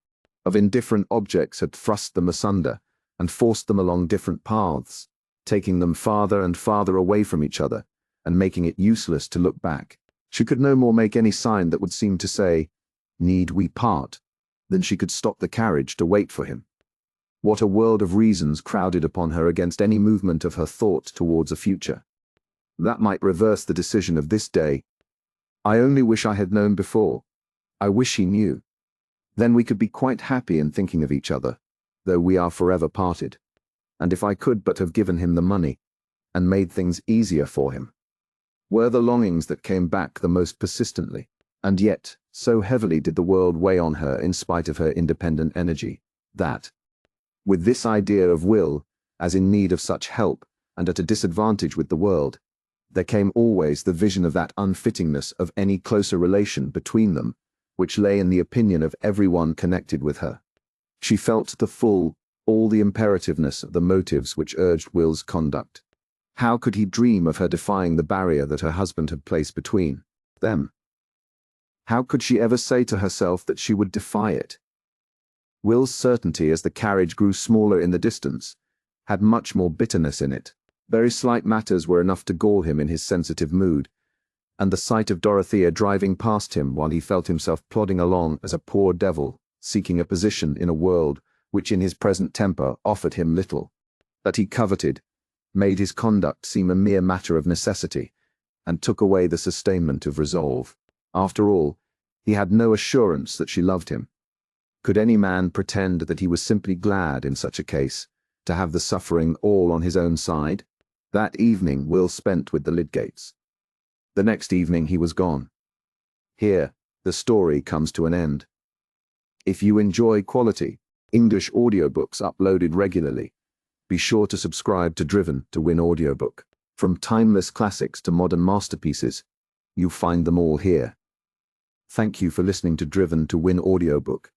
of indifferent objects had thrust them asunder and forced them along different paths, taking them farther and farther away from each other, and making it useless to look back. She could no more make any sign that would seem to say, "Need we part?" than she could stop the carriage to wait for him. What a world of reasons crowded upon her against any movement of her thought towards a future. That might reverse the decision of this day. I only wish I had known before. I wish he knew. Then we could be quite happy in thinking of each other, though we are forever parted. And if I could but have given him the money, and made things easier for him, were the longings that came back the most persistently. And yet, so heavily did the world weigh on her in spite of her independent energy, that, with this idea of Will, as in need of such help, and at a disadvantage with the world, there came always the vision of that unfittingness of any closer relation between them, which lay in the opinion of everyone connected with her. She felt to the full all the imperativeness of the motives which urged Will's conduct. How could he dream of her defying the barrier that her husband had placed between them? How could she ever say to herself that she would defy it? Will's certainty, as the carriage grew smaller in the distance, had much more bitterness in it. Very slight matters were enough to gall him in his sensitive mood, and the sight of Dorothea driving past him while he felt himself plodding along as a poor devil, seeking a position in a world which in his present temper offered him little, that he coveted, made his conduct seem a mere matter of necessity, and took away the sustainment of resolve. After all, he had no assurance that she loved him. Could any man pretend that he was simply glad in such a case to have the suffering all on his own side? That evening Will spent with the Lydgates. The next evening he was gone. Here, the story comes to an end. If you enjoy quality English audiobooks uploaded regularly, be sure to subscribe to Driven to Win Audiobook. From timeless classics to modern masterpieces, you'll find them all here. Thank you for listening to Driven to Win Audiobook.